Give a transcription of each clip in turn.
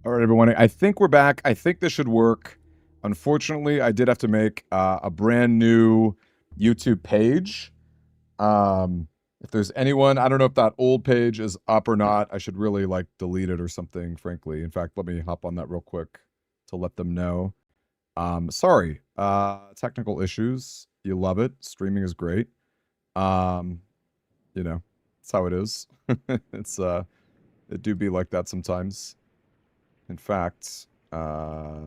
All right, everyone. I think we're back. I think this should work. Unfortunately, I did have to make a brand new YouTube page. If there's anyone, I don't know if that old page is up or not. I should really like delete it or something, frankly. In fact, let me hop on that real quick to let them know. Sorry, technical issues. You love it. Streaming is great. Um, you know, it's how it is. it's it do be like that sometimes. In fact, let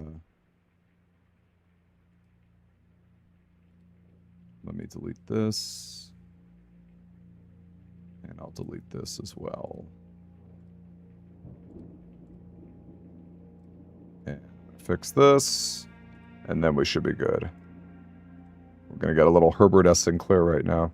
me delete this. And I'll delete this as well. And fix this. And then we should be good. We're going to get a little Herbert S. Sinclair right now.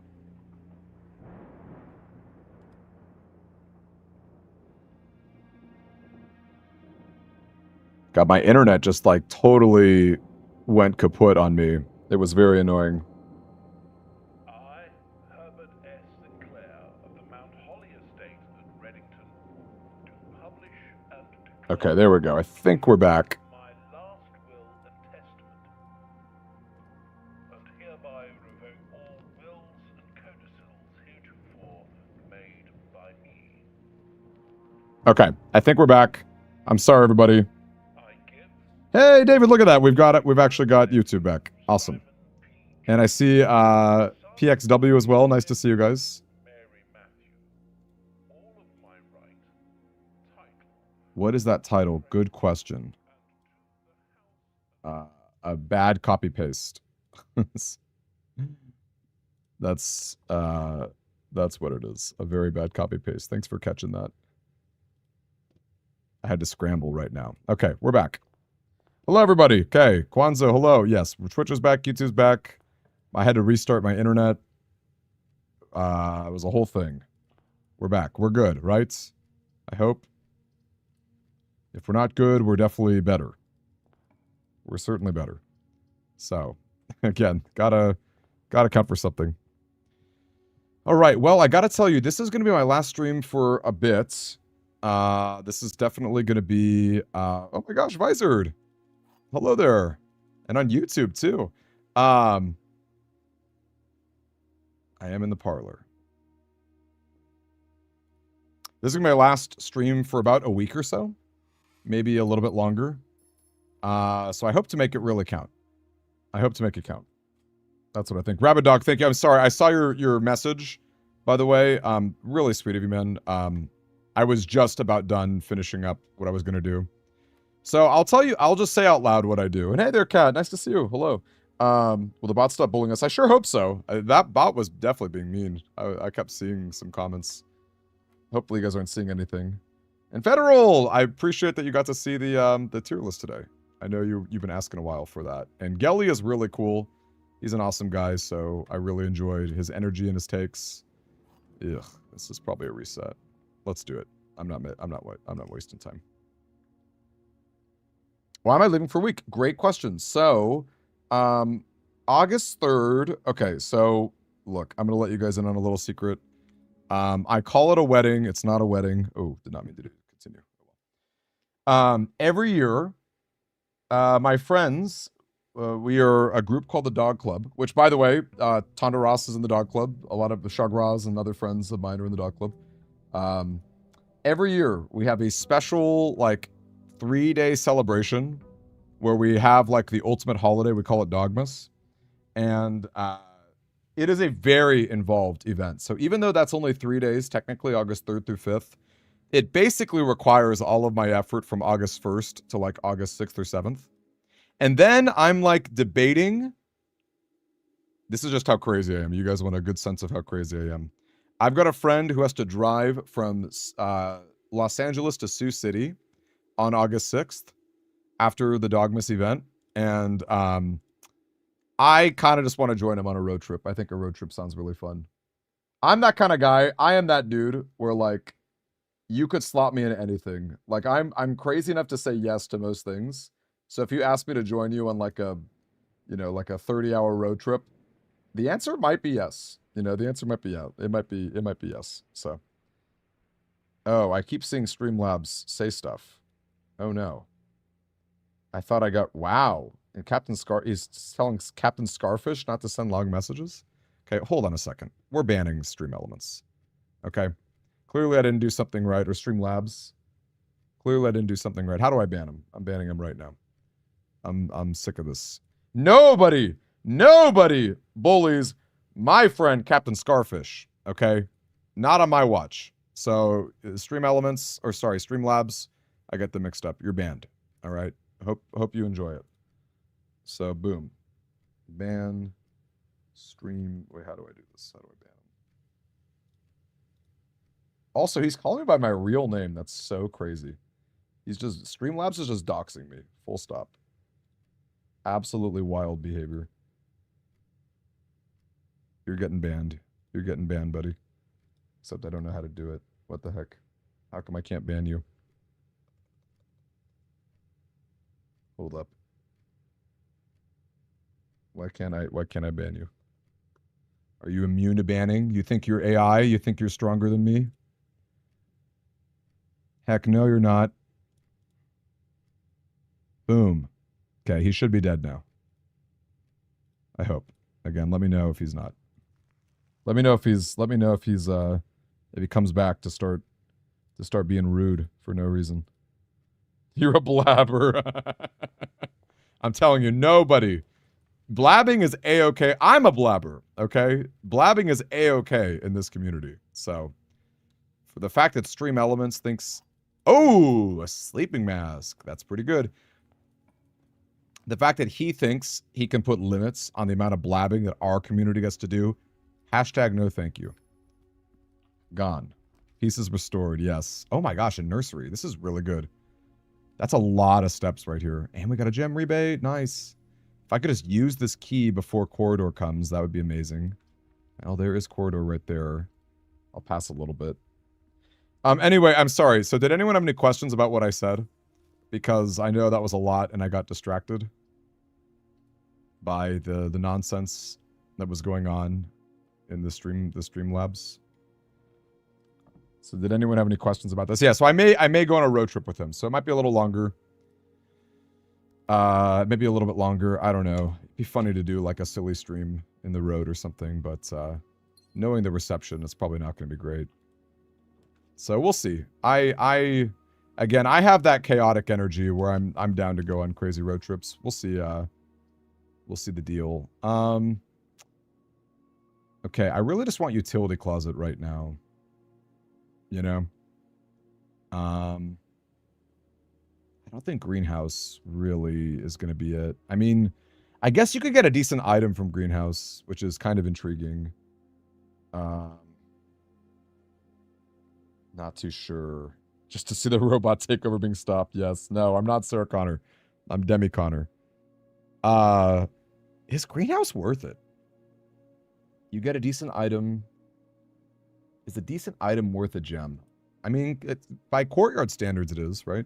God, my internet just like totally went kaput on me. It was very annoying. I, Herbert S. Sinclair of the Mount Holly Estate at Reddington, do publish and declare Okay, there we go. I think we're back. my last will and testament, and hereby revoke all wills and codicils heretofore made by me. Okay, I think we're back. I'm sorry, everybody. I give Hey, David, look at that. We've got it. We've actually got YouTube back. Awesome. And I see PXW as well. Nice to see you guys. Mary Matthew all of my right, title, What is that title? Good question. A bad copy paste. That's what it is. A very bad copy paste. Thanks for catching that. I had to scramble right now. Okay, we're back. Hello, everybody. Okay, Kwanzaa, hello. Yes, Twitch is back. YouTube's back. I had to restart my internet. It was a whole thing. We're back. We're good, right? I hope. If we're not good, we're definitely better. We're certainly better. So, again, gotta count for something. All right. Well, I gotta tell you, this is gonna be my last stream for a bit. This is definitely gonna be. Oh my gosh, Visored. Hello there, and on YouTube too. I am in the parlor. This is gonna be my last stream for about a week or so, maybe a little bit longer. So I hope to make it really count. I hope to make it count. That's what I think. Rabbit Dog, thank you. I'm sorry. I saw your message, by the way. Really sweet of you, man. I was just about done finishing up what I was gonna do. So I'll tell you, I'll just say out loud what I do. And hey there, Kat. Nice to see you. Hello. Will the bot stop bullying us? I sure hope so. That bot was definitely being mean. I kept seeing some comments. Hopefully you guys aren't seeing anything. And Federal, I appreciate that you got to see the tier list today. I know you've been asking a while for that. And Gelly is really cool. He's an awesome guy, so I really enjoyed his energy and his takes. Ugh, this is probably a reset. Let's do it. I'm not wasting time. Why am I leaving for a week? Great question. So, August 3rd. Okay, so look, I'm gonna let you guys in on a little secret. I call it a wedding. It's not a wedding. Oh, did not mean to continue. Every year, my friends, we are a group called the Dog Club, which, by the way, Tonda Ross is in the Dog Club. A lot of the Shagraz and other friends of mine are in the Dog Club. Every year, we have a special, like, 3-day celebration where we have, like, the ultimate holiday. We call it Dogmas. And it is a very involved event. So even though that's only 3 days, technically August 3rd through 5th, it basically requires all of my effort from August 1st to like August 6th or 7th. And then I'm like debating. This is just how crazy I am. You guys want a good sense of how crazy I am. I've got a friend who has to drive from Los Angeles to Sioux City on August 6th after the Dogmas event. And I kind of just want to join him on a road trip. I think a road trip sounds really fun. I'm that kind of guy. I am that dude where like you could slot me into anything. Like I'm crazy enough to say yes to most things. So if you ask me to join you on like a, like a 30-hour road trip, the answer might be yes. The answer might be yeah. It might be yes. So. Oh, I keep seeing Streamlabs say stuff. Oh no. I thought I got, wow. And he's telling Captain Scarfish not to send long messages? Okay, hold on a second. We're banning Stream Elements. Okay. Clearly I didn't do something right, or Streamlabs. Clearly I didn't do something right. How do I ban him? I'm banning him right now. I'm sick of this. Nobody bullies my friend Captain Scarfish, okay? Not on my watch. So, Streamlabs, I get them mixed up. You're banned, all right? Hope you enjoy it. So, boom. Ban, stream, wait, how do I do this? How do I ban him? Also, he's calling me by my real name. That's so crazy. Streamlabs is just doxing me, full stop. Absolutely wild behavior. You're getting banned. You're getting banned, buddy. Except I don't know how to do it. What the heck? How come I can't ban you? Hold up. Why can't I ban you? Are you immune to banning? You think you're AI? You think you're stronger than me? Heck no, you're not. Boom. Okay, he should be dead now. I hope. Again, let me know if he's not. Let me know if he comes back to start being rude for no reason. You're a blabber. I'm telling you, nobody. Blabbing is A-okay. I'm a blabber, okay? Blabbing is A-okay in this community. So, for the fact that Stream Elements thinks, oh, a sleeping mask. That's pretty good. The fact that he thinks he can put limits on the amount of blabbing that our community gets to do, hashtag no thank you. Gone. Pieces restored, yes. Oh my gosh, a nursery. This is really good. That's a lot of steps right here. And we got a gem rebate. Nice. If I could just use this key before corridor comes, that would be amazing. Oh, there is corridor right there. I'll pass a little bit. Anyway, I'm sorry. So did anyone have any questions about what I said? Because I know that was a lot and I got distracted by the nonsense that was going on in the Streamlabs. So did anyone have any questions about this? Yeah, so I may go on a road trip with him. So it might be a little longer. Maybe a little bit longer. I don't know. It'd be funny to do like a silly stream in the road or something, but knowing the reception, it's probably not going to be great. So we'll see. Again, I have that chaotic energy where I'm down to go on crazy road trips. We'll see. We'll see the deal. Okay, I really just want utility closet right now. You know? I don't think greenhouse really is going to be it. I mean, I guess you could get a decent item from greenhouse, which is kind of intriguing. Not too sure. Just to see the robot takeover being stopped. Yes. No, I'm not Sarah Connor. I'm Demi Connor. Is greenhouse worth it? You get a decent item. Is a decent item worth a gem? I mean, by courtyard standards it is, right?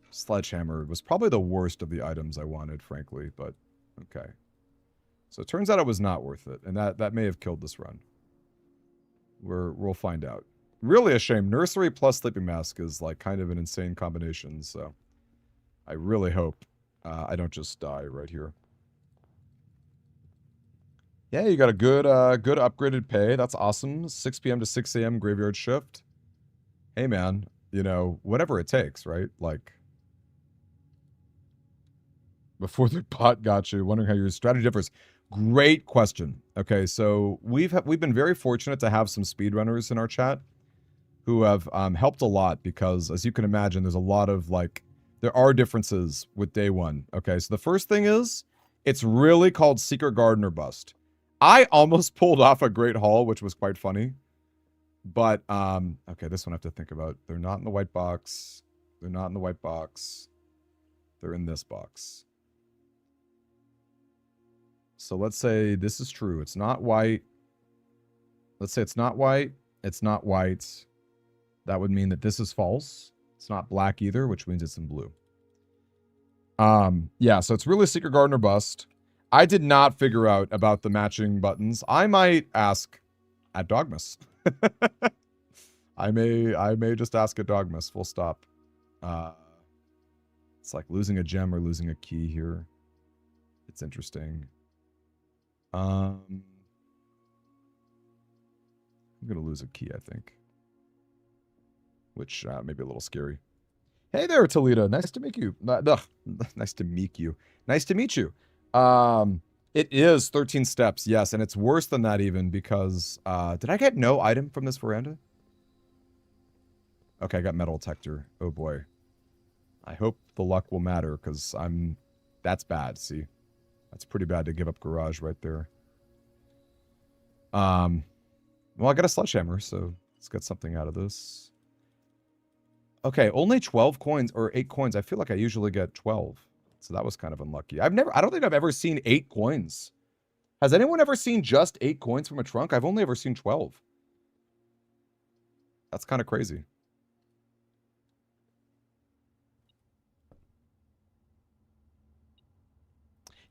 Sledgehammer was probably the worst of the items I wanted, frankly, but okay. So it turns out it was not worth it, and that may have killed this run. We'll find out. Really a shame. Nursery plus sleeping mask is like kind of an insane combination, so I really hope I don't just die right here. Yeah, you got a good upgraded pay. That's awesome. 6 p.m. to 6 a.m. graveyard shift. Hey man, you know, whatever it takes, right? Like before the bot got you, wondering how your strategy differs. Great question. Okay, so we've been very fortunate to have some speedrunners in our chat who have helped a lot because, as you can imagine, there's a lot of like, there are differences with day one. Okay, so the first thing is, it's really called Secret Garden or Bust. I almost pulled off a great haul, which was quite funny. But, okay, this one I have to think about. They're not in the white box. They're not in the white box. They're in this box. So let's say this is true. It's not white. Let's say it's not white. It's not white. That would mean that this is false. It's not black either, which means it's in blue. Yeah, so it's really Secret Garden or Bust. I did not figure out about the matching buttons. I might ask at Dogmas. I may just ask at Dogmas, full stop. It's like losing a gem or losing a key here. It's interesting. I'm gonna lose a key, I think. Which may be a little scary. Hey there, Toledo. Nice to meet you. Nice to meet you. Nice to meet you. It is 13 steps, yes, and it's worse than that even because did I get no item from this veranda? Okay, I got metal detector. Oh boy. I hope the luck will matter because that's bad, see. That's pretty bad to give up garage right there. Well, I got a sledgehammer, so let's get something out of this. Okay, only 12 coins or 8 coins. I feel like I usually get 12. So that was kind of unlucky. I don't think I've ever seen 8 coins. Has anyone ever seen just 8 coins from a trunk? I've only ever seen 12. That's kind of crazy.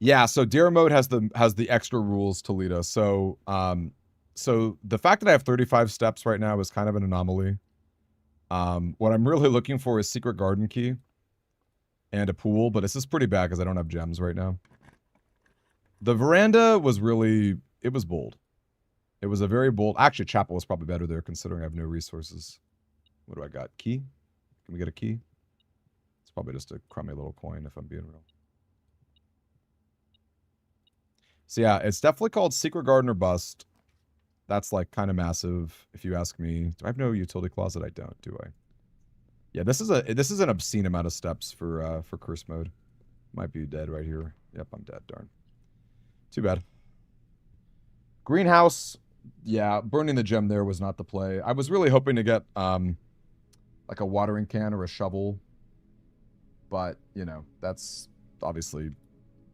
Yeah, so Dare mode has the extra rules, Toledo. So so the fact that I have 35 steps right now is kind of an anomaly. What I'm really looking for is secret garden key and a pool, but this is pretty bad because I don't have gems right now. The veranda was it was bold. It was a very bold, actually chapel was probably better there considering I have no resources. What do I got? Key? Can we get a key? It's probably just a crummy little coin if I'm being real. So yeah, it's definitely called Secret Garden or Bust. That's like kind of massive, if you ask me. Do I have no utility closet? I don't, do I? Yeah, this is an obscene amount of steps for curse mode. Might be dead right here. Yep, I'm dead, darn. Too bad. Greenhouse, yeah, burning the gem there was not the play. I was really hoping to get like a watering can or a shovel. But, you know, that's obviously,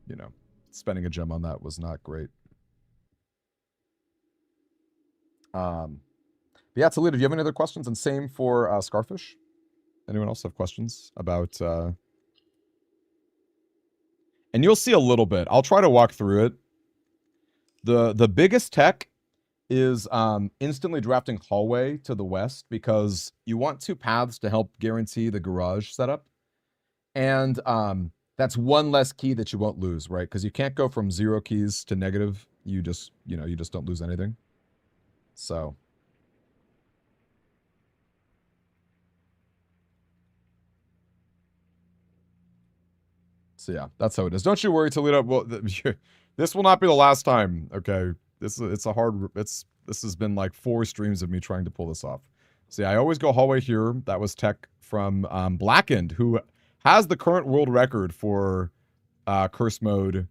you know, spending a gem on that was not great. Yeah, Toledo, do you have any other questions? And same for Scarfish. Anyone else have questions about... And you'll see a little bit. I'll try to walk through it. The biggest tech is instantly drafting hallway to the west because you want 2 paths to help guarantee the garage setup. And that's one less key that you won't lose, right? Because you can't go from 0 keys to negative. You just don't lose anything. So yeah, that's how it is. Don't you worry, Toledo. Well, this will not be the last time. Okay, this has been like 4 streams of me trying to pull this off. See, I always go hallway here. That was tech from Blackened, who has the current world record for curse mode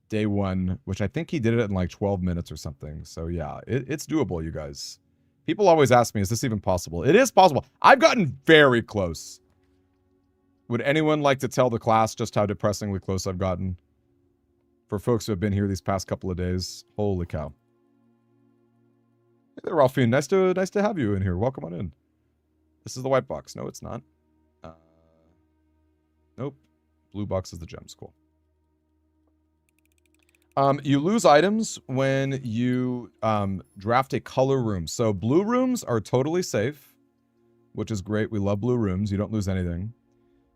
day 1, which I think he did it in like 12 minutes or something. So yeah, it's doable, you guys. People always ask me, is this even possible? It is possible. I've gotten very close. Would anyone like to tell the class just how depressingly close I've gotten? For folks who have been here these past couple of days. Holy cow. Hey there, Ralphine. Nice to have you in here. Welcome on in. This is the white box. No, it's not. Nope. Blue box is the gems. Cool. You lose items when you draft a color room. So blue rooms are totally safe, which is great. We love blue rooms. You don't lose anything.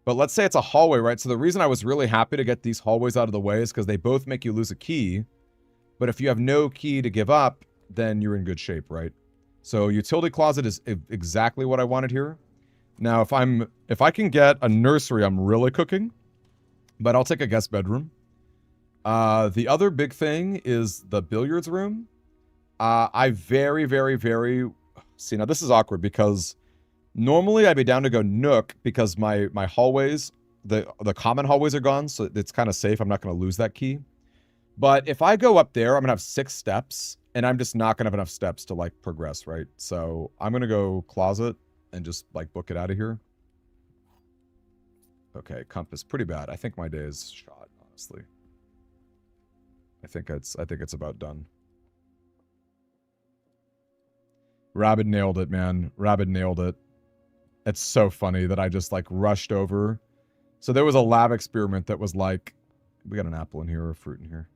But let's say it's a hallway, right? So the reason I was really happy to get these hallways out of the way is because they both make you lose a key. But if you have no key to give up, then you're in good shape, right? So utility closet is exactly what I wanted here. Now, if I can get a nursery, I'm really cooking. But I'll take a guest bedroom. The other big thing is the billiards room. I very, very, very... See, now this is awkward because... Normally, I'd be down to go Nook because my hallways, the common hallways are gone, so it's kind of safe. I'm not going to lose that key. But if I go up there, I'm going to have 6 steps, and I'm just not going to have enough steps to, like, progress, right? So I'm going to go closet and just, like, book it out of here. Okay, compass, pretty bad. I think my day is shot, honestly. I think it's about done. Rabbit nailed it, man. Rabbit nailed it. It's so funny that I just, like, rushed over. So there was a lab experiment that was like... We got an apple in here or a fruit in here.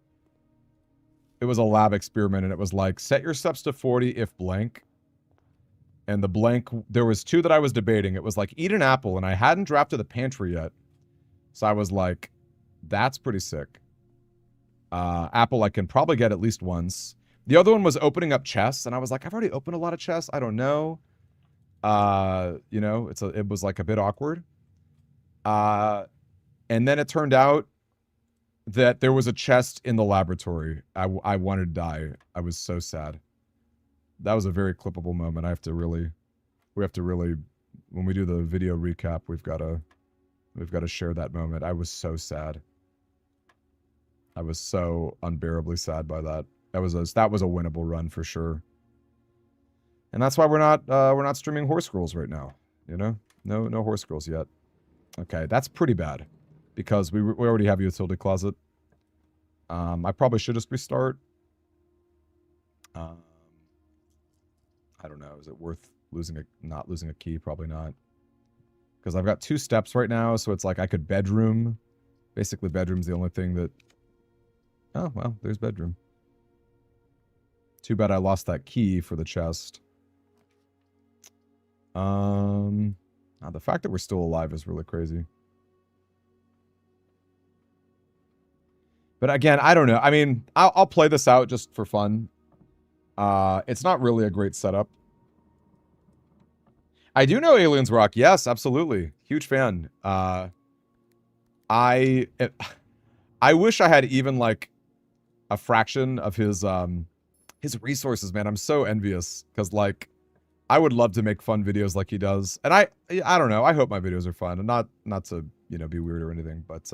It was a lab experiment, and it was like, set your steps to 40 if blank. And the blank... There was 2 that I was debating. It was like, eat an apple, and I hadn't drafted the pantry yet. So I was like, that's pretty sick. Apple I can probably get at least once. The other one was opening up chests, and I was like, I've already opened a lot of chests. I don't know. You know, it was like a bit awkward. And then it turned out that there was a chest in the laboratory. I wanted to die. I was so sad. That was a very clippable moment. We have to really, when we do the video recap, we've got to share that moment. I was so sad. I was so unbearably sad by that. That was a winnable run for sure. And that's why we're not streaming horse girls right now. You know, no horse girls yet. Okay, that's pretty bad, because we already have a utility closet. I probably should just restart. I don't know. Is it worth not losing a key? Probably not. Because I've got 2 steps right now, so it's like I could bedroom. Basically, bedroom's the only thing that... Oh, well, there's bedroom. Too bad I lost that key for the chest. The fact that we're still alive is really crazy. But again, I don't know. I mean, I'll play this out just for fun. It's not really a great setup. I do know Aliens Rock. Yes, absolutely. Huge fan. I wish I had even like a fraction of his resources, man. I'm so envious, because like I would love to make fun videos like he does. And I don't know. I hope my videos are fun, and not to, you know, be weird or anything, but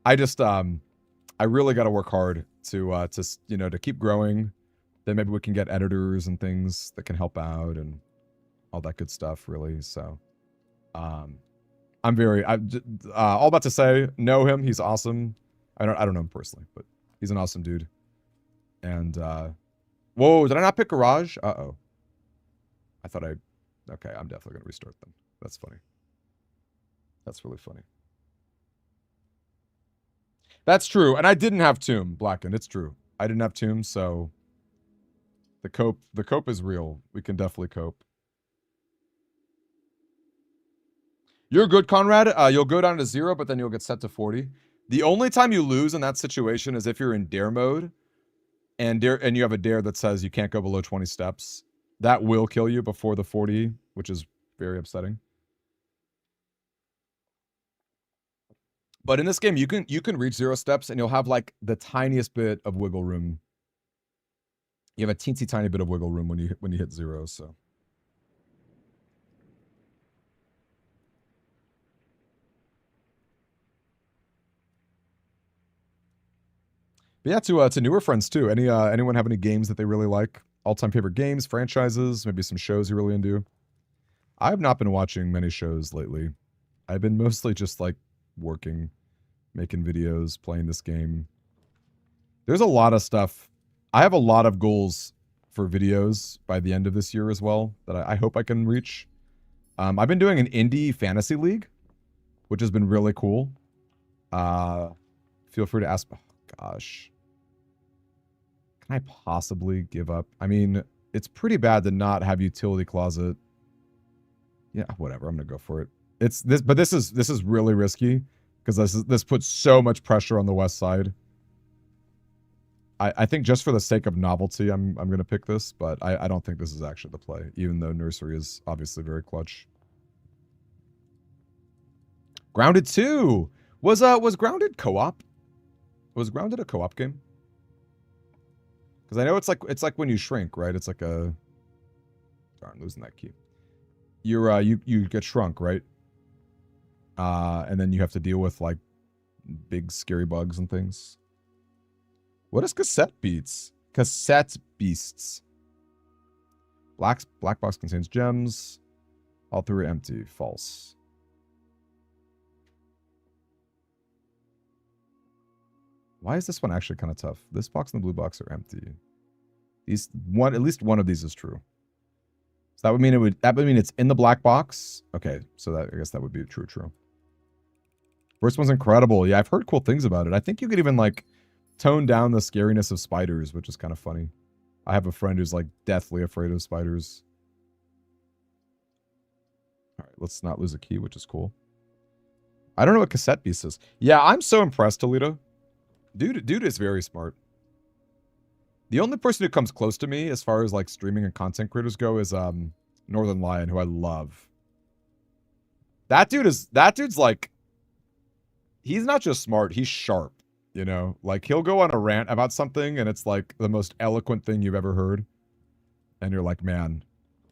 I just I really got to work hard to you know, to keep growing. Then maybe we can get editors and things that can help out and all that good stuff, really. So I'm all about to say, know him. He's awesome. I don't know him personally, but he's an awesome dude. And whoa, did I not pick garage? Uh-oh. I thought okay, I'm definitely gonna restart them. That's funny. That's really funny. That's true. And I didn't have Tomb, Blackened. It's true. I didn't have Tomb, so the cope is real. We can definitely cope. You're good, Conrad. You'll go down to 0, but then you'll get set to 40. The only time you lose in that situation is if you're in dare mode, and you have a dare that says you can't go below 20 steps. That will kill you before the 40, which is very upsetting. But in this game, you can reach 0 steps, and you'll have like the tiniest bit of wiggle room. You have a teensy tiny bit of wiggle room when you hit 0. So. But yeah, to newer friends too. Anyone have any games that they really like? All-time favorite games, franchises, maybe some shows you're really into? I have not been watching many shows lately. I've been mostly just like working, making videos, playing this game. There's a lot of stuff. I have a lot of goals for videos by the end of this year as well that I hope I can reach. I've been doing an indie fantasy league, which has been really cool. Feel free to ask. Oh, gosh. Can I possibly give up? I mean, it's pretty bad to not have utility closet. Yeah, whatever. I'm gonna go for it. But this is really risky, because this puts so much pressure on the west side. I think just for the sake of novelty, I'm gonna pick this, but I don't think this is actually the play, even though nursery is obviously very clutch. Grounded 2 was Grounded co-op. Was Grounded a co-op game? Because I know it's like when you shrink, right? It's like a... Darn, losing that key. You get shrunk, right? And then you have to deal with like big scary bugs and things. What is cassette beats? Cassette beasts. Black box contains gems. All 3 are empty. False. Why is this one actually kind of tough? This box and the blue box are empty. At least one of these is true. So that would mean it's in the black box. Okay, so I guess that would be true. First one's incredible. Yeah, I've heard cool things about it. I think you could even like tone down the scariness of spiders, which is kind of funny. I have a friend who's like deathly afraid of spiders. All right, let's not lose a key, which is cool. I don't know what cassette piece is. Yeah, I'm so impressed, Toledo. Dude is very smart. The only person who comes close to me as far as like streaming and content creators go is Northern Lion, who I love. That dude's like, he's not just smart, he's sharp, you know? Like he'll go on a rant about something and it's like the most eloquent thing you've ever heard. And you're like, man,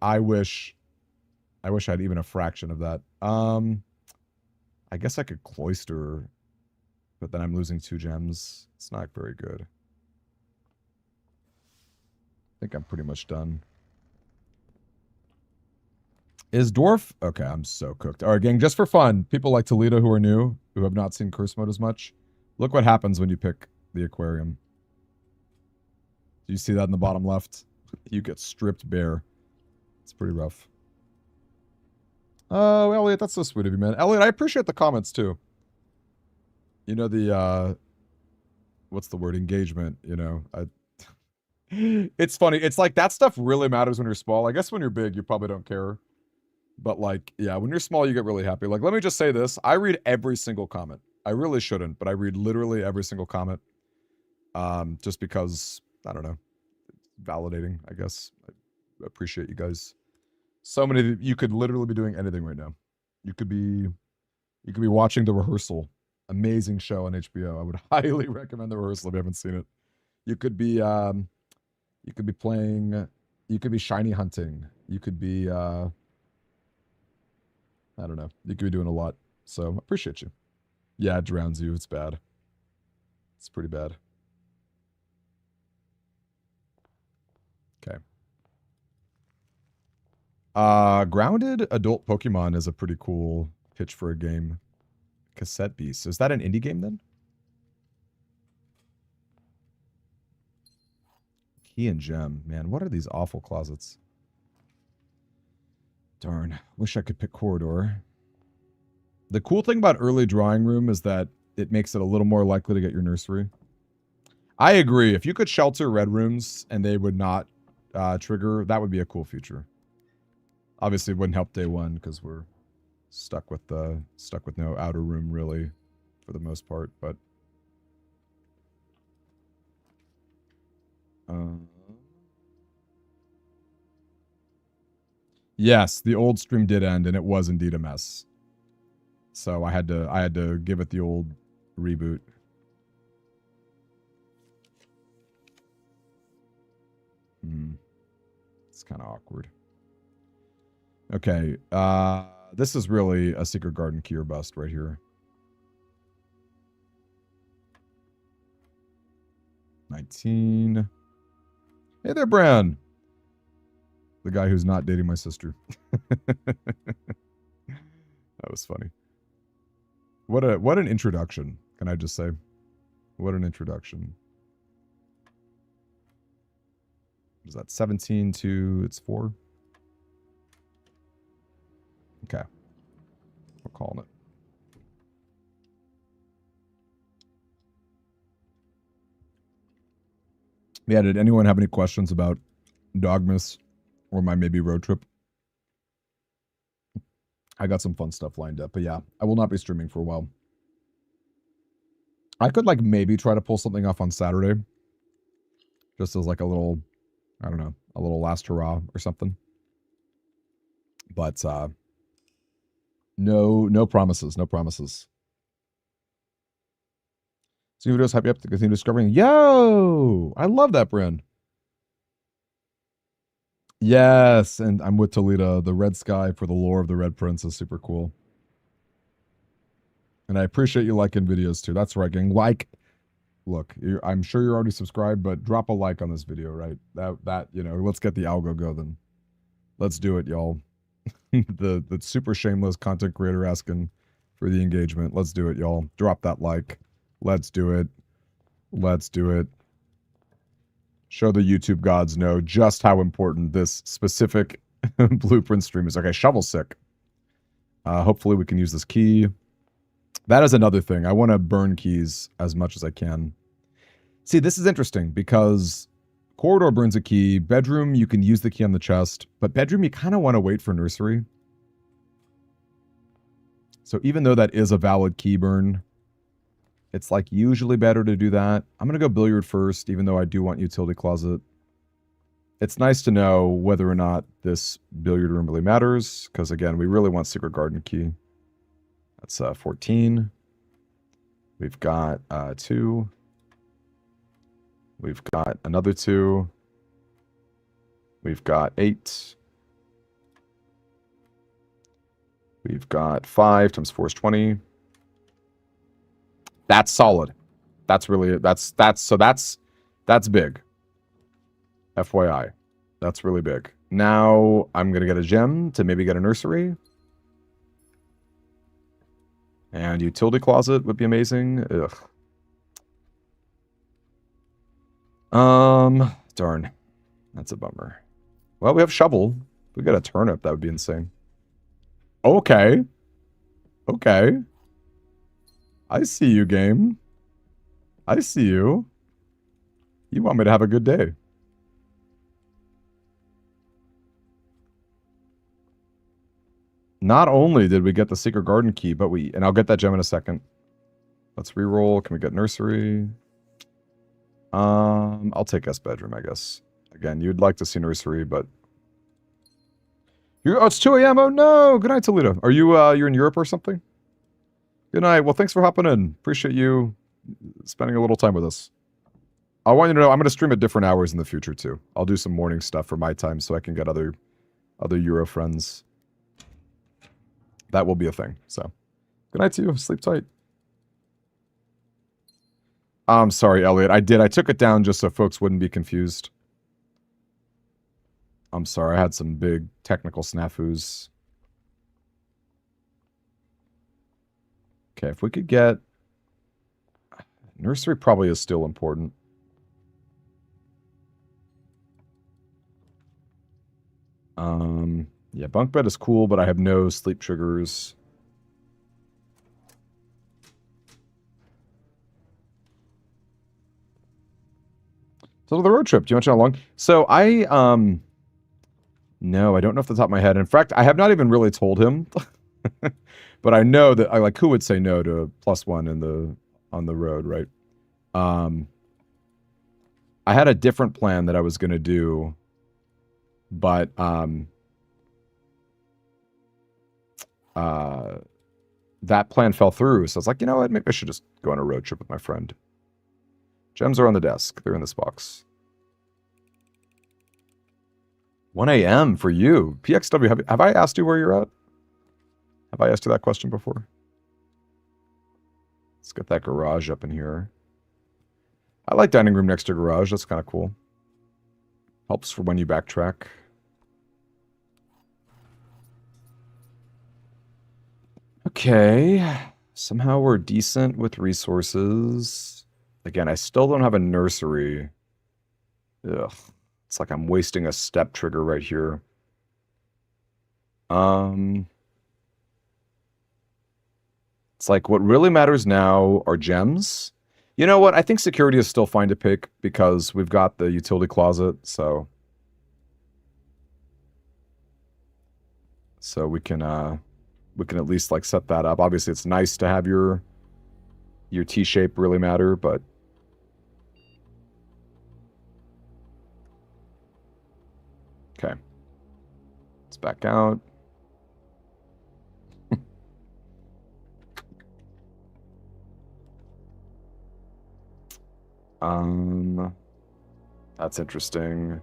I wish I had even a fraction of that. I guess I could cloister, but then I'm losing 2 gems. It's not very good. I think I'm pretty much done. Is dwarf? Okay, I'm so cooked. All right, gang, just for fun, people like Toledo who are new, who have not seen curse mode as much, look what happens when you pick the aquarium. Do you see that in the bottom left? You get stripped bare. It's pretty rough. Oh, Elliot, that's so sweet of you, man. Elliot, I appreciate the comments too. You know, the what's the word? Engagement, you know. It's funny. It's like that stuff really matters when you're small. I guess when you're big, you probably don't care. But like, yeah, when you're small, you get really happy. Like, let me just say this. I read every single comment. I really shouldn't, but I read literally every single comment. Just because, I don't know, validating, I guess. I appreciate you guys. So many, you could literally be doing anything right now. You could be watching The Rehearsal. Amazing show on HBO. I would highly recommend The Rehearsal if you haven't seen it. You could be playing, you could be shiny hunting. You could be, I don't know. You could be doing a lot. So, appreciate you. Yeah, it drowns you. It's bad. It's pretty bad. Okay. Grounded adult Pokemon is a pretty cool pitch for a game. Cassette Beast. Is that an indie game then? Key and Gem. Man, what are these awful closets? Darn. Wish I could pick Corridor. The cool thing about early drawing room is that it makes it a little more likely to get your nursery. I agree. If you could shelter red rooms and they would not trigger, that would be a cool feature. Obviously, it wouldn't help day one because we're stuck with no outer room really, for the most part. But yes, the old stream did end, and it was indeed a mess. So I had to give it the old reboot. It's kind of awkward. Okay, this is really a Secret Garden key or bust right here. 19. Hey there, Bran. The guy who's not dating my sister. That was funny. What an introduction, can I just say? What an introduction. Is that 17 to it's 4? Okay. We're calling it. Yeah, did anyone have any questions about Dogmas or my maybe road trip? I got some fun stuff lined up, but yeah, I will not be streaming for a while. I could like maybe try to pull something off on Saturday. Just as like a little, I don't know, a little last hurrah or something. But no promises, no promises. So videos hype you up to continue discovering. Yo! I love that, Bryn. Yes, and I'm with Toledo. The red sky for the lore of the Red Prince is super cool. And I appreciate you liking videos too. That's right, gang. Like, look, I'm sure you're already subscribed, but drop a like on this video, right? That you know, let's get the algo going. Let's do it, y'all. the super shameless content creator asking for the engagement. Let's do it, y'all. Drop that like. Let's do it. Let's do it. Show the YouTube gods know just how important this specific blueprint stream is. Okay, shovel sick. Hopefully we can use this key. That is another thing. I want to burn keys as much as I can. See, this is interesting because corridor burns a key. Bedroom, you can use the key on the chest. But bedroom, you kind of want to wait for nursery. So even though that is a valid key burn, it's like usually better to do that. I'm going to go billiard first, even though I do want utility closet. It's nice to know whether or not this billiard room really matters, because again, we really want secret garden key. That's 14. We've got 2. We've got another 2. We've got 8. We've got 5 times 4 is 20. That's solid. That's really that's big. FYI. That's really big. Now I'm gonna get a gem to maybe get a nursery. And utility closet would be amazing. Ugh. Darn. That's a bummer. Well, we have shovel. If we got a turnip, that would be insane. Okay. Okay. I see you, game. I see you. You want me to have a good day. Not only did we get the secret garden key, but and I'll get that gem in a second. Let's reroll. Can we get nursery? I'll take S bedroom, I guess. Again, you'd like to see nursery, but oh, it's 2 a.m. Oh no! Good night, Toledo. Are you you're in Europe or something? Good night. Well, thanks for hopping in. Appreciate you spending a little time with us. I want you to know I'm going to stream at different hours in the future too. I'll do some morning stuff for my time so I can get other Euro friends. That will be a thing. So, good night to you. Sleep tight. I'm sorry, Elliot. I took it down just so folks wouldn't be confused. I'm sorry. I had some big technical snafus. Okay, if we could get... Nursery probably is still important. Yeah, bunk bed is cool, but I have no sleep triggers. So the road trip, do you want to know how long? So no, I don't know off the top of my head. In fact, I have not even really told him. But I know that who would say no to +1 on the road, right? I had a different plan that I was going to do, but that plan fell through. So I was like, you know what? Maybe I should just go on a road trip with my friend. Gems are on the desk. They're in this box. 1 a.m. for you. PXW, have I asked you where you're at? Have I asked you that question before? Let's get that garage up in here. I like dining room next to garage. That's kind of cool. Helps for when you backtrack. Okay. Somehow we're decent with resources. Again, I still don't have a nursery. Ugh. It's like I'm wasting a step trigger right here. It's like what really matters now are gems. You know what? I think security is still fine to pick because we've got the utility closet, so we can at least like set that up. Obviously, it's nice to have your T-shape really matter, but okay. Let's back out. That's interesting.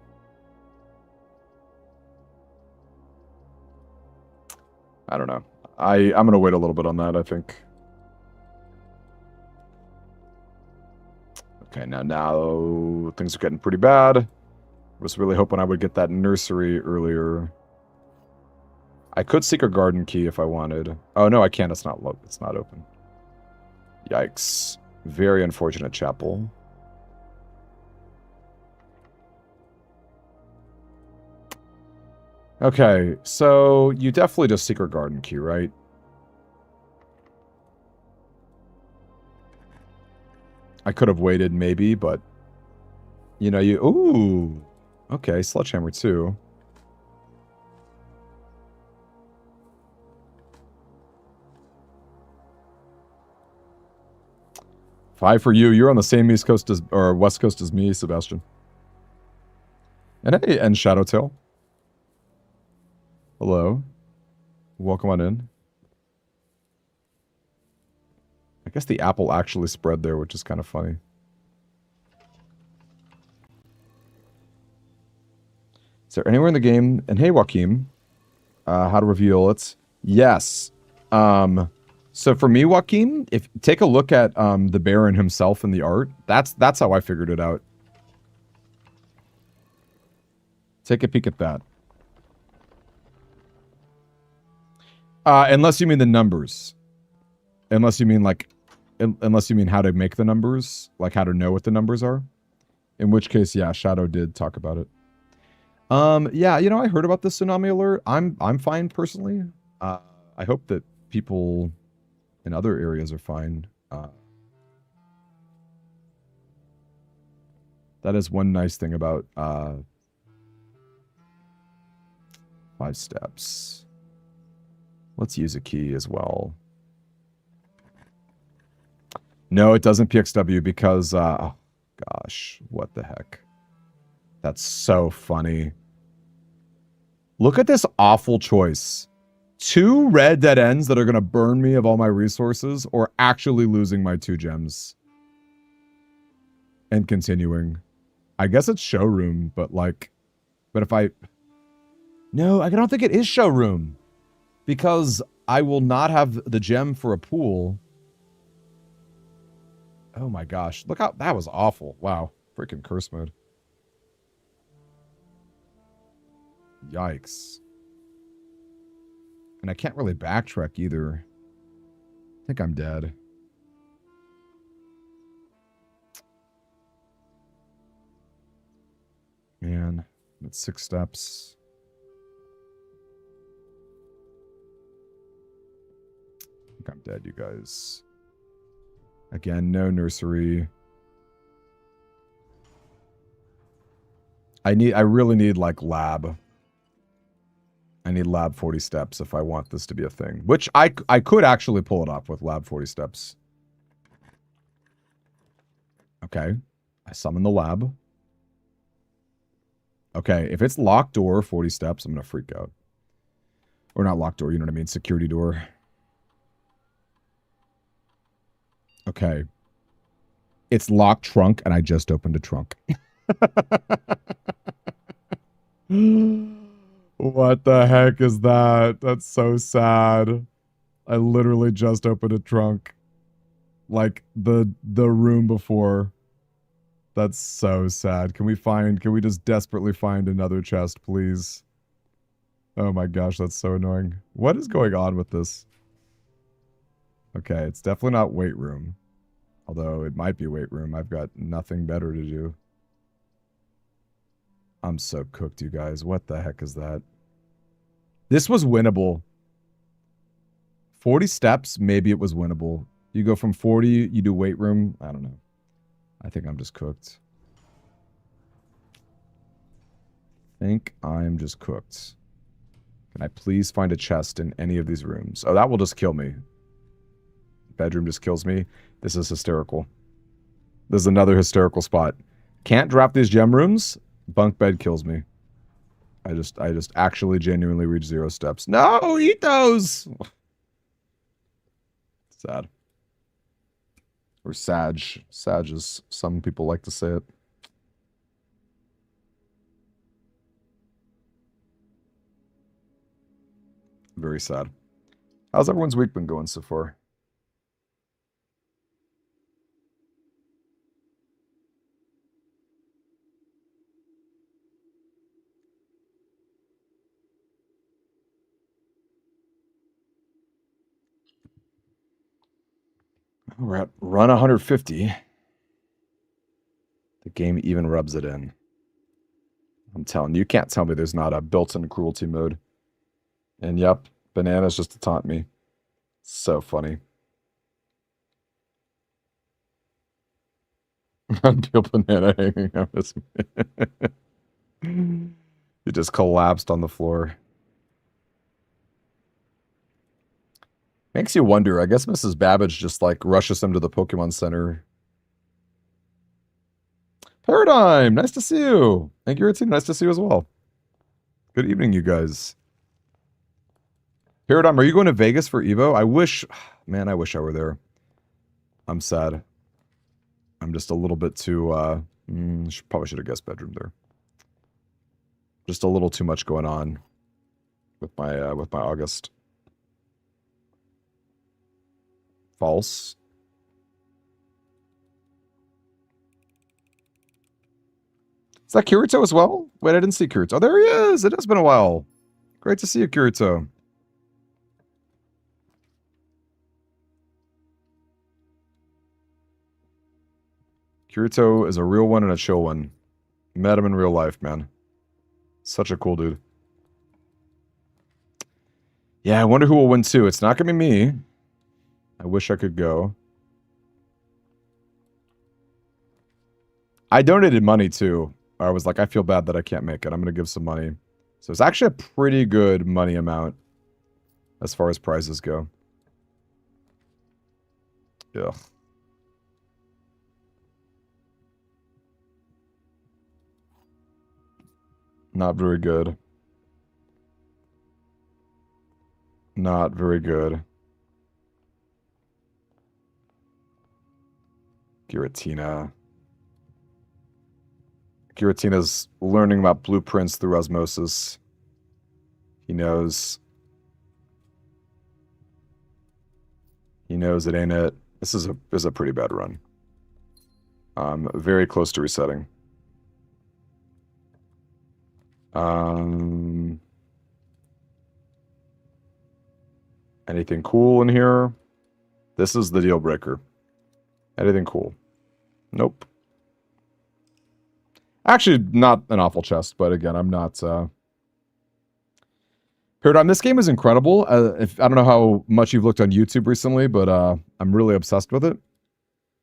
I don't know. I'm gonna wait a little bit on that, I think. Okay, now things are getting pretty bad. Was really hoping I would get that nursery earlier. I could seek a garden key if I wanted. Oh no, I can't. It's not open. Yikes. Very unfortunate, chapel. Okay, so you definitely just secret garden key, right? I could have waited maybe, but you know, ooh. Okay, sledgehammer too. 5 for you. You're on the same East Coast as, or West Coast as me, Sebastian. And hey, and Shadowtail. Hello. Welcome on in. I guess the apple actually spread there, which is kind of funny. Is there anywhere in the game? And hey, Joaquin. How to reveal it? Yes. So for me, Joaquin, if take a look at the Baron himself in the art, that's how I figured it out. Take a peek at that. Unless you mean the numbers. Unless you mean like, unless you mean how to make the numbers, like how to know what the numbers are. In which case, yeah, Shadow did talk about it. Yeah, you know, I heard about the tsunami alert. I'm fine personally. I hope that people in other areas are fine. That is one nice thing about 5 steps. Let's use a key as well. No, it doesn't PXW because, oh gosh, what the heck. That's so funny. Look at this awful choice. 2 red dead ends that are going to burn me of all my resources, or actually losing my 2 gems. And continuing. I guess it's showroom, but like, but if I... No, I don't think it is showroom. Because I will not have the gem for a pool. Oh my gosh. Look how... That was awful. Wow. Freaking curse mode. Yikes. And I can't really backtrack either. I think I'm dead. Man, that's 6 steps. I think I'm dead, you guys. Again, no nursery. I really need like lab. I need lab 40 steps if I want this to be a thing. Which I could actually pull it off with lab 40 steps. Okay. I summon the lab. Okay, if it's locked door 40 steps, I'm going to freak out. Or not locked door, you know what I mean? Security door. Okay. It's locked trunk, and I just opened a trunk. What the heck is that? That's so sad. I literally just opened a trunk. Like the room before. That's so sad. Can we just desperately find another chest, please? Oh my gosh, that's so annoying. What is going on with this? Okay, it's definitely not weight room. Although it might be weight room. I've got nothing better to do. I'm so cooked, you guys. What the heck is that? This was winnable. 40 steps, maybe it was winnable. You go from 40, you do weight room. I don't know. I think I'm just cooked. I think I'm just cooked. Can I please find a chest in any of these rooms? Oh, that will just kill me. Bedroom just kills me. This is hysterical. This is another hysterical spot. Can't drop these gem rooms. Bunk bed kills me. I just actually genuinely reach 0 steps. No, eat those! Sad. Or Sag. Sag as some people like to say it. Very sad. How's everyone's week been going so far? We're at run 150. The game even rubs it in. I'm telling you, you can't tell me there's not a built-in cruelty mode. And yep, bananas just to taunt me. So funny. Until banana hanging out his He just collapsed on the floor. Makes you wonder. I guess Mrs. Babbage just like rushes him to the Pokemon Center Paradigm, nice to see you. Thank you, Ritzine. Nice to see you as well. Good evening, you guys. Paradigm, are you going to Vegas for Evo? I wish, man, I wish I were there. I'm sad. I'm just a little bit too, probably should have guessed bedroom there. Just a little too much going on with my August. False. Is that Kirito as well? Wait, I didn't see Kirito. Oh, there he is. It has been a while. Great to see you, Kirito. Kirito is a real one and a chill one. Met him in real life, man. Such a cool dude. Yeah, I wonder who will win too. It's not going to be me. I wish I could go. I donated money too. I was like, I feel bad that I can't make it. I'm going to give some money. So it's actually a pretty good money amount as far as prizes go. Yeah. Not very good. Not very good. Giratina. Giratina's learning about blueprints through osmosis. He knows. He knows it ain't it. This is a pretty bad run. Very close to resetting. Anything cool in here? This is the deal breaker. Anything cool? Nope. Actually, not an awful chest, but again, I'm not... Paradigm, this game is incredible. I don't know how much you've looked on YouTube recently, but I'm really obsessed with it.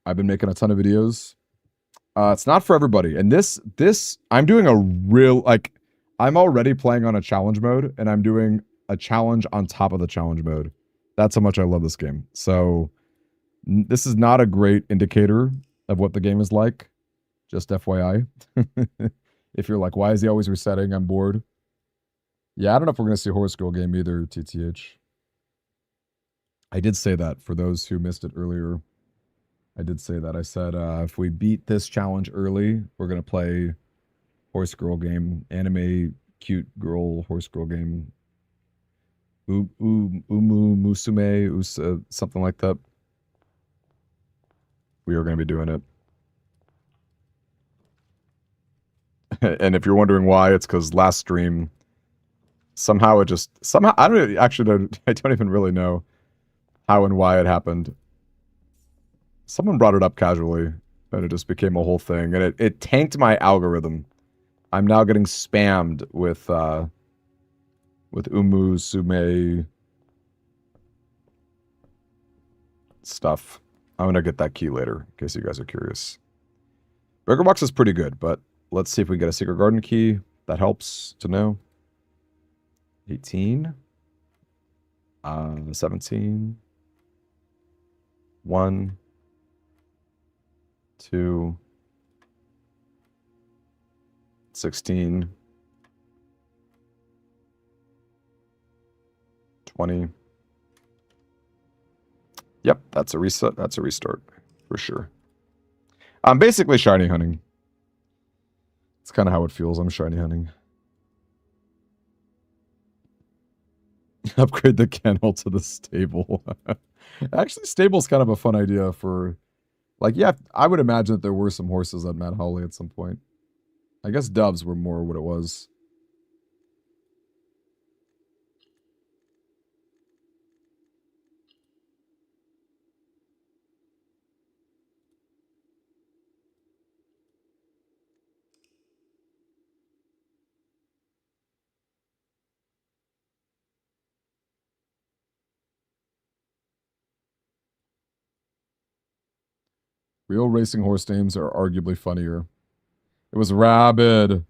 I've been making a ton of videos. It's not for everybody. And this, I'm doing a real... Like, I'm already playing on a challenge mode, and I'm doing a challenge on top of the challenge mode. That's how much I love this game. So, this is not a great indicator of what the game is like. Just FYI. If you're like, why is he always resetting? I'm bored. Yeah, I don't know if we're going to see a Horse Girl game either, TTH. I did say that for those who missed it earlier. I did say that. I said, if we beat this challenge early, we're going to play Horse Girl game. Anime, cute girl, Horse Girl game. Umu, Musume, something like that. We are going to be doing it. And if you're wondering why, it's because last stream, somehow I don't even really know how and why it happened. Someone brought it up casually, and it just became a whole thing, and it tanked my algorithm. I'm now getting spammed with Umu Sume stuff. I'm gonna get that key later, in case you guys are curious. Burger Box is pretty good, but let's see if we get a Secret Garden key. That helps to know. 18. 17. 1. 2. 16. 20. Yep, that's a reset. That's a restart for sure. I'm basically shiny hunting. It's kind of how it feels. I'm shiny hunting. Upgrade the kennel to the stable. Actually, stable's kind of a fun idea for... Like, yeah, I would imagine that there were some horses at Mount Holly at some point. I guess doves were more what it was. Real racing horse names are arguably funnier. It was Rabid.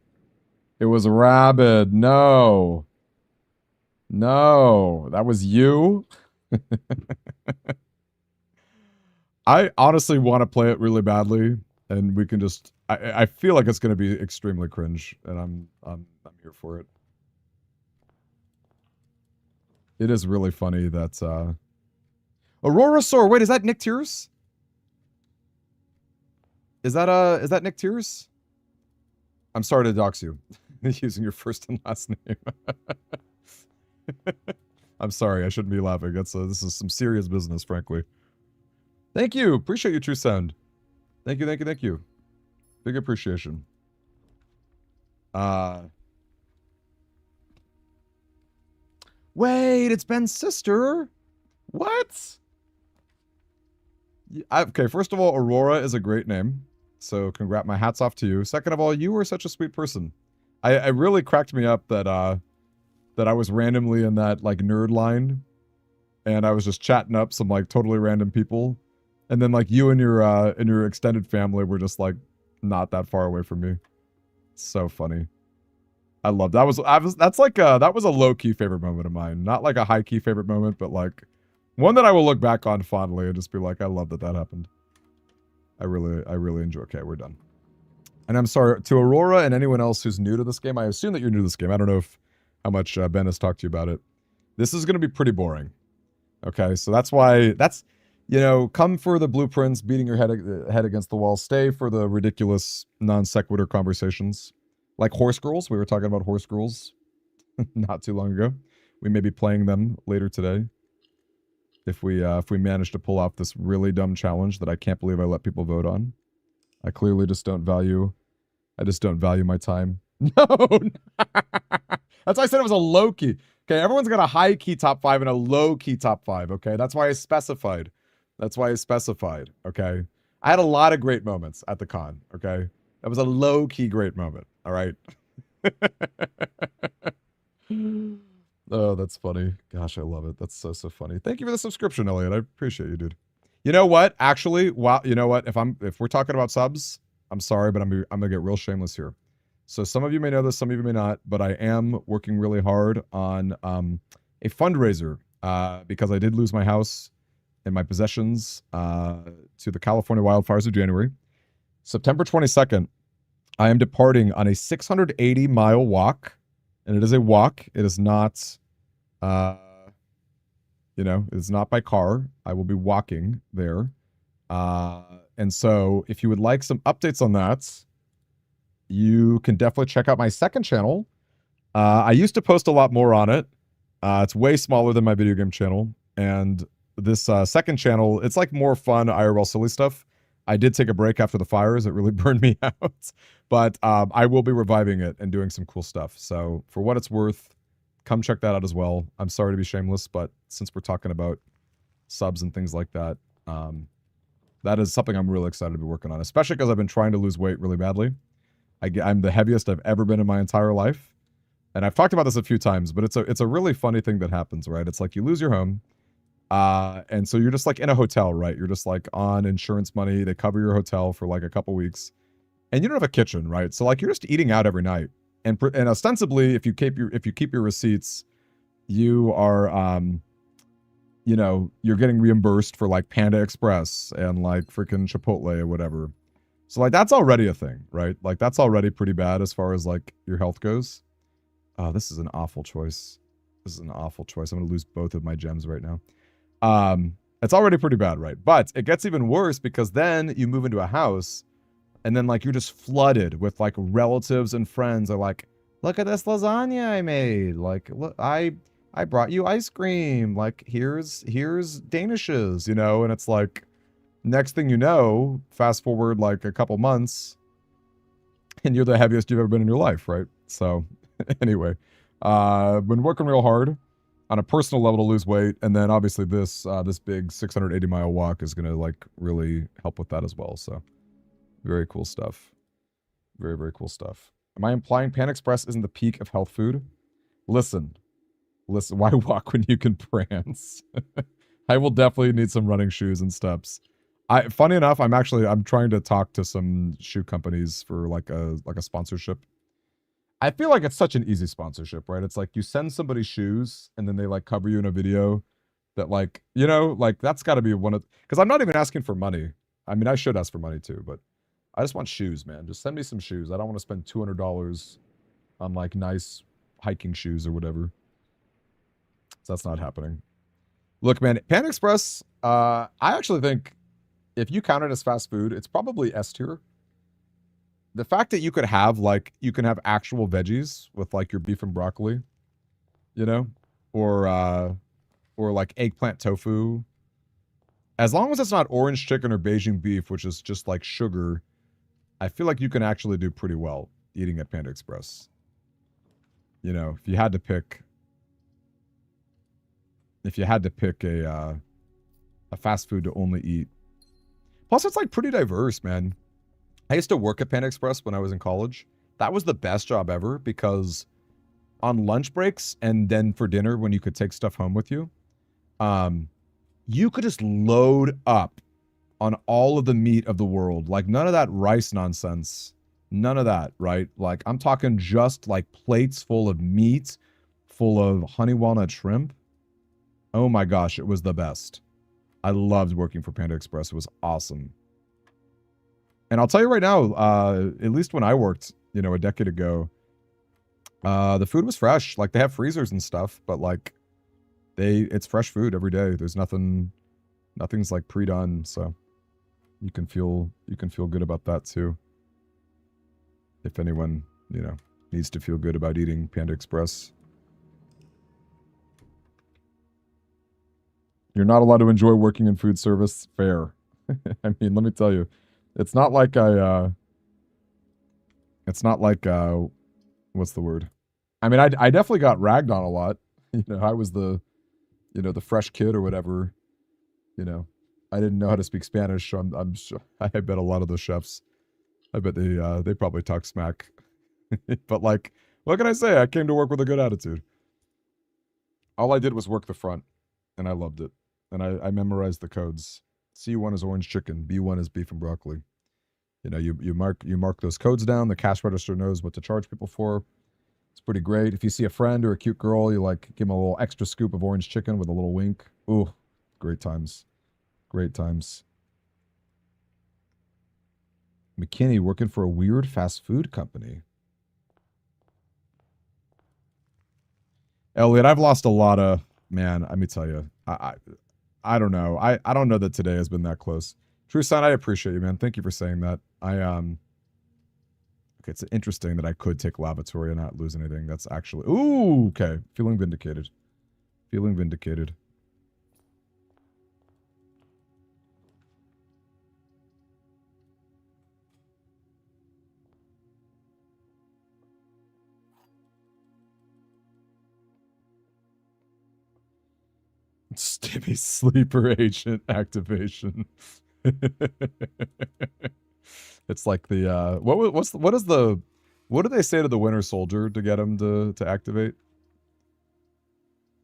It was Rabid. No. No. That was you? I honestly want to play it really badly. and we can just. I feel like it's going to be extremely cringe, and I'm here for it. It is really funny that Aurora Soar. Wait, is that Nick Tears? Is that Nick Tears? I'm sorry to dox you using your first and last name. I'm sorry, I shouldn't be laughing. This is some serious business, frankly. Thank you. Appreciate you, True Sound. Thank you, thank you, thank you. Big appreciation. Wait, it's Ben's sister? What? Okay, first of all, Aurora is a great name. So my hat's off to you. Second of all, you were such a sweet person. I really cracked me up that that I was randomly in that like nerd line and I was just chatting up some like totally random people. And then like you and your extended family were just like not that far away from me. So funny. I love that. That's like that was a low-key favorite moment of mine. Not like a high-key favorite moment, but like one that I will look back on fondly and just be like, I love that happened. I really enjoy. Okay, we're done. And I'm sorry to Aurora and anyone else who's new to this game. I assume that you're new to this game. I don't know how much Ben has talked to you about it. This is going to be pretty boring. Okay, so that's why come for the blueprints, beating your head against the wall. Stay for the ridiculous non sequitur conversations, like horse girls. We were talking about horse girls not too long ago. We may be playing them later today. If we manage to pull off this really dumb challenge that I can't believe I let people vote on. I clearly just don't value my time. No. That's why I said it was a low key. Okay, everyone's got a high key top 5 and a low key top 5, okay? That's why I specified. Okay? I had a lot of great moments at the con, okay? That was a low key great moment, all right? Oh, that's funny. Gosh, I love it. That's so funny. Thank you for the subscription, Elliot. I appreciate you, dude. You know what? Actually, wow, you know what? If we're talking about subs, I'm sorry, but I'm gonna get real shameless here. So some of you may know this, some of you may not, but I am working really hard on a fundraiser because I did lose my house and my possessions to the California wildfires of January. September 22nd, I am departing on a 680-mile walk. And it is a walk. It is not, it's not by car. I will be walking there. And so if you would like some updates on that, you can definitely check out my second channel. I used to post a lot more on it. It's way smaller than my video game channel. And this second channel, it's like more fun IRL silly stuff. I did take a break after the fires. It really burned me out. But I will be reviving it and doing some cool stuff. So for what it's worth, come check that out as well. I'm sorry to be shameless, but since we're talking about subs and things like that, that is something I'm really excited to be working on, especially because I've been trying to lose weight really badly. I'm the heaviest I've ever been in my entire life. And I've talked about this a few times, but it's a really funny thing that happens, right? It's like you lose your home. And so you're just like in a hotel, right? You're just like on insurance money. They cover your hotel for like a couple weeks and you don't have a kitchen, right? So like you're just eating out every night. And ostensibly, if you keep your receipts, you are, you're getting reimbursed for like Panda Express and like freaking Chipotle or whatever. So like that's already a thing, right? Like that's already pretty bad as far as like your health goes. Oh, this is an awful choice. I'm going to lose both of my gems right now. It's already pretty bad, right? But it gets even worse because then you move into a house and then like you're just flooded with like relatives and friends are like, look at this lasagna I made. Like, look, I brought you ice cream. Like, here's Danishes, and it's like next thing you know, fast forward like a couple months and you're the heaviest you've ever been in your life, right? So anyway, been working real hard on a personal level to lose weight, and then obviously this big 680-mile walk is gonna like really help with that as well. So very cool stuff. Very, very cool stuff. Am I implying Pan Express isn't the peak of health food? Listen, why walk when you can prance? I will definitely need some running shoes and steps. Funny enough, I'm trying to talk to some shoe companies for like a sponsorship. I feel like it's such an easy sponsorship, right? It's like you send somebody shoes and then they like cover you in a video that like, like that's got to be one of, because I'm not even asking for money. I mean, I should ask for money too, but I just want shoes, man. Just send me some shoes. I don't want to spend $200 on like nice hiking shoes or whatever. So that's not happening. Look, man, Panda Express, I actually think if you count it as fast food, it's probably S tier. The fact that you could have like you can have actual veggies with like your beef and broccoli, you know, or like eggplant tofu. As long as it's not orange chicken or Beijing beef, which is just like sugar, I feel like you can actually do pretty well eating at Panda Express. You know, if you had to pick a fast food to only eat. Plus, it's like pretty diverse, man. I used to work at Panda Express when I was in college. That was the best job ever because on lunch breaks and then for dinner when you could take stuff home with you, you could just load up on all of the meat of the world. Like none of that rice nonsense. None of that, right? Like I'm talking just like plates full of meat, full of honey walnut shrimp. Oh my gosh, it was the best. I loved working for Panda Express. It was awesome. And I'll tell you right now, at least when I worked, you know, a decade ago, the food was fresh. Like they have freezers and stuff, but like it's fresh food every day. There's nothing's like pre-done, so you can feel good about that too. If anyone, you know, needs to feel good about eating Panda Express. You're not allowed to enjoy working in food service. Fair. I mean, let me tell you, it's not like what's the word? I mean, I definitely got ragged on a lot. You know, I was the fresh kid or whatever. You know, I didn't know how to speak Spanish. So I'm sure, I bet a lot of the chefs, I bet they probably talk smack. But like, what can I say? I came to work with a good attitude. All I did was work the front, and I loved it. And I memorized the codes. C1 is orange chicken. B1 is beef and broccoli. You know, you mark those codes down. The cash register knows what to charge people for. It's pretty great. If you see a friend or a cute girl, you like give them a little extra scoop of orange chicken with a little wink. Ooh, great times. Great times. McKinney working for a weird fast food company. Elliot, I've lost a lot of, man, let me tell you. I don't know. I don't know that today has been that close. True Son, I appreciate you, man. Thank you for saying that. Okay, it's interesting that I could take lavatory and not lose anything. That's actually, ooh, okay. Feeling vindicated. Feeling vindicated. Stimmy sleeper agent activation. It's like the what do they say to the Winter Soldier to get him to activate?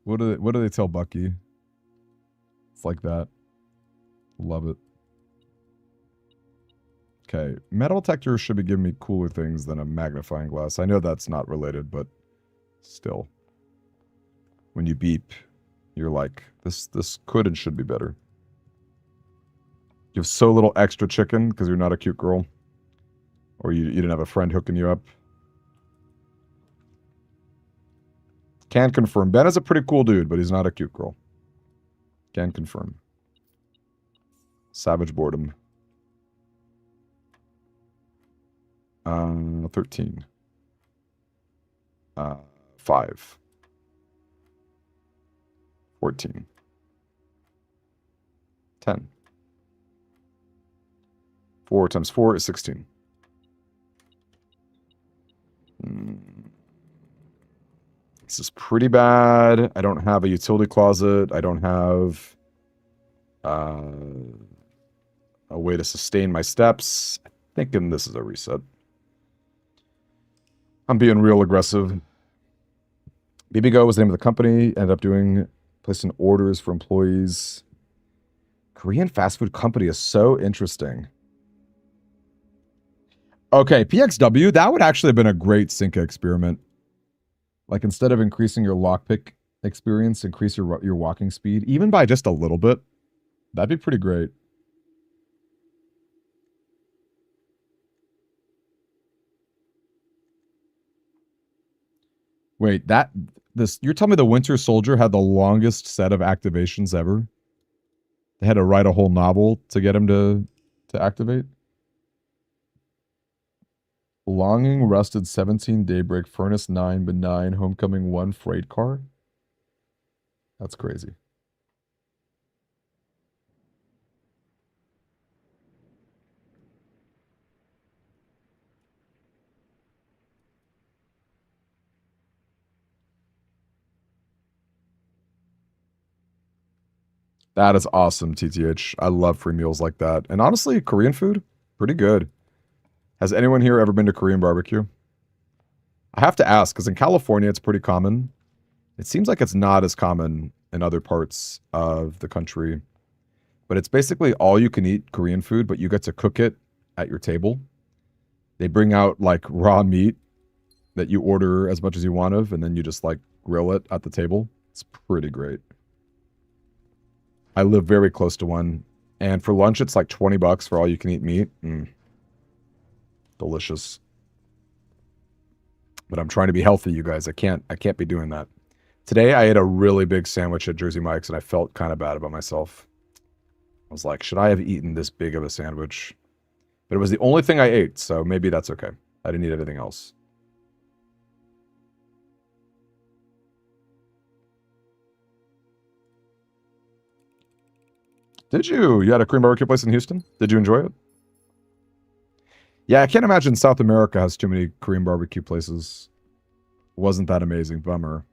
What do they tell Bucky? It's like that. Love it. Okay, metal detector should be giving me cooler things than a magnifying glass. I know that's not related, but still. When you beep, you're like, this could and should be better. You have so little extra chicken because you're not a cute girl. Or you didn't have a friend hooking you up. Can confirm. Ben is a pretty cool dude, but he's not a cute girl. Can confirm. Savage boredom. 13. 5. 14. 10. 4 times 4 is 16. This is pretty bad. I don't have a utility closet. I don't have a way to sustain my steps. I'm thinking this is a reset. I'm being real aggressive. BBGO was the name of the company. Ended up placing orders for employees. Korean fast food company is so interesting. Okay, PXW, that would actually have been a great Synca experiment. Like instead of increasing your lockpick experience, increase your walking speed, even by just a little bit. That'd be pretty great. Wait, you're telling me the Winter Soldier had the longest set of activations ever? They had to write a whole novel to get him to activate? Longing, Rusted, 17, Daybreak, Furnace 9, Benign, Homecoming 1, Freight Car? That's crazy. That is awesome, TTH. I love free meals like that. And honestly, Korean food, pretty good. Has anyone here ever been to Korean barbecue? I have to ask, because in California, it's pretty common. It seems like it's not as common in other parts of the country. But it's basically all you can eat Korean food, but you get to cook it at your table. They bring out like raw meat that you order as much as you want of, and then you just like grill it at the table. It's pretty great. I live very close to one. And for lunch, it's like $20 for all you can eat meat. Delicious. But I'm trying to be healthy, you guys. I can't be doing that. Today, I ate a really big sandwich at Jersey Mike's, and I felt kind of bad about myself. I was like, should I have eaten this big of a sandwich? But it was the only thing I ate, so maybe that's okay. I didn't eat anything else. Did you? You had a Korean barbecue place in Houston? Did you enjoy it? Yeah, I can't imagine South America has too many Korean barbecue places. Wasn't that amazing? Bummer.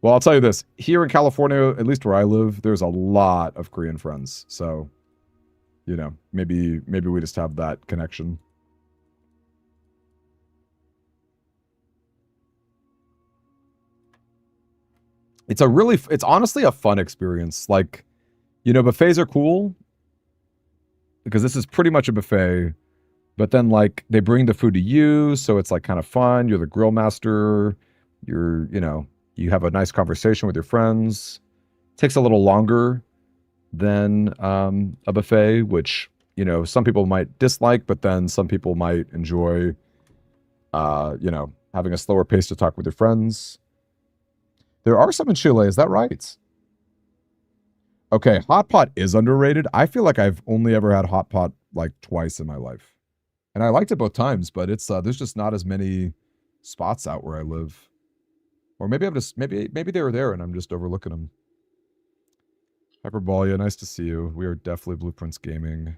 Well, I'll tell you this. Here in California, at least where I live, there's a lot of Korean friends. So, you know, maybe we just have that connection. It's honestly a fun experience. Like, you know, buffets are cool because this is pretty much a buffet, but then like they bring the food to you, so it's like kind of fun. You're the grill master. You have a nice conversation with your friends. It takes a little longer than a buffet, which, you know, some people might dislike, but then some people might enjoy, having a slower pace to talk with your friends. There are some in Chile, is that right? Okay, hot pot is underrated. I feel like I've only ever had hot pot like twice in my life. And I liked it both times, but it's there's just not as many spots out where I live. Or maybe maybe they were there and I'm just overlooking them. Hyperbolia, nice to see you. We are definitely Blueprints Gaming.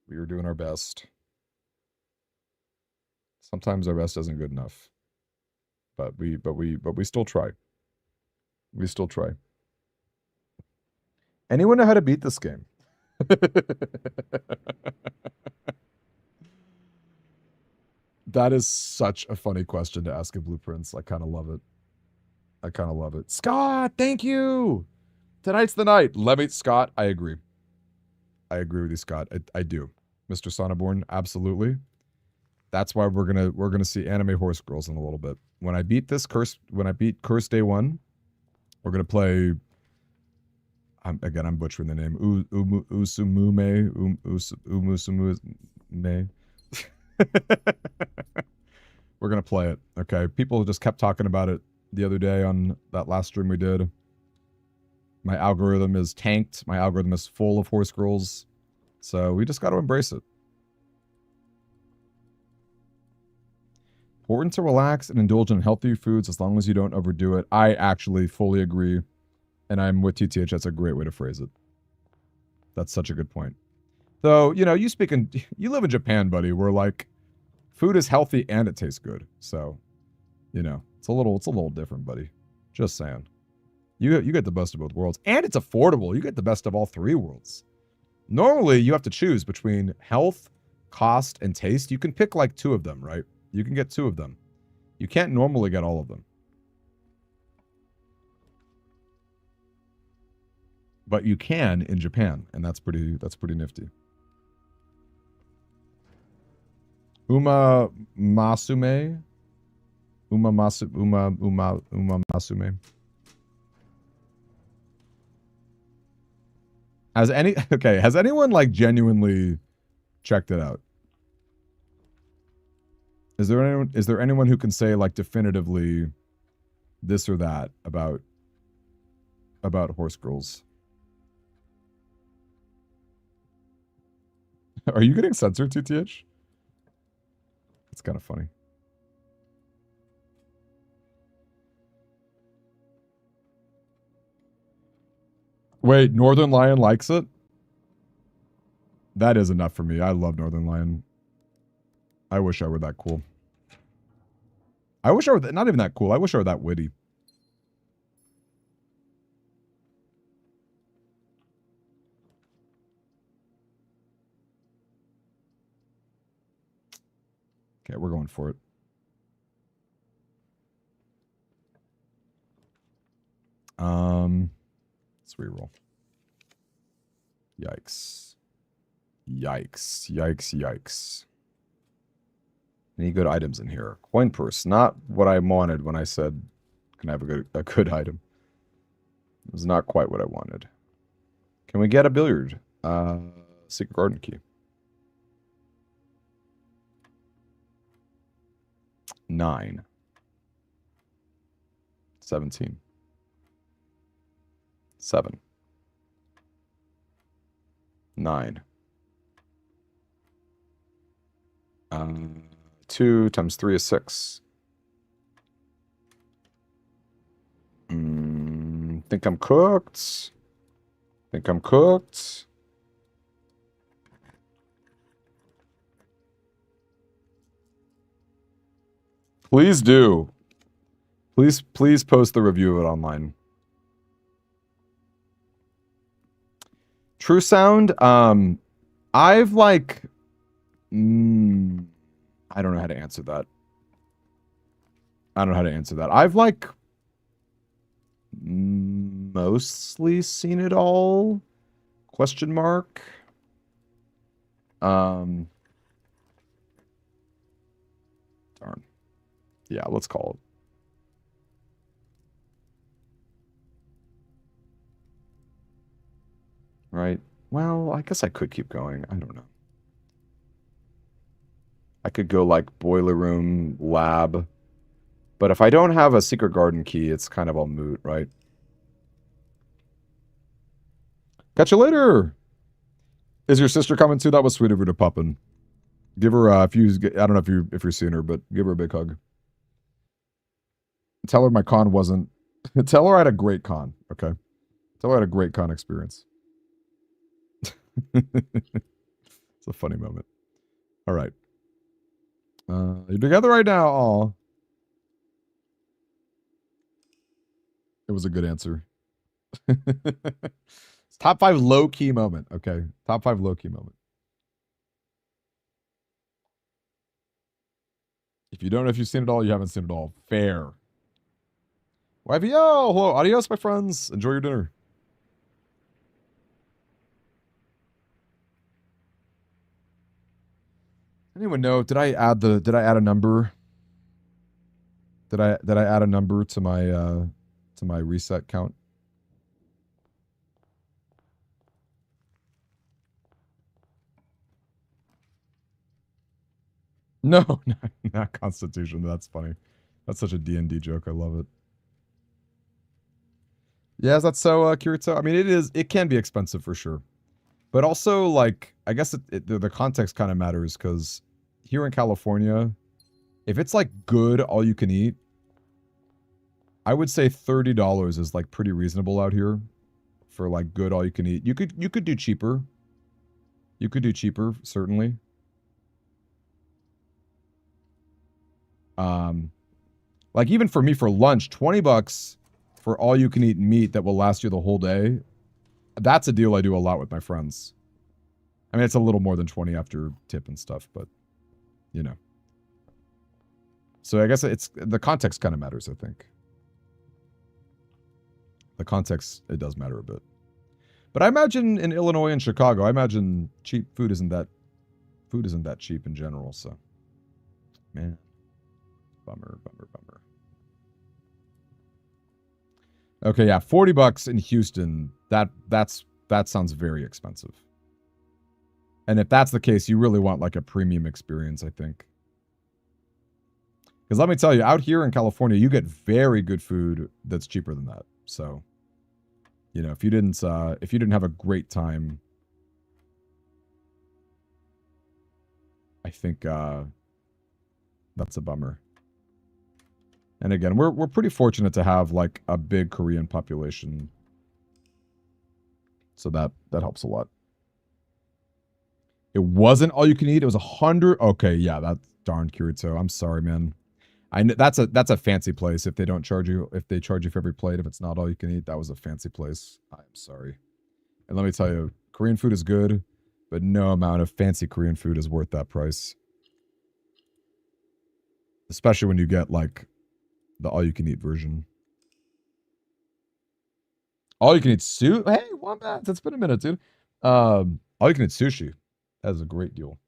We are doing our best. Sometimes our best isn't good enough. But we still try. We still try. Anyone know how to beat this game? That is such a funny question to ask in Blueprints. I kind of love it. I kind of love it. Scott, thank you. Tonight's the night. Scott, I agree. I agree with you, Scott. I do. Mr. Sonneborn, absolutely. That's why we're gonna see Anime Horse Girls in a little bit. When I beat Curse Day 1, we're gonna play. I'm butchering the name. Usumume. Umusume. We're gonna play it. Okay. People just kept talking about it the other day on that last stream we did. My algorithm is tanked. My algorithm is full of horse girls. So we just got to embrace it. Important to relax and indulge in healthy foods as long as you don't overdo it. I actually fully agree. And I'm with TTH. That's a great way to phrase it. That's such a good point. Though, you know, you live in Japan, buddy, where like food is healthy and it tastes good. So, you know, it's a little different, buddy. Just saying. You get the best of both worlds. And it's affordable. You get the best of all three worlds. Normally, you have to choose between health, cost, and taste. You can pick like two of them, right? You can get two of them. You can't normally get all of them. But you can in Japan, and that's pretty nifty. Uma Masume. Has anyone like genuinely checked it out? Is there anyone who can say like definitively this or that about horse girls? Are you getting censored, TTH? It's kind of funny. Wait, Northern Lion likes it? That is enough for me. I love Northern Lion. I wish I were that cool. I wish I were not even that cool. I wish I were that witty. Okay, we're going for it. Let's reroll. Yikes. Yikes. Yikes. Yikes. Any good items in here? Coin purse. Not what I wanted when I said, can I have a good item? It was not quite what I wanted. Can we get a billiard? Secret garden key. 9. 17. 7. 9. 2 times 3 is 6. Think I'm cooked. Think I'm cooked. Please do. Please post the review of it online. True Sound, I've like I don't know how to answer that. I've like mostly seen it all? Question mark. Darn. Yeah, let's call it. Right. Well, I guess I could keep going. I don't know. I could go like boiler room, lab. But if I don't have a secret garden key, it's kind of all moot, right? Catch you later. Is your sister coming too? That was sweet of her to pop in. Give her I don't know if you're seeing her, but give her a big hug. Tell her my con wasn't. Tell her I had a great con. Okay. Tell her I had a great con experience. It's a funny moment. All right. You're together right now. Aw. It was a good answer. It's top 5 low key moment. Okay. Top 5 low key moment. If you don't know if you've seen it all, you haven't seen it all. Fair. YVO. Hello. Adios, my friends. Enjoy your dinner. Anyone know? Did I add a number? Did I add a number to my reset count? No, not Constitution. That's funny. That's such a D&D joke. I love it. Yeah, that's so Kirito. I mean, it can be expensive for sure. But also, like, I guess the context kind of matters because here in California, if it's like good all you can eat, I would say $30 is like pretty reasonable out here for like good all you can eat. You could do cheaper. You could do cheaper, certainly. Like even for me for lunch, $20 for all you can eat meat that will last you the whole day. That's a deal I do a lot with my friends. I mean, it's a little more than 20 after tip and stuff, but you know. So I guess it's the context kind of matters, I think. The context, it does matter a bit. But I imagine in Illinois and Chicago, I imagine cheap food isn't that cheap in general, so man. Bummer. Okay, yeah, $40 in Houston. That sounds very expensive. And if that's the case, you really want like a premium experience, I think. Because let me tell you, out here in California, you get very good food that's cheaper than that. So, you know, if you didn't have a great time, I think that's a bummer. And again, we're pretty fortunate to have like a big Korean population, so that helps a lot. It wasn't all you can eat. It was 100. Okay, yeah, that's darn Kirito. I'm sorry, man. I know that's a fancy place. If they don't charge you, if they charge you for every plate, if it's not all you can eat, that was a fancy place. I'm sorry. And let me tell you, Korean food is good, but no amount of fancy Korean food is worth that price. Especially when you get like the all-you-can-eat version. All-you-can-eat sushi. Hey, Wombat, it's been a minute, dude. All-you-can-eat sushi. That is a great deal.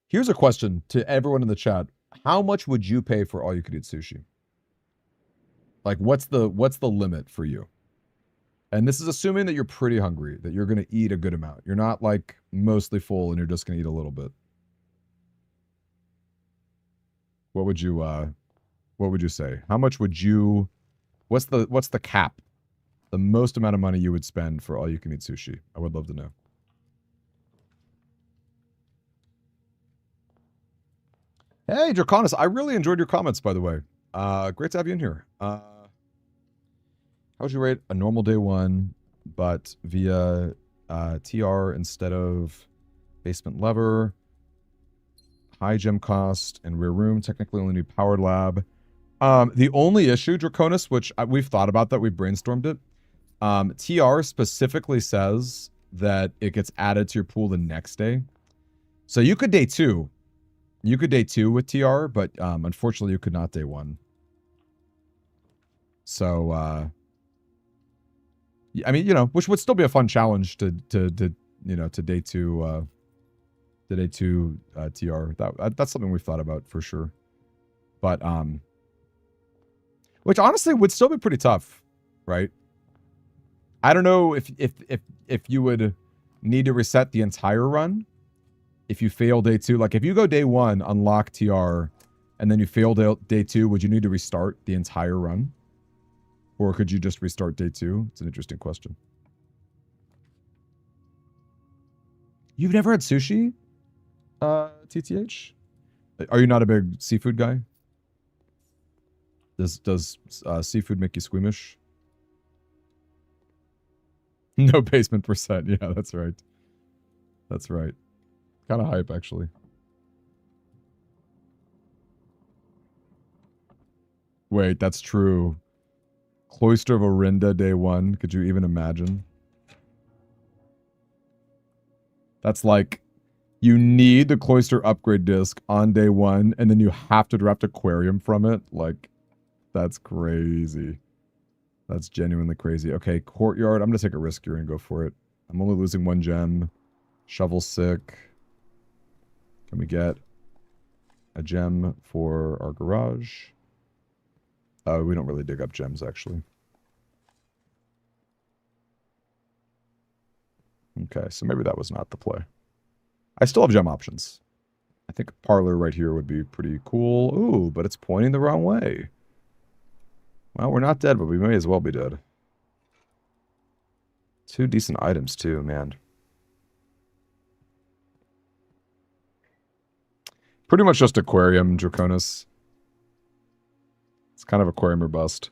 Here's a question to everyone in the chat. How much would you pay for all-you-can-eat sushi? Like, what's the limit for you? And this is assuming that you're pretty hungry, that you're going to eat a good amount. You're not, like, mostly full and you're just going to eat a little bit. What would you say? How much would you, what's the cap? The most amount of money you would spend for all-you-can-eat sushi? I would love to know. Hey, Draconis, I really enjoyed your comments, by the way. Great to have you in here. How would you rate a normal day one, but via TR instead of basement lever, high gem cost, and rear room, technically only need powered lab. The only issue, Draconis, which we've thought about that, we've brainstormed it, TR specifically says that it gets added to your pool the next day. So you could day two. You could day two with TR, but unfortunately you could not day one. So, I mean, you know, which would still be a fun challenge to you know, to day two TR. That's something we've thought about for sure. But which honestly would still be pretty tough, right? I don't know if you would need to reset the entire run if you fail day two. Like if you go day one, unlock TR, and then you fail day two, would you need to restart the entire run? Or could you just restart day two? It's an interesting question. You've never had sushi, TTH? Are you not a big seafood guy? Does seafood make you squeamish? No basement percent. Yeah, that's right. That's right. Kind of hype, actually. Wait, that's true. Cloister of Orinda day one. Could you even imagine? That's like, you need the Cloister upgrade disc on day one, and then you have to draft Aquarium from it. Like, that's crazy. That's genuinely crazy. Okay, Courtyard. I'm going to take a risk here and go for it. I'm only losing one gem. Shovel sick. Can we get a gem for our garage? We don't really dig up gems, actually. Okay, so maybe that was not the play. I still have gem options. I think a parlor right here would be pretty cool. Ooh, but it's pointing the wrong way. Well, we're not dead, but we may as well be dead. Two decent items, too, man. Pretty much just Aquarium, Draconis. It's kind of Aquarium or bust.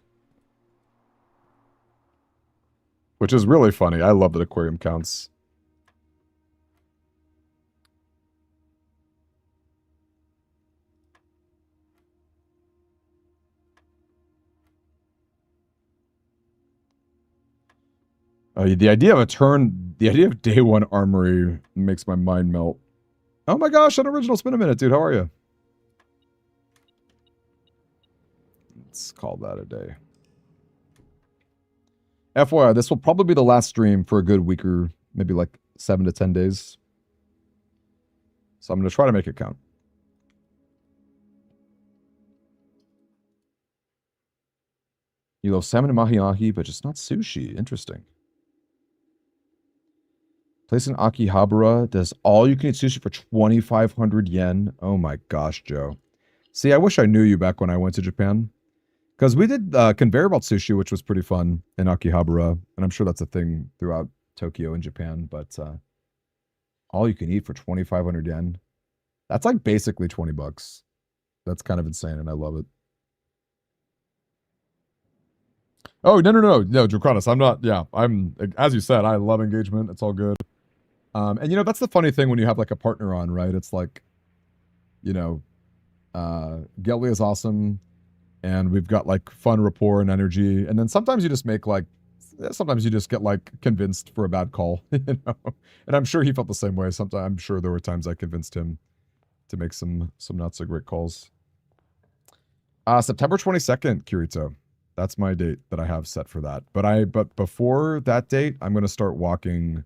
Which is really funny. I love that Aquarium counts. The idea of day one armory makes my mind melt. Oh my gosh, an original. It's been a minute, dude. How are you? Let's call that a day. FYI, this will probably be the last stream for a good week or maybe like 7 to 10 days. So I'm going to try to make it count. You love salmon and mahi-ahi, but just not sushi. Interesting. Place in Akihabara does all you can eat sushi for 2,500 yen. Oh my gosh, Joe. See, I wish I knew you back when I went to Japan. Because we did conveyor belt sushi, which was pretty fun in Akihabara. And I'm sure that's a thing throughout Tokyo and Japan. But all you can eat for 2,500 yen. That's like basically 20 bucks. That's kind of insane, and I love it. Oh, no, Draconis, I'm not, yeah, I'm, as you said, I love engagement. It's all good. And, that's the funny thing when you have, like, a partner on, right? It's like, you know, Gelly is awesome, and we've got, like, fun rapport and energy. And then sometimes you just make, like, sometimes you just get, like, convinced for a bad call, And I'm sure he felt the same way. Sometimes I'm sure there were times I convinced him to make some not so great calls. September 22nd, Kirito. That's my date that I have set for that. But before that date, I'm going to start walking.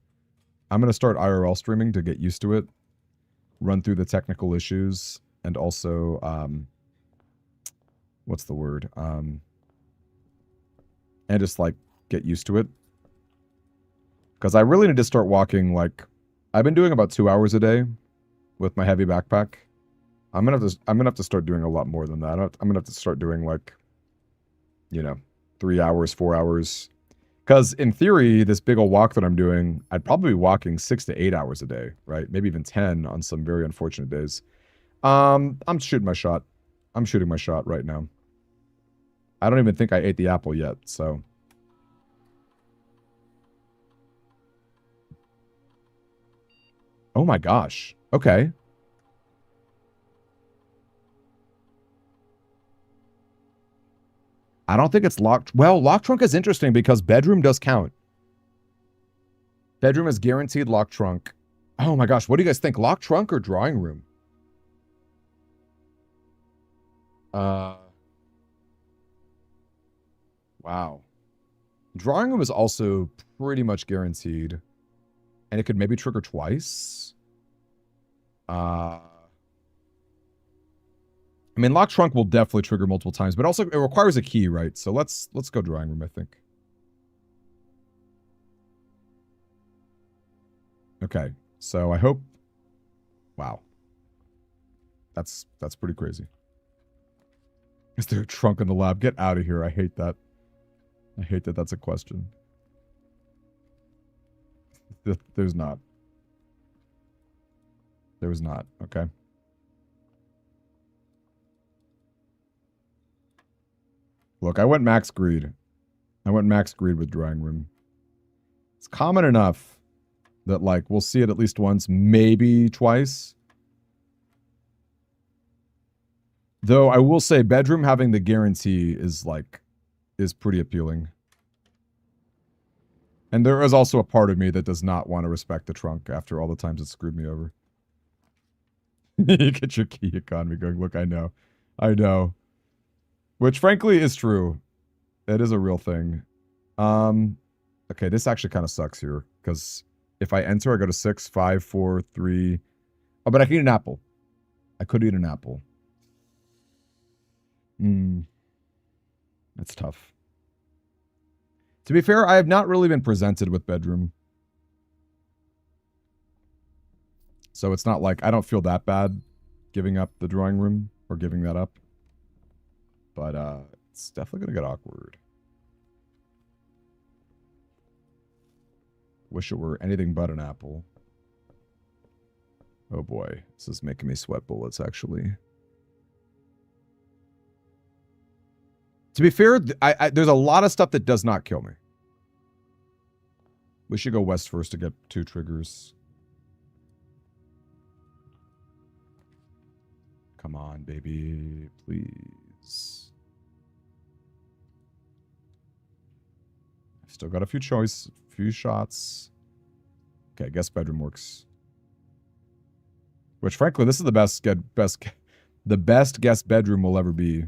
I'm going to start IRL streaming to get used to it, run through the technical issues, and also, what's the word? And just like get used to it. Because I really need to start walking. Like, I've been doing about 2 hours a day with my heavy backpack. I'm gonna have to start doing a lot more than that. I'm gonna have to start doing like, 3 hours, 4 hours. Because in theory, this big old walk that I'm doing, I'd probably be walking 6 to 8 hours a day, right? Maybe even 10 on some very unfortunate days. I'm shooting my shot. I'm shooting my shot right now. I don't even think I ate the apple yet, so. Oh my gosh. Okay. I don't think it's locked. Well, lock trunk is interesting because bedroom does count. Bedroom is guaranteed lock trunk. Oh my gosh, what do you guys think? Lock trunk or drawing room? Wow. Drawing room is also pretty much guaranteed. And it could maybe trigger twice. I mean, lock trunk will definitely trigger multiple times, but also it requires a key, right? So let's go drawing room, I think. Okay, so I hope. Wow, that's pretty crazy. Is there a trunk in the lab? Get out of here! I hate that. I hate that. That's a question. There's not. There was not. Okay. Look, I went max greed. I went max greed with drawing room. It's common enough that, like, we'll see it at least once, maybe twice. Though I will say bedroom having the guarantee is pretty appealing. And there is also a part of me that does not want to respect the trunk after all the times it screwed me over. You get your key economy going. Look, I know. I know. Which frankly is true. It is a real thing. Okay, this actually kind of sucks here. Because if I enter, I go to 6, 5, 4, 3. Oh, but I can eat an apple. I could eat an apple. That's tough. To be fair, I have not really been presented with bedroom. So it's not like I don't feel that bad giving up the drawing room or giving that up. But it's definitely going to get awkward. Wish it were anything but an apple. Oh boy, this is making me sweat bullets, actually. To be fair, there's a lot of stuff that does not kill me. We should go west first to get 2 triggers. Come on, baby. Please. I've still got a few shots. Okay, I guess bedroom works. Which, frankly, this is the best guest bedroom will ever be.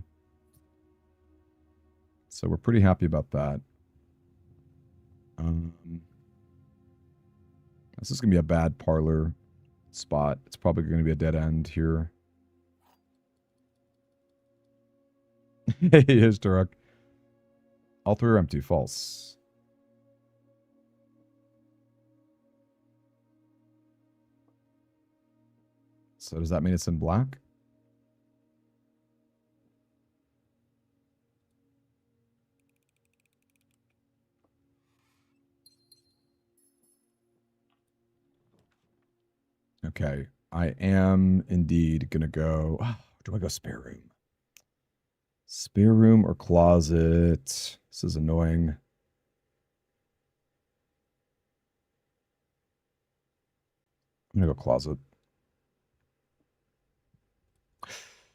So we're pretty happy about that. This is going to be a bad parlor spot. It's probably going to be a dead end here. Hey, here's Turok. All 3 are empty. False. So does that mean it's in black? Okay. I am indeed gonna go. Do I go spare room? Spare room or closet? This is annoying. I'm gonna go closet.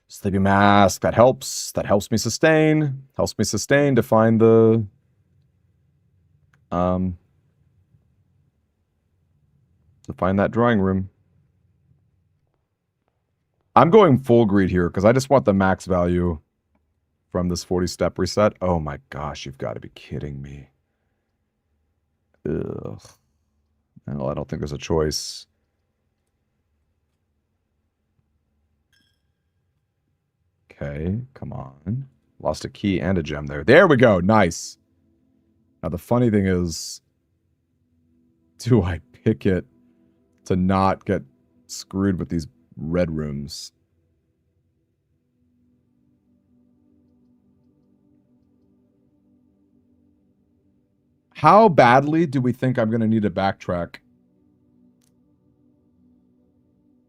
Sleeping mask. That helps. That helps me sustain. Helps me sustain to find the to find that drawing room. I'm going full greed here because I just want the max value from this 40-step reset. Oh my gosh, you've got to be kidding me. Ugh. Well, I don't think there's a choice. Okay, come on. Lost a key and a gem there. There we go. Nice. Now, the funny thing is, do I pick it to not get screwed with these red rooms? How badly do we think I'm going to need to backtrack?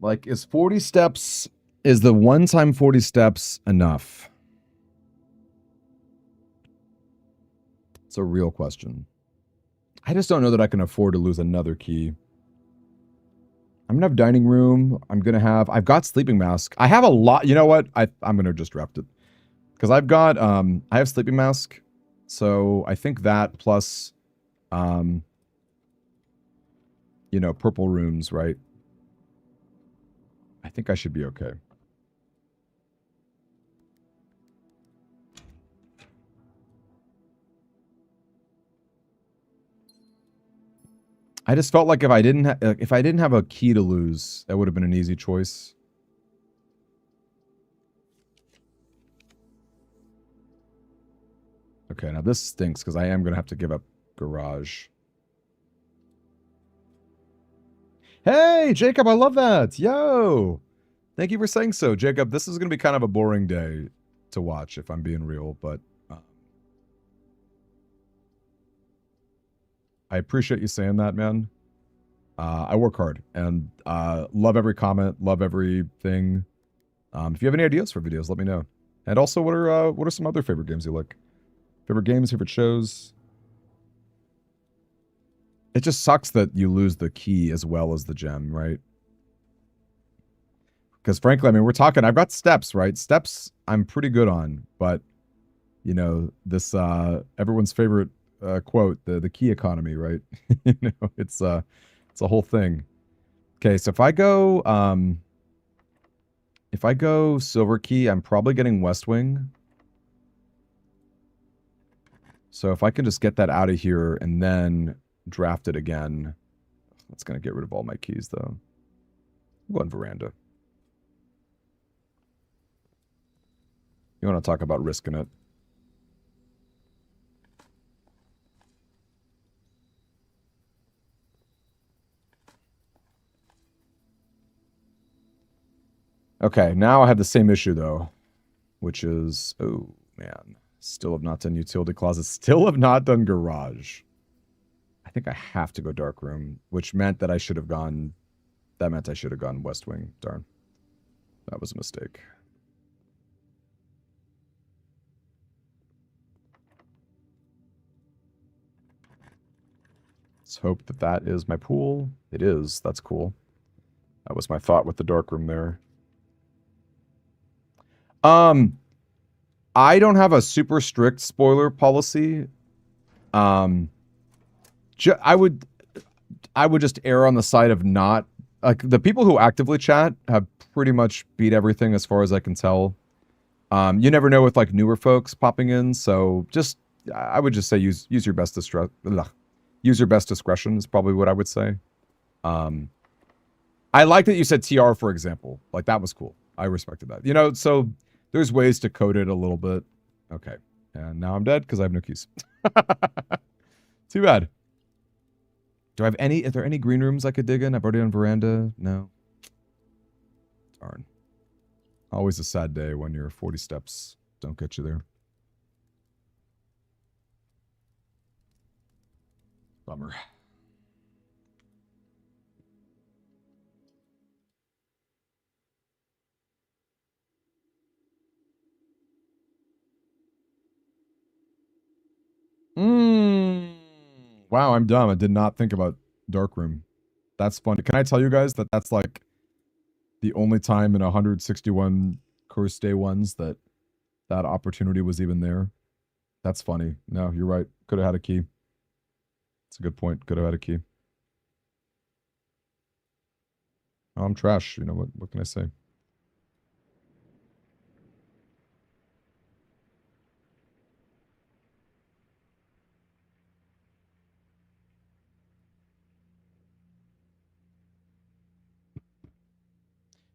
Like, is 40 steps, is the one-time 40 steps enough? It's a real question. I just don't know that I can afford to lose another key. I'm gonna have dining room. I've got sleeping mask. I have a lot. You know what? I'm gonna just draft it. Because I've got, I have sleeping mask. So I think that plus, you know, purple rooms, right? I think I should be okay. I just felt like if I didn't have a key to lose, that would have been an easy choice. Okay, now this stinks because I am going to have to give up garage. Hey, Jacob, I love that. Yo. Thank you for saying so, Jacob. This is going to be kind of a boring day to watch, if I'm being real, but I appreciate you saying that, man. I work hard and love every comment, love everything. If you have any ideas for videos, let me know. And also, what are some other favorite games you like? Favorite games, favorite shows? It just sucks that you lose the key as well as the gem, right? Because frankly, I mean, we're talking, I've got steps, right? Steps I'm pretty good on, but you know, this everyone's favorite quote, the key economy, right? You know, it's a whole thing. Okay, so if I go silver key, I'm probably getting West Wing. So if I can just get that out of here and then draft it again, that's going to get rid of all my keys, though. I'm going veranda. You want to talk about risking it? Okay, now I have the same issue, though, which is, oh, man. Still have not done utility closet. Still have not done garage. I think I have to go dark room, which meant that I should have gone... That meant I should have gone West Wing. Darn. That was a mistake. Let's hope that that is my pool. It is. That's cool. That was my thought with the dark room there. I don't have a super strict spoiler policy. I would just err on the side of not, like, the people who actively chat have pretty much beat everything as far as I can tell. You never know with like newer folks popping in, so just I would just say use your best use your best discretion is probably what I would say. I like that you said TR, for example. Like, that was cool. I respected that. You know, so there's ways to code it a little bit. Okay. And now I'm dead because I have no keys. Too bad. Do I have are there any green rooms I could dig in? I've already done veranda. No. Darn. Always a sad day when your 40 steps don't get you there. Bummer. Wow, I'm dumb. I did not think about Darkroom. That's funny. Can I tell you guys that that's like the only time in 161 Curse Day ones that that opportunity was even there? That's funny. No, you're right. Could have had a key. That's a good point. Could have had a key. Oh, I'm trash. You know what can I say?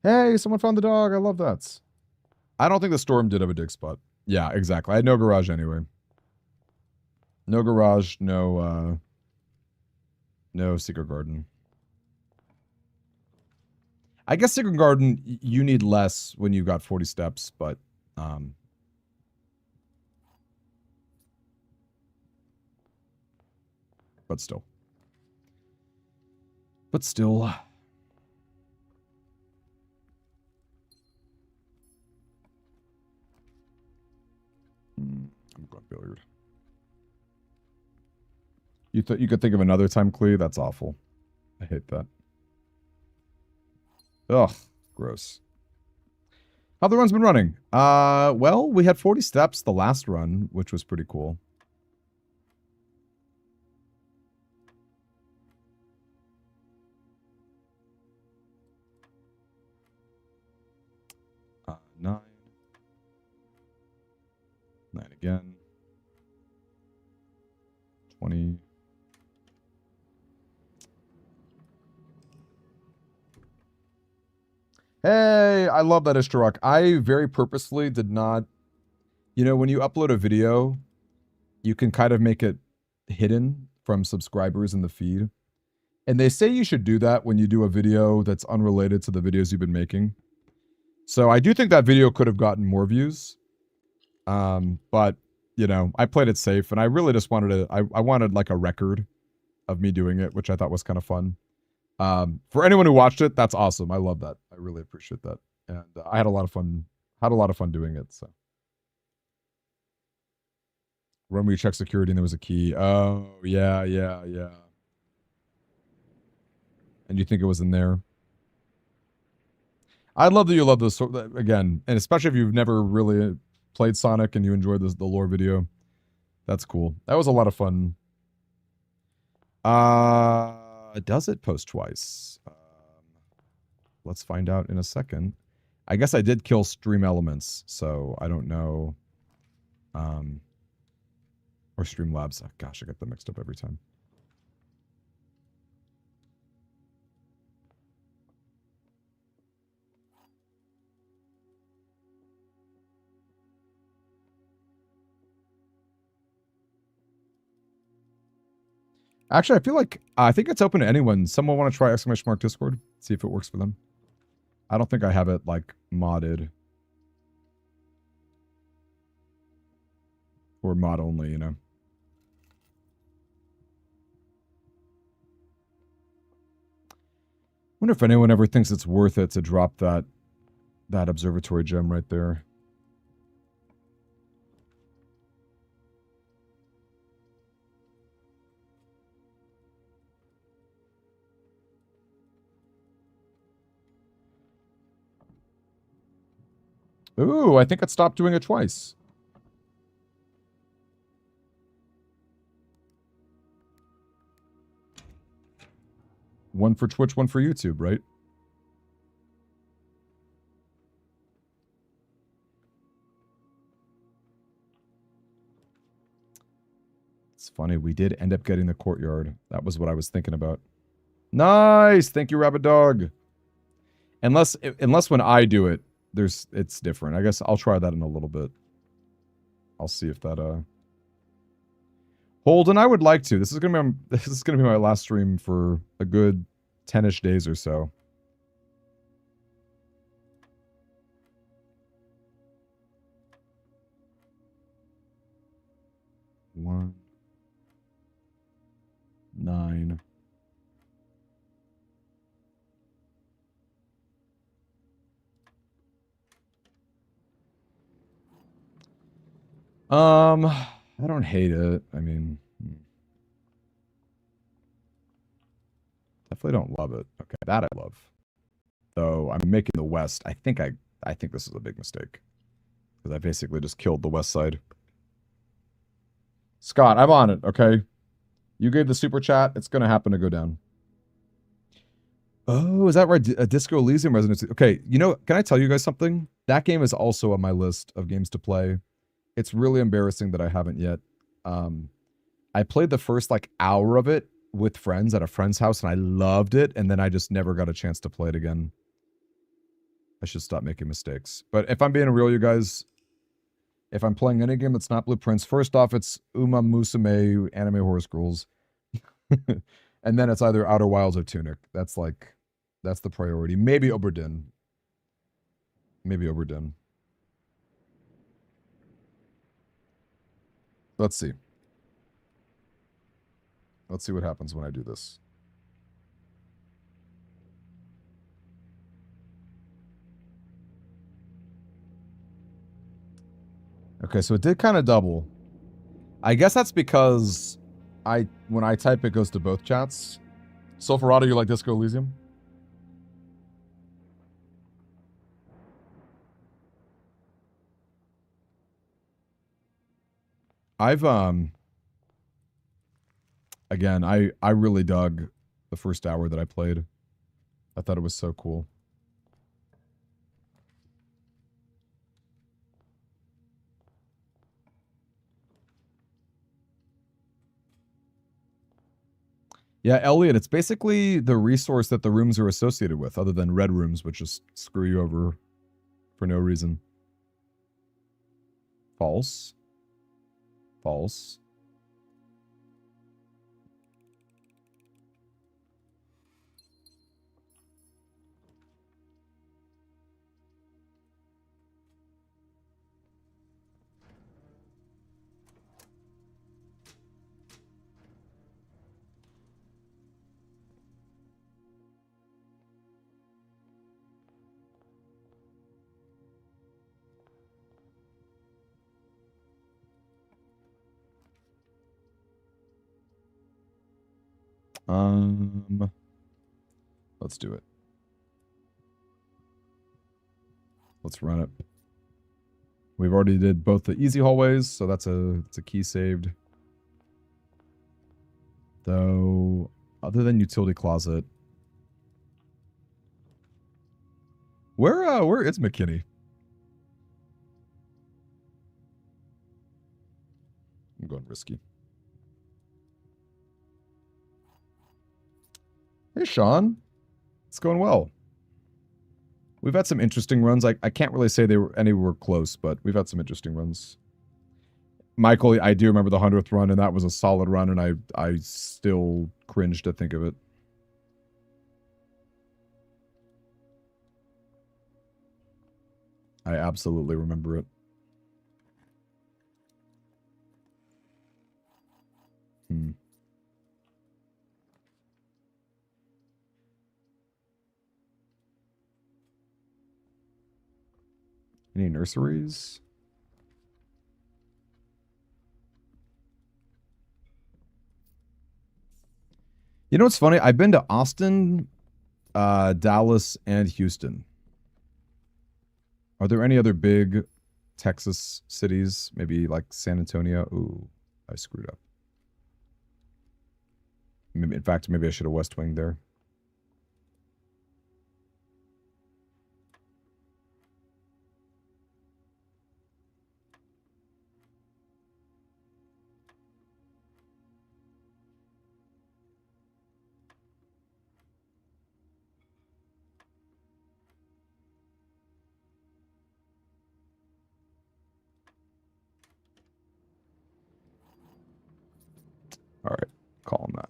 Hey, someone found the dog. I love that. I don't think the storm did have a dig spot. Yeah, exactly. I had no garage anyway. No garage, no secret garden. I guess secret garden you need less when you've got 40 steps, um but still. But still. I'm going billiard. You thought you could think of another time, Clee? That's awful. I hate that. Ugh, gross. How the run's been running? Well, we had 40 steps the last run, which was pretty cool. Nine. 9 again. 20. Hey, I love that Ishtarak. I very purposefully did not... You know, when you upload a video, you can kind of make it hidden from subscribers in the feed. And they say you should do that when you do a video that's unrelated to the videos you've been making. So I do think that video could have gotten more views. But, you know, I played it safe, and I really just wanted to... I wanted, like, a record of me doing it, which I thought was kind of fun. For anyone who watched it, that's awesome. I love that. I really appreciate that. And I had a lot of fun. Had a lot of fun doing it. So when we checked security and there was a key. Oh yeah. And you think it was in there? I love that you love this again, and especially if you've never really played Sonic and you enjoyed the lore video. That's cool. That was a lot of fun. Does it post twice? Let's find out in a second. I guess I did kill Stream Elements, so I don't know. Or Stream Labs. Oh, gosh, I get them mixed up every time. Actually, I feel like I think it's open to anyone. Someone want to try !mark Discord? See if it works for them. I don't think I have it like modded. Or mod only, you know. Wonder if anyone ever thinks it's worth it to drop that observatory gem right there. Ooh, I think it stopped doing it twice. One for Twitch, one for YouTube, right? It's funny, we did end up getting the courtyard. That was what I was thinking about. Nice! Thank you, Rabbit Dog. Unless when I do it, it's different. I guess I'll try that in a little bit. I'll see if that Holden, I would like to. This is gonna be my last stream for a good 10-ish days or so. One. 9. I don't hate it. I mean, definitely don't love it. Okay, that I love. Though I'm making the West. I think this is a big mistake because I basically just killed the West Side. Scott, I'm on it. Okay, you gave the super chat. It's gonna happen to go down. Oh, is that right? A Disco Elysium Residency. Okay, you know, can I tell you guys something? That game is also on my list of games to play. It's really embarrassing that I haven't yet. I played the first like hour of it with friends at a friend's house and I loved it, and then I just never got a chance to play it again. I should stop making mistakes. But if I'm being real, you guys, if I'm playing any game that's not Blueprints, first off, it's Uma Musume Anime Horror Schools. And then it's either Outer Wilds or Tunic. That's the priority. Maybe Obra Dinn. Maybe Obra Dinn. Let's see. Let's see what happens when I do this. Okay, so it did kind of double. I guess that's because when I type it goes to both chats. Sulfurado, you like Disco Elysium? I've again, I really dug the first hour that I played. I thought it was so cool. Yeah, Elliot, it's basically the resource that the rooms are associated with, other than red rooms, which just screw you over for no reason. False. False. Let's do it. Let's run it. We've already did both the easy hallways, so it's a key saved. Though, other than utility closet, where is McKinney? I'm going risky. Hey, Sean. It's going well. We've had some interesting runs. I can't really say any were close, but we've had some interesting runs. Michael, I do remember the 100th run, and that was a solid run, and I still cringe to think of it. I absolutely remember it. Any nurseries? You know what's funny? I've been to Austin, Dallas, and Houston. Are there any other big Texas cities? Maybe like San Antonio? Ooh, I screwed up. Maybe, in fact, maybe I should have West Wing there. All right, call him that.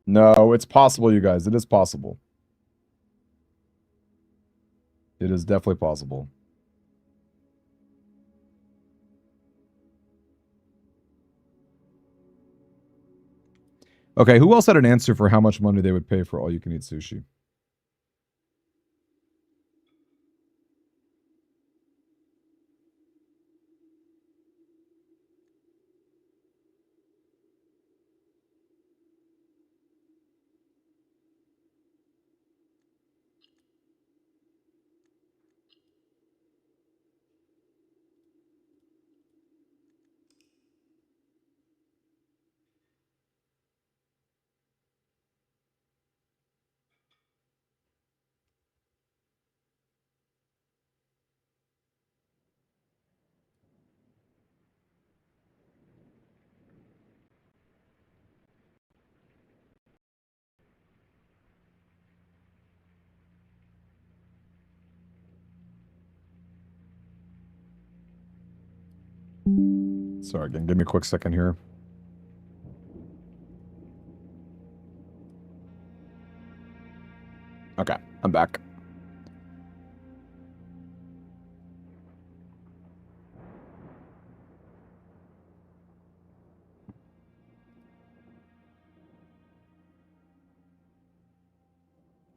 No, it's possible, you guys. It is possible. It is definitely possible. Okay, who else had an answer for how much money they would pay for all-you-can-eat sushi? Sorry, again, give me a quick second here. Okay, I'm back.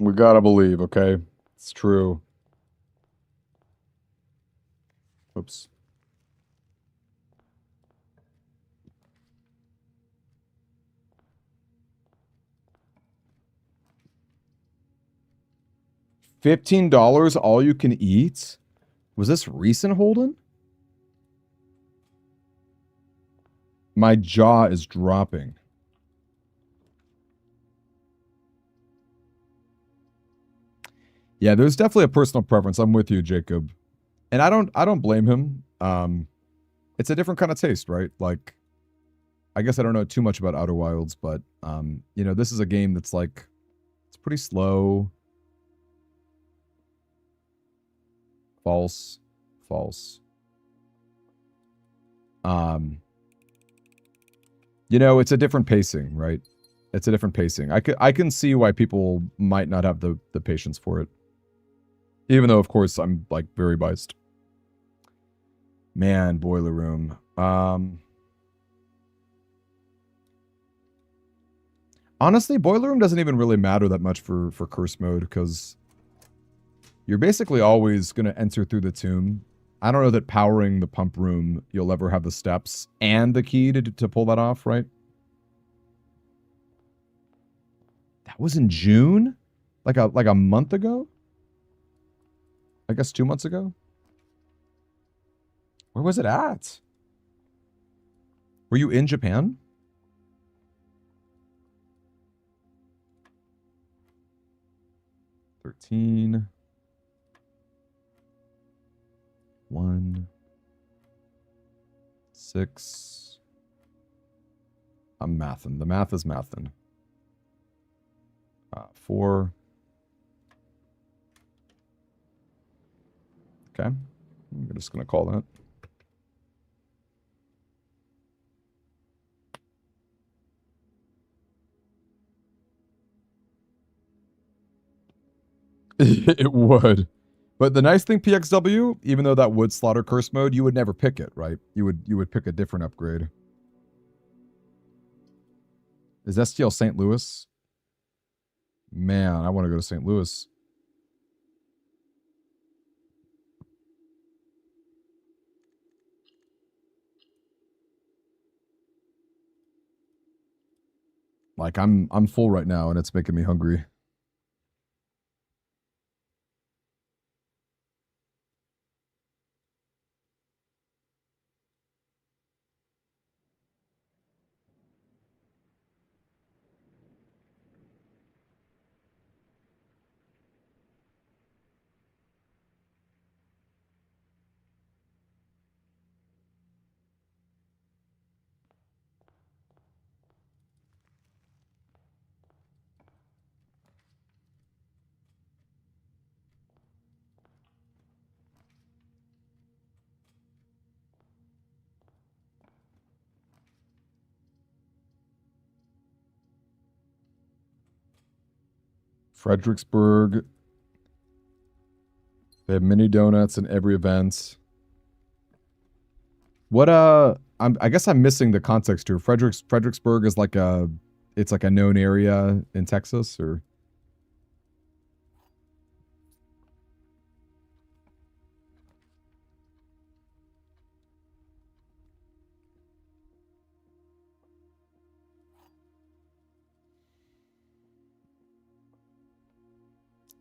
We gotta believe, okay? It's true. Oops. $15 all you can eat? Was this recent, Holden? My jaw is dropping. Yeah, there's definitely a personal preference. I'm with you, Jacob. And I don't blame him. It's a different kind of taste, right? Like, I guess I don't know too much about Outer Wilds, but you know, this is a game that's like, it's pretty slow. False. False. You know, it's a different pacing, right? It's a different pacing. I can see why people might not have the patience for it. Even though, of course, I'm like very biased. Man, Boiler Room. Honestly, Boiler Room doesn't even really matter that much for curse mode, because you're basically always going to enter through the tomb. I don't know that powering the pump room, you'll ever have the steps and the key to pull that off, right? That was in June? Like a month ago? I guess 2 months ago? Where was it at? Were you in Japan? $13. 1. 6. I'm mathing. The math is mathing. 4. Okay. We're just going to call that. It would. But the nice thing, PXW, even though that would slaughter curse mode, you would never pick it, right? You would pick a different upgrade. Is STL St. Louis? Man, I want to go to St. Louis. Like I'm full right now and it's making me hungry. Fredericksburg. They have mini donuts in every event. What I guess I'm missing the context here. Fredericksburg is like it's like a known area in Texas, or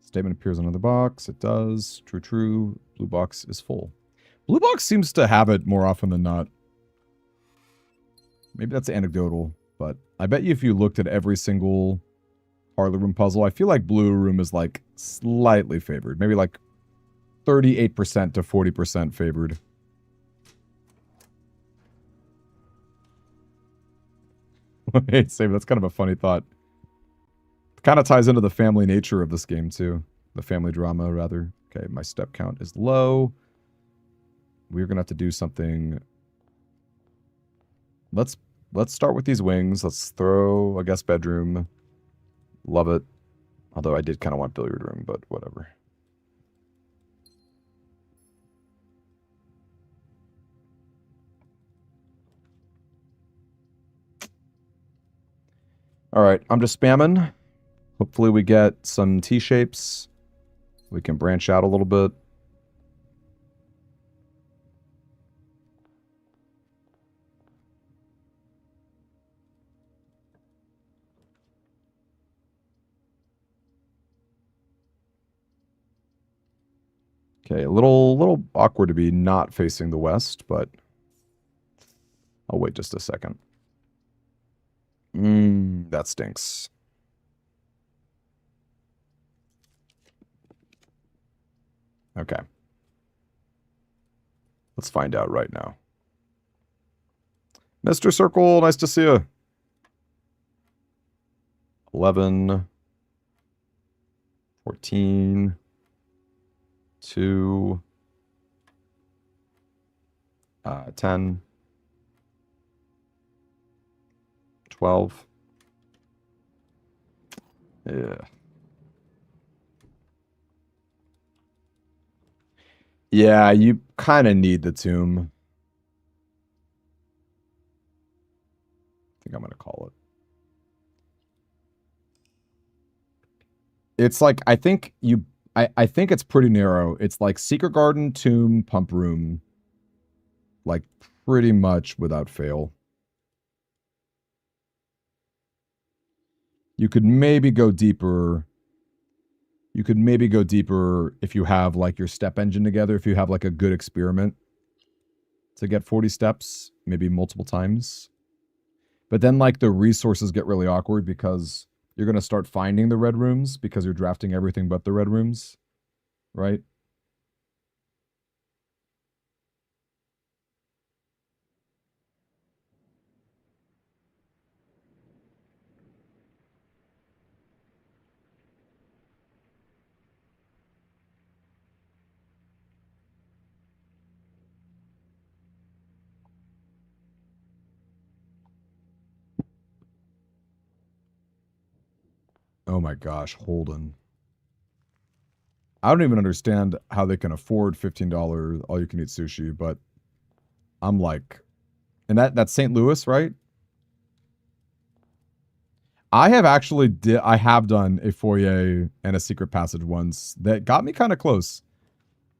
statement appears on another box. It does. True, true. Blue box is full. Blue box seems to have it more often than not. Maybe that's anecdotal, but I bet you if you looked at every single parlor room puzzle, I feel like blue room is like slightly favored. Maybe like 38% to 40% favored. Hey, Save, that's kind of a funny thought. Kind of ties into the family nature of this game too. The family drama, rather. Okay, my step count is low. We're going to have to do something let's start with these wings. Let's throw a guest bedroom. Love it. Although I did kind of want billiard room, but whatever. All right, I'm just spamming. Hopefully we get some T-shapes. We can branch out a little bit. Okay, a little awkward to be not facing the west, but I'll wait just a second. That stinks. Okay. Let's find out right now. Mr. Circle, nice to see you. 11, 14, 2, 10, 12. Yeah. Yeah, you kind of need the tomb. I think I'm going to call it. It's like, I think it's pretty narrow. It's like Secret Garden, Tomb, Pump Room. Like, pretty much without fail. You could maybe go deeper. You could maybe go deeper if you have, like, your step engine together. If you have, like, a good experiment to get 40 steps. Maybe multiple times. But then, like, the resources get really awkward because you're going to start finding the red rooms because you're drafting everything but the red rooms, right? Oh my gosh, Holden. I don't even understand how they can afford $15 all-you-can-eat sushi, but I'm like... And that's St. Louis, right? I have actually... I have done a foyer and a secret passage once that got me kind of close.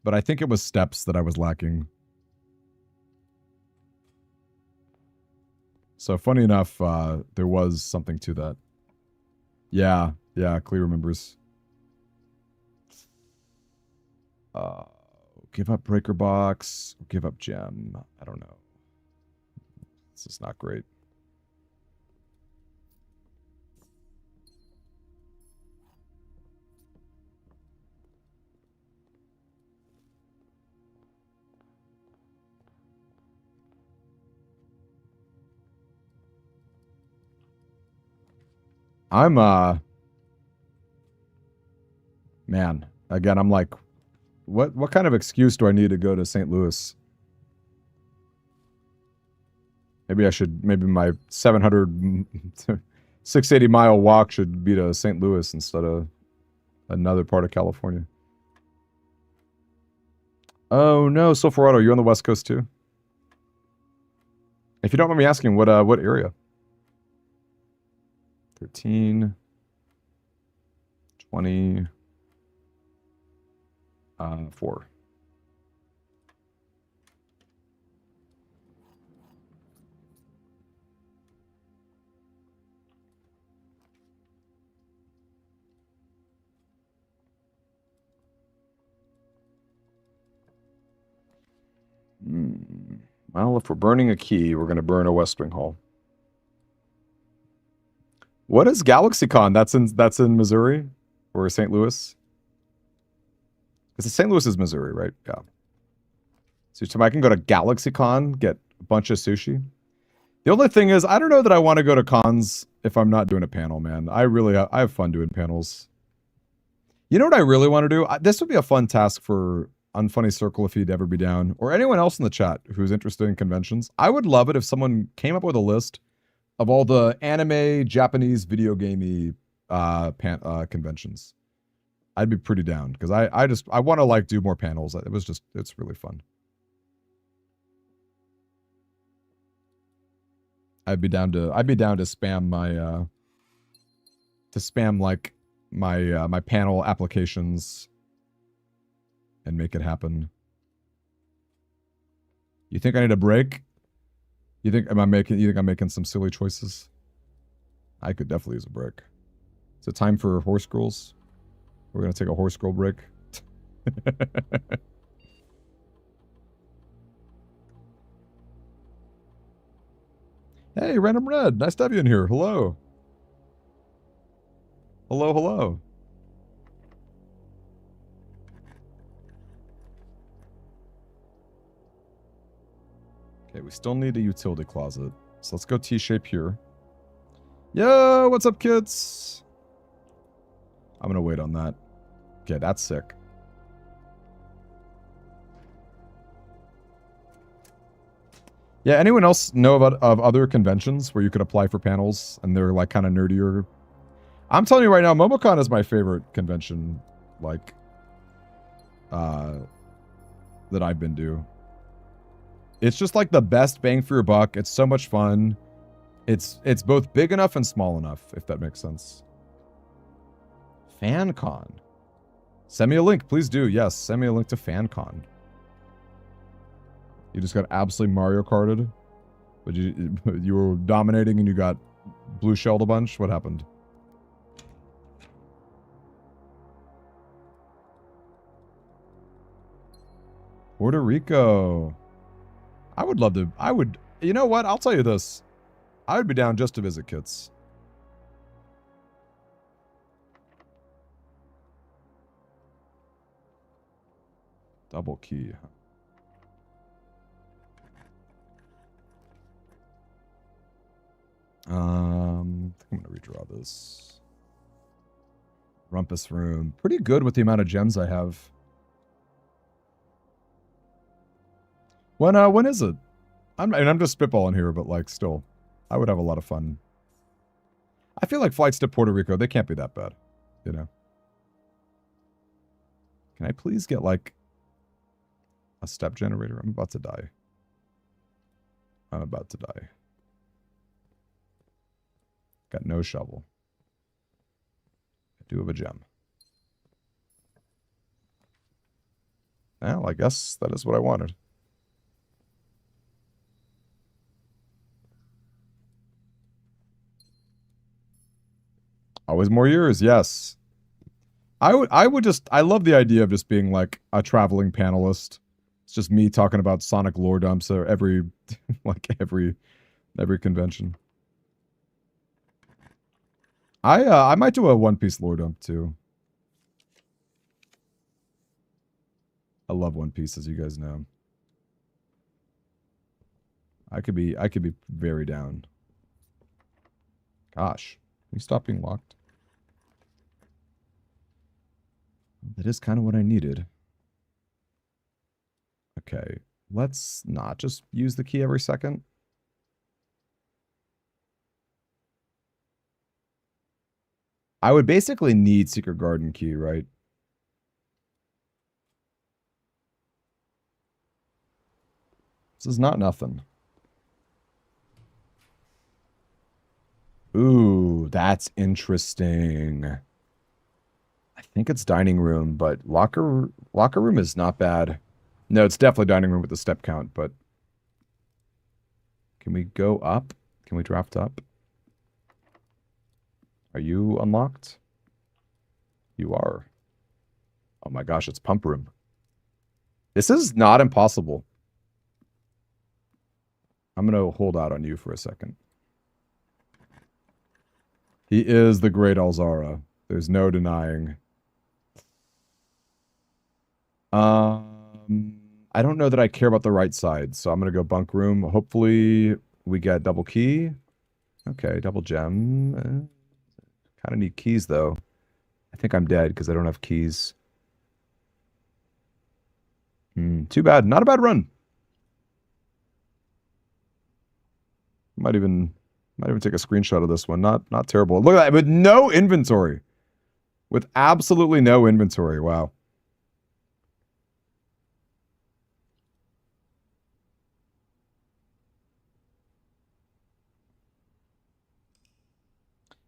But I think it was steps that I was lacking. So funny enough, there was something to that. Yeah, Clee remembers. Give up breaker box, give up gem. I don't know. This is not great. I'm man, again, I'm like, what kind of excuse do I need to go to St. Louis? Maybe my 680 mile walk should be to St. Louis instead of another part of California. Oh no, Silverado, you're on the West Coast too? If you don't mind me asking, what area? 13, 20, 4. Well, if we're burning a key, we're going to burn a West Wing Hall. What is GalaxyCon? That's in Missouri or St. Louis? Because St. Louis is Missouri, right? Yeah. So I can go to GalaxyCon, get a bunch of sushi. The only thing is, I don't know that I want to go to cons if I'm not doing a panel, man. I have fun doing panels. You know what I really want to do? This would be a fun task for Unfunny Circle if he'd ever be down, or anyone else in the chat who's interested in conventions. I would love it if someone came up with a list of all the anime, Japanese video gamey conventions. I'd be pretty down because I want to like do more panels. It's really fun. I'd be down to spam my my panel applications and make it happen. You think I need a break? You think I'm making some silly choices? I could definitely use a break. Is it time for horse girls? We're gonna take a horse girl break. Hey, Random Red, nice to have you in here. Hello. Hello, hello. Okay, we still need a utility closet. So let's go T-shape here. Yo, what's up, kids? I'm gonna wait on that. Okay, that's sick. Yeah, anyone else know of other conventions where you could apply for panels and they're like kind of nerdier? I'm telling you right now, MomoCon is my favorite convention, like, that I've been to. It's just like the best bang for your buck. It's so much fun. It's both big enough and small enough, if that makes sense. FanCon. Send me a link, please do. Yes, send me a link to FanCon. You just got absolutely Mario Karted? But you were dominating and you got blue shelled a bunch? What happened? Puerto Rico. I would love to. You know what? I'll tell you this. I would be down just to visit Kits. Double key. I think I'm gonna redraw this. Rumpus room. Pretty good with the amount of gems I have. When is it? I'm just spitballing here, but like still, I would have a lot of fun. I feel like flights to Puerto Rico, they can't be that bad, you know. Can I please get like a step generator? I'm about to die. I'm about to die. Got no shovel. I do have a gem. Well, I guess that is what I wanted. Always more years, yes. I love the idea of just being like a traveling panelist. It's just me talking about Sonic lore dumps every every convention. I might do a One Piece lore dump too. I love One Piece, as you guys know. I could be very down. Gosh, can you stop being locked? That is kind of what I needed. Okay, let's not just use the key every second. I would basically need Secret Garden key, right? This is not nothing. Ooh, that's interesting. I think it's dining room, but locker room is not bad. No, it's definitely dining room with the step count, but can we go up? Can we draft up? Are you unlocked? You are. Oh my gosh, it's pump room. This is not impossible. I'm going to hold out on you for a second. He is the great Alzara. There's no denying. I don't know that I care about the right side, so I'm going to go bunk room. Hopefully we get double key. Okay, double gem. Kind of need keys, though. I think I'm dead because I don't have keys. Too bad. Not a bad run. Might even take a screenshot of this one. Not terrible. Look at that, with no inventory. With absolutely no inventory. Wow.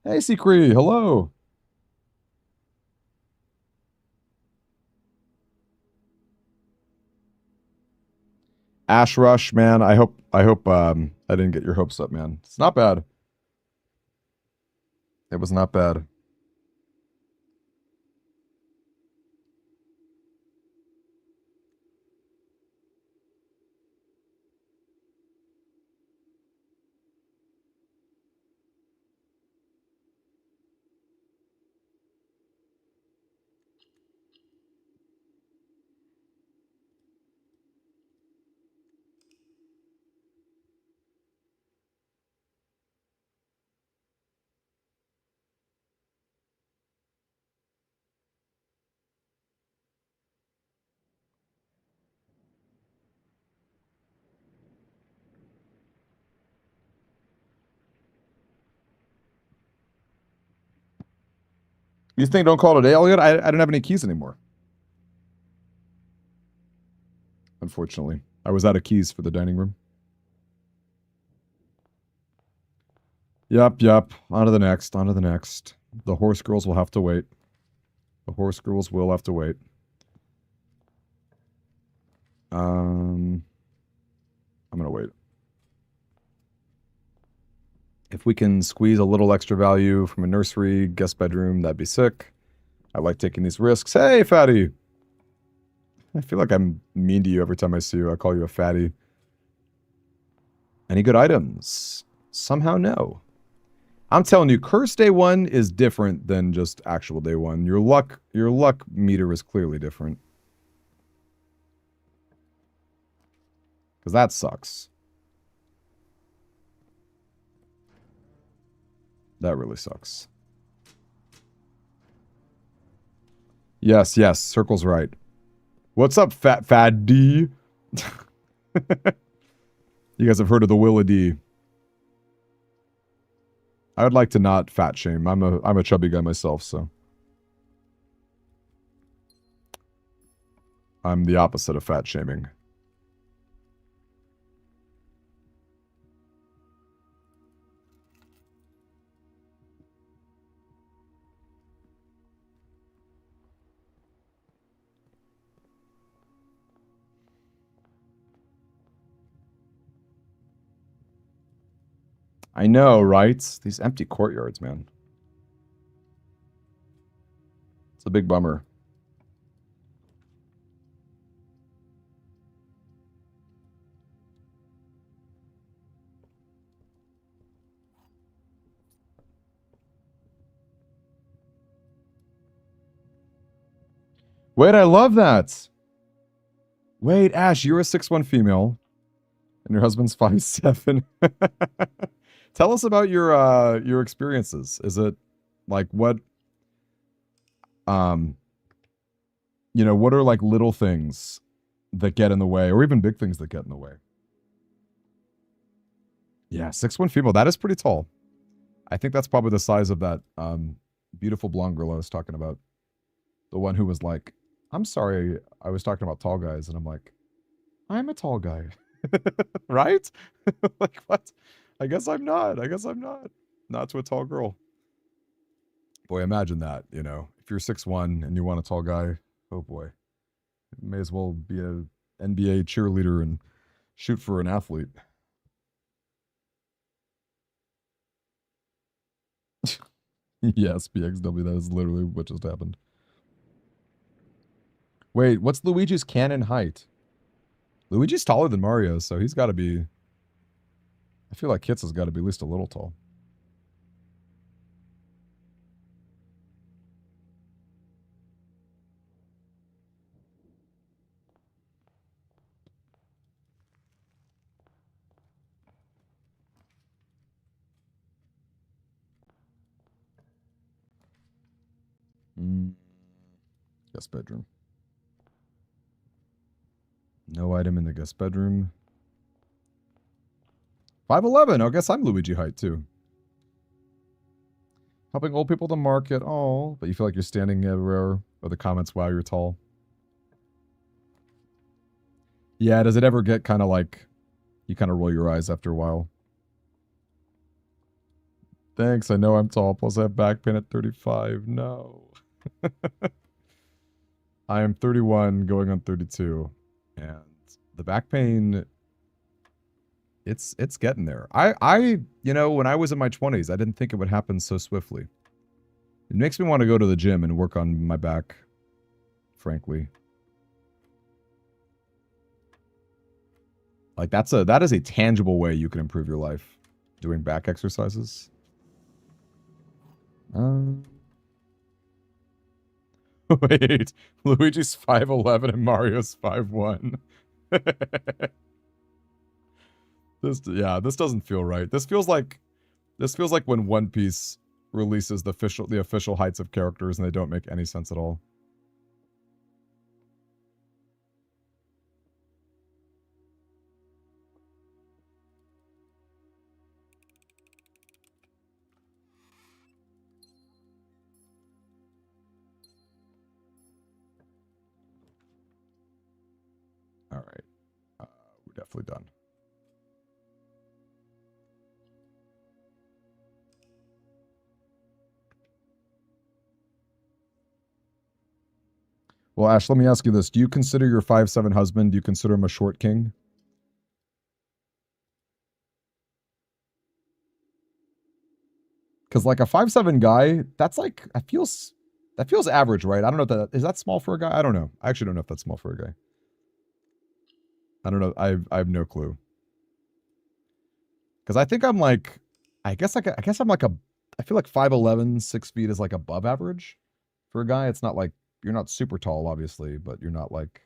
Hey, Secree. Hello. Ash Rush, man. I hope I didn't get your hopes up, man. It's not bad. It was not bad. You think don't call it a day, Elliot? I don't have any keys anymore. Unfortunately. I was out of keys for the dining room. Yep. On to the next. The horse girls will have to wait. I'm gonna wait. If we can squeeze a little extra value from a nursery guest bedroom, that'd be sick. I like taking these risks. Hey, fatty! I feel like I'm mean to you every time I see you. I call you a fatty. Any good items? Somehow no. I'm telling you, curse day one is different than just actual day one. Your luck meter is clearly different. Because that sucks. That really sucks. Yes, Circle's right. What's up, Fat D? You guys have heard of the Willa D. I would like to not fat shame. I'm a chubby guy myself, so. I'm the opposite of fat shaming. I know, right? These empty courtyards, man. It's a big bummer. Wait, I love that. Wait, Ash, you're a 6'1" female, and your husband's 5'7". Tell us about your experiences. Is it like what what are like little things that get in the way, or even big things that get in the way? Yeah, 6'1" female. That is pretty tall. I think that's probably the size of that beautiful blonde girl I was talking about. The one who was like, I'm sorry, I was talking about tall guys, and I'm like, I'm a tall guy. Right? Like, what? I guess I'm not. Not to a tall girl. Boy, imagine that, If you're 6'1" and you want a tall guy, oh boy. May as well be a NBA cheerleader and shoot for an athlete. Yes, BXW, that is literally what just happened. Wait, what's Luigi's canon height? Luigi's taller than Mario, so he's got to be... I feel like Kits has got to be at least a little tall. Guest bedroom. No item in the guest bedroom. 5'11". I guess I'm Luigi height too. Helping old people to market. Oh, but you feel like you're standing everywhere. Or the comments, wow, you're tall. Yeah, does it ever get kind of like, you kind of roll your eyes after a while? Thanks, I know I'm tall, plus I have back pain at 35. No. I am 31 going on 32. And the back pain, it's getting there. I you know, when I was in my 20s, I didn't think it would happen so swiftly. It makes me want to go to the gym and work on my back, frankly. Like that is a tangible way you can improve your life, doing back exercises. Wait, Luigi's 5'11" and Mario's 5'1". This doesn't feel right. This feels like when One Piece releases the official heights of characters and they don't make any sense at all. All right. We're definitely done. Well, Ash, let me ask you this. Do you consider your 5'7" husband, do you consider him a short king? Because like a 5'7" guy, that's like, that feels average, right? I don't know if that, is that small for a guy? I don't know. I actually don't know if that's small for a guy. I don't know. I have no clue. Because I think I'm like, I guess I'm like I feel like 5'11", 6 feet is like above average for a guy. It's not like, you're not super tall, obviously, but you're not like,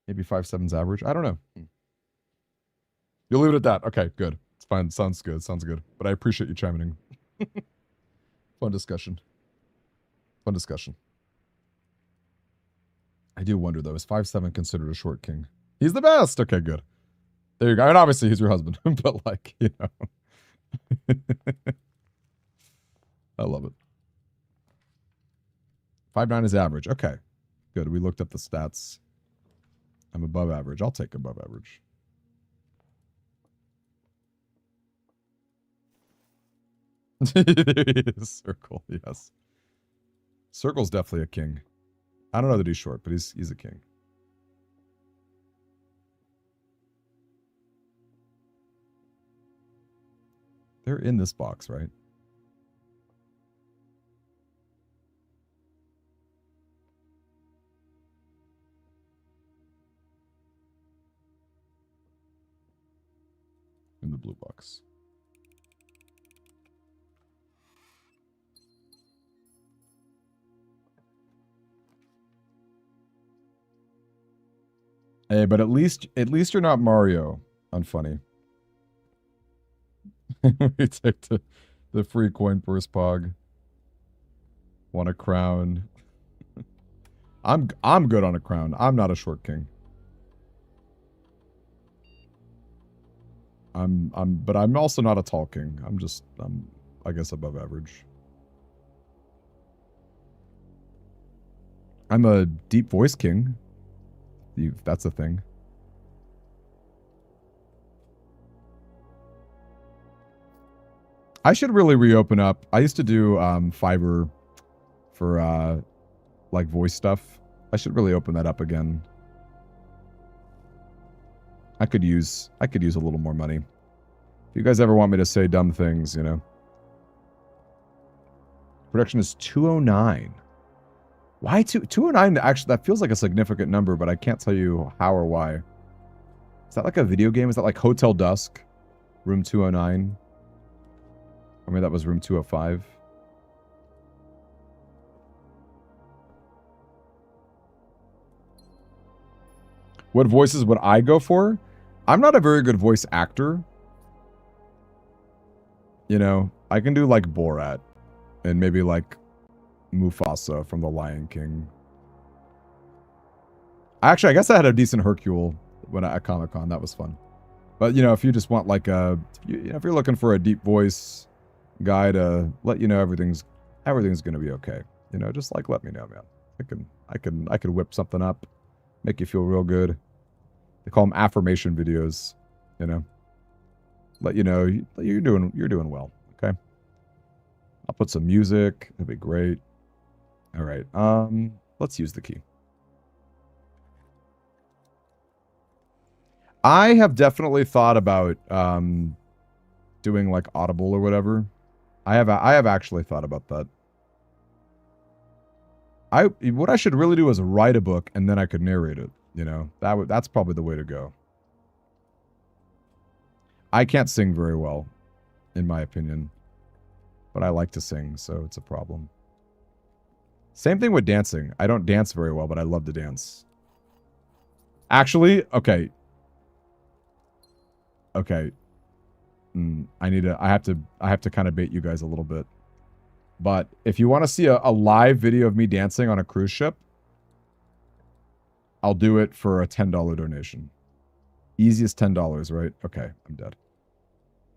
maybe 5'7"'s average. I don't know. You'll leave it at that. Okay, good. It's fine. Sounds good. Sounds good. But I appreciate you chiming in. Fun discussion. Fun discussion. I do wonder though, is 5'7" considered a short king? He's the best. Okay, good. There you go. And obviously he's your husband, but like, you know. I love it. 5'9" is average. Okay. Good. We looked up the stats. I'm above average. I'll take above average. Circle, yes. Circle's definitely a king. I don't know that he's short, but he's a king. They're in this box, right? In the blue box. Hey, but at least you're not Mario. Unfunny. We take the free coin purse pog. Want a crown. I'm good on a crown. I'm not a short king. But I'm also not a tall king. I'm I guess above average. I'm a deep voice king. That's a thing. I should really reopen up. I used to do Fiverr for like voice stuff. I should really open that up again. I could use a little more money. If you guys ever want me to say dumb things, you know. Production is 209. Why 209? Actually, that feels like a significant number, but I can't tell you how or why. Is that like a video game? Is that like Hotel Dusk? Room 209? I mean, that was room 205. What voices would I go for? I'm not a very good voice actor. You know, I can do like Borat and maybe like Mufasa from The Lion King. Actually, I guess I had a decent Hercule when at Comic-Con. That was fun. But, you know, if you just want like if you're looking for a deep voice guy to let you know everything's going to be okay. You know, just like let me know, man. I can whip something up, make you feel real good. They call them affirmation videos, you know. Let you know you're doing well, okay? I'll put some music. That'd be great. All right. Let's use the key. I have definitely thought about doing like Audible or whatever. I have actually thought about that. What I should really do is write a book and then I could narrate it, you know. That's probably the way to go. I can't sing very well, in my opinion. But I like to sing, so it's a problem. Same thing with dancing. I don't dance very well, but I love to dance. Actually, okay. Okay. I have to kind of bait you guys a little bit. But if you want to see a live video of me dancing on a cruise ship, I'll do it for a $10 donation. Easiest $10, right? Okay, I'm dead.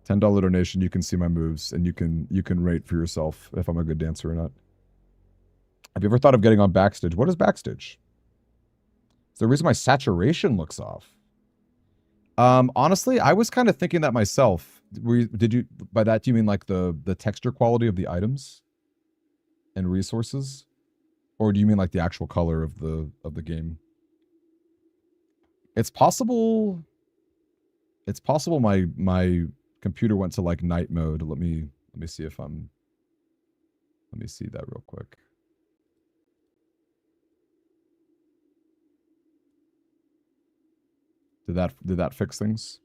$10 donation, you can see my moves, and you can rate for yourself if I'm a good dancer or not. Have you ever thought of getting on Backstage? What is Backstage? Is there a reason my saturation looks off? Honestly, I was kind of thinking that myself. Did you, by that, do you mean like the texture quality of the items and resources? Or do you mean like the actual color of the game? It's possible my computer went to like night mode. Let me see if let me see that real quick. Did that fix things?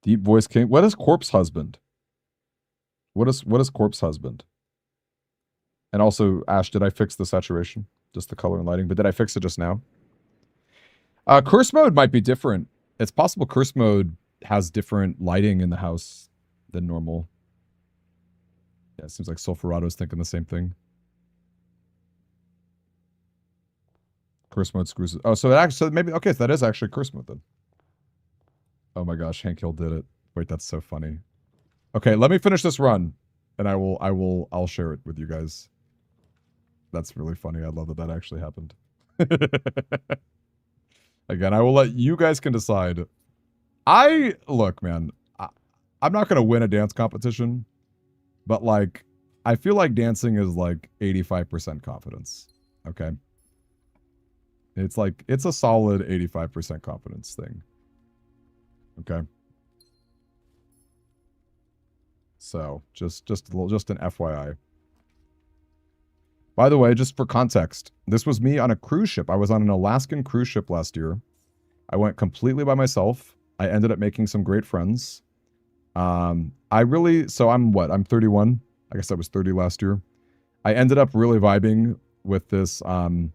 Deep voice king. What is corpse husband? What is corpse husband? And also, Ash, did I fix the saturation? Just the color and lighting, but did I fix it just now? Curse mode might be different. It's possible curse mode has different lighting in the house than normal. Yeah, it seems like Sulfurado's thinking the same thing. Curse mode screws it. Oh, so it actually, so maybe, okay, so that is actually curse mode then. Oh my gosh, Hank Hill did it. Wait, that's so funny. Okay, let me finish this run, and I'll share it with you guys. That's really funny. I love that that actually happened. Again, I will let you guys can decide. Look, man, I'm not gonna win a dance competition, but like, I feel like dancing is like 85% confidence. Okay. It's like, it's a solid 85% confidence thing. Okay. So just an FYI. By the way, just for context, this was me on a cruise ship. I was on an Alaskan cruise ship last year. I went completely by myself. I ended up making some great friends. So I'm 31. I guess I was 30 last year. I ended up really vibing with this, an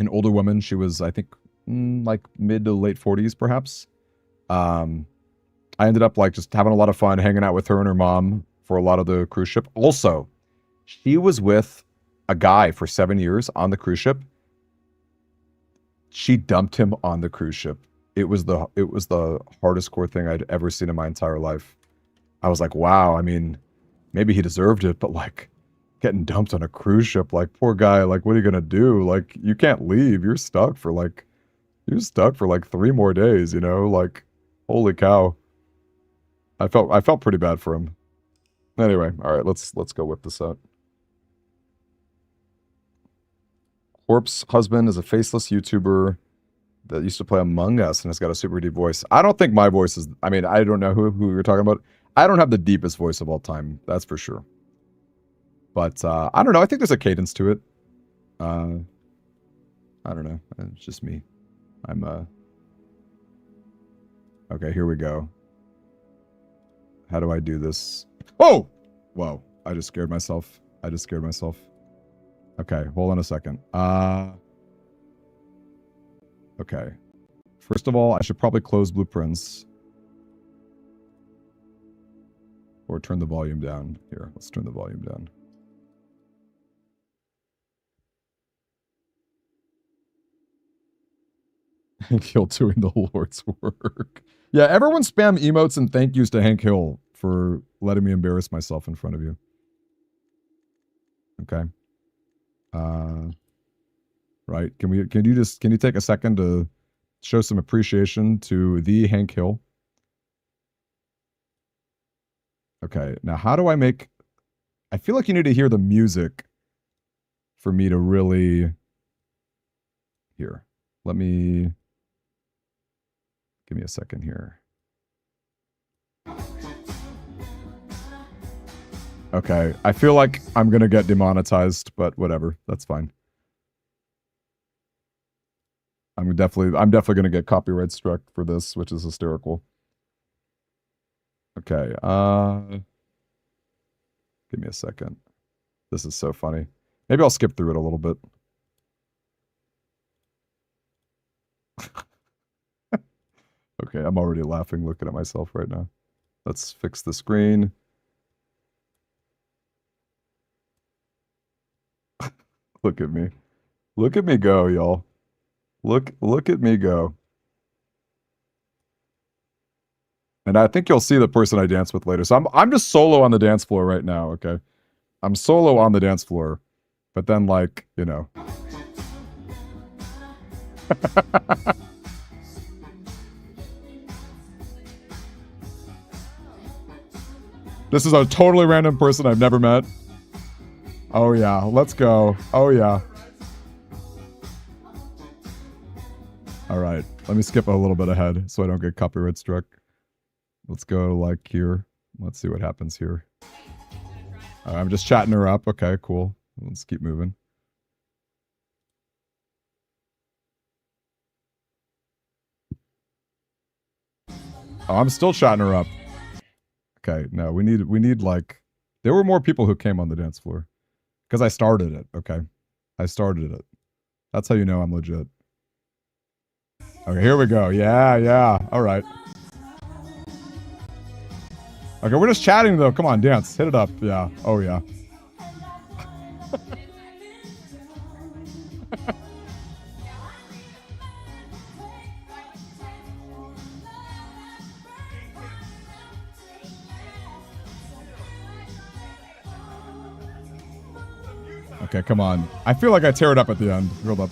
older woman. She was, I think, like mid to late 40s, perhaps. I ended up like just having a lot of fun hanging out with her and her mom for a lot of the cruise ship. Also, she was with a guy for 7 years on the cruise ship. She dumped him on the cruise ship. It was the hardest core thing I'd ever seen in my entire life. I was like, wow, I mean, maybe he deserved it, but like getting dumped on a cruise ship, like poor guy, like what are you gonna do? Like you can't leave. You're stuck for like 3 more days, you know? Like, holy cow. I felt pretty bad for him. Anyway, all right, let's go whip this out. Corpse Husband is a faceless YouTuber that used to play Among Us and has got a super deep voice. I don't think my voice is, I mean, I don't know who you're talking about. I don't have the deepest voice of all time, that's for sure. But I don't know, I think there's a cadence to it. I don't know, it's just me. Okay, here we go. How do I do this? Oh! Whoa, I just scared myself. Okay, hold on a second. Okay. First of all, I should probably close blueprints. Or turn the volume down. Here, let's turn the volume down. Hank Hill doing the Lord's work. Yeah, everyone spam emotes and thank yous to Hank Hill for letting me embarrass myself in front of you. Okay. Right. Can you take a second to show some appreciation to the Hank Hill? Okay. Now, how do I make... I feel like you need to hear the music for me to really... Here. Let me... Give me a second here. Okay. I feel like I'm going to get demonetized, but whatever. That's fine. I'm definitely going to get copyright struck for this, which is hysterical. Okay. Give me a second. This is so funny. Maybe I'll skip through it a little bit. Okay, I'm already laughing looking at myself right now. Let's fix the screen. Look at me. Look at me go, y'all. Look at me go. And I think you'll see the person I dance with later. So I'm just solo on the dance floor right now, okay? I'm solo on the dance floor. But then, like, you know. This is a totally random person I've never met. Oh yeah, let's go. Oh yeah. All right, let me skip a little bit ahead so I don't get copyright struck. Let's go like here. Let's see what happens here. I'm just chatting her up. Okay, cool. Let's keep moving. Oh, I'm still chatting her up. Okay, no, we need like... There were more people who came on the dance floor. Because I started it, okay? I started it. That's how you know I'm legit. Okay, here we go. Yeah. All right. Okay, we're just chatting though. Come on, dance. Hit it up. Yeah. Oh, yeah. Okay, come on. I feel like I tear it up at the end. Hold up.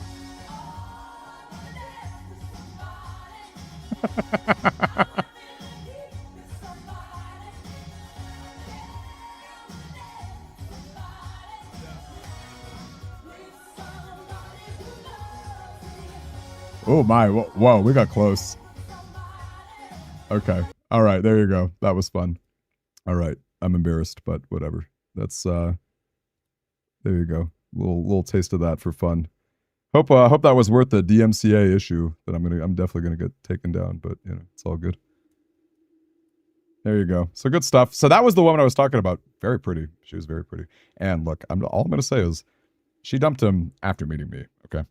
Oh my, whoa, we got close. Okay. All right, there you go. That was fun. All right. I'm embarrassed, but whatever. That's there you go. Little taste of that for fun. Hope that was worth the DMCA issue that I'm definitely gonna get taken down, but you know, it's all good. There you go. So good stuff. So that was the woman I was talking about. Very pretty. She was very pretty. And look, all I'm gonna say is she dumped him after meeting me, okay?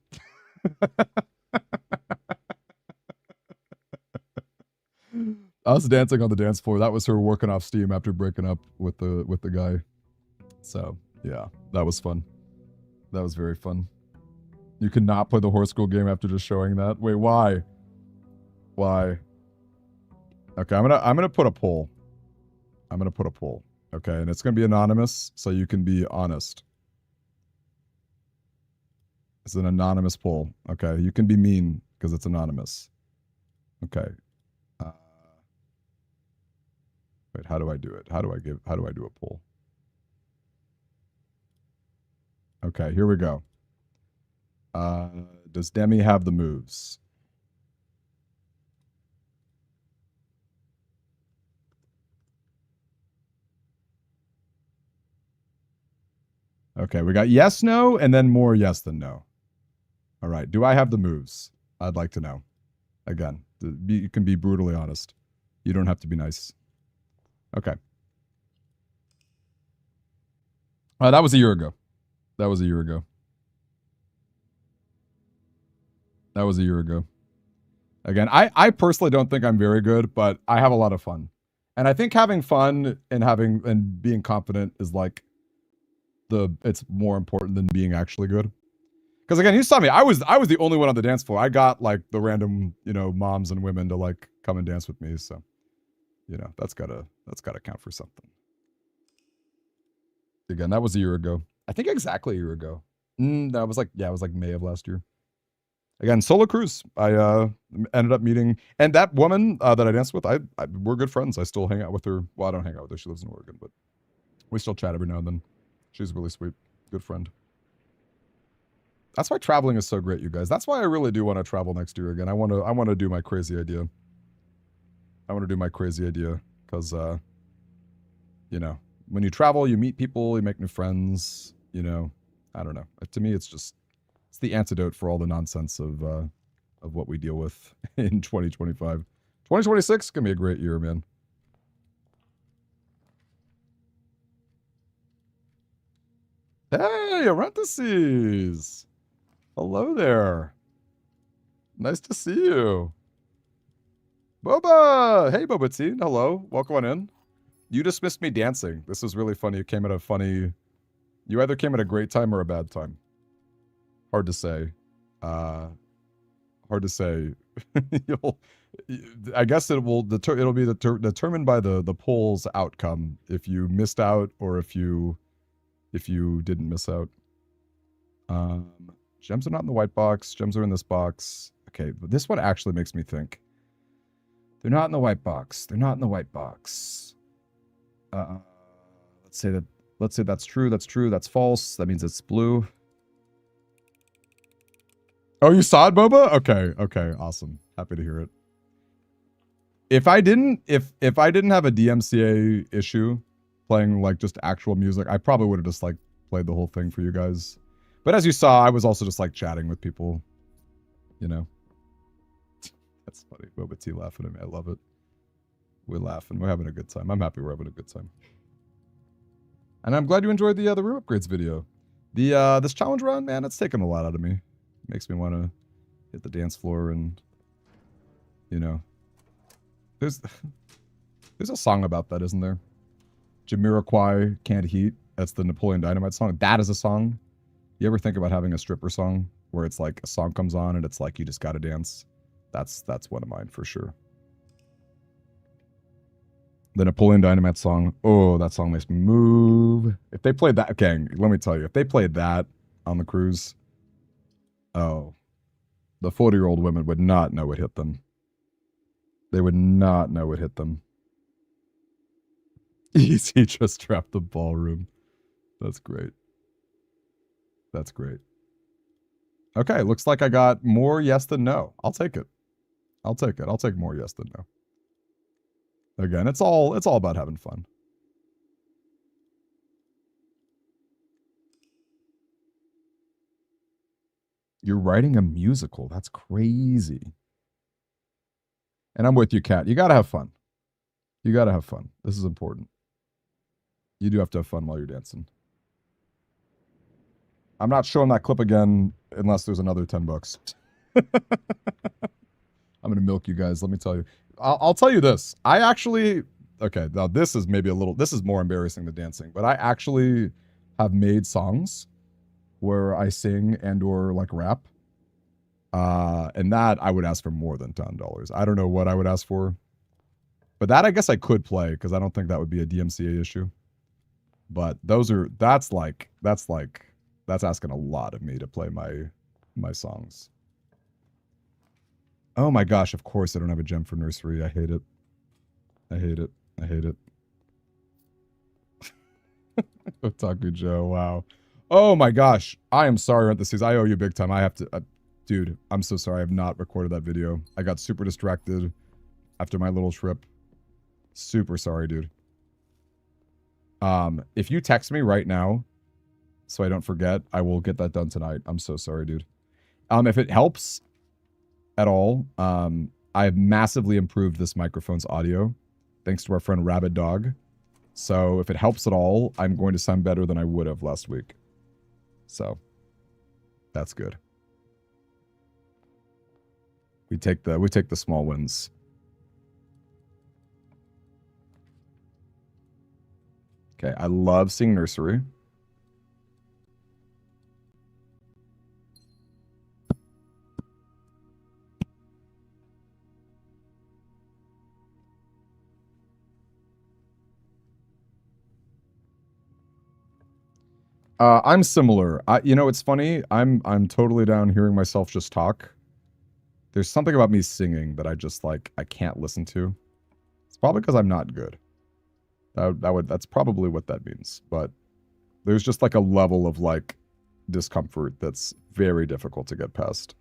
I was dancing on the dance floor. That was her working off steam after breaking up with the guy. So yeah, that was fun. That was very fun. You could not play the horse school game after just showing that. Wait, why? Why? Okay, I'm gonna put a poll. I'm gonna put a poll. Okay, and it's gonna be anonymous, so you can be honest. It's an anonymous poll. Okay, you can be mean because it's anonymous. Okay. Wait, how do I do it? How do I do a poll? Okay, here we go. Does Demi have the moves? Okay, we got yes, no, and then more yes than no. All right, do I have the moves? I'd like to know. Again, you can be brutally honest. You don't have to be nice. Okay. That was a year ago. That was a year ago. That was a year ago. Again, I personally don't think I'm very good, but I have a lot of fun. And I think having fun and being confident is like it's more important than being actually good. Because again, you saw me. I was the only one on the dance floor. I got like the random, moms and women to like come and dance with me. So, that's gotta count for something. Again, that was a year ago. I think exactly a year ago. That was it was like May of last year. Again, solo cruise. I ended up meeting, and that woman that I danced with, we're good friends. I still hang out with her. Well, I don't hang out with her. She lives in Oregon, but we still chat every now and then. She's really sweet, good friend. That's why traveling is so great, you guys. That's why I really do want to travel next year again. I want to do my crazy idea. I want to do my crazy idea because, when you travel, you meet people, you make new friends. I don't know. To me, it's the antidote for all the nonsense of what we deal with in 2025. 2026 is gonna be a great year, man. Hey, Arentaces! Hello there. Nice to see you. Boba! Hey, Boba Teen. Hello. Welcome on in. You dismissed me dancing. This was really funny. You either came at a great time or a bad time. Hard to say. Hard to say. I guess it'll be determined by the poll's outcome if you missed out or if you didn't miss out. Gems are not in the white box. Gems are in this box. Okay, but this one actually makes me think. They're not in the white box. They're not in the white box. Let's say that's true. That's true. That's false. That means it's blue. Oh, you saw it, Boba? Okay, awesome. Happy to hear it. If I didn't have a DMCA issue playing like just actual music, I probably would have just like played the whole thing for you guys. But as you saw, I was also just like chatting with people, That's funny. Boba T laughing at me. I love it. We're laughing. We're having a good time. I'm happy we're having a good time. And I'm glad you enjoyed the room upgrades video. This challenge run, man, it's taken a lot out of me. It makes me want to hit the dance floor and, there's a song about that, isn't there? Jamiroquai Can't Heat. That's the Napoleon Dynamite song. That is a song. You ever think about having a stripper song where it's like a song comes on and it's like you just got to dance? That's one of mine for sure. The Napoleon Dynamite song. Oh, that song makes me move. If they played that, okay, let me tell you, if they played that on the cruise, oh, the 40-year-old women would not know what hit them. They would not know what hit them. Easy, just trapped the ballroom. That's great. That's great. Okay, looks like I got more yes than no. I'll take it. I'll take it. I'll take more yes than no. Again, it's all about having fun. You're writing a musical. That's crazy. And I'm with you, Kat. You gotta have fun. You gotta have fun. This is important. You do have to have fun while you're dancing. I'm not showing that clip again unless there's another $10. I'm gonna milk you guys. Let me tell you. I'll tell you this. I actually, okay, now this is more embarrassing than dancing, but I actually have made songs where I sing and or like rap. And that I would ask for more than $10. I don't know what I would ask for, but that I guess I could play because I don't think that would be a DMCA issue. But that's asking a lot of me to play my songs. Oh my gosh, of course I don't have a gem for nursery. I hate it. I hate it. I hate it. Otaku Joe, wow. Oh my gosh. I am sorry, parentheses. I owe you big time. I have to, dude, I'm so sorry. I have not recorded that video. I got super distracted after my little trip. Super sorry, dude. If you text me right now, so I don't forget, I will get that done tonight. I'm so sorry, dude. If it helps at all, I've massively improved this microphone's audio, thanks to our friend Rabid Dog. So if it helps at all, I'm going to sound better than I would have last week. So that's good. We take the small wins. Okay, I love seeing nursery. I'm similar. You know, it's funny. I'm totally down hearing myself just talk. There's something about me singing that I just like I can't listen to. It's probably because I'm not good. That's probably what that means. But there's just like a level of like discomfort that's very difficult to get past.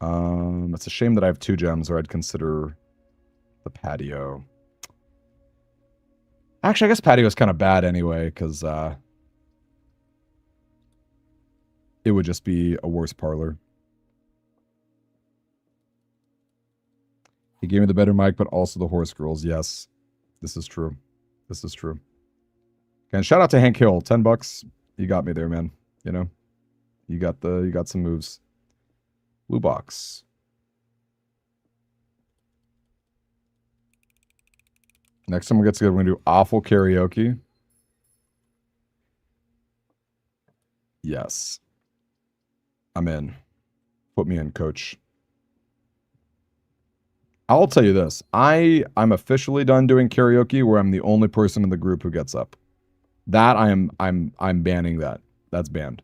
It's a shame that I have 2 gems, or I'd consider the patio. Actually, I guess patio is kind of bad anyway, because it would just be a worse parlor. He gave me the better mic, but also the horse girls. Yes, this is true. This is true. And shout out to Hank Hill, $10. You got me there, man. You know, you got some moves. Blue box. Next time we get together, we're gonna do awful karaoke. Yes, I'm in. Put me in, coach. I'll tell you this. I'm officially done doing karaoke where I'm the only person in the group who gets up. That I'm banning that. That's banned.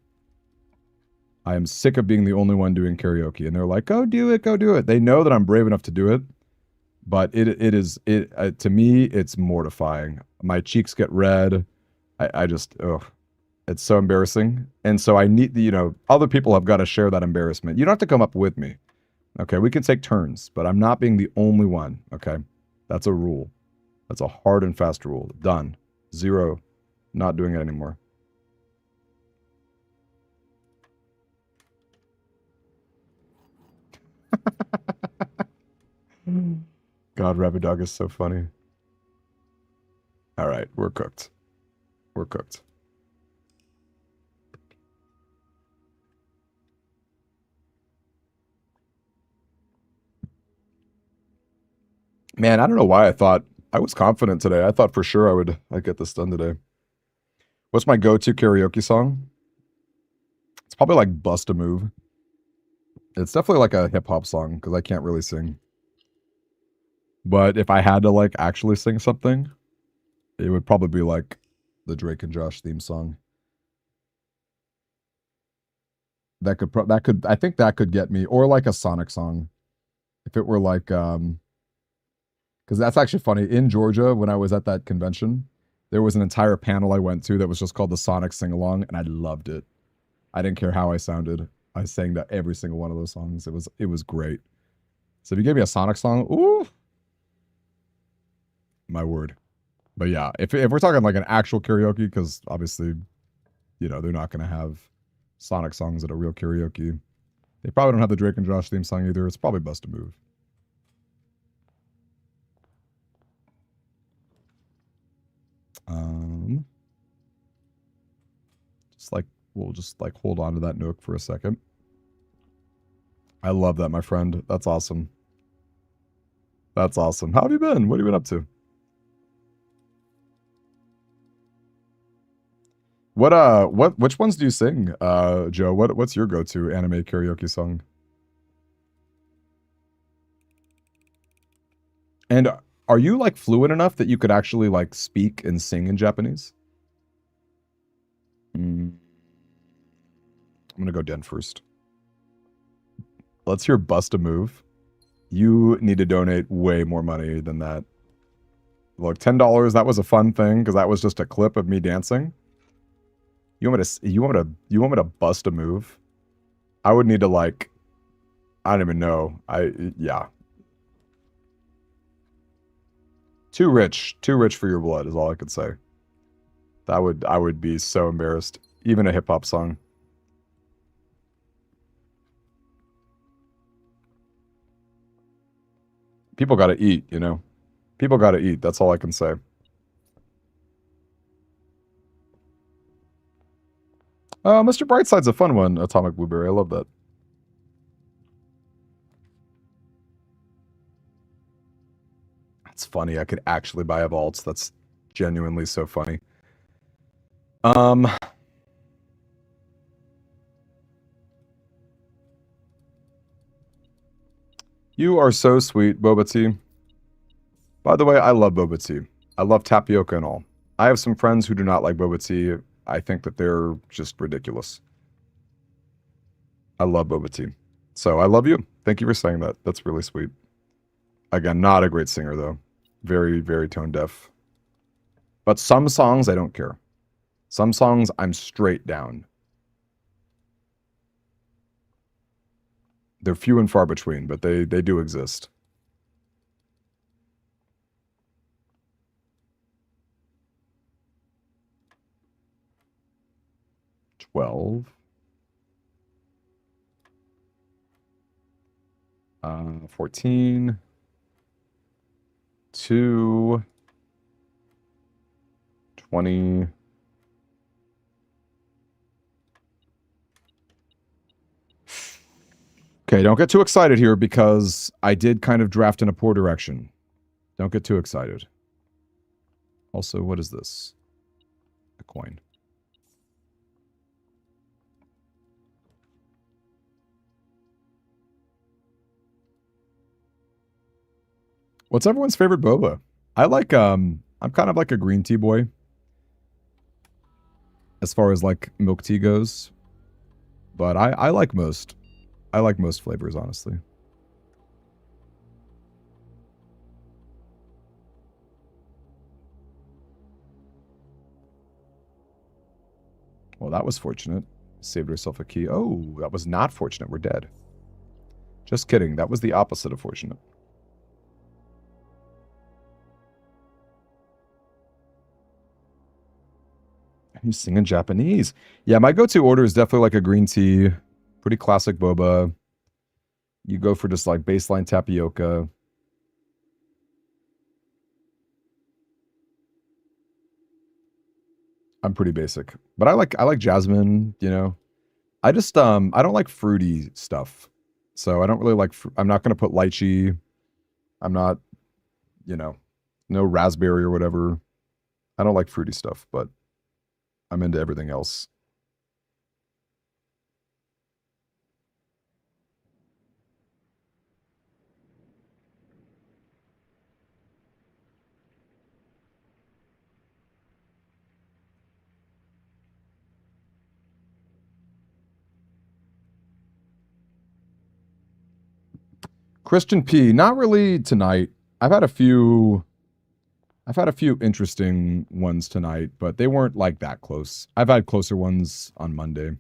I am sick of being the only one doing karaoke, and they're like, "Go do it, go do it." They know that I'm brave enough to do it, but to me it's mortifying. My cheeks get red. I just it's so embarrassing, and so I need other people have got to share that embarrassment. You don't have to come up with me. Okay, we can take turns, but I'm not being the only one, okay? That's a rule. That's a hard and fast rule. Done. 0. Not doing it anymore. God, Rabbit Dog is so funny. All right, we're cooked. We're cooked. Man, I don't know why I was confident today. I thought for sure I'd get this done today. What's my go-to karaoke song? It's probably like Bust a Move. It's definitely like a hip-hop song because I can't really sing. But if I had to like actually sing something, it would probably be like the Drake and Josh theme song. I think that could get me, or like a Sonic song. If it were like because that's actually funny. In Georgia, when I was at that convention, there was an entire panel I went to that was just called the Sonic Sing Along, and I loved it. I didn't care how I sounded. I sang to every single one of those songs. It was great. So if you gave me a Sonic song, ooh, my word. But yeah, if we're talking like an actual karaoke, because obviously, they're not going to have Sonic songs at a real karaoke. They probably don't have the Drake and Josh theme song either. It's probably Bust a Move. We'll just like hold on to that nook for a second. I love that, my friend. That's awesome. That's awesome. How have you been? What have you been up to? Which ones do you sing, Joe? What's your go-to anime karaoke song? And are you like fluent enough that you could actually like speak and sing in Japanese? I'm gonna go Den first. Let's hear Bust a Move. You need to donate way more money than that. Look, $10, that was a fun thing because that was just a clip of me dancing. You want me to bust a move? I would need to like, I don't even know. Yeah. Too rich for your blood is all I could say. I would be so embarrassed. Even a hip hop song. People got to eat, People got to eat. That's all I can say. Mr. Brightside's a fun one, Atomic Blueberry. I love that. It's funny. I could actually buy a vault. That's genuinely so funny. You are so sweet, boba tea. By the way, I love boba tea. I love tapioca and all. I have some friends who do not like boba tea. I think that they're just ridiculous. I love boba tea. So I love you. Thank you for saying that. That's really sweet. Again, not a great singer, though. Very, very tone deaf. But some songs, I don't care. Some songs, I'm straight down. They're few and far between, but they do exist. $12. 14. 2. 20. Okay, don't get too excited here because I did kind of draft in a poor direction. Don't get too excited. Also, what is this? A coin. What's everyone's favorite boba? I like, I'm kind of like a green tea boy. As far as like milk tea goes. But I like most. I like most flavors, honestly. Well, that was fortunate. Saved herself a key. Oh, that was not fortunate. We're dead. Just kidding. That was the opposite of fortunate. You sing in Japanese. Yeah, my go-to order is definitely like a green tea. Pretty classic boba. You go for just like baseline tapioca. I'm pretty basic. But I like jasmine, you know. I just I don't like fruity stuff. So I don't really like I'm not going to put lychee. I'm not, you know, no raspberry or whatever. I don't like fruity stuff, but I'm into everything else. Christian P, not really tonight. I've had a few interesting ones tonight, but they weren't like that close. I've had closer ones on Monday.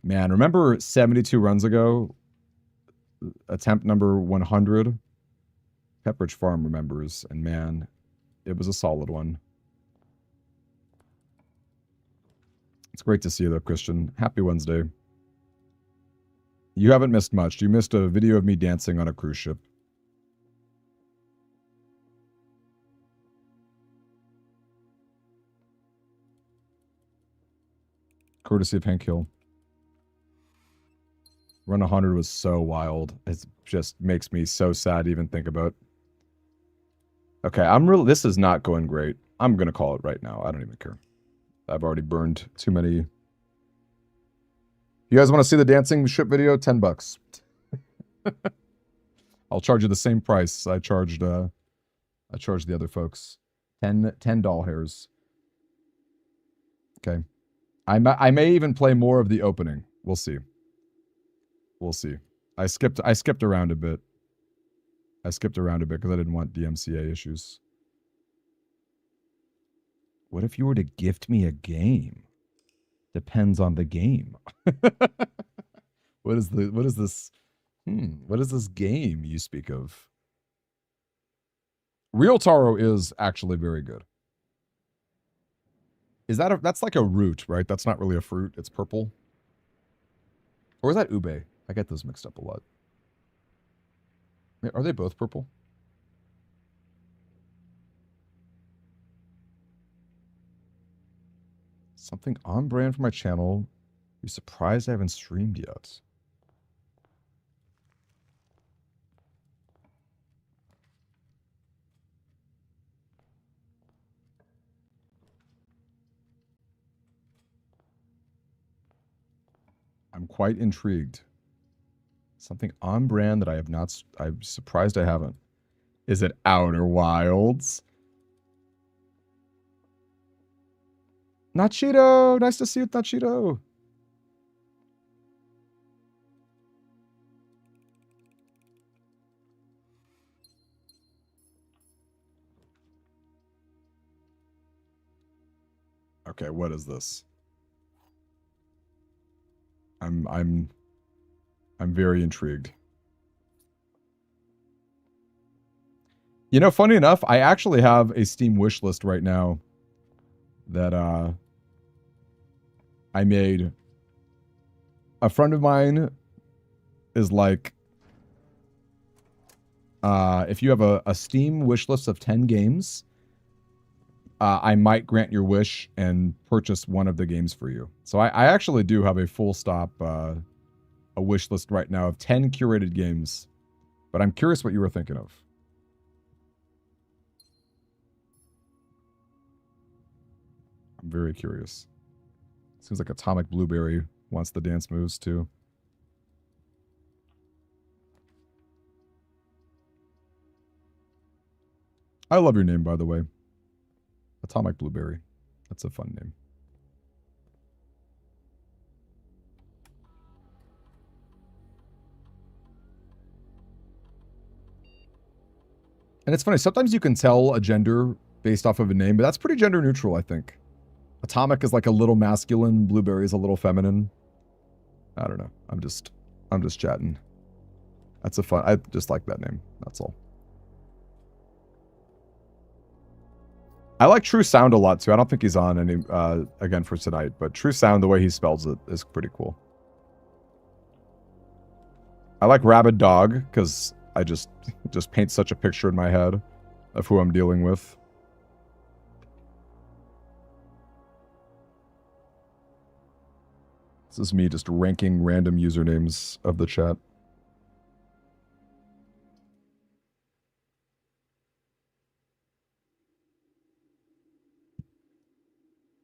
Man, remember 72 runs ago? Attempt number 100? Pepperidge Farm remembers, and man, it was a solid one. It's great to see you though, Christian. Happy Wednesday. You haven't missed much. You missed a video of me dancing on a cruise ship. Courtesy of Hank Hill. Run 100 was so wild. It just makes me so sad to even think about. Okay, this is not going great. I'm going to call it right now. I don't even care. I've already burned too many. You guys want to see the dancing ship video? $10. I'll charge you the same price I charged the other folks. 10 doll hairs. Okay. I may even play more of the opening. We'll see. We'll see. I skipped around a bit. Because I didn't want DMCA issues. What if you were to gift me a game? Depends on the game. What is this? What is this game you speak of? Real taro is actually very good. That's like a root, right? That's not really a fruit. It's purple. Or is that ube? I get those mixed up a lot. Are they both purple? Something on brand for my channel. You're surprised I haven't streamed yet. I'm quite intrigued. Something on brand that I have not. I'm surprised I haven't. Is it Outer Wilds? Nachito! Nice to see you, Nachito. Okay, what is this? I'm very intrigued. You know, funny enough, I actually have a Steam wish list right now that I made. A friend of mine is like, if you have a Steam wish list of 10 games, I might grant your wish and purchase one of the games for you. So I actually do have a full stop, a wish list right now of 10 curated games. But I'm curious what you were thinking of. I'm very curious. Seems like Atomic Blueberry wants the dance moves too. I love your name, by the way. Atomic Blueberry. That's a fun name. And it's funny, sometimes you can tell a gender based off of a name, but that's pretty gender neutral, I think. Atomic is like a little masculine, Blueberry is a little feminine. I don't know. I'm just chatting. That's a fun, I just like that name. That's all. I like True Sound a lot too. I don't think he's on any again for tonight, but True Sound, the way he spells it is pretty cool. I like Rabid Dog because I just paint such a picture in my head of who I'm dealing with. This is me just ranking random usernames of the chat.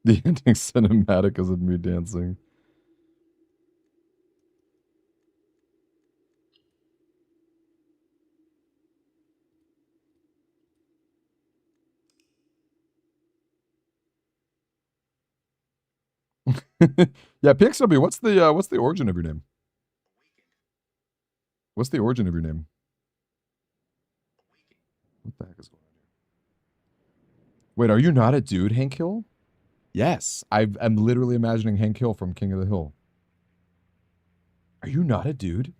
The ending cinematic is of me dancing. Yeah, PXW, what's the origin of your name? What's the origin of your name? What the heck is going on here? Wait, are you not a dude, Hank Hill? Yes, I'm literally imagining Hank Hill from King of the Hill. Are you not a dude?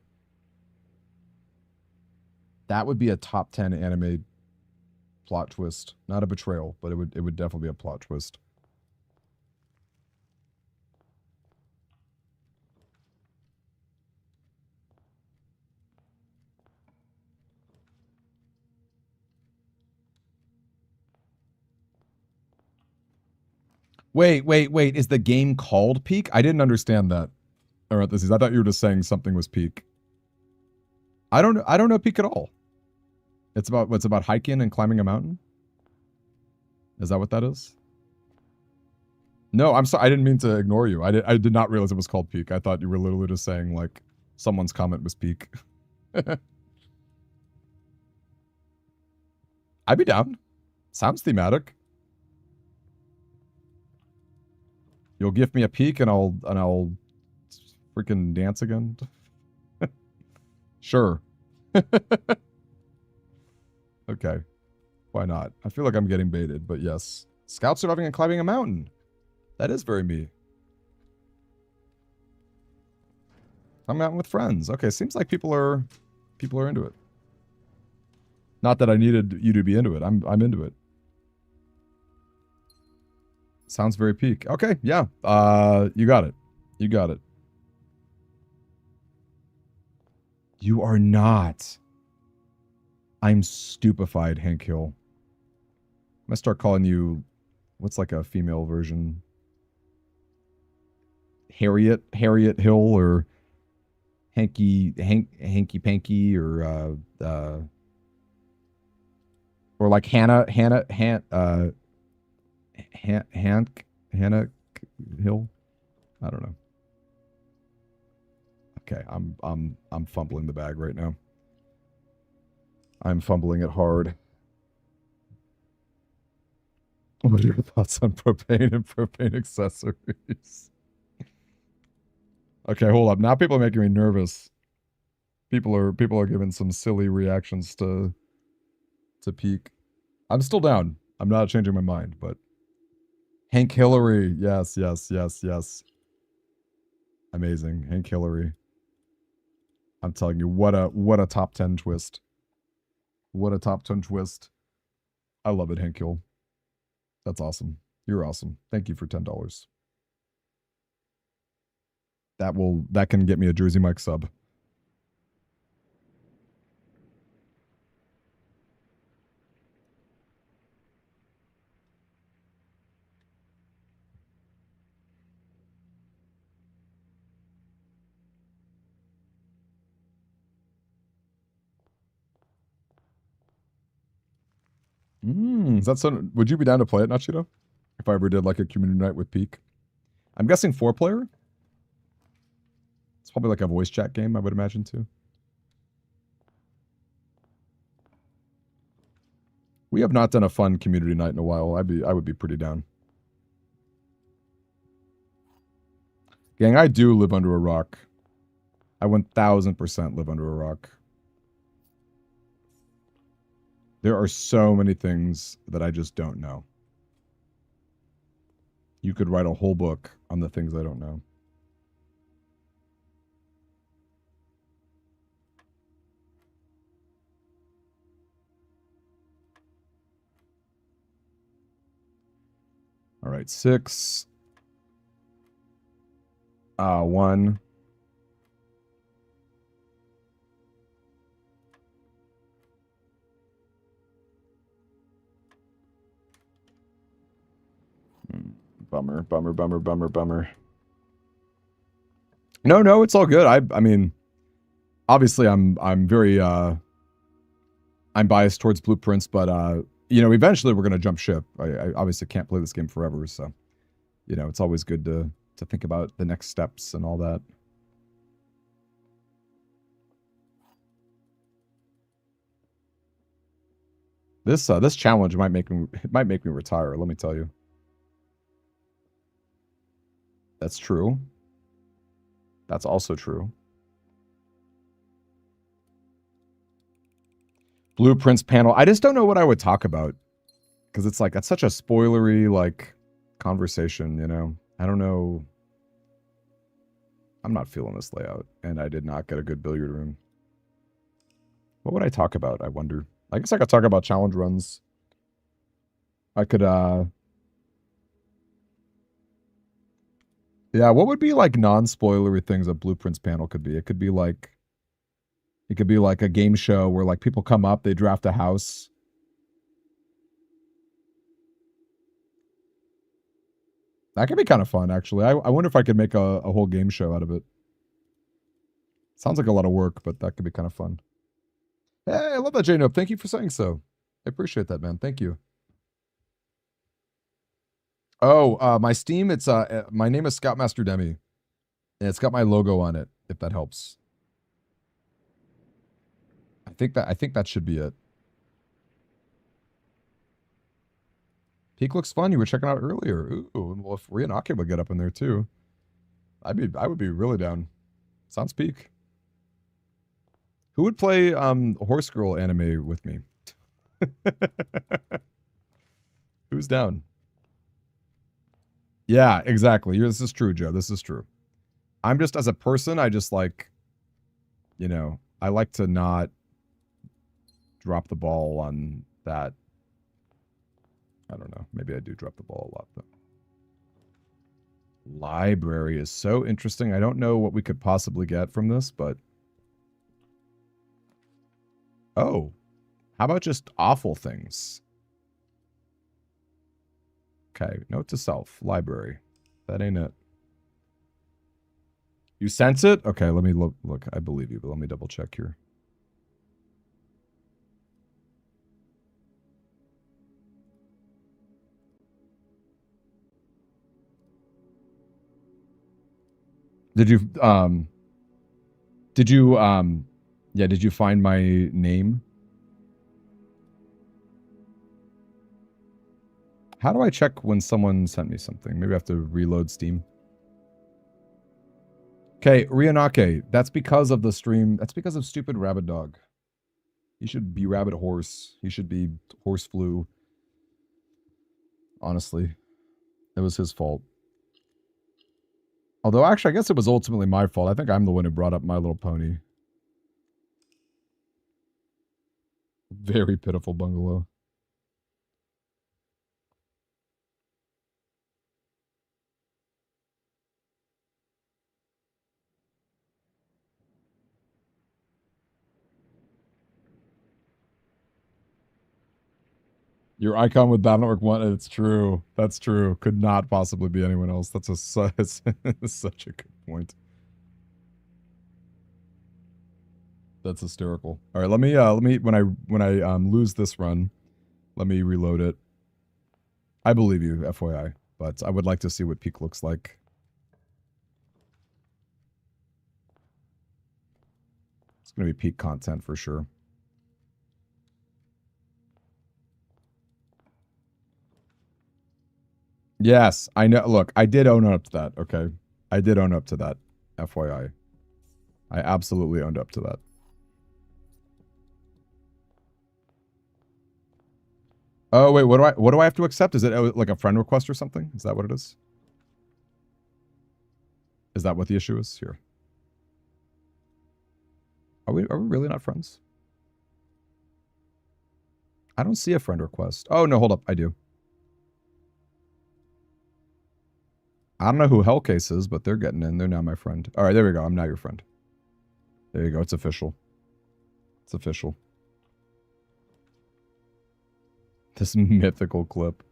That would be a top 10 anime plot twist. Not a betrayal, but it would definitely be a plot twist. Wait. Is the game called Peak? I didn't understand that. All right, I thought you were just saying something was Peak. I don't know Peak at all. It's about hiking and climbing a mountain? Is that what that is? No, I'm sorry. I didn't mean to ignore you. I did not realize it was called Peak. I thought you were literally just saying like someone's comment was Peak. I'd be down. Sounds thematic. You'll give me a peek and I'll freaking dance again. Sure. Okay. Why not? I feel like I'm getting baited, but yes. Scout surviving and climbing a mountain. That is very me. I'm out with friends. Okay, seems like people are into it. Not that I needed you to be into it. I'm into it. Sounds very peak. Okay, yeah. You got it. You got it. You are not. I'm stupefied, Hank Hill. I'm gonna start calling you, what's like a female version? Harriet Hill or Hanky Panky or like Hannah Hill. I don't know. Okay, I'm fumbling the bag right now. I'm fumbling it hard. What are your thoughts on propane and propane accessories? Okay, hold up. Now people are making me nervous. People are giving some silly reactions to Peak. I'm still down. I'm not changing my mind, but Hank Hillary. Yes, yes, yes, yes. Amazing. Hank Hillary. I'm telling you, what a top 10 twist. What a top 10 twist. I love it, Hank Hill. That's awesome. You're awesome. Thank you for $10. That can get me a Jersey Mike sub. Is that something? Would you be down to play it, Nachito? If I ever did like a community night with Peak? I'm guessing 4-player? It's probably like a voice chat game, I would imagine, too. We have not done a fun community night in a while. I would be pretty down. Gang, I do live under a rock. I 1000% live under a rock. There are so many things that I just don't know. You could write a whole book on the things I don't know. All right, 6. 1. Bummer, bummer, bummer, bummer, bummer. No, it's all good. I mean, obviously I'm very I'm biased towards blueprints, but you know, eventually we're gonna jump ship. I obviously can't play this game forever, so you know, it's always good to think about the next steps and all that. This challenge might make me retire, let me tell you. That's true. That's also true. Blueprints panel. I just don't know what I would talk about. Because it's like, that's such a spoilery, like, conversation, you know? I don't know. I'm not feeling this layout. And I did not get a good billiard room. What would I talk about, I wonder? I guess I could talk about challenge runs. I could, yeah, what would be, like, non-spoilery things a Blueprints panel could be? It could be, like... It could be, like, a game show where, like, people come up, they draft a house... That could be kind of fun, actually. I wonder if I could make a whole game show out of it. Sounds like a lot of work, but that could be kind of fun. Hey, I love that, J-Nope. Thank you for saying so. I appreciate that, man. Thank you. Oh, my Steam, it's my name is Scoutmaster Demi. And it's got my logo on it, if that helps. I think that should be it. Peak looks fun. You were checking out earlier. Ooh, well, if Rianake would get up in there too, I would be really down. Sounds peak. Who would play Horse Girl anime with me? Who's down? Yeah, exactly. This is true, Joe. This is true. I'm just, as a person, I just like, you know, I like to not drop the ball on that. I don't know. Maybe I do drop the ball a lot, though. Library is so interesting. I don't know what we could possibly get from this, but... Oh. How about just awful things? Okay, note to self. Library. That ain't it. You sense it? Okay, let me look. Look, I believe you, but let me double check here. Did you, Did you yeah, did you find my name? How do I check when someone sent me something? Maybe I have to reload Steam. Okay, Rionake, that's because of the stream. That's because of stupid rabbit dog. He should be rabbit horse. He should be horse flu. Honestly, it was his fault. Although, actually, I guess it was ultimately my fault. I think I'm the one who brought up My Little Pony. Very pitiful bungalow. Your icon with Battle Network 1, it's true. That's true. Could not possibly be anyone else. That's such a good point. That's hysterical. All right, let me when I lose this run, let me reload it. I believe you, FYI, but I would like to see what peak looks like. It's going to be peak content for sure. Yes, I know. Look, I did own up to that, okay? I did own up to that, FYI. I absolutely owned up to that. Oh, wait, what do I have to accept? Is it like a friend request or something? Is that what it is? Is that what the issue is here? Are we really not friends? I don't see a friend request. Oh, no, hold up. I do. I don't know who Hellcase is, but they're getting in. They're now my friend. All right, there we go. I'm now your friend. There you go. It's official. It's official. This mythical clip.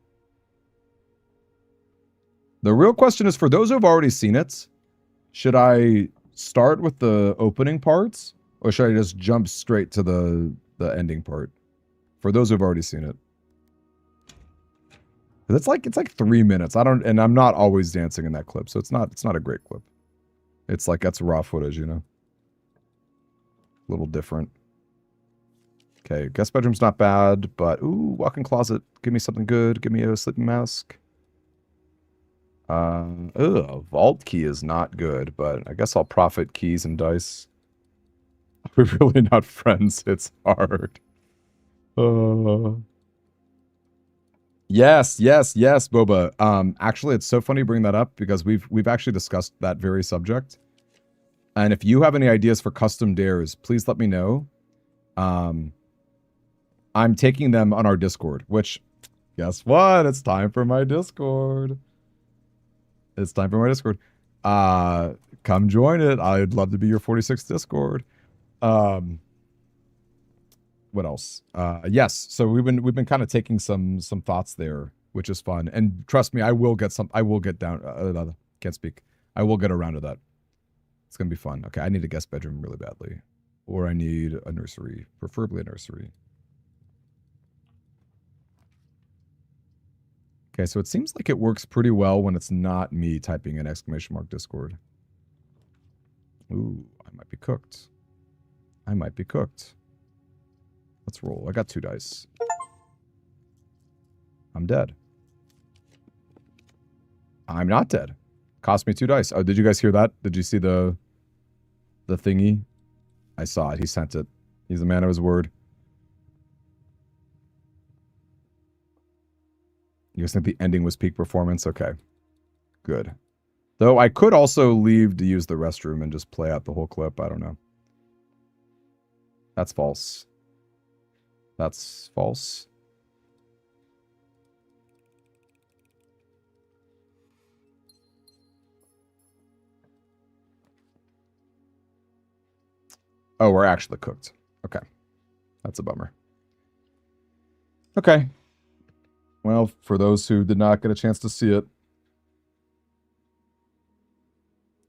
The real question is, for those who have already seen it, should I start with the opening parts, or should I just jump straight to the ending part? For those who have already seen it. It's like 3 minutes. And I'm not always dancing in that clip, so it's not a great clip. It's like, that's raw footage, you know? A little different. Okay, guest bedroom's not bad, but ooh, walk-in closet. Give me something good. Give me a sleeping mask. Vault key is not good, but I guess I'll profit keys and dice. We're really not friends. It's hard. Yes, Boba. Actually, it's so funny you bring that up because we've actually discussed that very subject. And if you have any ideas for custom dares, please let me know. I'm taking them on our Discord, which, guess what? It's time for my Discord. It's time for my Discord. Come join it. I'd love to be your 46th Discord. What else? Yes. So we've been kind of taking some thoughts there, which is fun. And trust me, I will get down. Can't speak. I will get around to that. It's gonna be fun. Okay, I need a guest bedroom really badly, or I need a nursery, preferably a nursery. Okay, so it seems like it works pretty well when it's not me typing in ! Discord. Ooh, I might be cooked. I might be cooked. Let's roll. I got 2 dice. I'm dead. I'm not dead. Cost me 2 dice. Oh, did you guys hear that? Did you see the thingy? I saw it. He sent it. He's a man of his word. You guys think the ending was peak performance? Okay. Good. Though I could also leave to use the restroom and just play out the whole clip. I don't know. That's false. That's false. Oh, we're actually cooked. Okay. That's a bummer. Okay. Well, for those who did not get a chance to see it.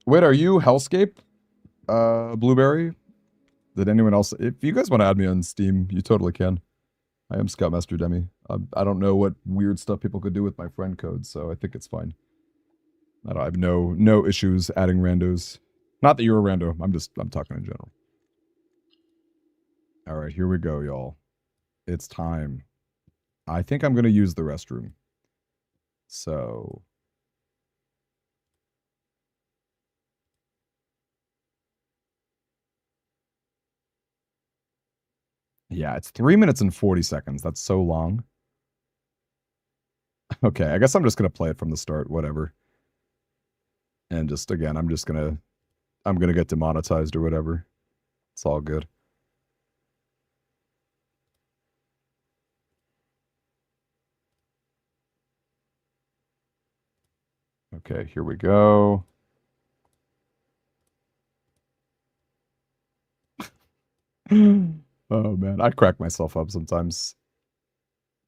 Wait, are you Hellscape? Blueberry? Did anyone else? If you guys want to add me on Steam, you totally can. I am Scoutmaster Demi. I don't know what weird stuff people could do with my friend code, so I think it's fine. I have no issues adding randos. Not that you're a rando. I'm talking in general. All right, here we go, y'all. It's time. I think I'm going to use the restroom. So. Yeah, it's 3 minutes and 40 seconds. That's so long. Okay, I guess I'm just going to play it from the start, whatever. And just, again, I'm going to get demonetized or whatever. It's all good. Okay, here we go. Oh man, I crack myself up sometimes.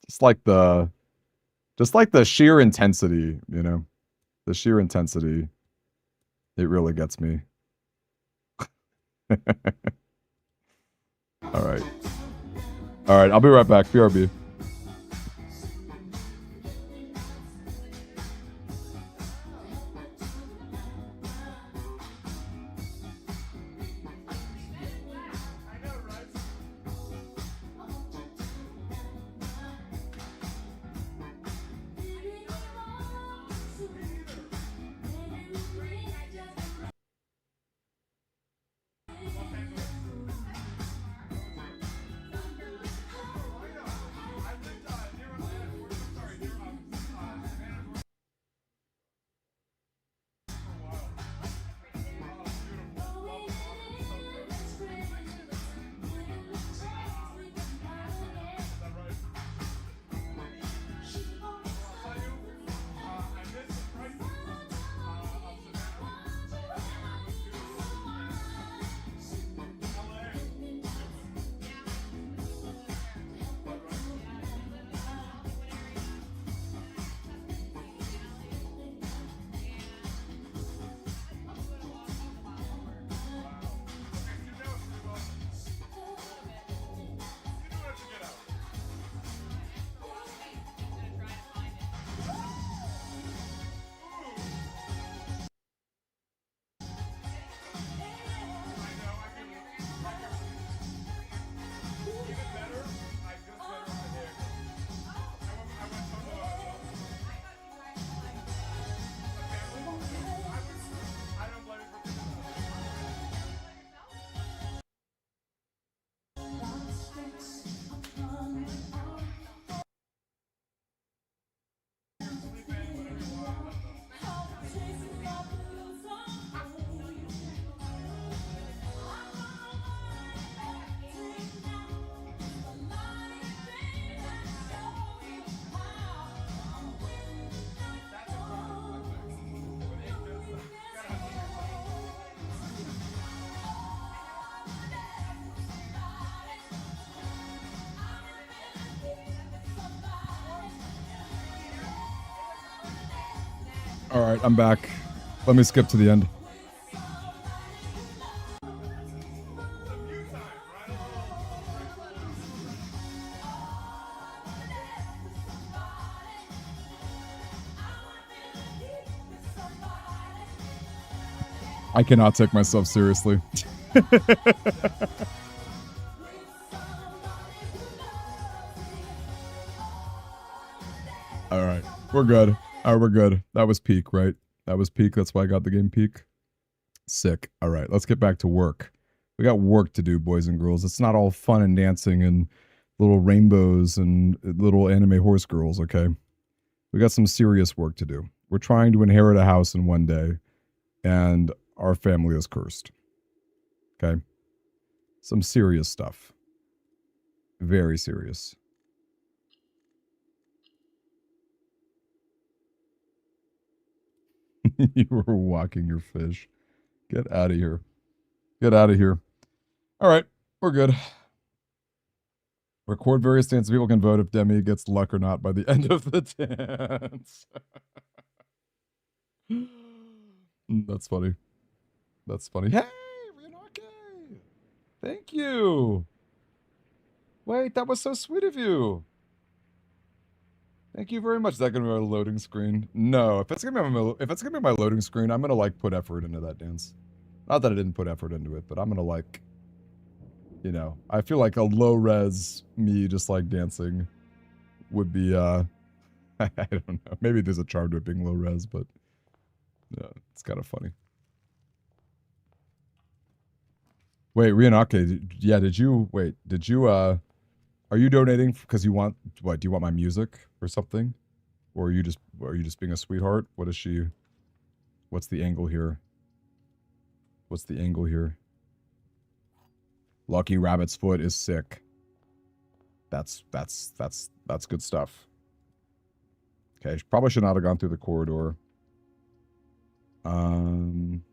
Just like the sheer intensity, you know? The sheer intensity. It really gets me. All right. All right, I'll be right back. BRB. All right, I'm back. Let me skip to the end. I cannot take myself seriously. All right, we're good. All right, we're good. That was peak, right? That was peak. That's why I got the game peak. Sick. All right, let's get back to work. We got work to do, boys and girls. It's not all fun and dancing and little rainbows and little anime horse girls, okay? We got some serious work to do. We're trying to inherit a house in one day, and our family is cursed. Okay? Some serious stuff. Very serious. You were walking your fish. Get out of here. Get out of here. All right, we're good. Record various dances. People can vote if Demi gets luck or not by the end of the dance. That's funny. That's funny. Hey, Ryunoke! Thank you. Wait, that was so sweet of you. Thank you very much. Is that gonna be my loading screen? No. If it's gonna be my loading screen, I'm gonna like put effort into that dance. Not that I didn't put effort into it, but I'm gonna like, you know, I feel like a low res me just like dancing would be I don't know. Maybe there's a charm to it being low res, but yeah, it's kind of funny. Wait, Rianake, yeah, did you are you donating because you want what? Do you want my music or something? Or are you just being a sweetheart? What is she? What's the angle here? What's the angle here? Lucky Rabbit's foot is sick. That's good stuff. Okay, probably should not have gone through the corridor. I'm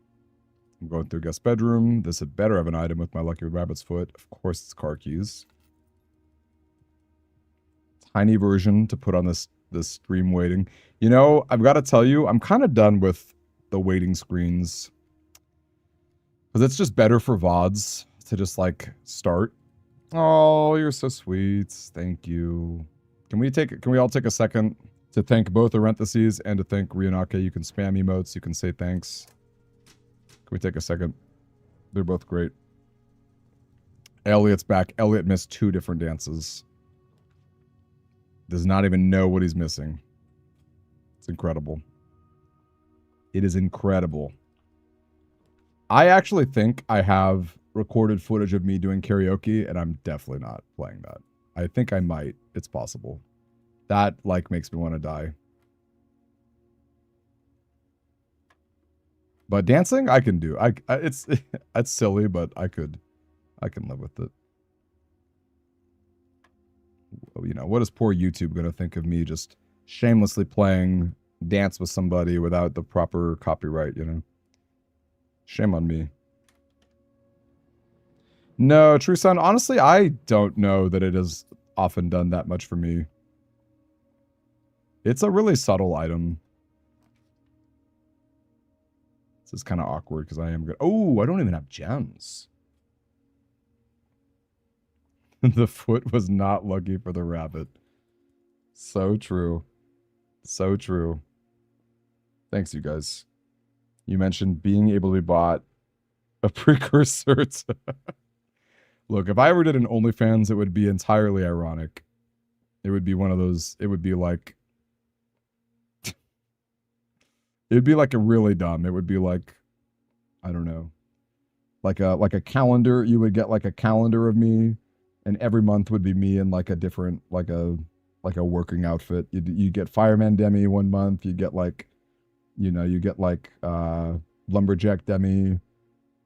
going through guest bedroom. This had better have an item with my Lucky Rabbit's foot. Of course, it's car keys. Tiny version to put on this stream waiting. You know, I've got to tell you, I'm kind of done with the waiting screens because it's just better for VODs to just like start. Oh, you're so sweet. Thank you. Can we all take a second to thank both Parentheses and to thank Rianake? You can spam emotes. You can say thanks. Can we take a second? They're both great. Elliot's back. Elliot missed 2 different dances. Does not even know what he's missing. It's incredible. It is incredible. I actually think I have recorded footage of me doing karaoke, and I'm definitely not playing that. I think I might. It's possible. That, like, makes me want to die. But dancing, I can do. It's silly, but I can live with it. You know, what is poor YouTube going to think of me just shamelessly playing dance with somebody without the proper copyright, you know? Shame on me. No, True Son, honestly, I don't know that it has often done that much for me. It's a really subtle item. This is kind of awkward because I am good. Oh, I don't even have gems. The foot was not lucky for the rabbit. So true. So true. Thanks, you guys. You mentioned being able to be bought a precursor to... Look, if I ever did an OnlyFans, it would be entirely ironic. It would be one of those... It would be like... It'd be like a really dumb. It would be like... I don't know. Like a calendar. You would get like a calendar of me, and every month would be me in like a different... Like a working outfit. You get Fireman Demi one month. You get like... You know, you get like Lumberjack Demi.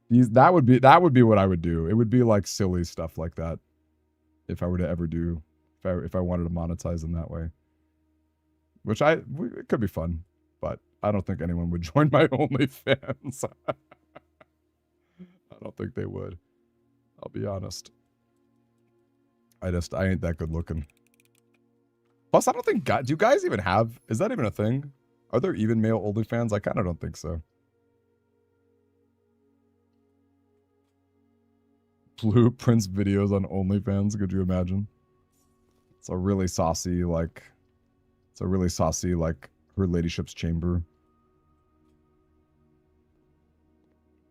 That would be what I would do. It would be like silly stuff like that if I were to ever do, if I wanted to monetize in that way. Which it could be fun, but I don't think anyone would join my OnlyFans. I don't think they would. I'll be honest. I ain't that good looking. Plus, I don't think do you guys even have? Is that even a thing? Are there even male OnlyFans? I kind of don't think so. Blueprints videos on OnlyFans. Could you imagine? It's a really saucy, like, her ladyship's chamber.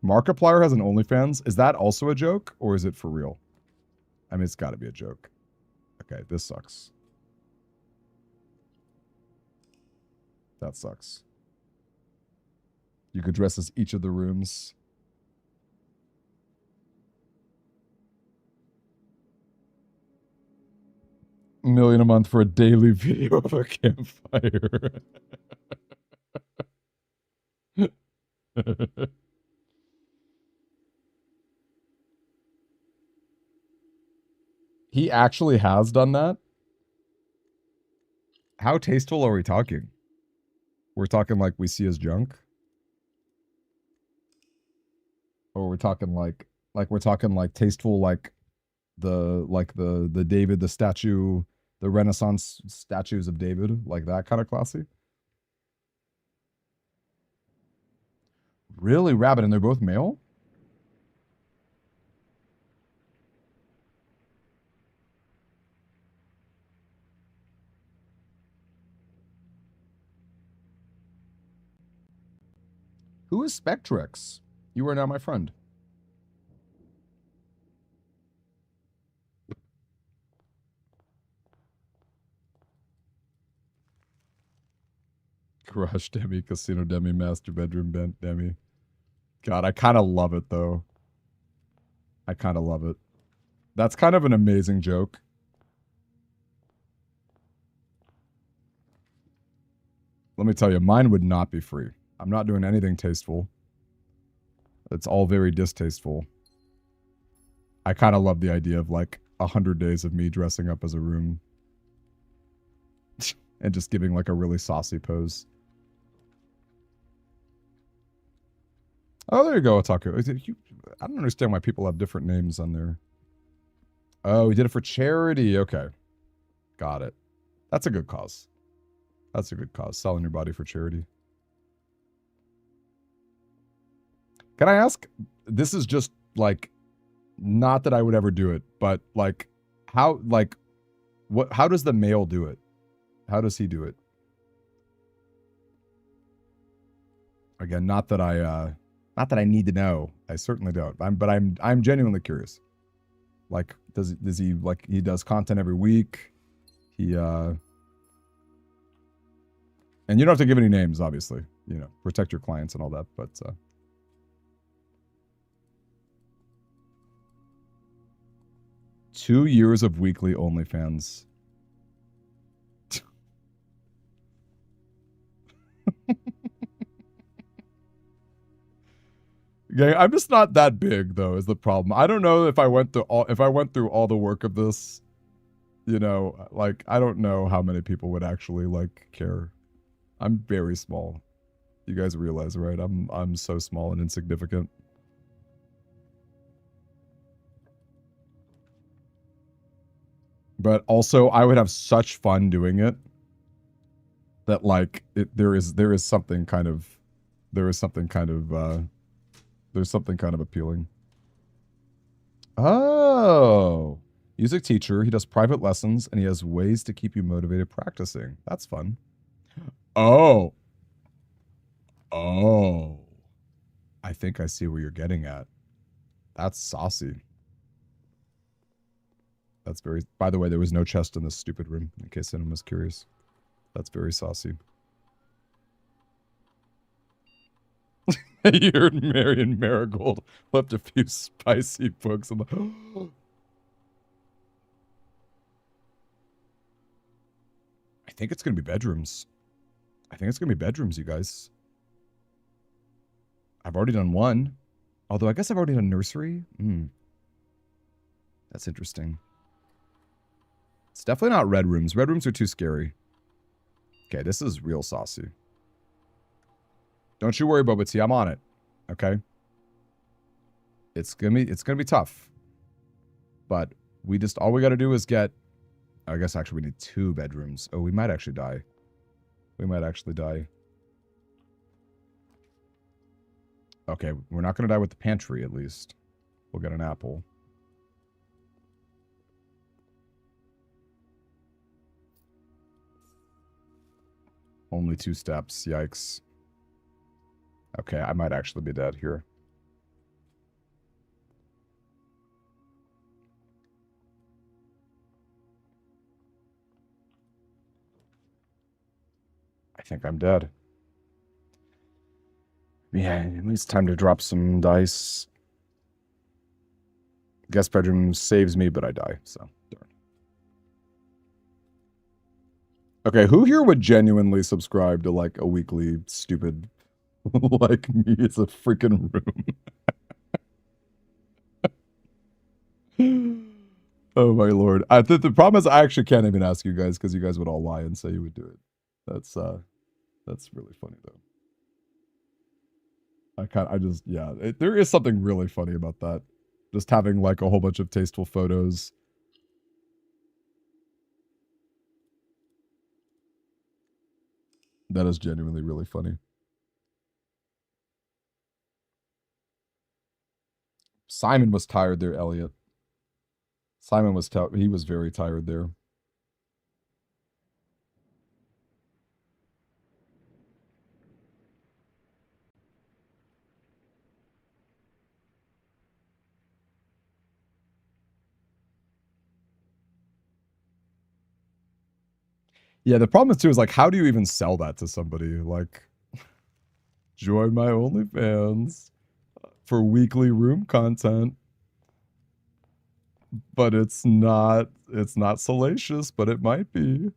Markiplier has an OnlyFans. Is that also a joke, or is it for real? I mean, it's got to be a joke. Okay, this sucks. That sucks. You could dress as each of the rooms. $1 million a month for a daily video of a campfire. He actually has done that? How tasteful are we talking? We're talking like we see his junk? Or we're talking like we're talking like tasteful like the David, the statue, the Renaissance statues of David, like that kind of classy? Really, Rabbit, and they're both male? Who is Spectrex? You are now my friend. Garage Demi, Casino Demi, Master Bedroom Demi. God, I kind of love it, though. I kind of love it. That's kind of an amazing joke. Let me tell you, mine would not be free. I'm not doing anything tasteful. It's all very distasteful. I kind of love the idea of like 100 days of me dressing up as a room and just giving like a really saucy pose. Oh, there you go, Otaku. I don't understand why people have different names on there. Oh, he did it for charity. Okay. Got it. That's a good cause. That's a good cause. Selling your body for charity. Can I ask? This is just like, not that I would ever do it, but like, how does the male do it? How does he do it? Again, not that I need to know. I certainly don't. I'm genuinely curious. Like, does he like he does content every week? He and you don't have to give any names, obviously. You know, protect your clients and all that, but 2 years of weekly OnlyFans. Okay, I'm just not that big though, is the problem. I don't know if I went through all the work of this, you know, like I don't know how many people would actually like care. I'm very small. You guys realize, right? I'm so small and insignificant. But also I would have such fun doing it that like there is something kind of there's something kind of appealing. Oh, music teacher. He does private lessons and he has ways to keep you motivated practicing. That's fun. Oh. Oh. I think I see where you're getting at. That's saucy. That's very, by the way, there was no chest in this stupid room, in case anyone was curious. That's very saucy. You heard Marion Marigold left a few spicy books on the. I think it's going to be bedrooms. I think it's going to be bedrooms, you guys. I've already done one. Although I guess I've already done nursery. That's interesting. It's definitely not red rooms. Red rooms are too scary. Okay, this is real saucy. Don't you worry, Boba T. I'm on it. Okay. It's gonna be tough. But all we gotta do is get, I guess actually we need 2 bedrooms. Oh, we might actually die. We might actually die. Okay, we're not gonna die with the pantry at least. We'll get an apple. Only 2 steps. Yikes. Okay, I might actually be dead here. I think I'm dead. Yeah, it's time to drop some dice. Guest bedroom saves me, but I die, so darn. Okay, who here would genuinely subscribe to like a weekly stupid like me? It's a freaking room. Oh my lord! The problem is I actually can't even ask you guys because you guys would all lie and say you would do it. That's really funny though. There is something really funny about that. Just having like a whole bunch of tasteful photos. That is genuinely really funny. Simon was tired there, Elliot. Simon was he was very tired there. Yeah, the problem is too is like, how do you even sell that to somebody? Like, join my OnlyFans for weekly room content, but it's not salacious, but it might be.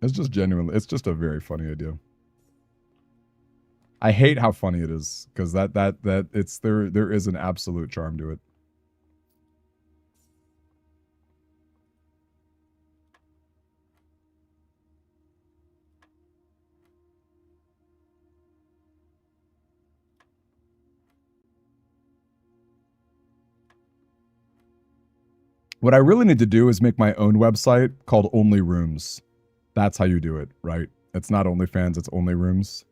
It's just genuinely, it's just a very funny idea. I hate how funny it is because that it's there is an absolute charm to it. What I really need to do is make my own website called Only Rooms. That's how you do it, right? It's not OnlyFans, it's Only Rooms.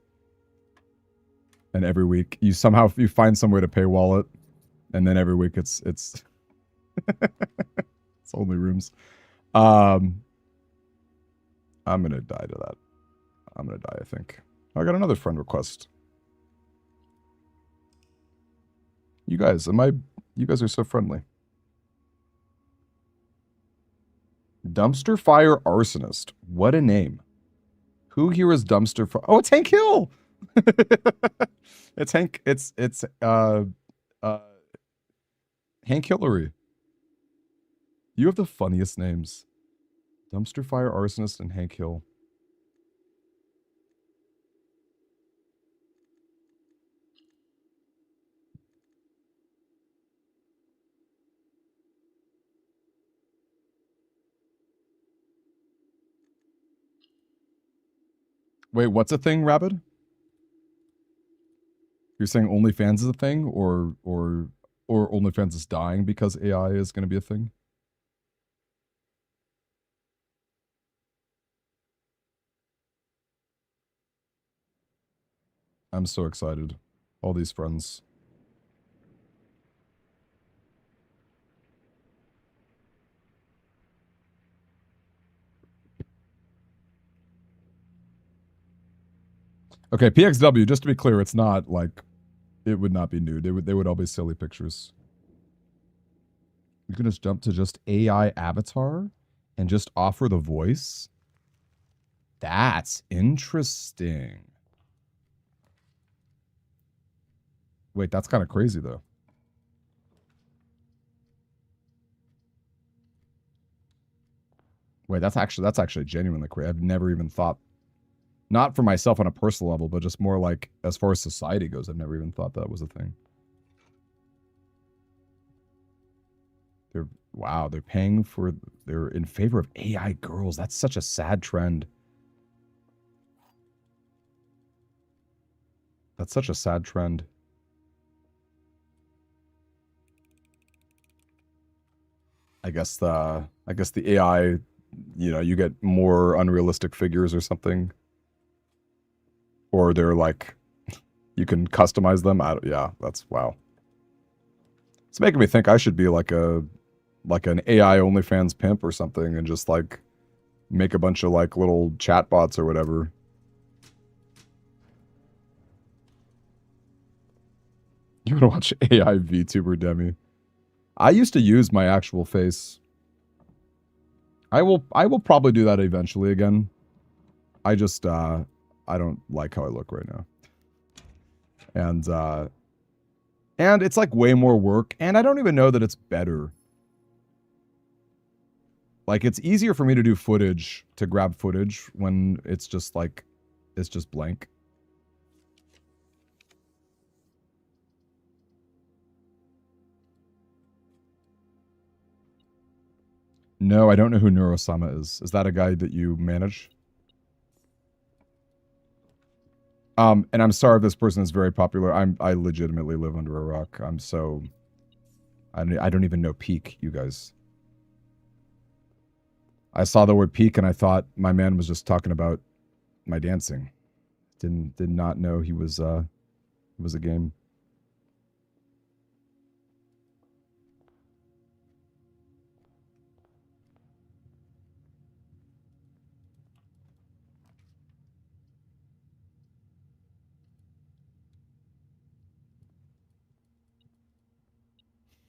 And every week you somehow you find some way to paywall it, and then every week it's it's Only Rooms. I'm gonna die to that. I'm gonna die, I think. Oh, I got another friend request. You guys are so friendly. Dumpster Fire Arsonist. What a name. Who here is Dumpster Fire? Oh, it's Hank Hill. It's Hank. It's Hank Hillary. You have the funniest names. Dumpster Fire Arsonist and Hank Hill. Wait, what's a thing, Rabbit? You're saying OnlyFans is a thing, or OnlyFans is dying because AI is going to be a thing? I'm so excited. All these friends. Okay, PXW, just to be clear, it's not like it would not be nude. They would all be silly pictures. You can just jump to just AI avatar and just offer the voice. That's interesting. Wait, that's kind of crazy though. Wait, that's actually genuinely crazy. I've never even thought, not for myself on a personal level, but just more like as far as society goes, I've never even thought that was a thing. They're wow, they're in favor of AI girls. That's such a sad trend. That's such a sad trend. I guess the AI, you get more unrealistic figures or something, or they're like you can customize them. Yeah, that's wow. It's making me think I should be like an AI OnlyFans pimp or something, and just like make a bunch of like little chatbots or whatever. You want to watch AI VTuber Demi? I used to use my actual face. I will probably do that eventually again. I just I don't like how I look right now. And it's like way more work, and I don't even know that it's better. Like it's easier for me to do footage, to grab footage when it's just like it's just blank. No, I don't know who Neurosama is. Is that a guy that you manage? And I'm sorry if this person is very popular. I legitimately live under a rock. I don't even know peak, you guys. I saw the word peak and I thought my man was just talking about my dancing. Did not know he was it was a game.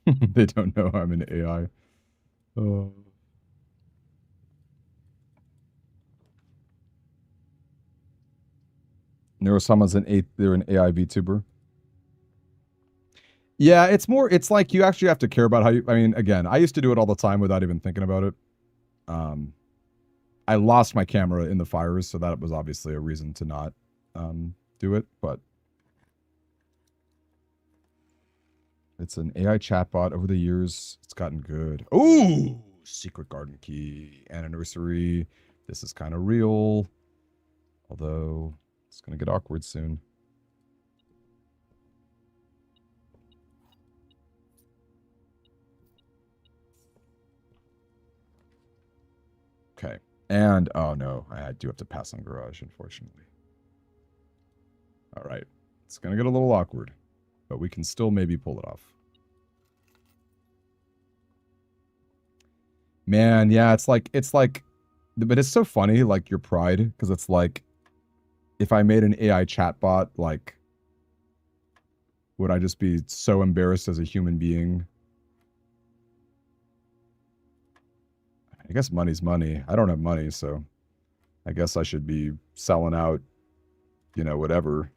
They don't know I'm an AI. Neurosoma's they're an AI VTuber. Yeah, it's like you actually have to care about how you, I mean, again, I used to do it all the time without even thinking about it. I lost my camera in the fires, so that was obviously a reason to not do it, but it's an AI chatbot. Over the years, it's gotten good. Ooh, secret garden key, anniversary. This is kind of real, although it's going to get awkward soon. Okay. And, oh no, I do have to pass on garage, unfortunately. All right. It's going to get a little awkward, but we can still maybe pull it off. Man, yeah, it's like, but it's so funny, like your pride, because it's like, if I made an AI chatbot, like, would I just be so embarrassed as a human being? I guess money's money. I don't have money, so I guess I should be selling out, you know, whatever.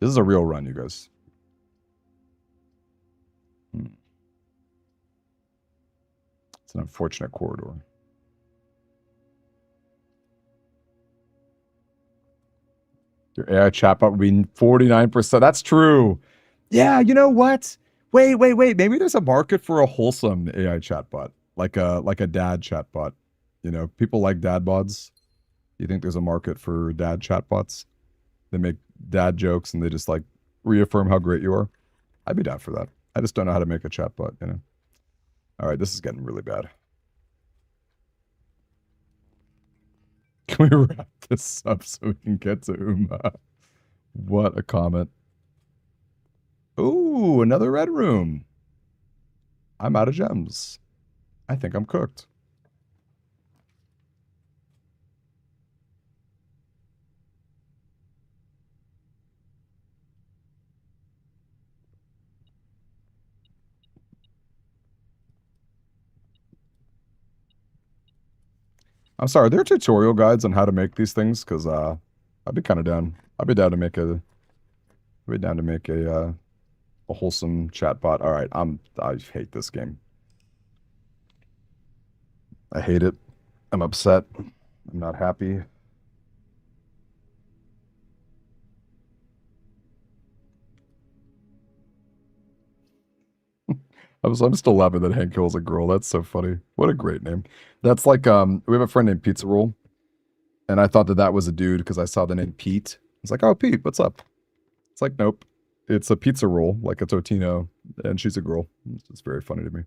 This is a real run, you guys. It's an unfortunate corridor. Your AI chatbot would be 49%. That's true. Yeah, you know what? Wait. Maybe there's a market for a wholesome AI chatbot, like a dad chatbot. You know, people like dad bods. You think there's a market for dad chatbots? They make dad jokes and they just like reaffirm how great you are. I'd be down for that. I just don't know how to make a chatbot, you know. All right, this is getting really bad. Can we wrap this up so we can get to Uma? What a comment. Ooh, another red room. I'm out of gems. I think I'm cooked. I'm sorry, are there tutorial guides on how to make these things? Because I'd be kind of down. I'd be down to make a wholesome chatbot. All right, I hate this game. I hate it. I'm upset. I'm not happy. I'm just 11 that Hank Hill's a girl. That's so funny. What a great name. That's like we have a friend named Pizza Roll, and I thought that that was a dude because I saw the name Pete. It's like, oh Pete, what's up? It's like, nope. It's a pizza roll, like a Totino, and she's a girl. It's very funny to me.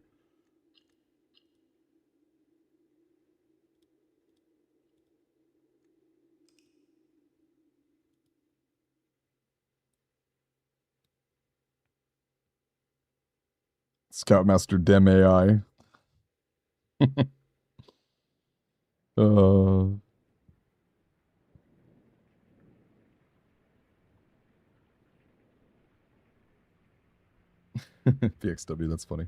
Scoutmaster Dem AI. uh, PXW, that's funny.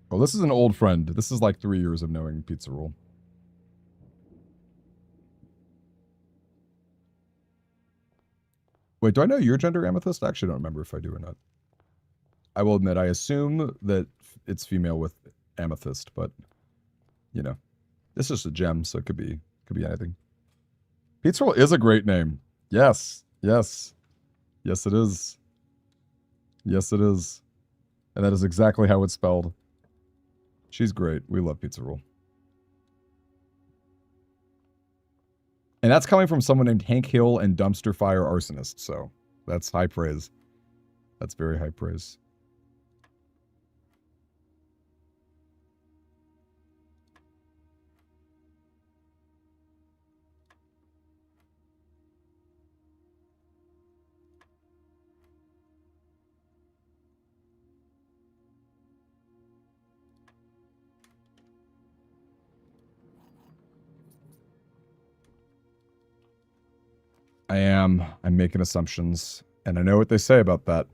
Well, this is an old friend. This is like 3 years of knowing Pizza Roll. Wait, do I know your gender, Amethyst? I actually don't remember if I do or not. I will admit, I assume that it's female with Amethyst, but you know, it's just a gem, so it could be anything. Pizza Roll is a great name. Yes, yes, yes, it is. Yes, it is, and that is exactly how it's spelled. She's great. We love Pizza Roll. And that's coming from someone named Hank Hill and Dumpster Fire Arsonist. So that's high praise. That's very high praise. I am. I'm making assumptions. And I know what they say about that.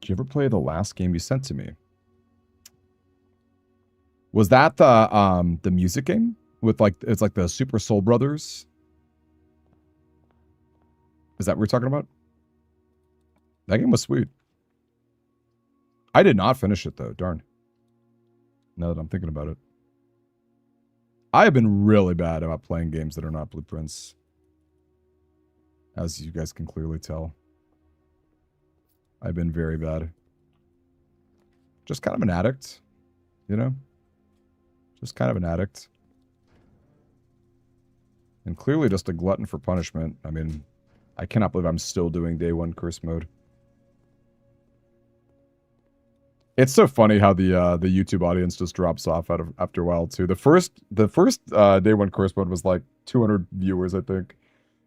Did you ever play the last game you sent to me? Was that the music game? With like, it's like the Super Soul Brothers? Is that what we're talking about? That game was sweet. I did not finish it though, darn. Now that I'm thinking about it. I have been really bad about playing games that are not blueprints. As you guys can clearly tell. I've been very bad. Just kind of an addict, you know? Just kind of an addict. And clearly just a glutton for punishment. I mean, I cannot believe I'm still doing day one curse mode. It's so funny how the YouTube audience just drops off after a while too. The first day one curse mode was like 200 viewers, I think.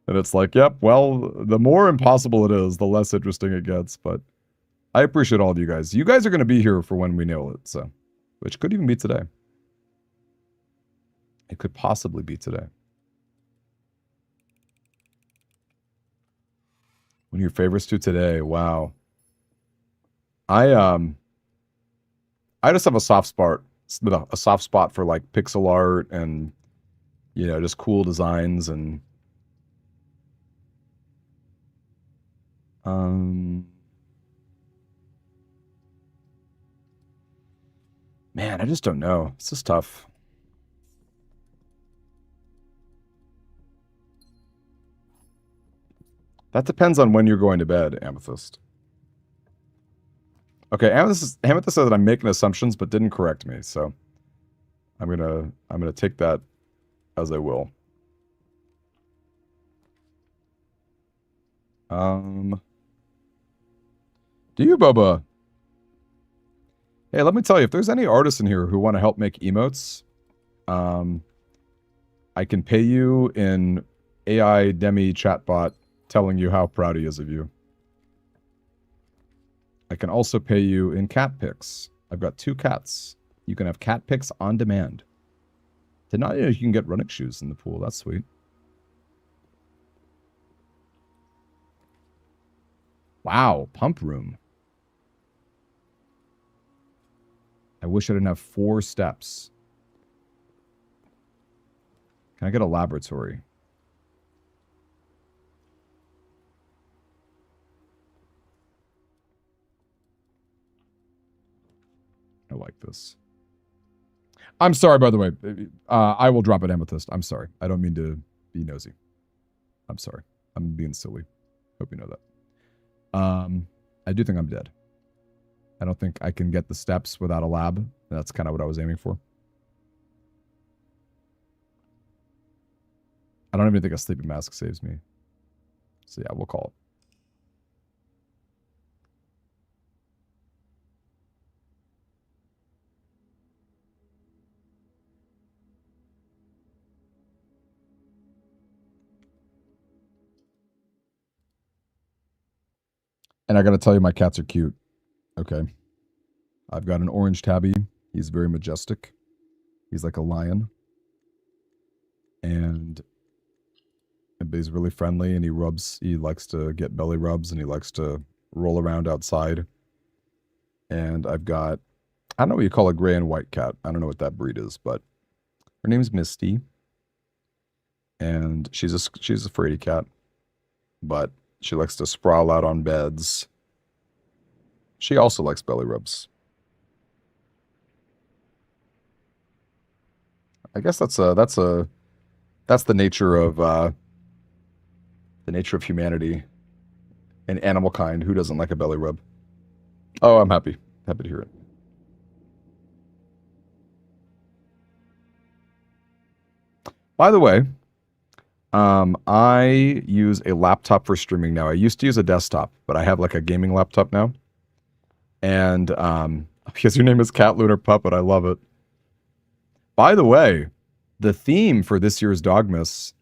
And it's like, yep, well, the more impossible it is, the less interesting it gets. But I appreciate all of you guys. You guys are going to be here for when we nail it, so. Which could even be today. It could possibly be today. One of your favorites to today, wow. I just have a soft spot for like pixel art and, you know, just cool designs and man, I just don't know. This is tough. That depends on when you're going to bed, Amethyst. Okay, Amethyst says that I'm making assumptions, but didn't correct me, so I'm gonna take that as I will. Do you, Boba? Hey, let me tell you, if there's any artists in here who want to help make emotes, I can pay you in AI demi chatbot telling you how proud he is of you. I can also pay you in cat pics. I've got 2 cats. You can have cat pics on demand. Did not know you can get running shoes in the pool. That's sweet. Wow, pump room. I wish I didn't have 4 steps. Can I get a laboratory? I like this. I'm sorry, by the way. I will drop an amethyst. I'm sorry. I don't mean to be nosy. I'm sorry. I'm being silly. Hope you know that. I do think I'm dead. I don't think I can get the steps without a lab. That's kind of what I was aiming for. I don't even think a sleeping mask saves me. So yeah, we'll call it. And I gotta tell you, my cats are cute. Okay. I've got an orange tabby. He's very majestic. He's like a lion. And he's really friendly, and he likes to get belly rubs, and he likes to roll around outside. And I've got, I don't know what you call a gray and white cat. I don't know what that breed is, but her name's Misty. And she's a fraidy cat, but she likes to sprawl out on beds. She also likes belly rubs. I guess that's the nature of humanity and animal kind. Who doesn't like a belly rub? Oh, I'm happy to hear it. By the way, I use a laptop for streaming now. I used to use a desktop, but I have like a gaming laptop now. And because your name is Cat Lunar Puppet, I love it. By the way, the theme for this year's Dogmas,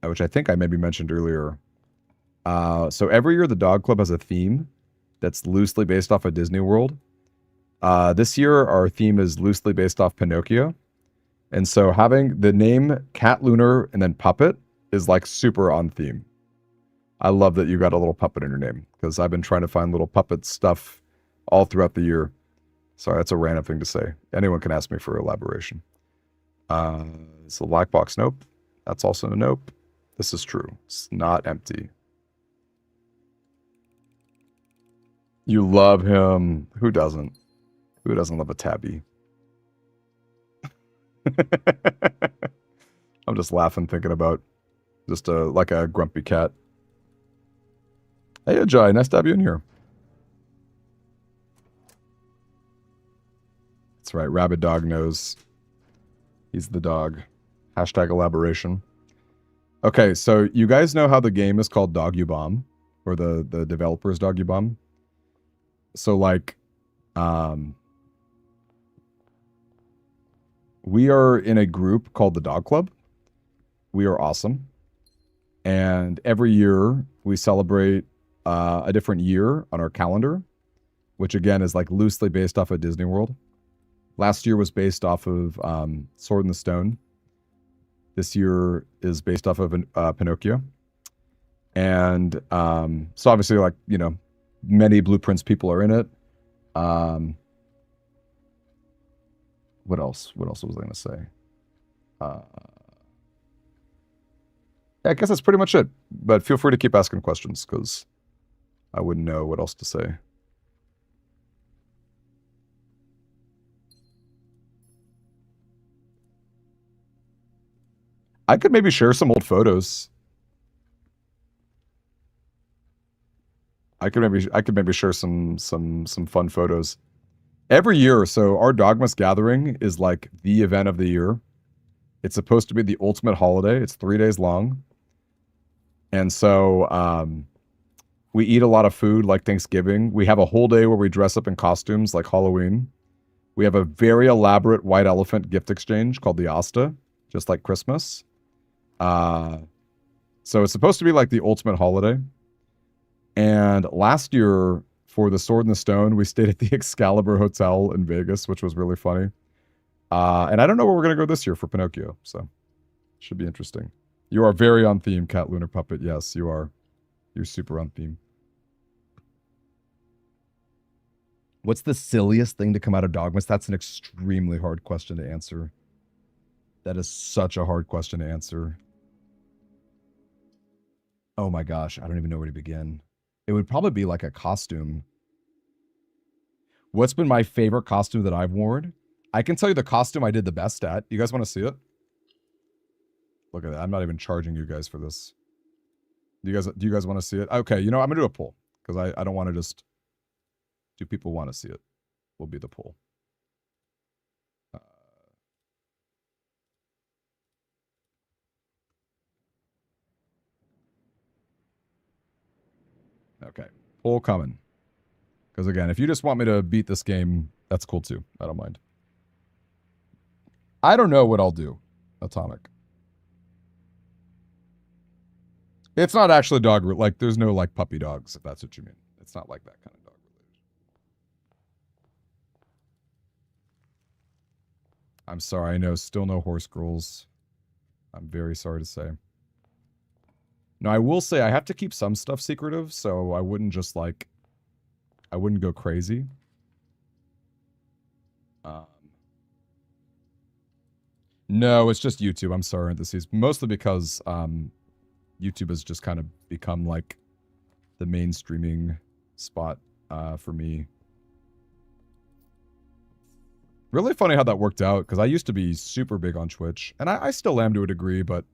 which I think I maybe mentioned earlier. So every year the Dog Club has a theme that's loosely based off of Disney World. This year our theme is loosely based off Pinocchio. And so having the name Cat Lunar and then Puppet is like super on theme. I love that you got a little puppet in your name because I've been trying to find little puppet stuff all throughout the year. Sorry, that's a random thing to say. Anyone can ask me for elaboration. It's a black box. Nope. That's also a nope. This is true. It's not empty. You love him. Who doesn't? Who doesn't love a tabby? I'm just laughing thinking about just like a grumpy cat. Hey, Ajay, nice to have you in here. That's right, Rabid Dog knows. He's the dog. Hashtag elaboration. Okay, so you guys know how the game is called Dog You Bomb, or the developer's Dog You Bomb. So like, we are in a group called the Dog Club. We are awesome, and every year we celebrate a different year on our calendar, which again is like loosely based off of Disney World. Last year was based off of Sword in the Stone. This year is based off of Pinocchio. And so obviously, like, you know, many Blueprints people are in it. What else? What else was I going to say? Yeah, I guess that's pretty much it. But feel free to keep asking questions because I wouldn't know what else to say. I could maybe share some old photos. I could maybe share some fun photos. Every year, so our Dogmas gathering is like the event of the year. It's supposed to be the ultimate holiday. It's 3 days long. And so we eat a lot of food like Thanksgiving. We have a whole day where we dress up in costumes like Halloween. We have a very elaborate white elephant gift exchange called the Asta, just like Christmas. So it's supposed to be like the ultimate holiday. And last year for the Sword in the Stone, we stayed at the Excalibur Hotel in Vegas, which was really funny. And I don't know where we're going to go this year for Pinocchio, so should be interesting. You are very on theme, Cat Lunar Puppet. Yes, you are. You're super on theme. What's the silliest thing to come out of Dogmas? That's an extremely hard question to answer. That is such a hard question to answer. Oh my gosh, I don't even know where to begin. It would probably be like a costume. What's been my favorite costume that I've worn? I can tell you the costume I did the best at. You guys want to see it? Look at that. I'm not even charging you guys for this. Do you guys want to see it? Okay, you know, I'm going to do a poll because I don't want to just... Do people want to see it? Will be the poll. Okay, poll coming. Because again, if you just want me to beat this game, that's cool too. I don't mind. I don't know what I'll do, Atomic. It's not actually dog, like there's no like puppy dogs, if that's what you mean. It's not like that kind of dog related. I'm sorry, I know, still no horse girls. I'm very sorry to say. Now, I will say I have to keep some stuff secretive, so I wouldn't just like, I wouldn't go crazy. No, it's just YouTube. I'm sorry. This is mostly because YouTube has just kind of become like the mainstreaming spot for me. Really funny how that worked out because I used to be super big on Twitch, and I still am to a degree, but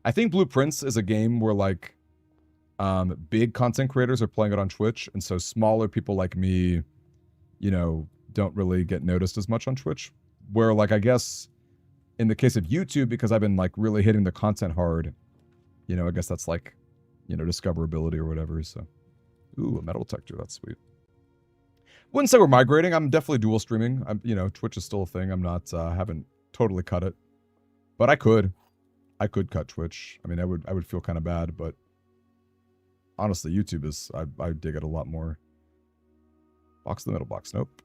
I think Blueprints is a game where like big content creators are playing it on Twitch, and so smaller people like me, you know, don't really get noticed as much on Twitch. Where like I guess in the case of YouTube, because I've been like really hitting the content hard, you know, I guess that's like, you know, discoverability or whatever. So, ooh, a metal detector, that's sweet. Wouldn't say we're migrating. I'm definitely dual streaming. You know, Twitch is still a thing. I'm not, haven't totally cut it, but I could cut Twitch. I mean, I would feel kind of bad, but honestly, YouTube is, I dig it a lot more. Box in the middle box. Nope.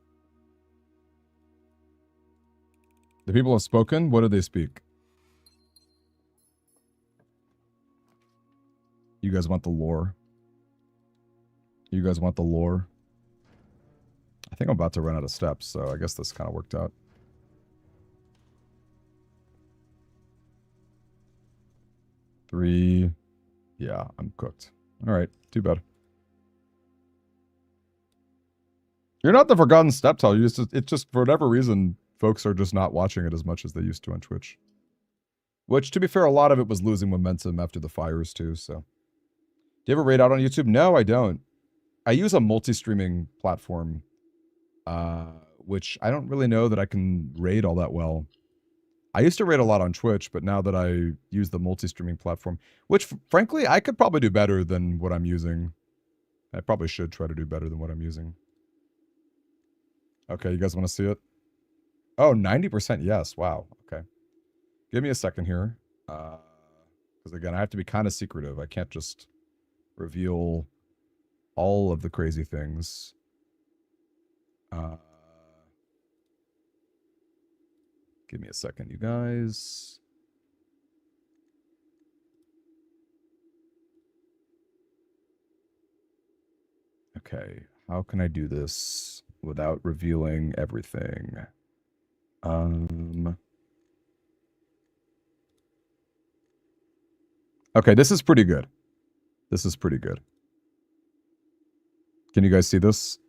The people have spoken. What did they speak? You guys want the lore? You guys want the lore? I think I'm about to run out of steps, so I guess this kind of worked out. Three. Yeah, I'm cooked. All right, too bad. You're not the forgotten stepchild. It's just, for whatever reason, folks are just not watching it as much as they used to on Twitch. Which, to be fair, a lot of it was losing momentum after the fires, too, so. Do you ever raid out on YouTube? No, I don't. I use a multi-streaming platform, which I don't really know that I can raid all that well. I used to raid a lot on Twitch, but now that I use the multi-streaming platform, which, frankly, I could probably do better than what I'm using. I probably should try to do better than what I'm using. Okay, you guys want to see it? Oh, 90% yes. Wow. Okay. Give me a second here. Because, again, I have to be kind of secretive. I can't just reveal all of the crazy things. Give me a second, you guys. Okay, how can I do this without revealing everything? Okay, this is pretty good. This is pretty good. Can you guys see this?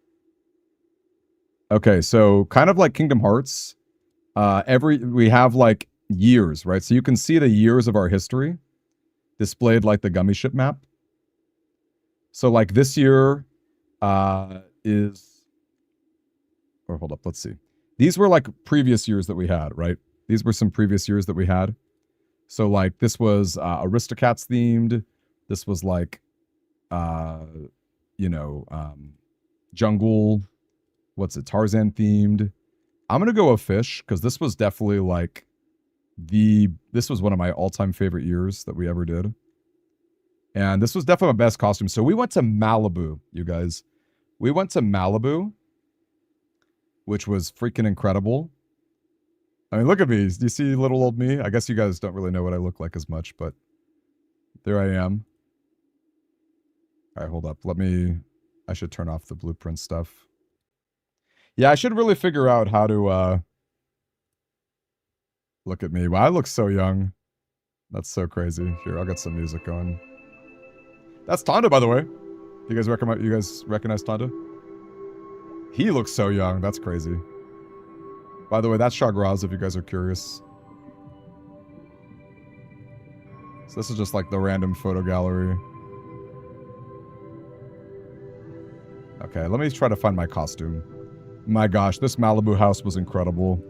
Okay, so kind of like Kingdom Hearts, we have like years, right? So you can see the years of our history displayed like the gummy ship map. So like this year is, or hold up, let's see. These were like previous years that we had, right? These were some previous years that we had. So like this was Aristocats themed. This was like, you know, jungle, what's it, Tarzan themed. I'm going to go with fish because this was definitely like this was one of my all-time favorite years that we ever did. And this was definitely my best costume. So we went to Malibu, you guys. We went to Malibu, which was freaking incredible. I mean, look at me. Do you see little old me? I guess you guys don't really know what I look like as much, but there I am. All right, hold up. I should turn off the blueprint stuff. Yeah, I should really figure out how to, look at me. Wow, I look so young. That's so crazy. Here, I'll get some music going. That's Tonda, by the way. You guys recognize Tonda? He looks so young. That's crazy. By the way, that's Shagraz, if you guys are curious. So this is just like the random photo gallery. Okay, let me try to find my costume. My gosh, this Malibu house was incredible.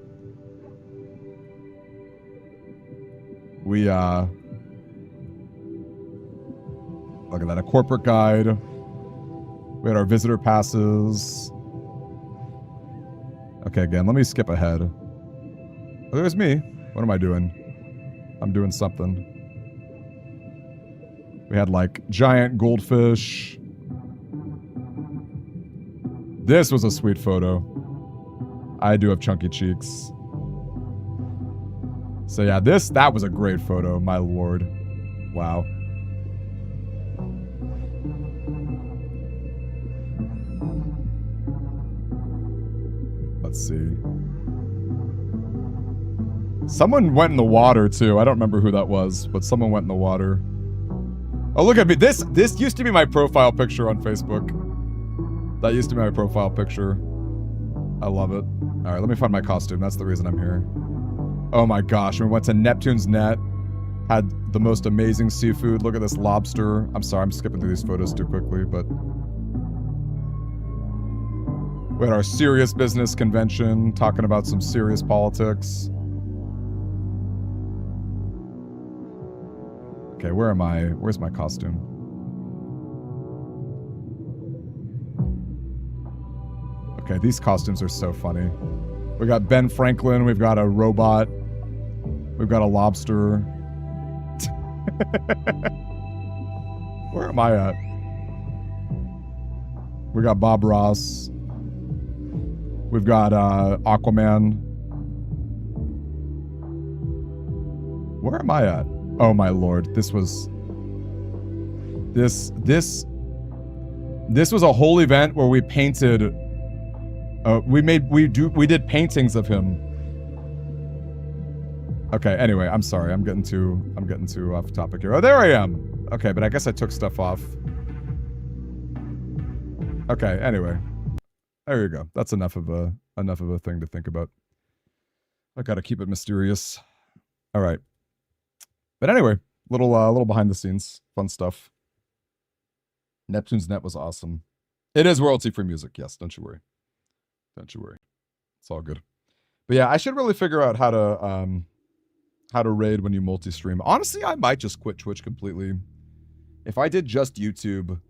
We, look at that, a corporate guide. We had our visitor passes. Okay, again, let me skip ahead. Oh, there's me. What am I doing? I'm doing something. We had, like, giant goldfish. This was a sweet photo. I do have chunky cheeks. So yeah, that was a great photo, my lord. Wow. Let's see. Someone went in the water too. I don't remember who that was, but someone went in the water. Oh, look at me. This used to be my profile picture on Facebook. That used to be my profile picture. I love it. All right, let me find my costume. That's the reason I'm here. Oh my gosh, we went to Neptune's Net. Had the most amazing seafood. Look at this lobster. I'm sorry, I'm skipping through these photos too quickly, but... we had our serious business convention, talking about some serious politics. Okay, where am I? Where's my costume? Okay, these costumes are so funny. We got Ben Franklin, we've got a robot, we've got a lobster. Where am I at? We got Bob Ross. We've got Aquaman. Where am I at? Oh my lord, this was a whole event where we painted. We did paintings of him. Okay, anyway, I'm sorry. I'm getting too off topic here. Oh, there I am. Okay, but I guess I took stuff off. Okay, anyway. There you go. That's enough of a thing to think about. I gotta keep it mysterious. All right. But anyway, little behind the scenes, fun stuff. Neptune's Net was awesome. It is royalty free music, yes. Don't you worry. Don't you worry. It's all good. But yeah, I should really figure out how to raid when you multi-stream. Honestly, I might just quit Twitch completely. If I did just YouTube,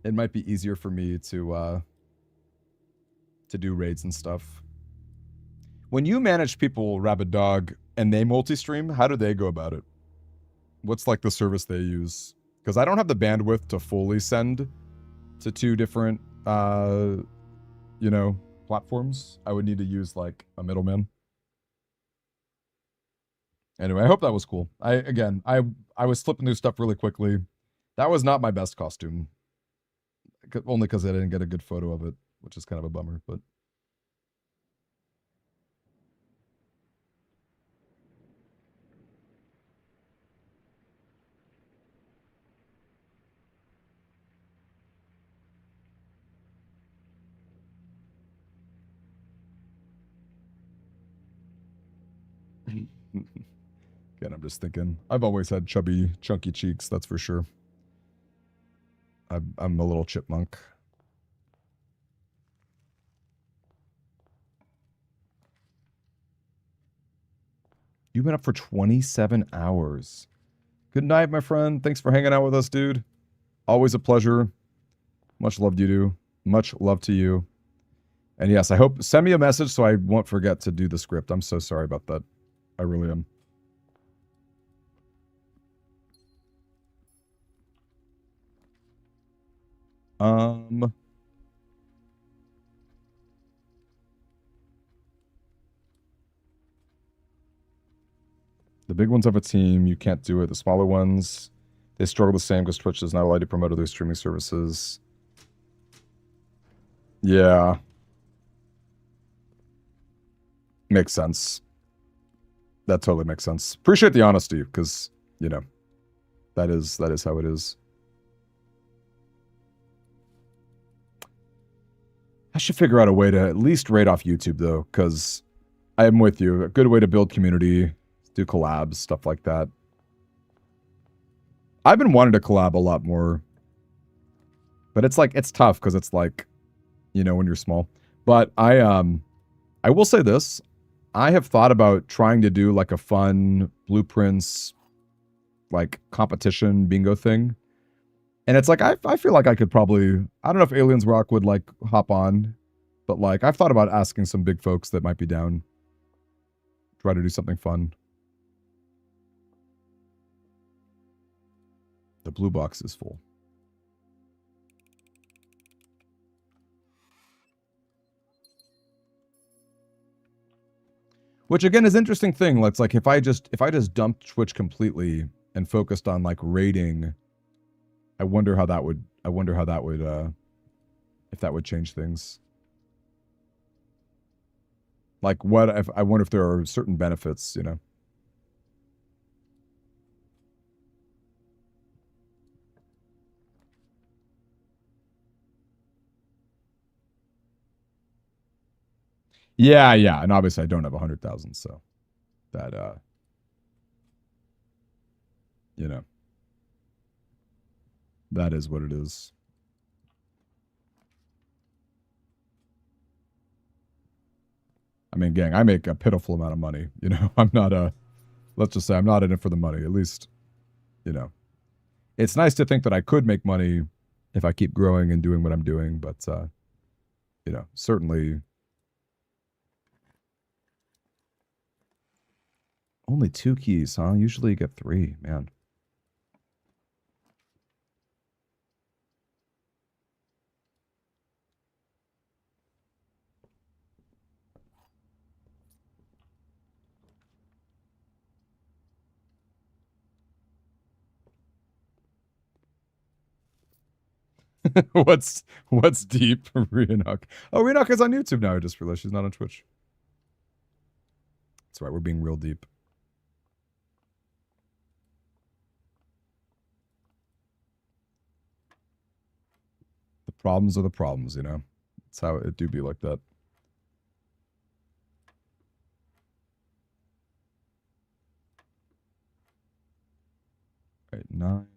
it might be easier for me to do raids and stuff. When you manage people, Rabid Dog, and they multi-stream, how do they go about it? What's like the service they use? Because I don't have the bandwidth to fully send to 2 different, platforms. I would need to use like a middleman. Anyway, I hope that was cool. I was flipping through stuff really quickly. That was not my best costume. Only because I didn't get a good photo of it, which is kind of a bummer, but. Again, I'm just thinking. I've always had chubby, chunky cheeks, that's for sure. I'm a little chipmunk. You've been up for 27 hours. Good night, my friend. Thanks for hanging out with us, dude. Always a pleasure. Much love to you. Much love to you. And yes, I hope, send me a message so I won't forget to do the script. I'm so sorry about that. I really am. The big ones have a team. You can't do it. The smaller ones, they struggle the same because Twitch does not allow you to promote other streaming services. Yeah. Makes sense. That totally makes sense. Appreciate the honesty because, that is how it is. I should figure out a way to at least raid off YouTube though, because I am with you. A good way to build community, do collabs, stuff like that. I've been wanting to collab a lot more, but it's tough because it's like, when you're small. But I will say this. I have thought about trying to do like a fun blueprints, like competition bingo thing. And it's like, I feel like I could probably, I don't know if Aliens Rock would like hop on, but like I've thought about asking some big folks that might be down, try to do something fun. The blue box is full. Which again is an interesting thing. It's like if I just dumped Twitch completely and focused on like raiding, I wonder how that would if that would change things. Like what if I wonder if there are certain benefits, Yeah, and obviously I don't have 100,000, so that that is what it is. I mean, gang, I make a pitiful amount of money, I'm not let's just say I'm not in it for the money, at least, It's nice to think that I could make money if I keep growing and doing what I'm doing, but certainly only 2 keys, huh? Usually you get 3, man. what's deep? Rionok. Oh, Rionok is on YouTube now. I just realized she's not on Twitch. That's right. We're being real deep. The problems are the problems, you know. That's how it do be like that. Right, 9.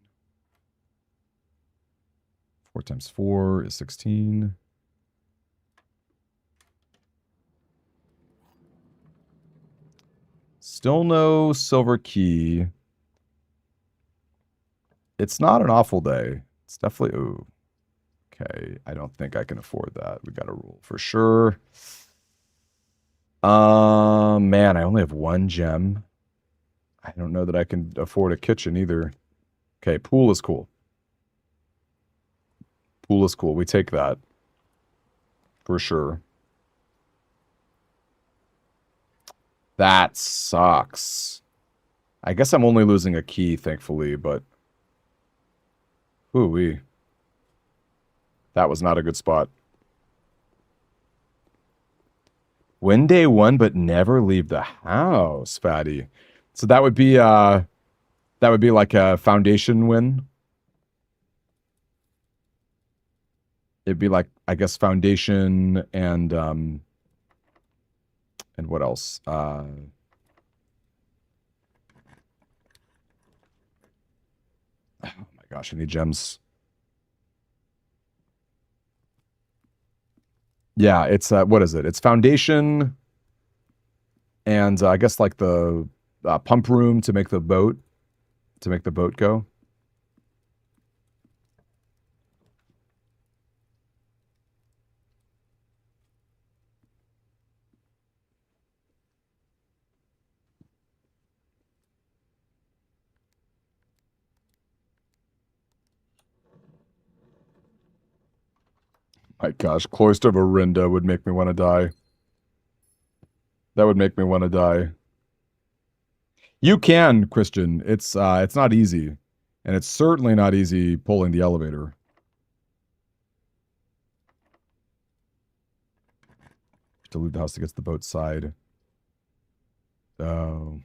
4 times 4 is 16. Still no silver key. It's not an awful day. It's definitely, ooh. Okay, I don't think I can afford that. We got to rule for sure. Man, I only have 1 gem. I don't know that I can afford a kitchen either. Okay, pool is cool. Pool is cool. We take that. For sure. That sucks. I guess I'm only losing a key, thankfully, but... Ooh-wee. That was not a good spot. Win day 1, but never leave the house, fatty. So that would be like a foundation win. It'd be like, I guess, foundation and what else? Oh my gosh, I need gems. Yeah, it's what is it? It's foundation and I guess like the pump room to make the boat go. My gosh, Cloister of Orinda would make me want to die. That would make me want to die. You can, Christian. It's not easy. And it's certainly not easy pulling the elevator. To leave the house to get to the boat side. Oh.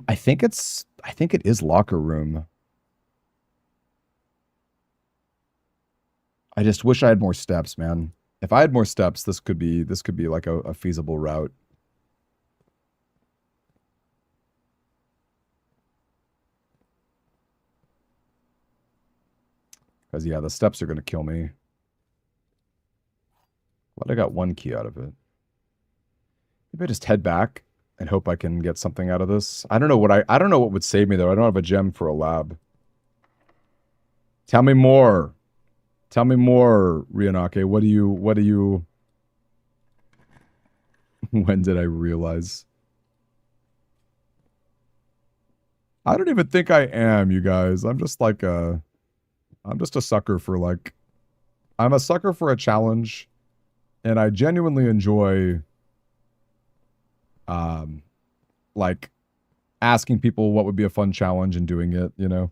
I think it is locker room. I just wish I had more steps, man. If I had more steps, this could be like a feasible route. Because yeah, the steps are gonna kill me. But I got 1 key out of it. Maybe I just head back and hope I can get something out of this. I don't know what would save me though. I don't have a gem for a lab. Tell me more. Tell me more, Rionake. What do you when did I realize? I don't even think I am, you guys. I'm just a sucker for like I'm a sucker for a challenge and I genuinely enjoy like asking people what would be a fun challenge and doing it, you know?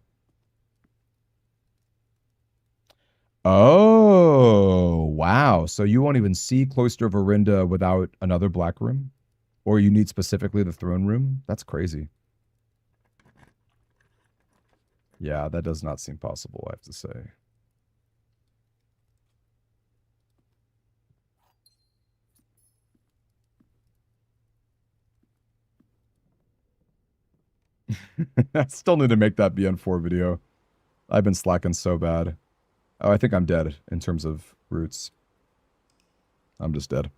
Oh, wow. So you won't even see Cloister of Orinda without another black room? Or you need specifically the throne room? That's crazy. Yeah, that does not seem possible, I have to say. I still need to make that BN4 video. I've been slacking so bad. Oh, I think I'm dead in terms of roots. I'm just dead.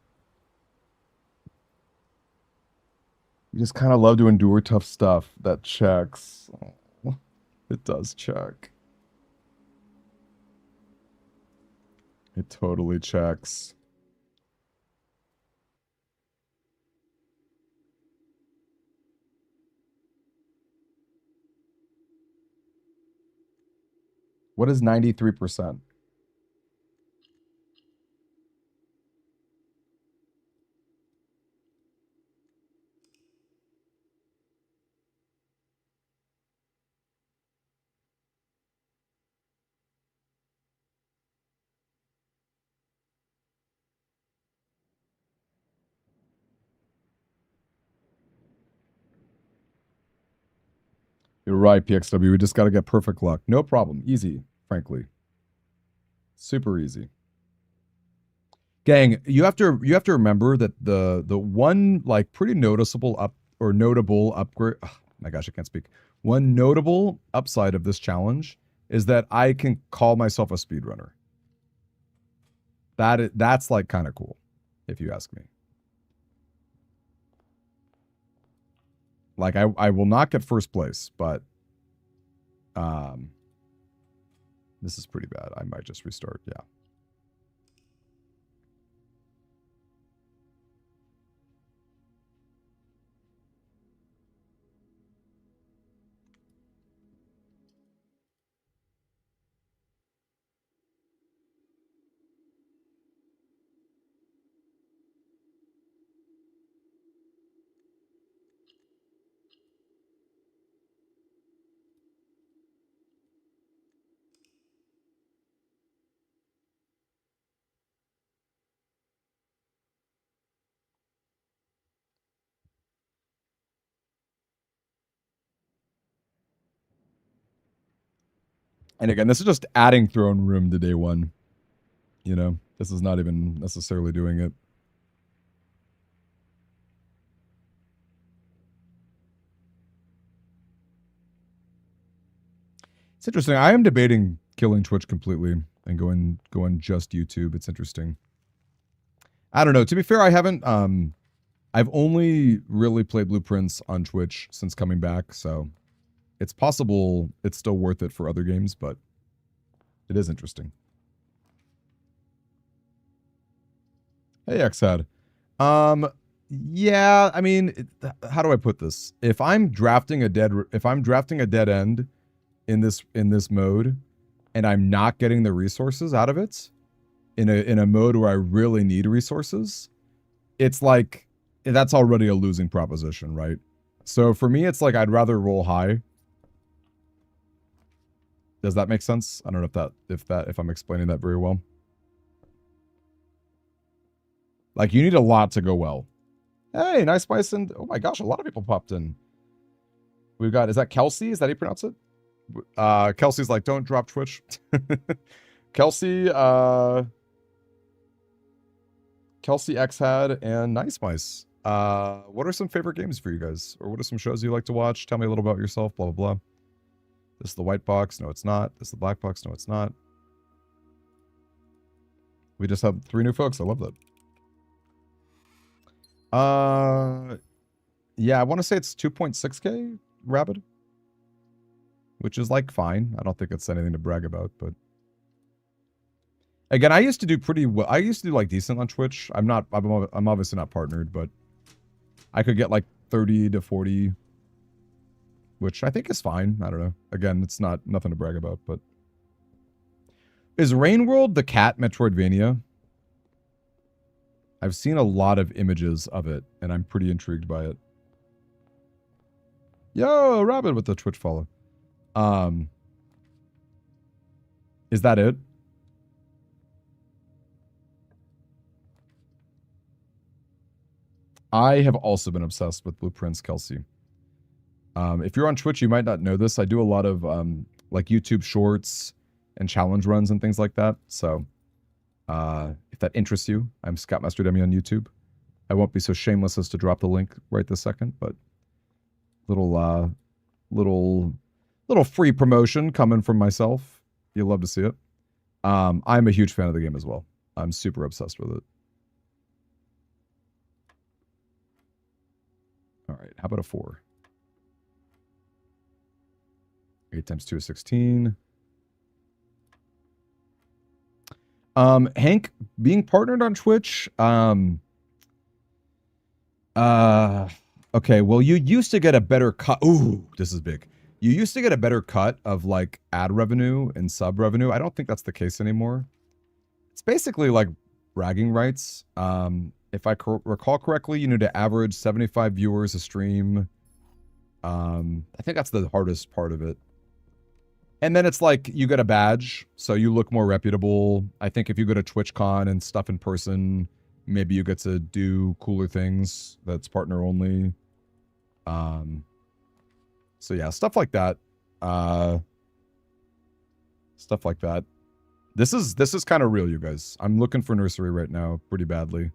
You just kind of love to endure tough stuff that checks. Oh, it does check. It totally checks. What is 93%? You're right, PXW. We just got to get perfect luck. No problem. Easy, frankly. Super easy. Gang, you have to remember that the one like pretty noticeable notable upgrade. Oh, my gosh, I can't speak. One notable upside of this challenge is that I can call myself a speedrunner. That's like kind of cool, if you ask me. Like I will not get first place, but this is pretty bad. I might just restart. Yeah. And again, this is just adding throne room to day one. You know, this is not even necessarily doing it. It's interesting. I am debating killing Twitch completely and going just YouTube. It's interesting. I don't know. To be fair, I haven't I've only really played Blueprints on Twitch since coming back, so it's possible it's still worth it for other games, but it is interesting. Hey, Xhead. Yeah, I mean, how do I put this? If I'm drafting a dead end in this mode and I'm not getting the resources out of it in a mode where I really need resources, it's like that's already a losing proposition, right? So for me, it's like I'd rather roll high. Does that make sense? I don't know if I'm explaining that very well. Like you need a lot to go well. Hey, nice bison. Oh my gosh, a lot of people popped in. We've got, is that Kelsey? Is that how you pronounce it? Kelsey's like, don't drop Twitch. Kelsey, Kelsey Xhad and Nice Mice. What are some favorite games for you guys? Or what are some shows you like to watch? Tell me a little about yourself, blah, blah, blah. This is the white box. No, it's not. This is the black box. No, it's not. We just have 3 new folks. I love that. Yeah, I want to say it's 2.6K Rabid. Which is like fine. I don't think it's anything to brag about, but again, I used to do pretty well. I used to do like decent on Twitch. I'm obviously not partnered, but I could get like 30 to 40, which I think is fine. I don't know. Again, it's nothing to brag about, but is Rain World the cat Metroidvania? I've seen a lot of images of it, and I'm pretty intrigued by it. Yo, Rabbit with the Twitch follow. Is that it? I have also been obsessed with Blueprints, Kelsey. If you're on Twitch, you might not know this. I do a lot of like YouTube shorts and challenge runs and things like that. So if that interests you, I'm Scott Master Demi on YouTube. I won't be so shameless as to drop the link right this second, but little free promotion coming from myself. You'll love to see it. I'm a huge fan of the game as well. I'm super obsessed with it. All right, how about a 4? 8 times 2 is 16. Hank, being partnered on Twitch, okay, well, you used to get a better cut. Ooh, this is big. You used to get a better cut of like ad revenue and sub revenue. I don't think that's the case anymore. It's basically like bragging rights. If I recall correctly, you need to average 75 viewers a stream. I think that's the hardest part of it. And then it's like you get a badge, so you look more reputable. I think if you go to TwitchCon and stuff in person, maybe you get to do cooler things that's partner only. So yeah, stuff like that. Stuff like that. This is kind of real, you guys. I'm looking for nursery right now pretty badly.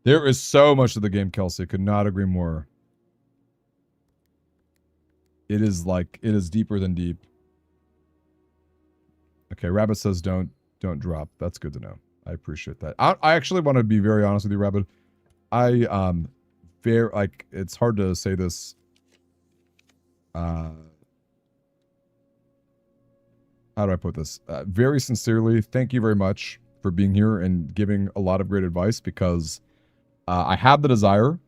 There is so much to the game, Kelsey. Could not agree more. It is deeper than deep. Okay, Rabbit says don't drop. That's good to know. I appreciate that. I actually want to be very honest with you, Rabbit. I very like it's hard to say this. How do I put this? Very sincerely, thank you very much for being here and giving a lot of great advice because I have the desire.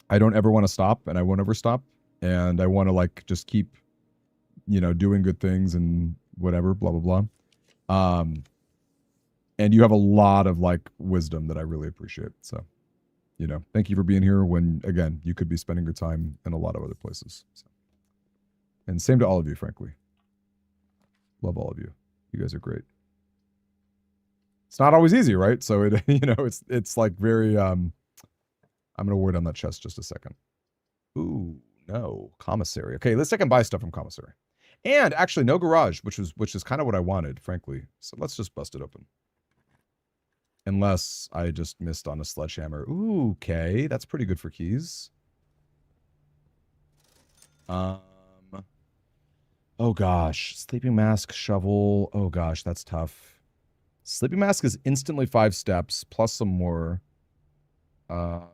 I don't ever want to stop, and I won't ever stop. And I want to like just keep, doing good things and whatever, blah blah blah. And you have a lot of like wisdom that I really appreciate. So, thank you for being here. When again, you could be spending your time in a lot of other places. So. And same to all of you, frankly. Love all of you. You guys are great. It's not always easy, right? So it, it's like very. I'm gonna word on that chest just a second. Ooh, no commissary. Okay, let's I can buy stuff from commissary, and actually no garage, which is kind of what I wanted, frankly. So let's just bust it open. Unless I just missed on a sledgehammer. Ooh, okay, that's pretty good for keys. Oh gosh, sleeping mask, shovel. Oh gosh, that's tough. Sleeping mask is instantly 5 steps plus some more. Oh no.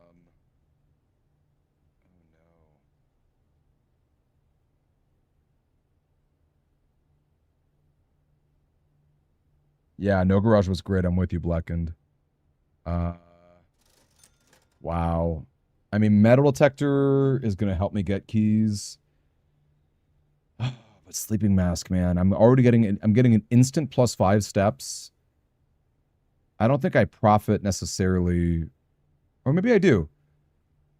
Yeah, no garage was great. I'm with you, Blackened. Wow. I mean, metal detector is gonna help me get keys. But sleeping mask, man, I'm getting an instant plus 5 steps. I don't think I profit necessarily, or maybe I do.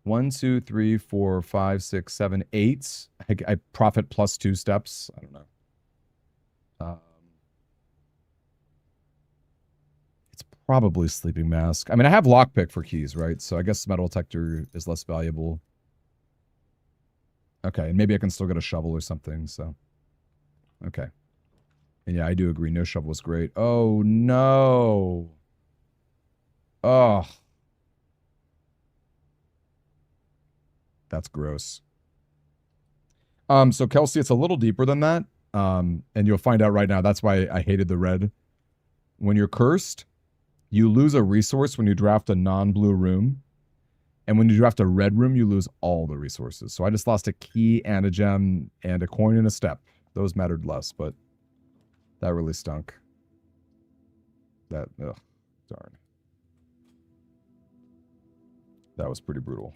1, 2, 3, 4, 5, 6, 7, 8. I profit plus 2 steps. I don't know. It's probably sleeping mask. I mean, I have lockpick for keys, right? So I guess metal detector is less valuable. Okay, and maybe I can still get a shovel or something, so. Okay. And yeah, I do agree. No shovel was great. Oh, no. Oh. That's gross. So Kelsey, it's a little deeper than that. And you'll find out right now. That's why I hated the red. When you're cursed, you lose a resource when you draft a non-blue room. And when you draft a red room, you lose all the resources. So I just lost a key and a gem and a coin and a step. Those mattered less, but that really stunk. Ugh, darn. That was pretty brutal.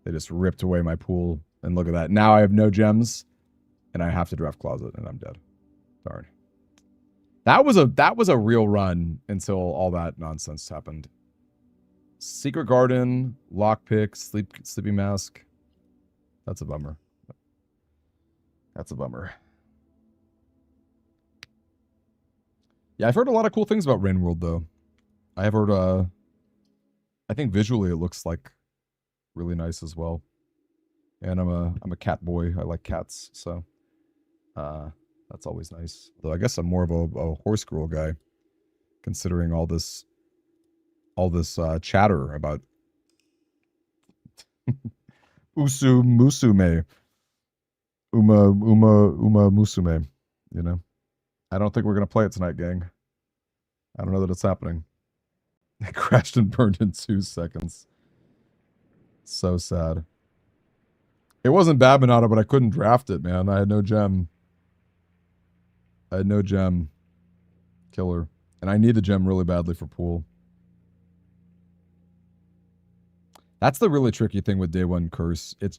They just ripped away my pool. And look at that. Now I have no gems. And I have to draft closet and I'm dead. Darn. That was a real run until all that nonsense happened. Secret Garden, Lockpick, Sleeping Mask. That's a bummer. That's a bummer. Yeah, I've heard a lot of cool things about Rain World, though. I have heard, I think visually it looks like really nice as well. And I'm a cat boy. I like cats, so that's always nice. Though I guess I'm more of a horse girl guy, considering all this chatter about Musume. Uma Musume. I don't think we're gonna play it tonight, gang. I don't know that it's happening. It crashed and burned in 2 seconds. So sad. It wasn't bad, Monata, but I couldn't draft it, man. I had no gem. Killer. And I need the gem really badly for pool. That's the really tricky thing with day 1 curse. It's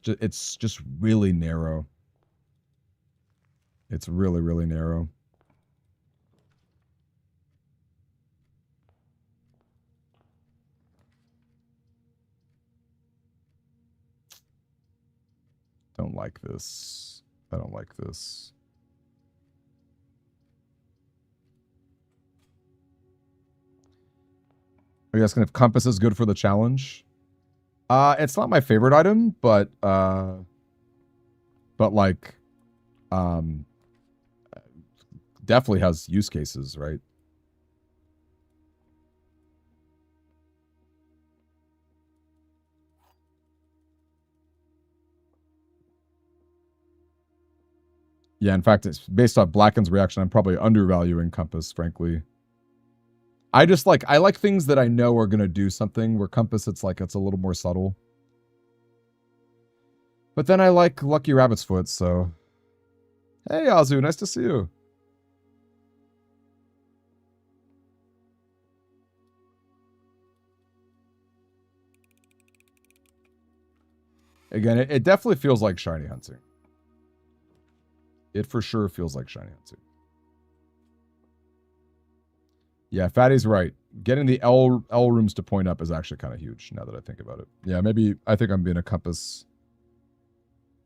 just really narrow. It's really, really narrow. Don't like this. I don't like this. Are you asking if compass is good for the challenge? It's not my favorite item, but like, definitely has use cases, right? Yeah, in fact, it's based on Blacken's reaction. I'm probably undervaluing compass, frankly. I like things that I know are gonna do something. Where compass, it's a little more subtle. But then I like Lucky Rabbit's Foot, so. Hey, Azu, nice to see you. Again, it definitely feels like shiny hunting. It for sure feels like shiny hunting. Yeah, Fatty's right. Getting the L rooms to point up is actually kind of huge now that I think about it. Yeah, maybe I think I'm being a compass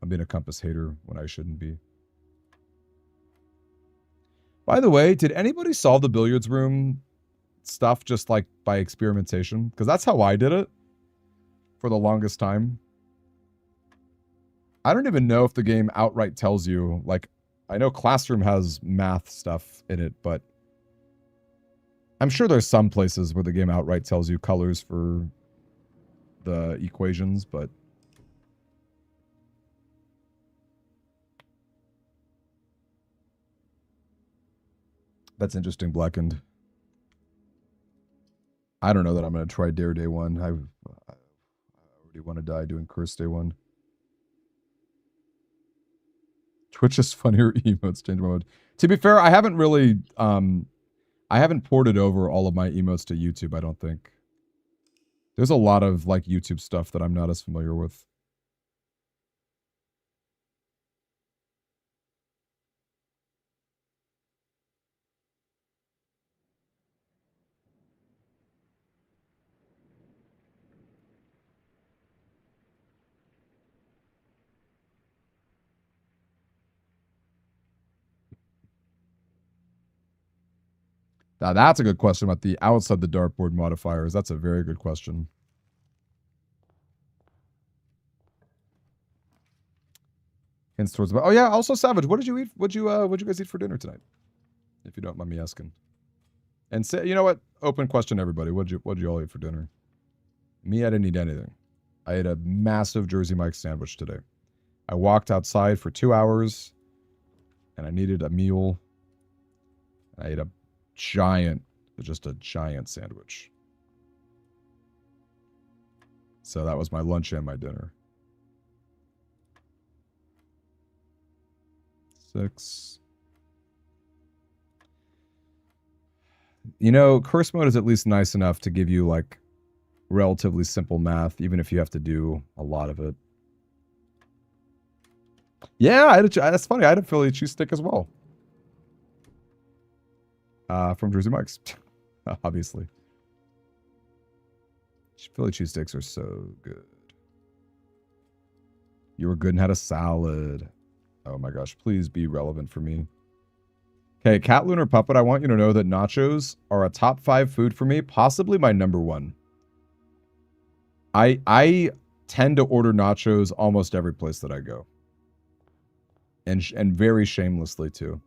hater when I shouldn't be. By the way, did anybody solve the billiards room stuff just like by experimentation? Because that's how I did it for the longest time. I don't even know if the game outright tells you, like, I know Classroom has math stuff in it, but I'm sure there's some places where the game outright tells you colors for the equations, but that's interesting, Blackened. I don't know that I'm going to try Dare Day 1. I already want to die doing Curse Day 1. Twitch is funnier emotes, change mode. To be fair, I haven't really, I haven't ported over all of my emotes to YouTube, I don't think. There's a lot of, like, YouTube stuff that I'm not as familiar with. Now, that's a good question about the outside the dartboard modifiers. That's a very good question. Hints towards oh yeah, also Savage, what did you eat? What'd you guys eat for dinner tonight? If you don't mind me asking. And say, you know what? Open question, everybody. What'd you all eat for dinner? Me, I didn't eat anything. I ate a massive Jersey Mike's sandwich today. I walked outside for 2 hours, and I needed a meal. I ate just a giant sandwich. So that was my lunch and my dinner. 6. You know, curse mode is at least nice enough to give you, like, relatively simple math, even if you have to do a lot of it. Yeah, that's funny. I had a Philly cheese stick as well. From Jersey Mike's, obviously. Philly cheese sticks are so good. You were good and had a salad. Oh my gosh, please be relevant for me. Okay, Cat Lunar Puppet, I want you to know that nachos are a top 5 food for me, possibly my number 1. I tend to order nachos almost every place that I go. And very shamelessly, too.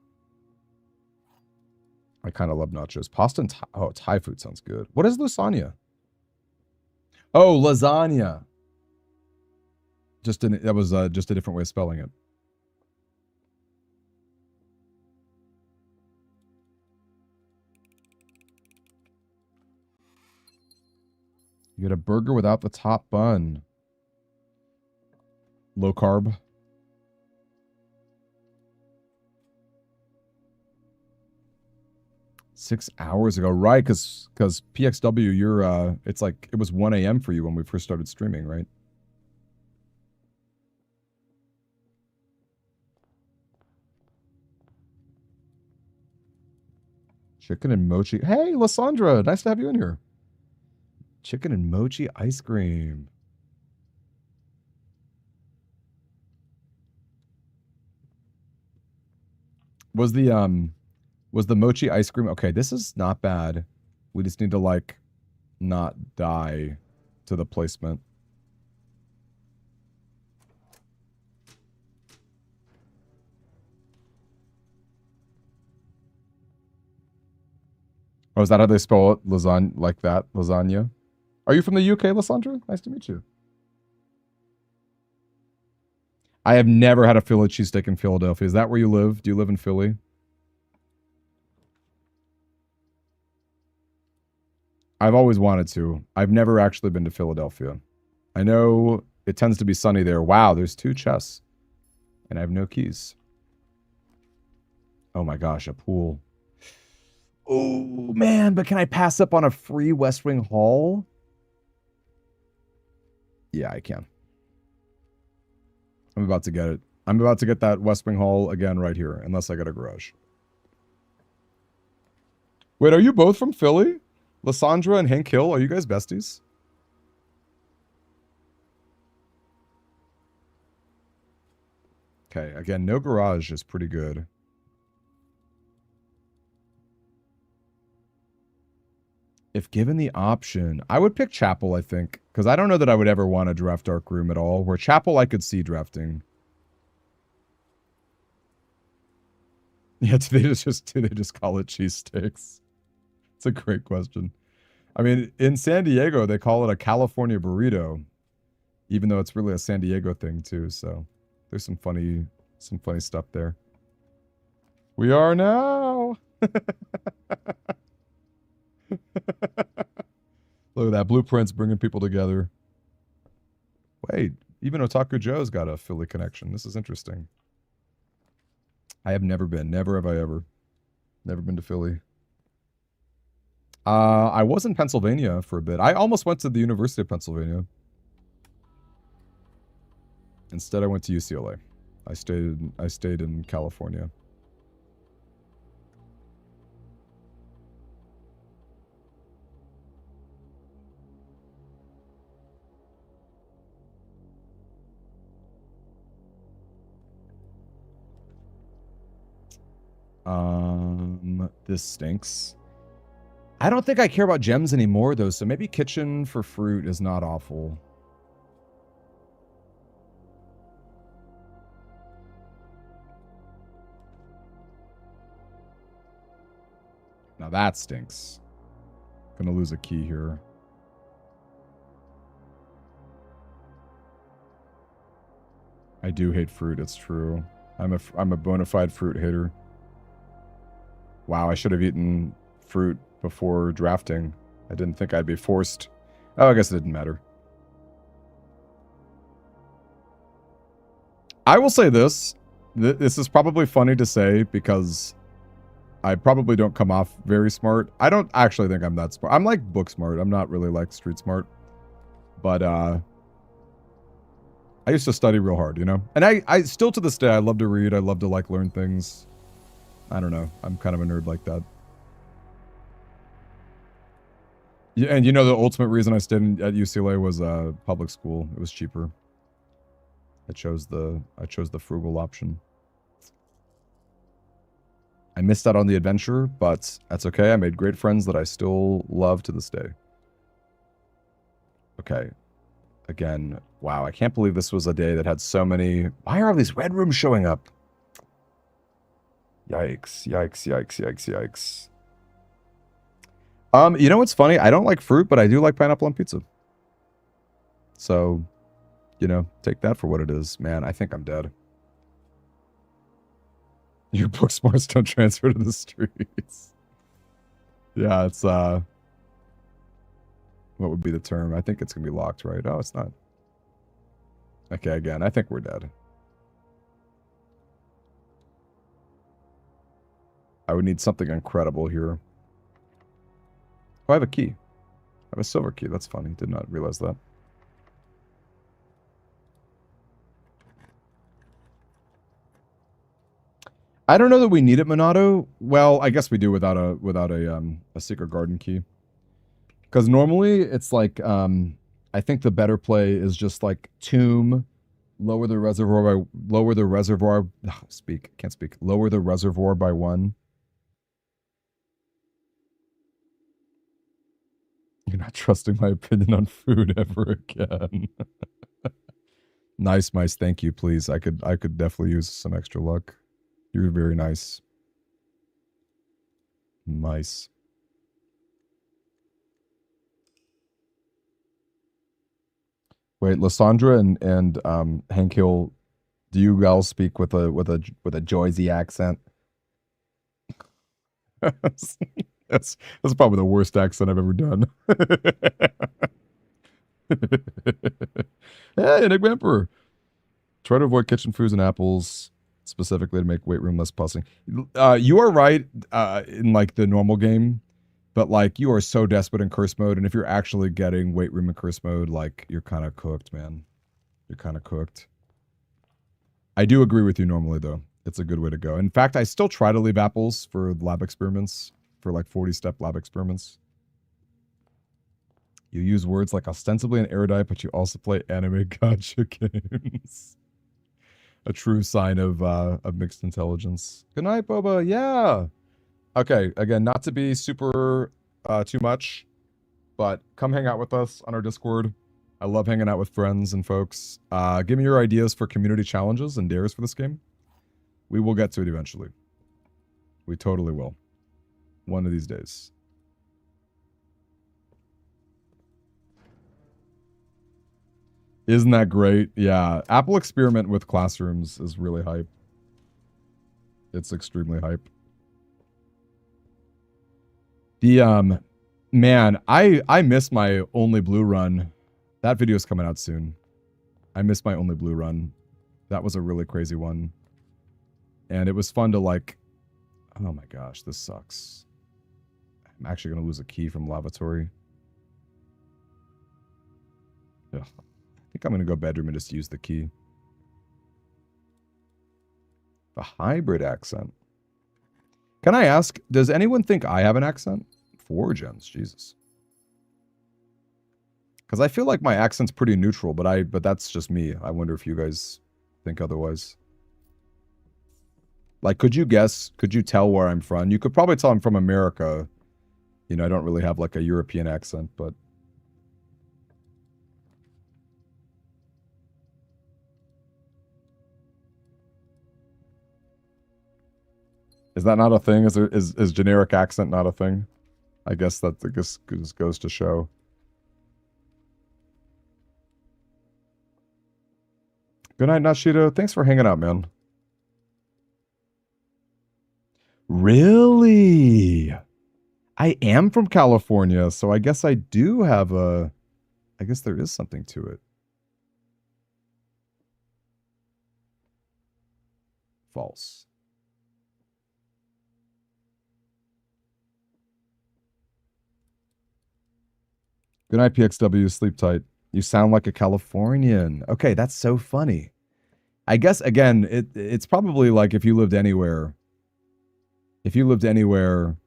I kind of love nachos. Pasta and Thai food sounds good. What is lasagna? Oh, lasagna. That was just a different way of spelling it. You get a burger without the top bun. Low carb. Six hours ago, right? Because PXW, you're it's like it was 1 a.m. for you when we first started streaming, right? Chicken and mochi. Hey, Lysandra, nice to have you in here. Chicken and mochi ice cream. Was the mochi ice cream okay? This is not bad. We just need to like not die to the placement. Oh, is that how they spell it? Lasagna, like that? Lasagna? Are you from the UK, Lysandra? Nice to meet you. I have never had a Philly cheesesteak in Philadelphia. Is that where you live? Do you live in Philly? I've always wanted to. I've never actually been to Philadelphia. I know it tends to be sunny there. Wow, there's 2 chests. And I have no keys. Oh my gosh, a pool. Oh, man, but can I pass up on a free West Wing Hall? Yeah, I can. I'm about to get it. I'm about to get that West Wing Hall again right here, unless I get a garage. Wait, are you both from Philly? Lysandra and Hank Hill, are you guys besties? Okay, again, no garage is pretty good. If given the option, I would pick Chapel, I think. Because I don't know that I would ever want to draft Dark Room at all. Where Chapel, I could see drafting. Yeah, do they just call it cheesesteaks? It's a great question. I mean, in San Diego, they call it a California burrito. Even though it's really a San Diego thing, too. So, there's some funny stuff there. We are now! Look at that. Blueprints bringing people together. Wait, even Otaku Joe's got a Philly connection. This is interesting. I have never been. Never have I ever. Never been to Philly. I was in Pennsylvania for a bit. I almost went to the University of Pennsylvania. Instead, I went to UCLA. I stayed in California. This stinks. I don't think I care about gems anymore, though, so maybe kitchen for fruit is not awful. Now that stinks. Gonna lose a key here. I do hate fruit, it's true. I'm a bona fide fruit hater. Wow, I should have eaten fruit before drafting. I didn't think I'd be forced. Oh, I guess it didn't matter. I will say this. This is probably funny to say because I probably don't come off very smart. I don't actually think I'm that smart. I'm like book smart. I'm not really like street smart. But I used to study real hard, you know? And I still to this day, I love to read. I love to like learn things. I don't know. I'm kind of a nerd like that. Yeah, and you know the ultimate reason I stayed at UCLA was public school. It was cheaper. I chose the frugal option. I missed out on the adventure, but that's okay. I made great friends that I still love to this day. Okay. Again, wow, I can't believe this was a day that had so many... Why are all these red rooms showing up? Yikes, yikes, yikes, yikes, yikes. You know what's funny? I don't like fruit, but I do like pineapple on pizza. So, you know, take that for what it is. Man, I think I'm dead. Your book smarts don't transfer to the streets. Yeah, it's, what would be the term? I think it's going to be locked, right? Oh, it's not. Okay, again, I think we're dead. I would need something incredible here. Oh, I have a key. I have a silver key. That's funny. Did not realize that. I don't know that we need it, Monado. Well, I guess we do without a secret garden key. Because normally it's like I think the better play is just like tomb, lower the reservoir by lower the reservoir by 1. You're not trusting my opinion on food ever again. Nice, mice. Thank you, please. I could definitely use some extra luck. You're very nice. Mice. Wait, Lysandra and Hank Hill, do you guys speak with a Jersey accent? that's probably the worst accent I've ever done. Hey, Enigma Emperor. Try to avoid kitchen foods and apples specifically to make weight room less pussing. You are right in like the normal game, but like you are so desperate in curse mode, and if you're actually getting weight room in curse mode, like you're kind of cooked, man. You're kind of cooked. I do agree with you normally though. It's a good way to go. In fact, I still try to leave apples for lab experiments, for like 40-step lab experiments. You use words like ostensibly an erudite, but you also play anime gacha games. A true sign of mixed intelligence. Good night, Boba. Yeah. Okay. Again, not to be super too much, but come hang out with us on our Discord. I love hanging out with friends and folks. Give me your ideas for community challenges and dares for this game. We will get to it eventually. We totally will. One of these days. Isn't that great? Yeah. Apple experiment with classrooms is really hype. It's extremely hype. The man, I miss my Only Blue run. That video is coming out soon. I miss my Only Blue run. That was a really crazy one. And it was fun to like, oh my gosh, this sucks. I'm actually going to lose a key from lavatory. Ugh. I think I'm going to go bedroom and just use the key. A hybrid accent. Can I ask, does anyone think I have an accent? 4 gens, Jesus. Because I feel like my accent's pretty neutral, but that's just me. I wonder if you guys think otherwise. Like, could you guess? Could you tell where I'm from? You could probably tell I'm from America. You know, I don't really have like a European accent, but... Is that not a thing? Is generic accent not a thing? I guess that just goes to show. Good night, Nashido. Thanks for hanging out, man. Really? I am from California, so I guess I do have a... I guess there is something to it. False. Good night, PXW. Sleep tight. You sound like a Californian. Okay, that's so funny. I guess, again, it's probably like if you lived anywhere. If you lived anywhere,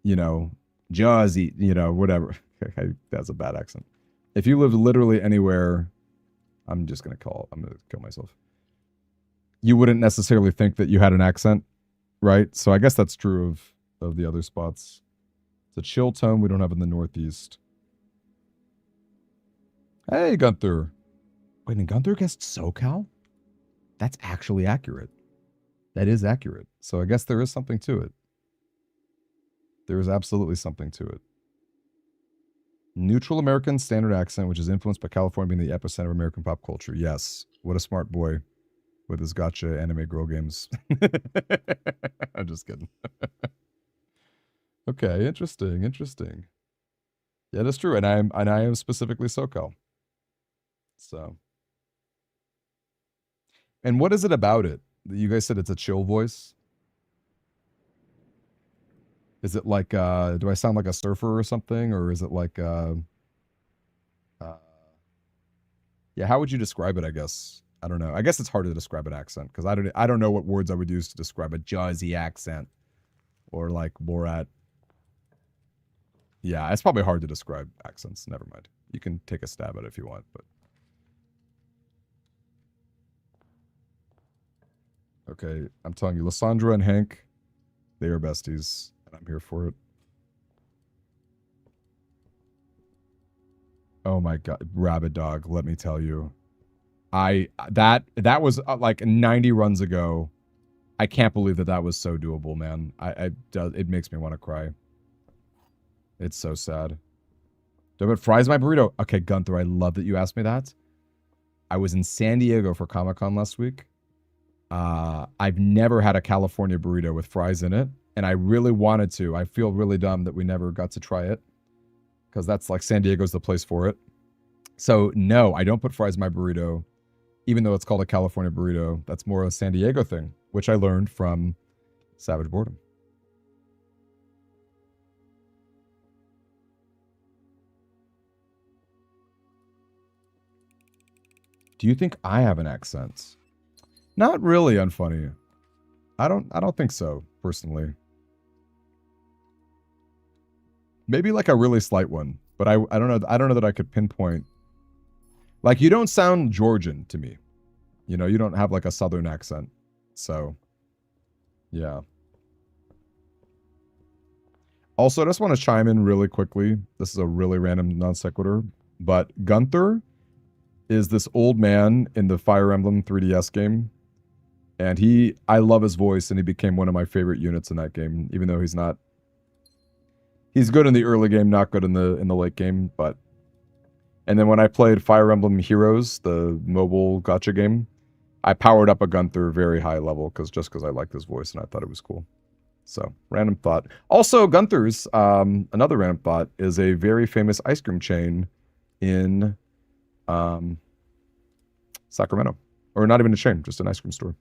you know, Jersey, you know, whatever. That's a bad accent. If you lived literally anywhere, I'm going to kill myself. You wouldn't necessarily think that you had an accent, right? So I guess that's true of the other spots. It's a chill tone we don't have in the Northeast. Hey, Gunther. Wait, and Gunther guessed SoCal? That's actually accurate. That is accurate. So I guess there is something to it. There is absolutely something to it. Neutral American standard accent, which is influenced by California being the epicenter of American pop culture. Yes. What a smart boy with his gotcha anime girl games. I'm just kidding. Okay, interesting, interesting. Yeah, that's true. And I am specifically SoCal. So. And what is it about it? You guys said it's a chill voice. Is it like do I sound like a surfer or something, or is it like yeah, how would you describe it, I guess? I don't know. I guess it's hard to describe an accent because I don't know what words I would use to describe a Jersey accent or like Borat. Yeah, it's probably hard to describe accents. Never mind. You can take a stab at it if you want, but okay, I'm telling you, Lysandra and Hank, they are besties, and I'm here for it. Oh my god, Rabbit Dog, let me tell you. That was like 90 runs ago. I can't believe that was so doable, man. It makes me want to cry. It's so sad. Do it fries my burrito. Okay, Gunther, I love that you asked me that. I was in San Diego for Comic-Con last week. I've never had a California burrito with fries in it, and I really wanted to. I feel really dumb that we never got to try it, because that's like San Diego's the place for it. So no, I don't put fries in my burrito, even though it's called a California burrito. That's more a San Diego thing, which I learned from Savage Boredom. Do you think I have an accent? Not really unfunny. I don't think so, personally. Maybe like a really slight one, but I don't know. I don't know that I could pinpoint. Like, you don't sound Georgian to me. You know, you don't have like a southern accent. So, yeah. Also, I just want to chime in really quickly. This is a really random non sequitur, but Gunther is this old man in the Fire Emblem 3DS game. And I love his voice, and he became one of my favorite units in that game, even though he's not. He's good in the early game, not good in the late game, but. And then when I played Fire Emblem Heroes, the mobile gacha game, I powered up a Gunther very high level because I liked his voice and I thought it was cool. So, random thought. Also, Gunther's, another random thought, is a very famous ice cream chain in Sacramento. Or not even a chain, just an ice cream store.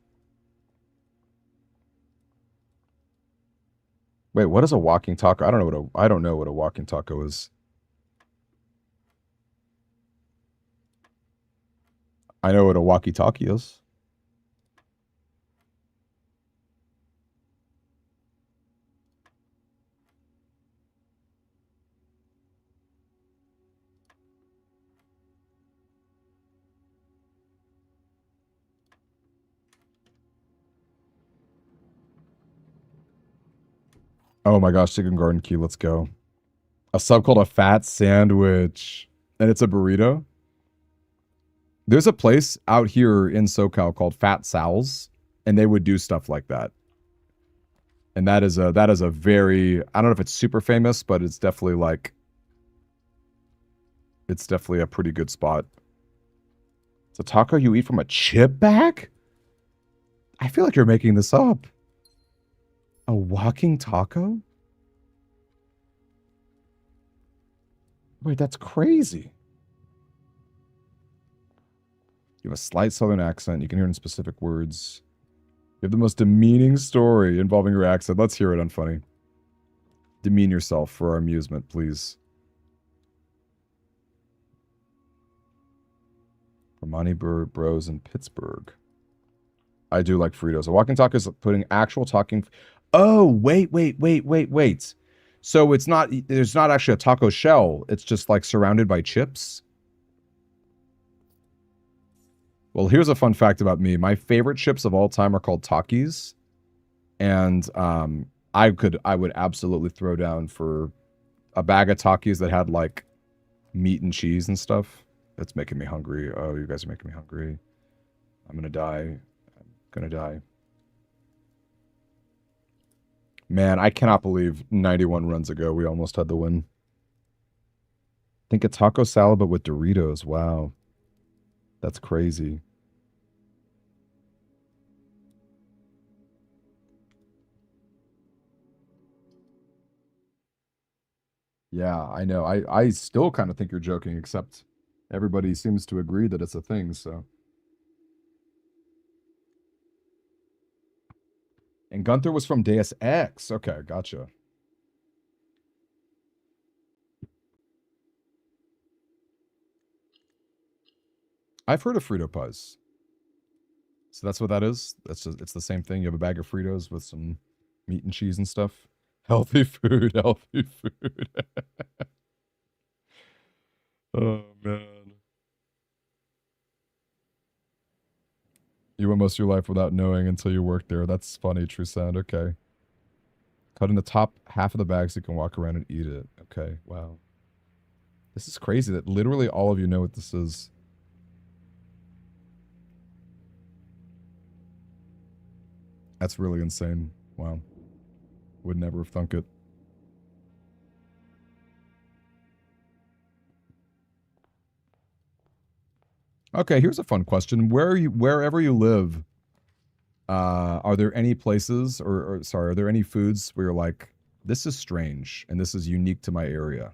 Wait, what is a walking taco? I don't know what a walking taco is. I know what a walkie-talkie is. Oh my gosh, Chicken Garden Key, let's go. A sub called a fat sandwich. And it's a burrito? There's a place out here in SoCal called Fat Sal's, and they would do stuff like that. And that is a very, I don't know if it's super famous, but it's definitely like, it's definitely a pretty good spot. It's a taco you eat from a chip bag? I feel like you're making this up. A walking taco? Wait, that's crazy. You have a slight southern accent. You can hear it in specific words. You have the most demeaning story involving your accent. Let's hear it unfunny. Demean yourself for our amusement, please. Romani Bros in Pittsburgh. I do like Fritos. A walking taco is putting actual talking... Oh, wait. So it's not... There's not actually a taco shell. It's just like surrounded by chips. Well, here's a fun fact about me. My favorite chips of all time are called Takis. And I would absolutely throw down for a bag of Takis that had like meat and cheese and stuff. It's making me hungry. Oh, you guys are making me hungry. I'm gonna die. I'm gonna die. Man, I cannot believe 91 runs ago we almost had the win. Think a taco salad but with Doritos. Wow. That's crazy. Yeah, I know. I still kind of think you're joking, except everybody seems to agree that it's a thing, so. And Gunther was from Deus Ex. Okay, gotcha. I've heard of Frito Pies. So that's what that is? It's the same thing. You have a bag of Fritos with some meat and cheese and stuff. Healthy food, healthy food. Oh, man. You went most of your life without knowing until you worked there. That's funny, True Sound. Okay. Cut in the top half of the bag so you can walk around and eat it. Okay, wow. This is crazy that literally all of you know what this is. That's really insane. Wow. Would never have thunk it. Okay, here's a fun question. Wherever you live, are there any places or sorry, are there any foods where you're like, this is strange and this is unique to my area?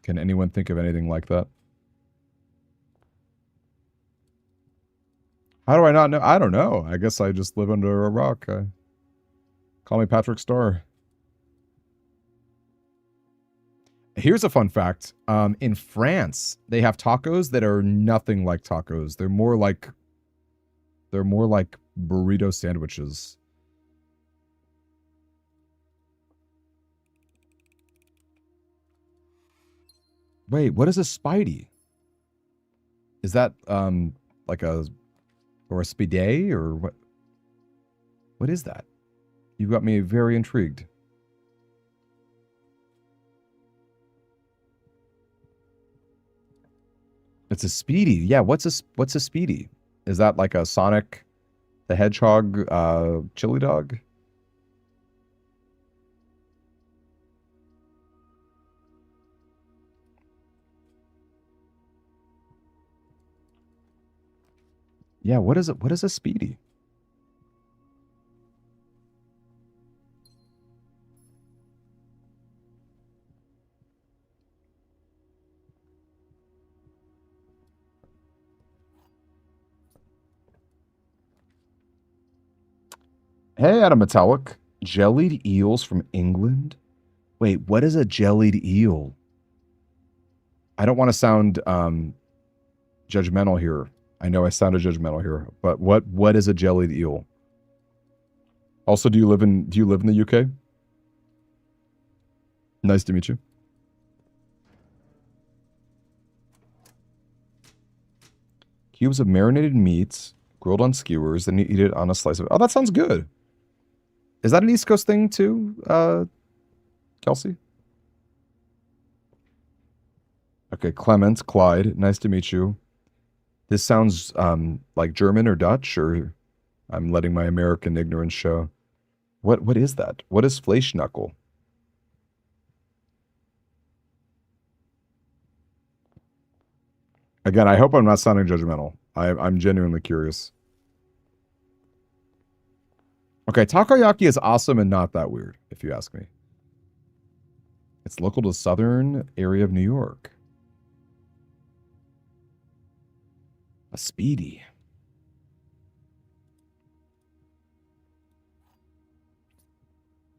Can anyone think of anything like that? How do I not know? I don't know. I guess I just live under a rock. Call me Patrick Starr. Here's a fun fact. In France, they have tacos that are nothing like tacos. They're more like burrito sandwiches. Wait, what is a Spidey? Is that like a or a Spidey or what? What is that? You got me very intrigued. It's a Speedy. Yeah, what's a Speedy? Is that like a Sonic the Hedgehog chili dog? Yeah, what is it? What is a Speedy? Hey, Adam Metallic. Jellied eels from England? Wait, what is a jellied eel? I don't want to sound judgmental here. I know I sounded judgmental here, but what is a jellied eel? Also, do you live in the UK? Nice to meet you. Cubes of marinated meats, grilled on skewers, then you eat it on a slice of. Oh, that sounds good. Is that an East Coast thing too, Kelsey? Okay, Clement, Clyde, nice to meet you. This sounds like German or Dutch, or I'm letting my American ignorance show. What is that? What is Fleischknuckle? Again, I hope I'm not sounding judgmental. I'm genuinely curious. Okay, takoyaki is awesome and not that weird, if you ask me. It's local to the southern area of New York. A Speedy.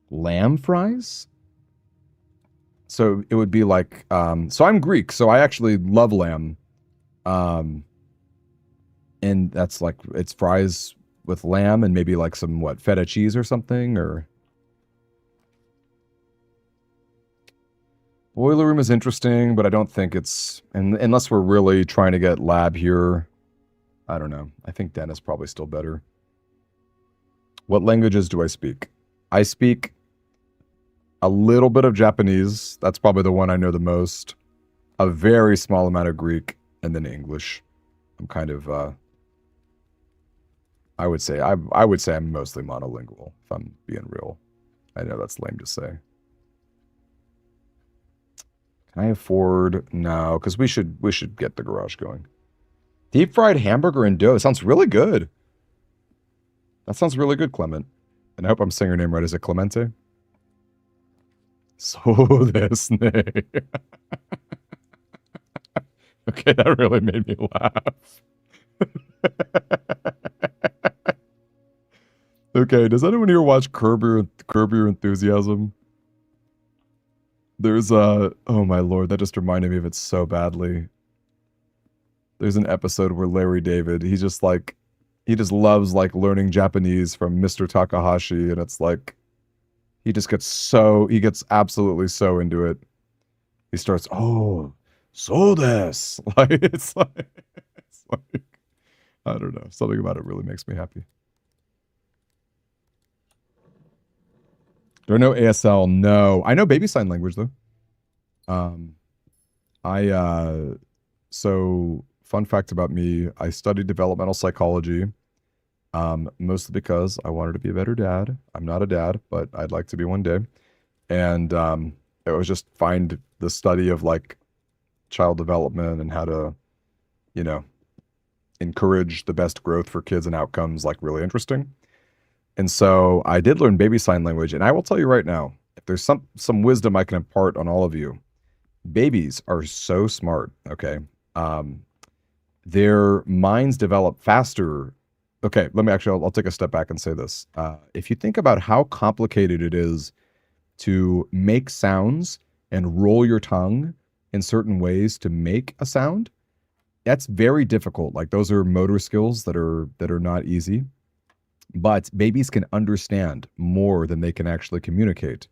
Lamb fries? So it would be like, so I'm Greek, so I actually love lamb. And that's like, it's fries with lamb and maybe like some, what, feta cheese or something, or... Boiler room is interesting, but I don't think it's, and unless we're really trying to get lab here, I don't know. I think Den is probably still better. What languages do I speak? I speak a little bit of Japanese. That's probably the one I know the most. A very small amount of Greek, and then English. I'm kind of, I would say I'm mostly monolingual, if I'm being real. I know that's lame to say. Can I afford? No, because we should get the garage going. Deep fried hamburger and dough. It sounds really good. That sounds really good, Clement. And I hope I'm saying your name right. Is it Clemente? So this name. Okay, that really made me laugh. Okay, does anyone here watch Curb Your Enthusiasm? There's oh my lord, that just reminded me of it so badly. There's an episode where Larry David, he just loves like learning Japanese from Mr. Takahashi, and it's like he gets absolutely so into it. He starts, oh, so this. Like it's like I don't know. Something about it really makes me happy. Do I know ASL? No. I know baby sign language though. So fun fact about me, I studied developmental psychology. Mostly because I wanted to be a better dad. I'm not a dad, but I'd like to be one day. And it was just find the study of like child development and how to, you know, encourage the best growth for kids and outcomes like really interesting. And so I did learn baby sign language, and I will tell you right now, if there's some wisdom I can impart on all of you, babies are so smart, okay? Their minds develop faster. Okay, let me actually, I'll take a step back and say this. If you think about how complicated it is to make sounds and roll your tongue in certain ways to make a sound, that's very difficult. Like those are motor skills that are not easy. But babies can understand more than they can actually communicate.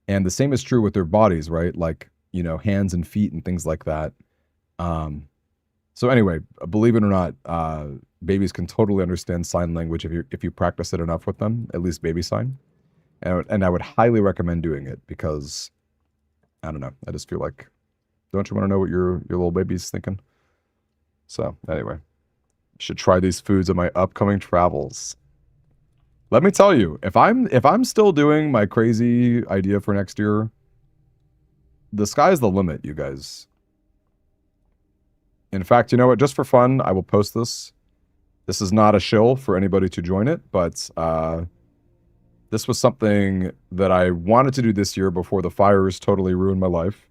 And the same is true with their bodies, right? Like, you know, hands and feet and things like that. So anyway, believe it or not, babies can totally understand sign language if you practice it enough with them, at least baby sign. And I would highly recommend doing it because, I don't know, I just feel like, don't you want to know what your little baby's thinking? So anyway, should try these foods on my upcoming travels. Let me tell you, if I'm still doing my crazy idea for next year, the sky's the limit, you guys. In fact, you know what? Just for fun, I will post this. This is not a shill for anybody to join it, but this was something that I wanted to do this year before the fires totally ruined my life.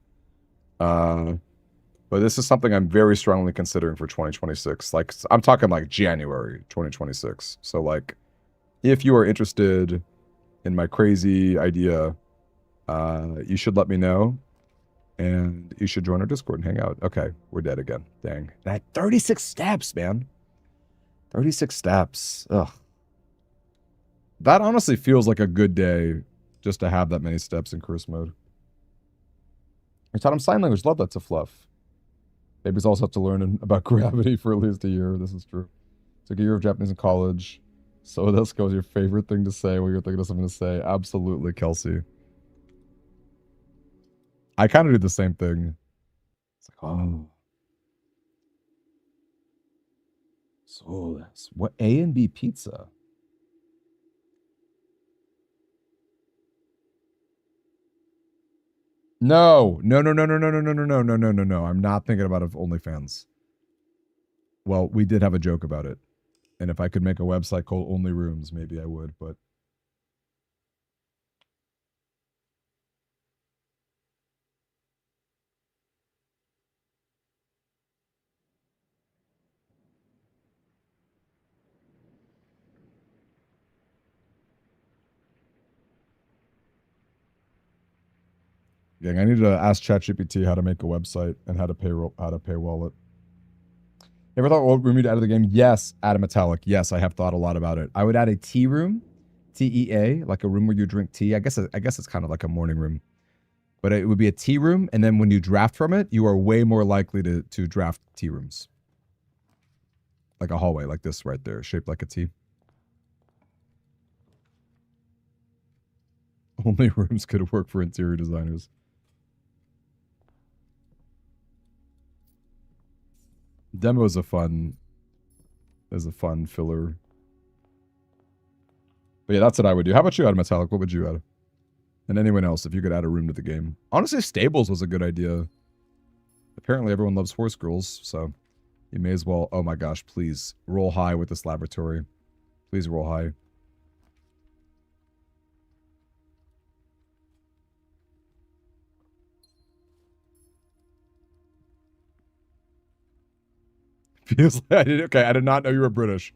But this is something I'm very strongly considering for 2026. Like, I'm talking like January 2026. So like, if you are interested in my crazy idea, you should let me know. And you should join our Discord and hang out. Okay, we're dead again. Dang. That 36 steps, man. 36 steps. Ugh. That honestly feels like a good day just to have that many steps in curse mode. I taught him sign language. Love that to fluff. Babies also have to learn about gravity for at least a year. This is true. Took a year of Japanese in college. So this goes your favorite thing to say when you're thinking of something to say. Absolutely, Kelsey. I kind of did the same thing. It's like, oh. So that's what A and B pizza. No. I'm not thinking about OnlyFans. Well, we did have a joke about it. And if I could make a website called Only Rooms, maybe I would, but gang, I need to ask ChatGPT how to make a website and how to paywall it. Ever thought what room you'd add to the game? Yes, add a metallic. Yes, I have thought a lot about it. I would add a tea room, TEA, like a room where you drink tea. I guess it's kind of like a morning room, but it would be a tea room. And then when you draft from it, you are way more likely to draft tea rooms, like a hallway, like this right there, shaped like a T. Only rooms could work for interior designers. Demo is a fun filler. But yeah, that's what I would do. How about you, Adam Metallic? What would you add? And anyone else, if you could add a room to the game. Honestly, stables was a good idea. Apparently everyone loves horse girls, so you may as well. Oh my gosh, please roll high with this laboratory. Please roll high. Feels like I did not know you were British.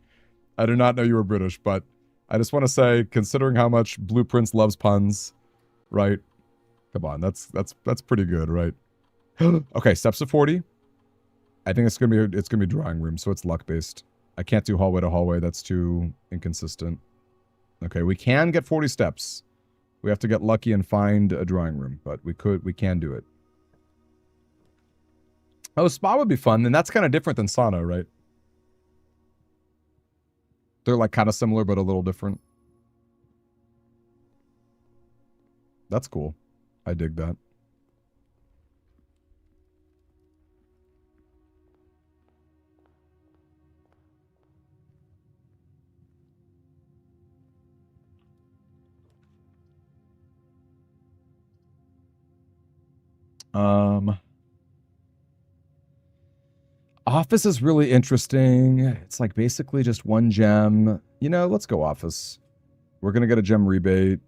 I did not know you were British, but I just want to say, considering how much Blueprints loves puns, right? Come on, that's pretty good, right? Okay, steps to 40. I think it's gonna be drawing room, so it's luck based. I can't do hallway to hallway. That's too inconsistent. Okay, we can get 40 steps. We have to get lucky and find a drawing room, but we can do it. Oh, spa would be fun, and that's kind of different than sauna, right? They're like kind of similar, but a little different. That's cool. I dig that. Office is really interesting. It's like basically just one gem. You know, let's go office. We're going to get a gem rebate.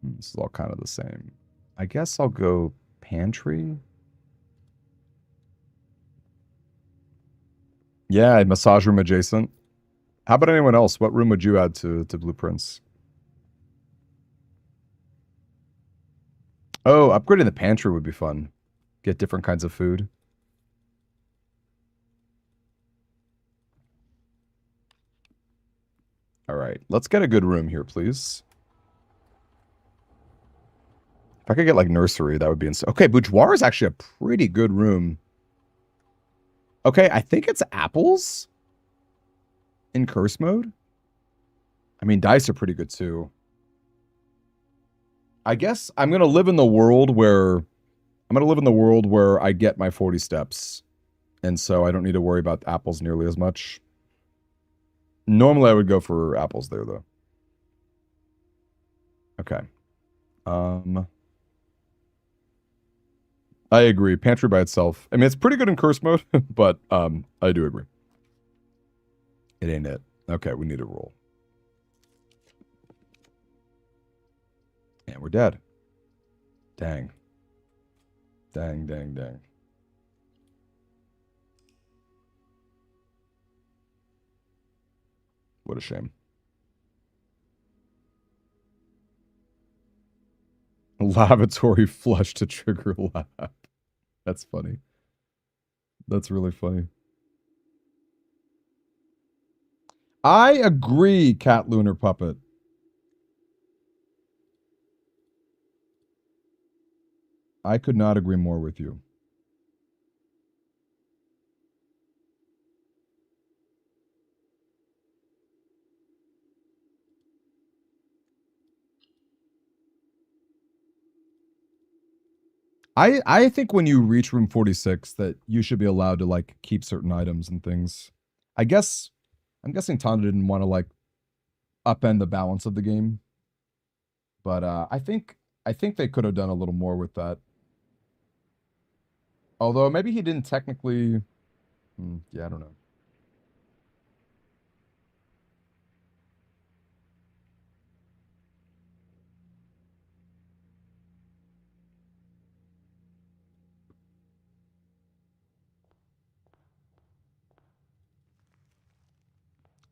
This is all kind of the same. I guess I'll go pantry. Yeah, massage room adjacent. How about anyone else? What room would you add to blueprints? Oh, upgrading the pantry would be fun. Get different kinds of food. All right, let's get a good room here, please. If I could get like nursery, that would be insane. Okay, boudoir is actually a pretty good room. Okay, I think it's apples in curse mode. I mean, dice are pretty good too. I guess I'm gonna live in the world where I get my 40 steps, and so I don't need to worry about apples nearly as much. Normally, I would go for apples there, though. Okay. I agree. Pantry by itself. I mean, it's pretty good in curse mode, but I do agree. It ain't it. Okay, we need a roll. And we're dead. Dang. Dang, dang, dang. What a shame. Lavatory flush to trigger lab. That's funny. That's really funny. I agree, Cat Lunar Puppet. I could not agree more with you. I think when you reach room 46 that you should be allowed to like keep certain items and things. I'm guessing Tonda didn't want to like upend the balance of the game. But I think they could have done a little more with that. Although maybe he didn't technically yeah, I don't know.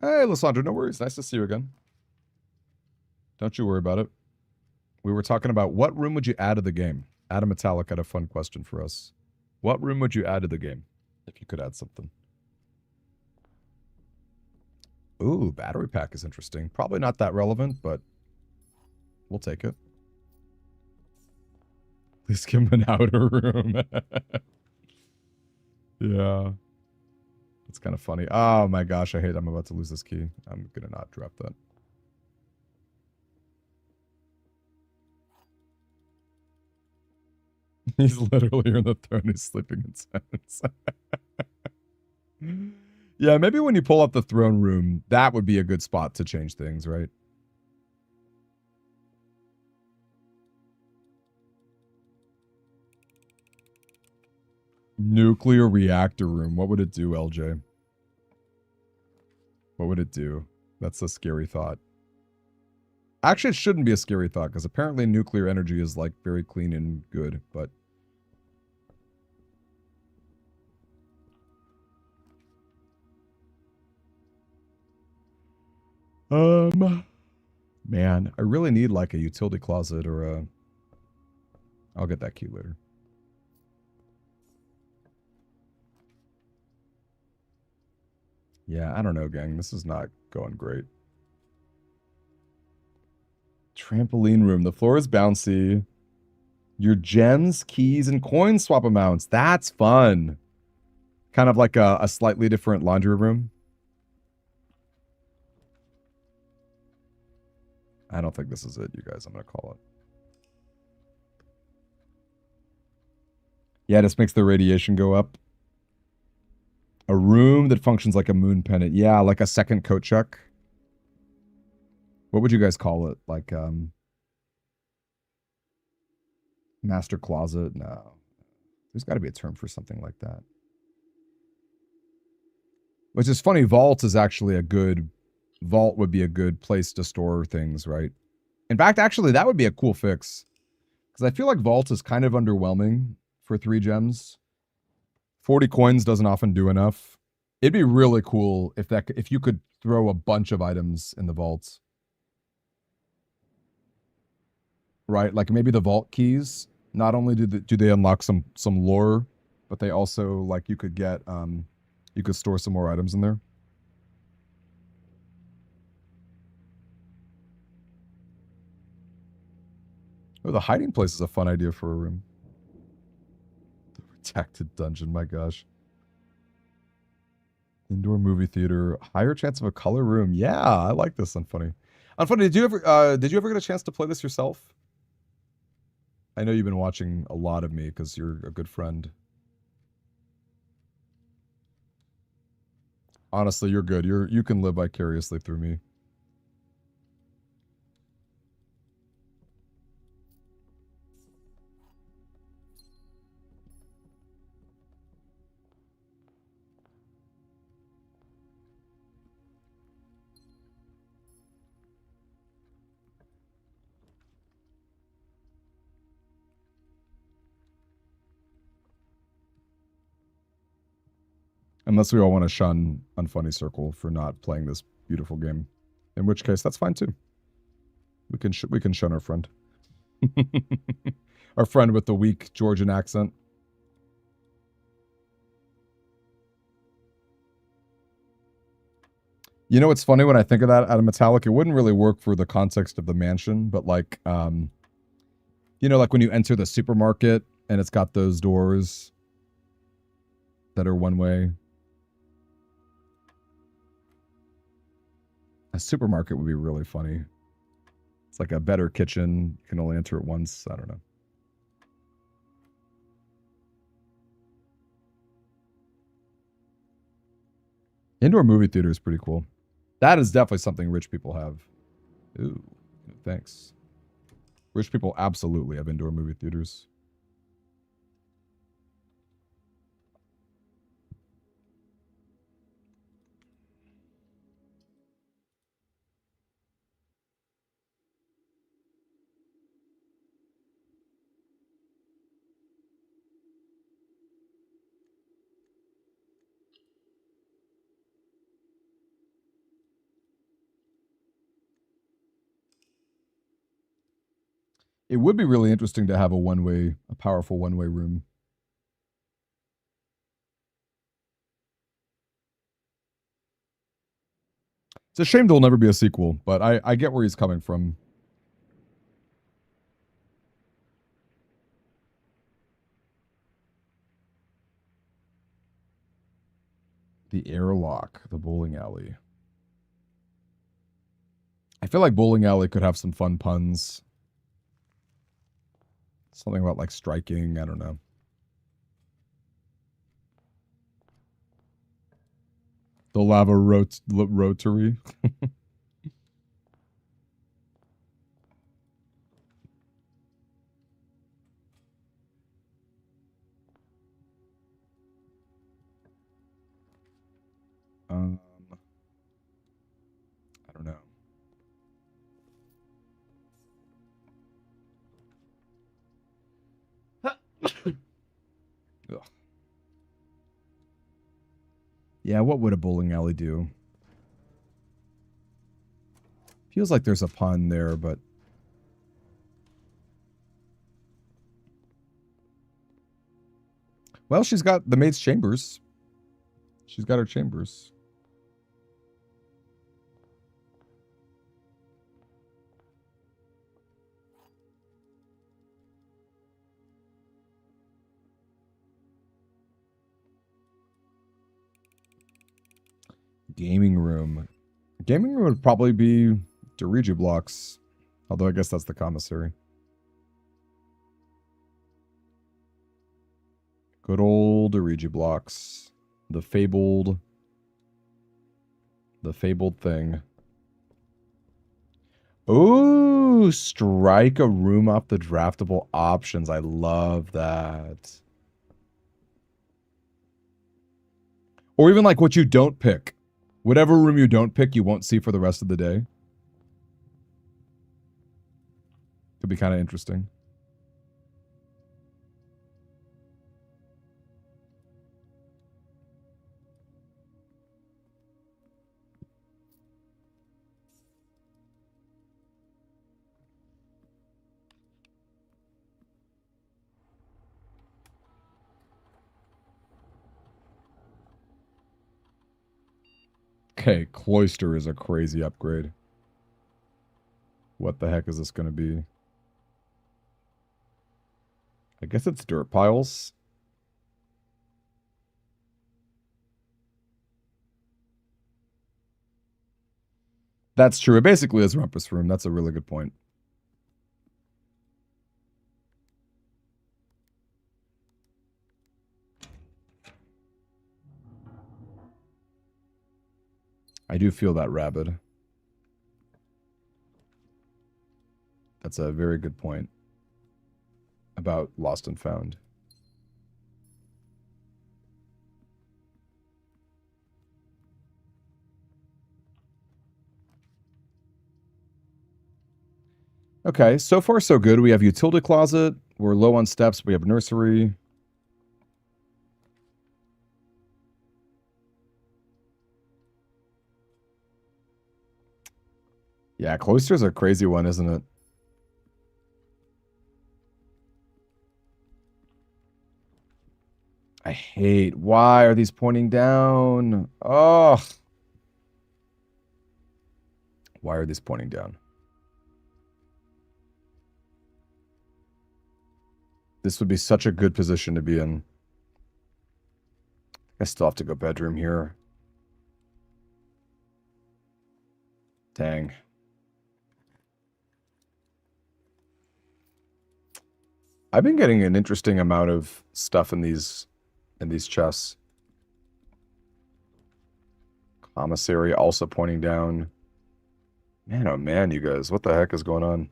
Hey, Lysandra, no worries. Nice to see you again. Don't you worry about it. We were talking about what room would you add to the game? Adam Metallic had a fun question for us. What room would you add to the game if you could add something? Ooh, battery pack is interesting. Probably not that relevant, but we'll take it. Please give him an outer room. Yeah. It's kind of funny. Oh my gosh, I hate I'm about to lose this key. I'm gonna not drop that. He's literally on the throne. He's sleeping in silence. Yeah, maybe when you pull up the throne room, that would be a good spot to change things, right? Nuclear reactor room. What would it do, LJ? What would it do? That's a scary thought. Actually, it shouldn't be a scary thought, because apparently nuclear energy is, like, very clean and good, but... Man, I really need, like, a utility closet or a... I'll get that key later. Yeah, I don't know, gang. This is not going great. Trampoline room. The floor is bouncy. Your gems, keys, and coin swap amounts. That's fun. Kind of like a slightly different laundry room. I don't think this is it, you guys. I'm going to call it. Yeah, this makes the radiation go up. A room that functions like a moon pennant. Yeah, like a second coat check. What would you guys call it? Like, master closet? No. There's got to be a term for something like that. Which is funny, vault is actually a good... Vault would be a good place to store things, right? In fact, actually, that would be a cool fix. Because I feel like vault is kind of underwhelming for 3 gems. 40 coins doesn't often do enough. It'd be really cool if you could throw a bunch of items in the vaults. Right? Like maybe the vault keys, not only do they unlock some lore, but they also, like, you could get you could store some more items in there. Oh, the hiding place is a fun idea for a room. The redacted dungeon, my gosh. Indoor movie theater, higher chance of a color room. Yeah, I like this. Unfunny. Unfunny, did you ever get a chance to play this yourself? I know you've been watching a lot of me because you're a good friend. Honestly, you're good. You can live vicariously through me. Unless we all want to shun Unfunny Circle for not playing this beautiful game. In which case, that's fine too. We can shun our friend. Our friend with the weak Georgian accent. You know what's funny when I think of that out of Metallic? It wouldn't really work for the context of the mansion, but like, you know, like when you enter the supermarket and it's got those doors that are one way. A supermarket would be really funny. It's like a better kitchen. You can only enter it once. I don't know. Indoor movie theater is pretty cool. That is definitely something rich people have. Ooh, thanks. Rich people absolutely have indoor movie theaters. It would be really interesting to have a powerful one-way room. It's a shame there'll never be a sequel, but I get where he's coming from. The airlock, the bowling alley. I feel like bowling alley could have some fun puns. Something about like striking, I don't know. The lava rotary. I don't know. Ugh. Yeah, what would a bowling alley do? Feels like there's a pun there, but... Well, she's got the maid's chambers. She's got her chambers. Gaming room. Gaming room would probably be Dirigi blocks. Although I guess that's the commissary. Good old Ouija blocks. The fabled thing. Ooh, strike a room off the draftable options. I love that. Or even like what you don't pick. Whatever room you don't pick, you won't see for the rest of the day. Could be kind of interesting. Okay, Cloister is a crazy upgrade. What the heck is this going to be? I guess it's dirt piles. That's true. It basically is Rumpus Room. That's a really good point. I do feel that, Rabid. That's a very good point about Lost and Found. Okay, so far so good. We have utility closet. We're low on steps. We have nursery. Yeah, Cloister's a crazy one, isn't it? I hate. Why are these pointing down? Oh. Why are these pointing down? This would be such a good position to be in. I still have to go bedroom here. Dang. I've been getting an interesting amount of stuff in these chests. Commissary also pointing down. Man, oh man, you guys, what the heck is going on?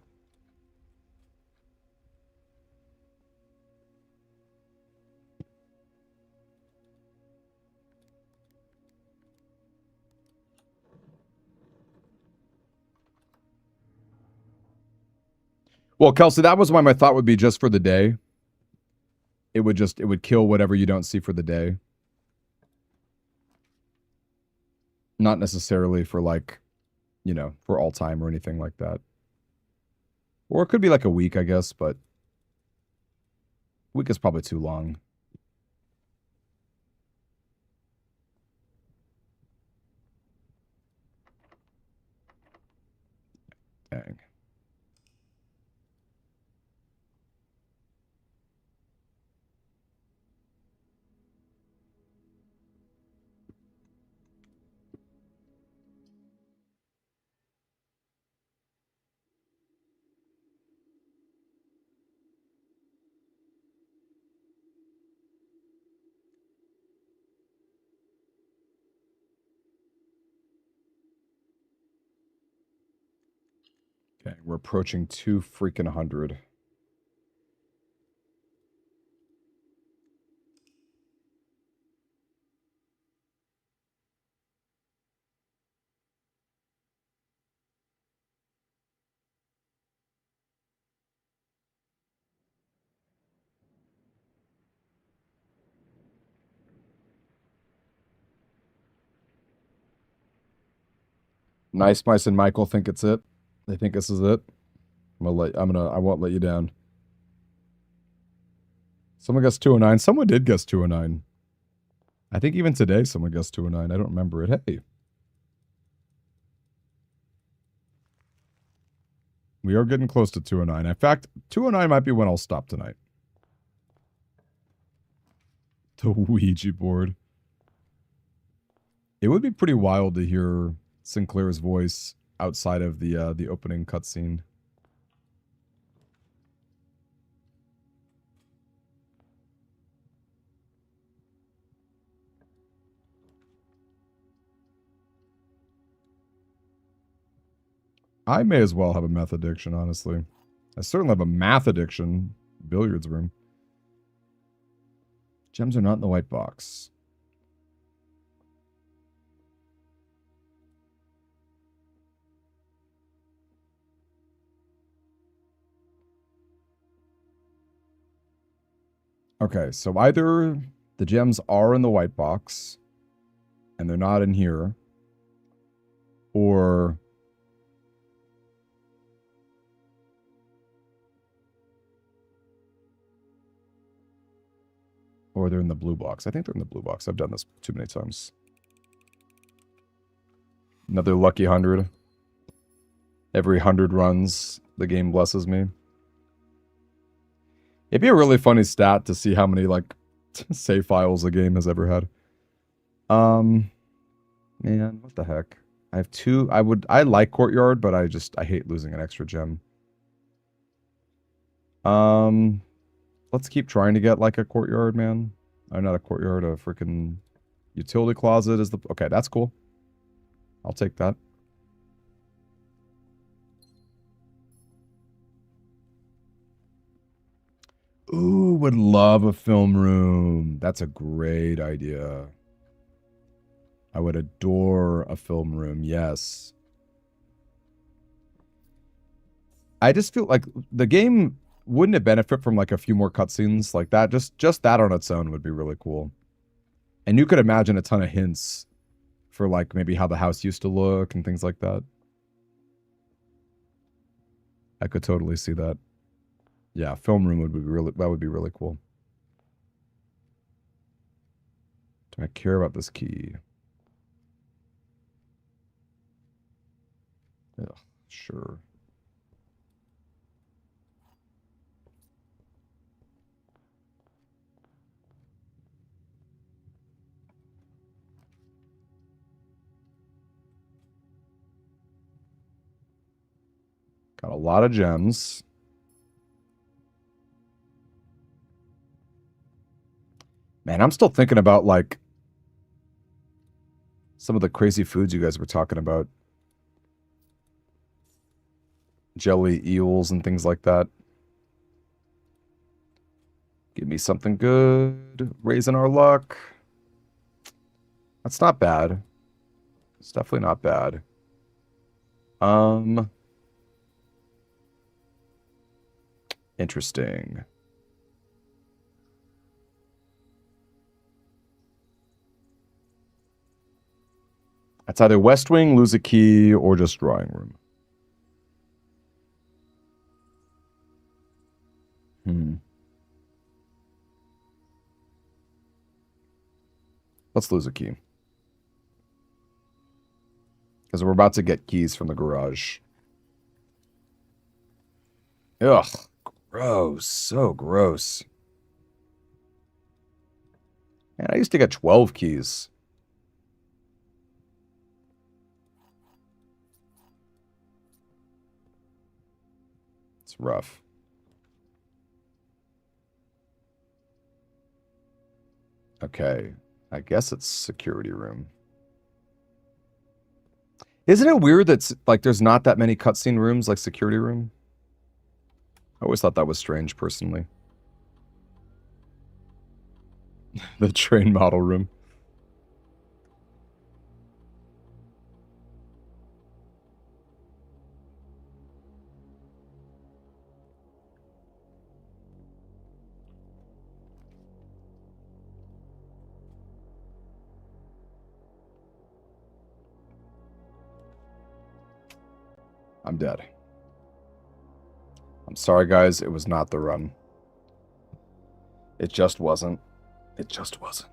Well, Kelsey, that was why my thought would be just for the day. It would kill whatever you don't see for the day. Not necessarily for like, you know, for all time or anything like that. Or it could be like a week, I guess, but a week is probably too long. Dang. Okay, we're approaching 200. Nice Mice and Michael think it's it. They think this is it. I won't let you down. Someone guessed 209. Someone did guess 209. I think even today someone guessed 209. I don't remember it. Hey. We are getting close to 209. In fact, 209 might be when I'll stop tonight. The Ouija board. It would be pretty wild to hear Sinclair's voice outside of the opening cutscene. I may as well have a meth addiction, honestly. I certainly have a math addiction. Billiards room. Gems are not in the white box. Okay, so either the gems are in the white box and they're not in here, or they're in the blue box. I think they're in the blue box. I've done this too many times. Another lucky 100. Every 100 runs, the game blesses me. It'd be a really funny stat to see how many, like, save files a game has ever had. Man, what the heck? I have two. I like Courtyard, but I hate losing an extra gem. Let's keep trying to get, like, a Courtyard, man. Not a Courtyard, a freaking utility closet is the... Okay, that's cool. I'll take that. Ooh, would love a film room. That's a great idea. I would adore a film room, yes. I just feel like the game, wouldn't it benefit from like a few more cutscenes like that? Just that on its own would be really cool. And you could imagine a ton of hints for like maybe how the house used to look and things like that. I could totally see that. Yeah, film room would be really cool. Do I care about this key? Yeah, sure. Got a lot of gems. Man, I'm still thinking about like some of the crazy foods you guys were talking about. Jelly eels and things like that. Give me something good. Raising our luck. That's not bad. It's definitely not bad. Interesting. That's either West Wing, lose a key, or just drawing room. Let's lose a key. Because we're about to get keys from the garage. Ugh. Gross. So gross. Man, I used to get 12 keys. It's rough. Okay. I guess it's security room. Isn't it weird that like there's not that many cutscene rooms like security room? I always thought that was strange, personally. The train model room. I'm dead. I'm sorry, guys. It was not the run. It just wasn't. It just wasn't.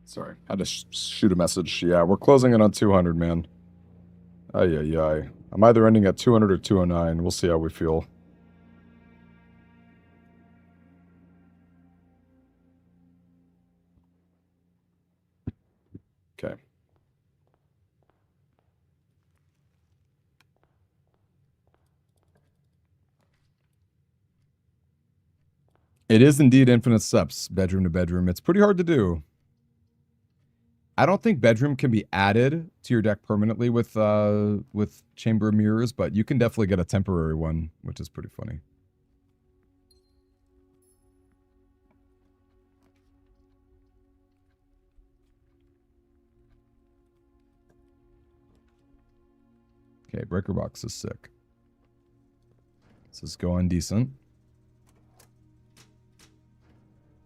Sorry, had to shoot a message. Yeah, we're closing in on 200, man. Ay, ay, ay. I'm either ending at 200 or 209. We'll see how we feel. Okay. It is indeed infinite steps, bedroom to bedroom. It's pretty hard to do. I don't think bedroom can be added to your deck permanently with Chamber of Mirrors, but you can definitely get a temporary one, which is pretty funny. Okay, Breaker Box is sick. This is going decent.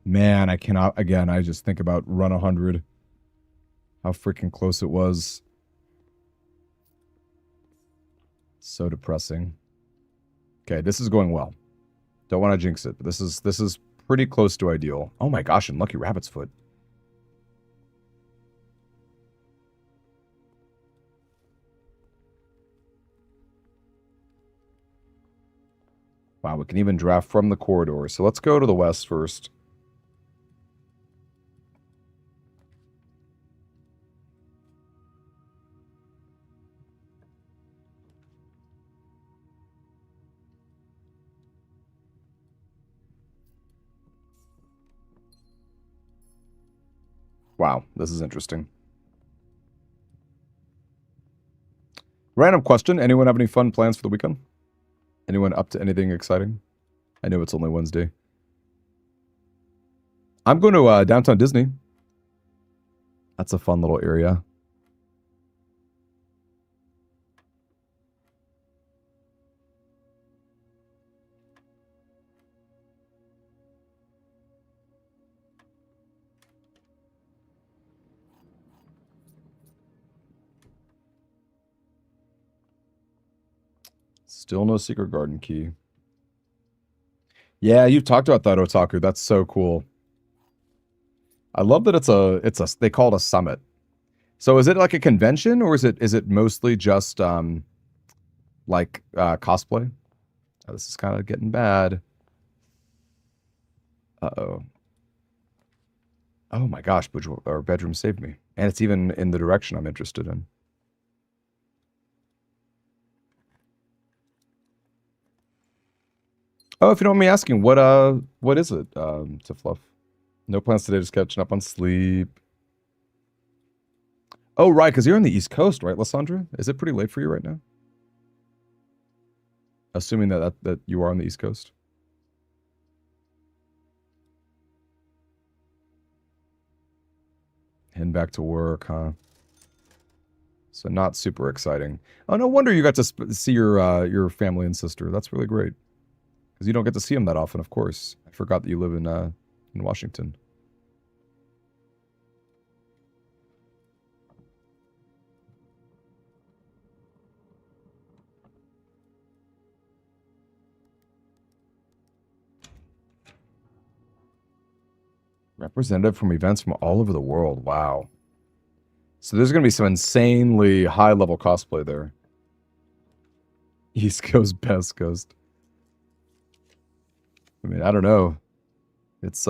Man, I cannot, again, I just think about run 100. How freaking close it was. So depressing. Okay, this is going well. Don't want to jinx it, but this is pretty close to ideal. Oh my gosh, and Lucky Rabbit's Foot. Wow, we can even draft from the corridor. So let's go to the west first. Wow, this is interesting. Random question. Anyone have any fun plans for the weekend? Anyone up to anything exciting? I know it's only Wednesday. I'm going to downtown Disney. That's a fun little area. Still no secret garden key. Yeah, you've talked about that, Otaku. That's so cool. I love that it's a they call it a summit. So is it like a convention or is it mostly just like cosplay? Oh, this is kind of getting bad. Uh-oh. Oh my gosh, our bedroom saved me. And it's even in the direction I'm interested in. Oh, if you don't mind me asking, what is it, to fluff? No plans today, just catching up on sleep. Oh, right, because you're on the East Coast, right, Lysandra? Is it pretty late for you right now? Assuming that you are on the East Coast. Heading back to work, huh? So not super exciting. Oh, no wonder you got to see your family and sister. That's really great. Because you don't get to see them that often, of course. I forgot that you live in Washington. Representative from events from all over the world. Wow. So there's going to be some insanely high-level cosplay there. East Coast, Best Coast. I mean, I don't know. It's,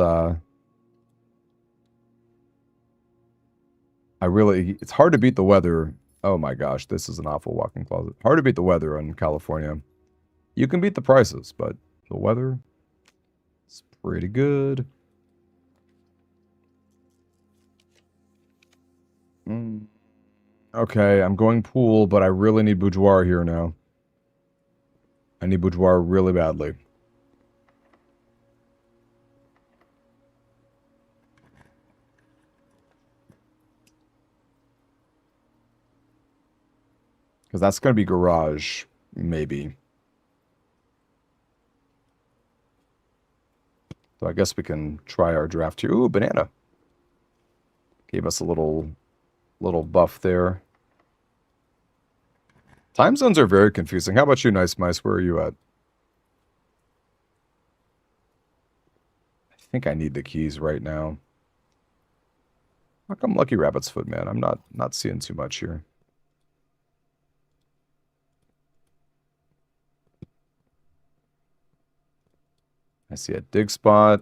it's hard to beat the weather. Oh my gosh, this is an awful walk-in closet. Hard to beat the weather in California. You can beat the prices, but the weather is pretty good. Okay, I'm going pool, but I really need boudoir here now. I need boudoir really badly. Because that's going to be garage, maybe. So I guess we can try our draft here. Ooh, banana. Gave us a little buff there. Time zones are very confusing. How about you, Nice Mice? Where are you at? I think I need the keys right now. How come Lucky Rabbit's Foot, man? I'm not seeing too much here. I see a dig spot.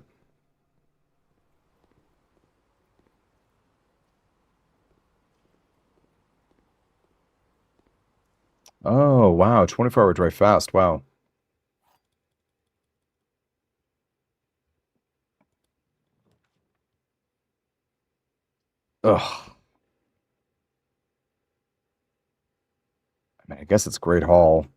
Oh, wow. 24-hour dry fast. Wow. Ugh. I mean, I guess it's Great Hall.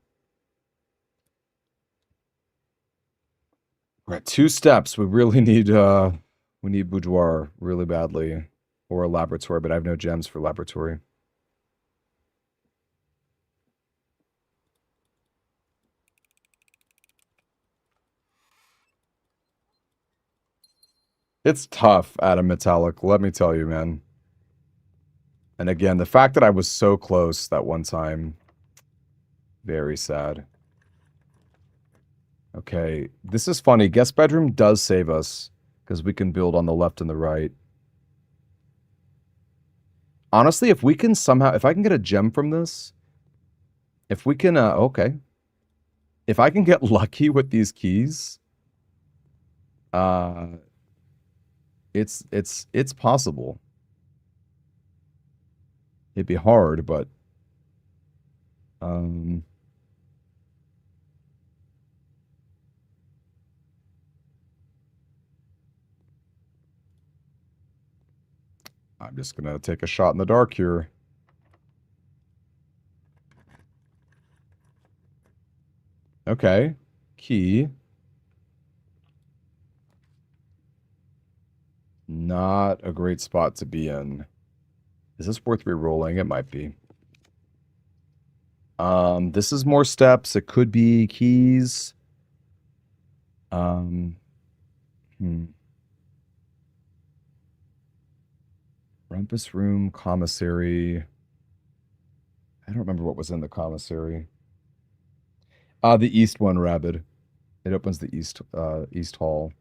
We're at 2 steps. We really need we need boudoir really badly. Or a laboratory, but I have no gems for laboratory. It's tough, Adam Metallic, let me tell you, man. And again, the fact that I was so close that one time, very sad. Okay, this is funny. Guest bedroom does save us because we can build on the left and the right. Honestly, if we can somehow, if I can get a gem from this, if we can, okay. If I can get lucky with these keys, it's possible. It'd be hard, but I'm just gonna take a shot in the dark here. Okay, key. Not a great spot to be in. Is this worth re-rolling? It might be. This is more steps. It could be keys. Rumpus room, commissary. I don't remember what was in the commissary. The east one, Rabid. It opens the east hall.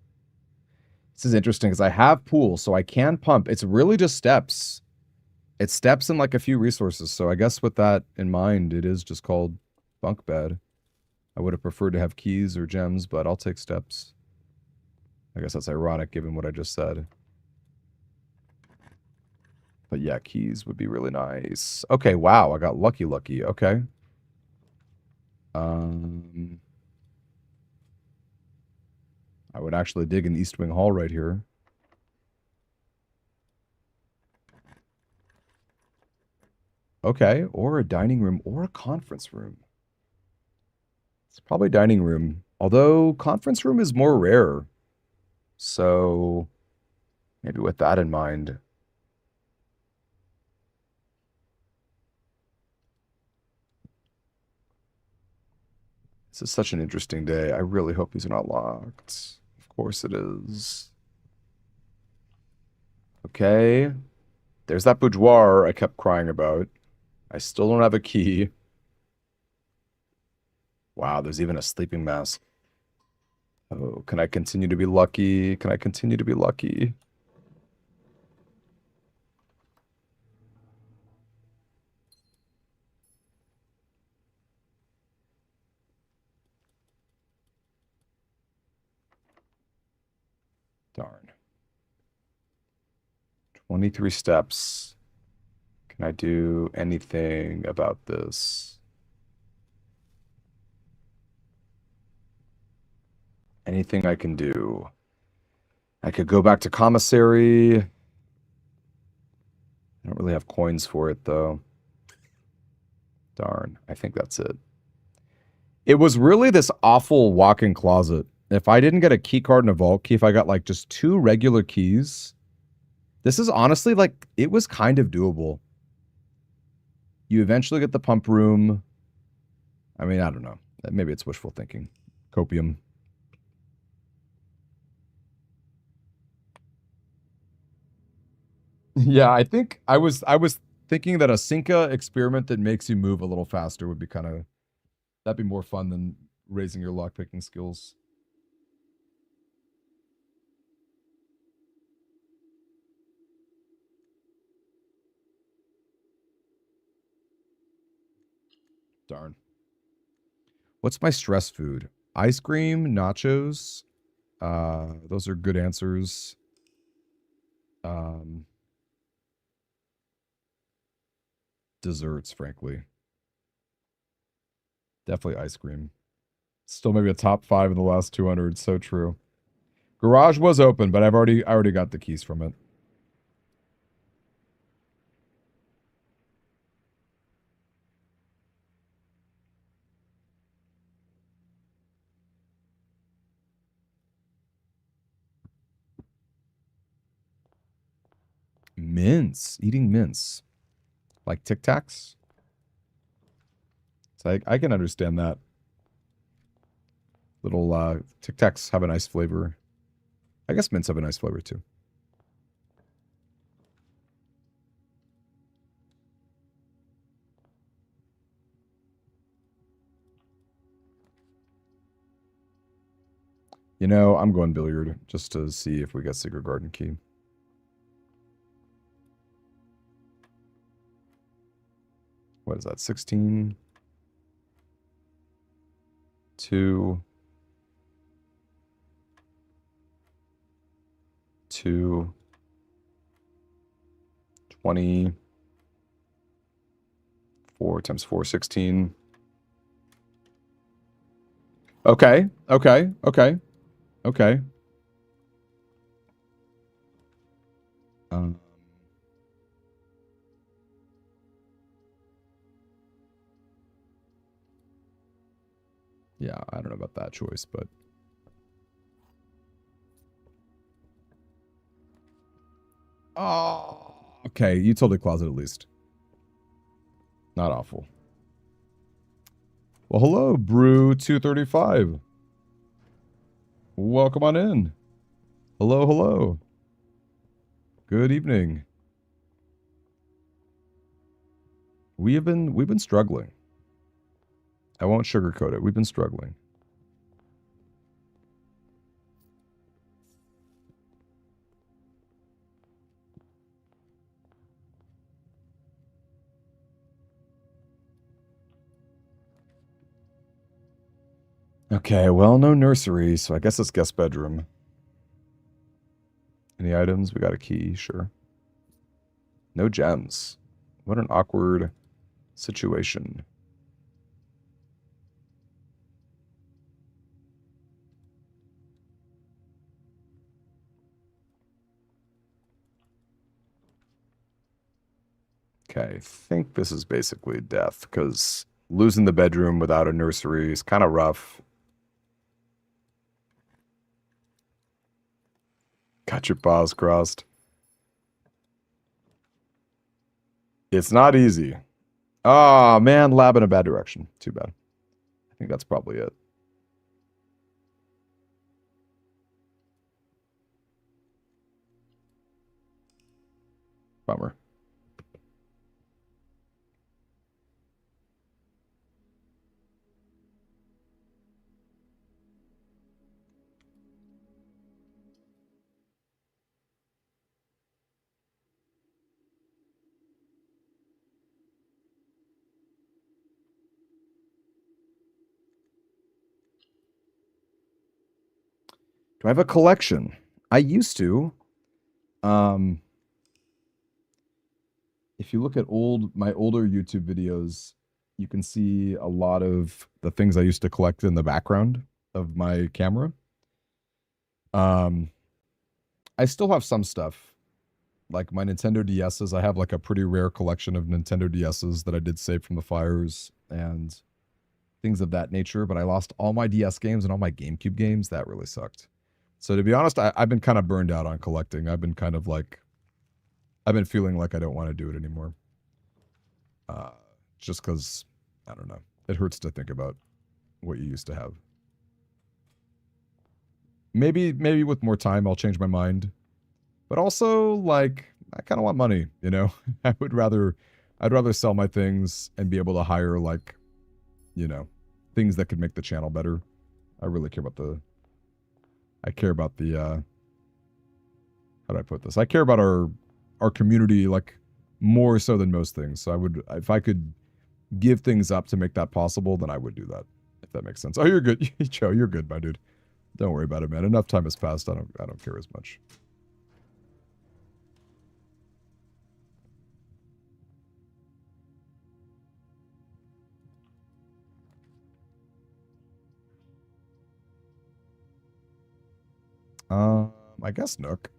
This is interesting because I have pool, so I can pump. It's really just steps. It's steps and like a few resources. So I guess with that in mind, it is just called bunk bed. I would have preferred to have keys or gems, but I'll take steps. I guess that's ironic given what I just said. But yeah, keys would be really nice. Okay, wow, I got lucky. Okay. I would actually dig an East Wing Hall right here. Okay, or a dining room or a conference room. It's probably dining room, although conference room is more rare. So maybe with that in mind. This is such an interesting day. I really hope these are not locked. Of course it is. Okay. There's that boudoir I kept crying about. I still don't have a key. Wow, there's even a sleeping mask. Oh, can I continue to be lucky? Can I continue to be lucky? Darn. 23 steps. Can I do anything about this? Anything I can do? I could go back to commissary. I don't really have coins for it, though. Darn. I think that's it. It was really this awful walk-in closet. If I didn't get a key card and a vault key, if I got like just 2 regular keys, this is honestly like, it was kind of doable. You eventually get the pump room. I mean, I don't know. Maybe it's wishful thinking. Copium. Yeah, I think I was thinking that a Cinca experiment that makes you move a little faster would be that'd be more fun than raising your lockpicking skills. Darn. What's my stress food? Ice cream, nachos. Those are good answers. Desserts, frankly. Definitely ice cream. Still maybe a top 5 in the last 200. So true. Garage was open, but I already got the keys from it. Mints. Eating mints. Like Tic Tacs? So I can understand that. Little Tic Tacs have a nice flavor. I guess mints have a nice flavor too. You know, I'm going billiard just to see if we get Secret Garden Key. What is that? 16? 2. 2. 20. 4 times 4, 16. Okay. Okay. Okay. Okay. Yeah, I don't know about that choice, but oh, okay. You told the closet at least. Not awful. Well, hello, Brew 235. Welcome on in. Hello, hello. Good evening. We've been struggling. I won't sugarcoat it. We've been struggling. Okay, well, no nursery, so I guess it's guest bedroom. Any items? We got a key, sure. No gems. What an awkward situation. Okay, I think this is basically death, because losing the bedroom without a nursery is kind of rough. Got your paws crossed. It's not easy. Oh, man, lab in a bad direction. Too bad. I think that's probably it. Bummer. Do I have a collection? I used to. If you look at my older YouTube videos, you can see a lot of the things I used to collect in the background of my camera. I still have some stuff, like my Nintendo DSs. I have like a pretty rare collection of Nintendo DSs that I did save from the fires and things of that nature. But I lost all my DS games and all my GameCube games. That really sucked. So to be honest, I've been kind of burned out on collecting. I've been feeling like I don't want to do it anymore. Just because, I don't know, it hurts to think about what you used to have. Maybe with more time I'll change my mind. But also, like, I kind of want money, you know? I'd rather sell my things and be able to hire, like, you know, things that could make the channel better. I really care about the how do I put this? I care about our community, like, more so than most things. So if I could give things up to make that possible, then I would do that. If that makes sense. Oh, you're good, Joe. You're good, my dude. Don't worry about it, man. Enough time has passed. I don't care as much. I guess Nook.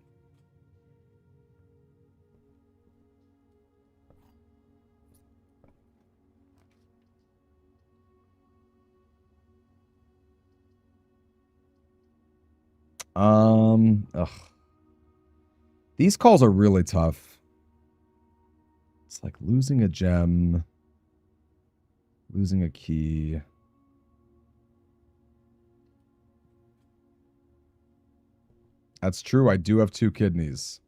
Ugh. These calls are really tough. It's like losing a gem, losing a key. That's true. I do have 2 kidneys.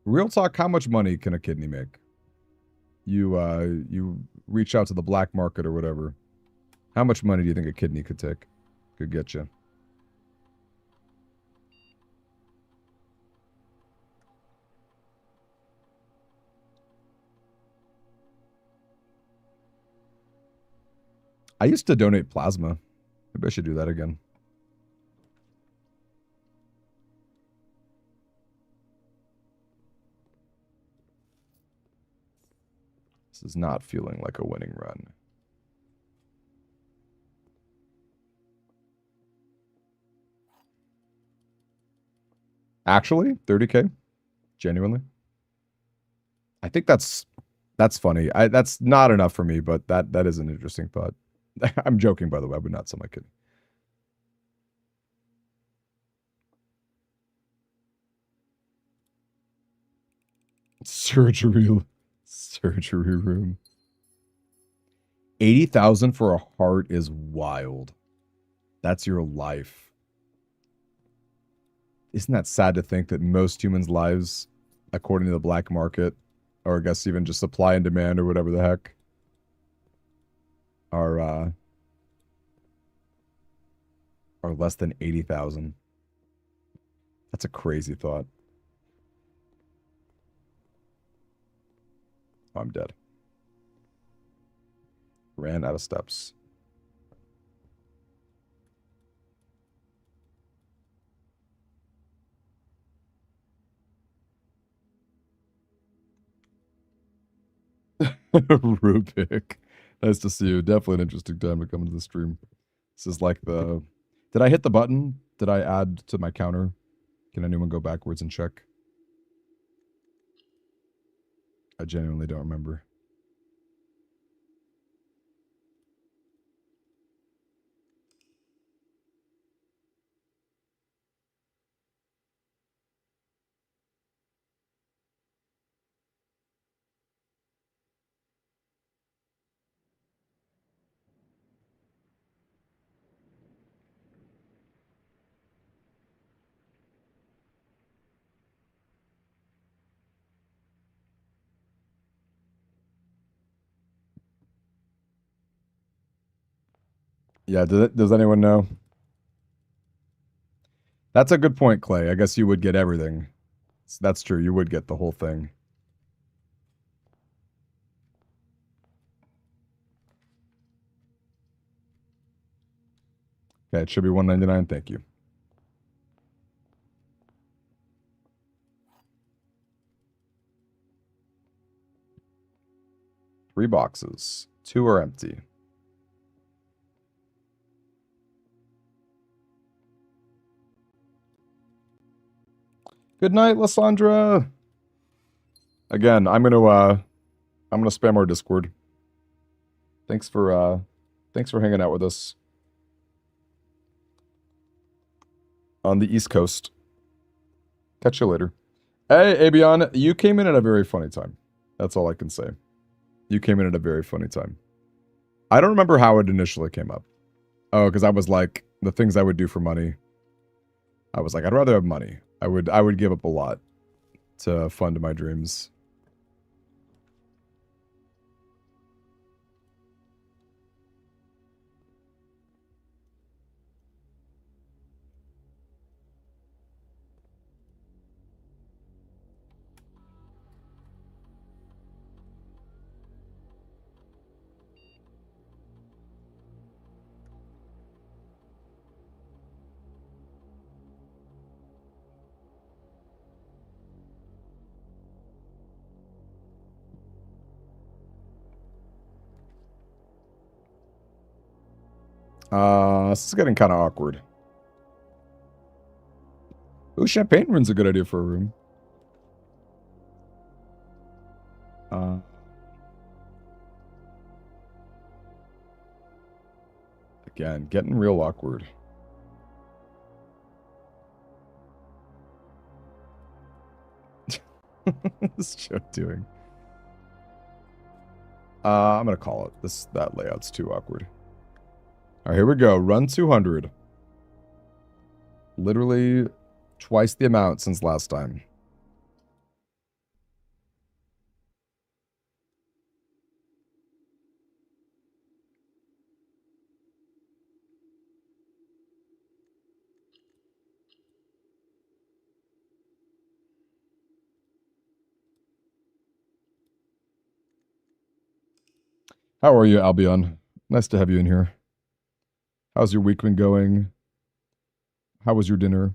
Real talk, how much money can a kidney make? You reach out to the black market or whatever. How much money do you think a kidney could get you? I used to donate plasma. Maybe I should do that again. This is not feeling like a winning run. Actually, 30K? Genuinely? I think that's funny. That's not enough for me, but that is an interesting thought. I'm joking, by the way. I would not sell my kidney. Surgery room. 80,000 for a heart is wild. That's your life. Isn't that sad to think that most humans' lives, according to the black market, or I guess even just supply and demand or whatever the heck, are less than 80,000. That's a crazy thought. Oh, I'm dead. Ran out of steps. Rubik. Nice to see you. Definitely an interesting time to come into the stream. This is like the... Did I hit the button? Did I add to my counter? Can anyone go backwards and check? I genuinely don't remember. Yeah, does anyone know? That's a good point, Clay. I guess you would get everything. That's true. You would get the whole thing. Okay, it should be $199. Thank you. Three boxes. 2 are empty. Good night, Lysandra. Again, I'm gonna spam our Discord. Thanks for hanging out with us on the East Coast. Catch you later. Hey, Abion, you came in at a very funny time. That's all I can say. You came in at a very funny time. I don't remember how it initially came up. Oh, because I was like, the things I would do for money. I was like, I'd rather have money. I would give up a lot to fund my dreams. This is getting kind of awkward. Ooh, champagne room's a good idea for a room. Again, getting real awkward. What's Joe doing? I'm gonna call it. That layout's too awkward. All right, here we go. Run 200. Literally twice the amount since last time. How are you, Albion? Nice to have you in here. How's your week been going? How was your dinner?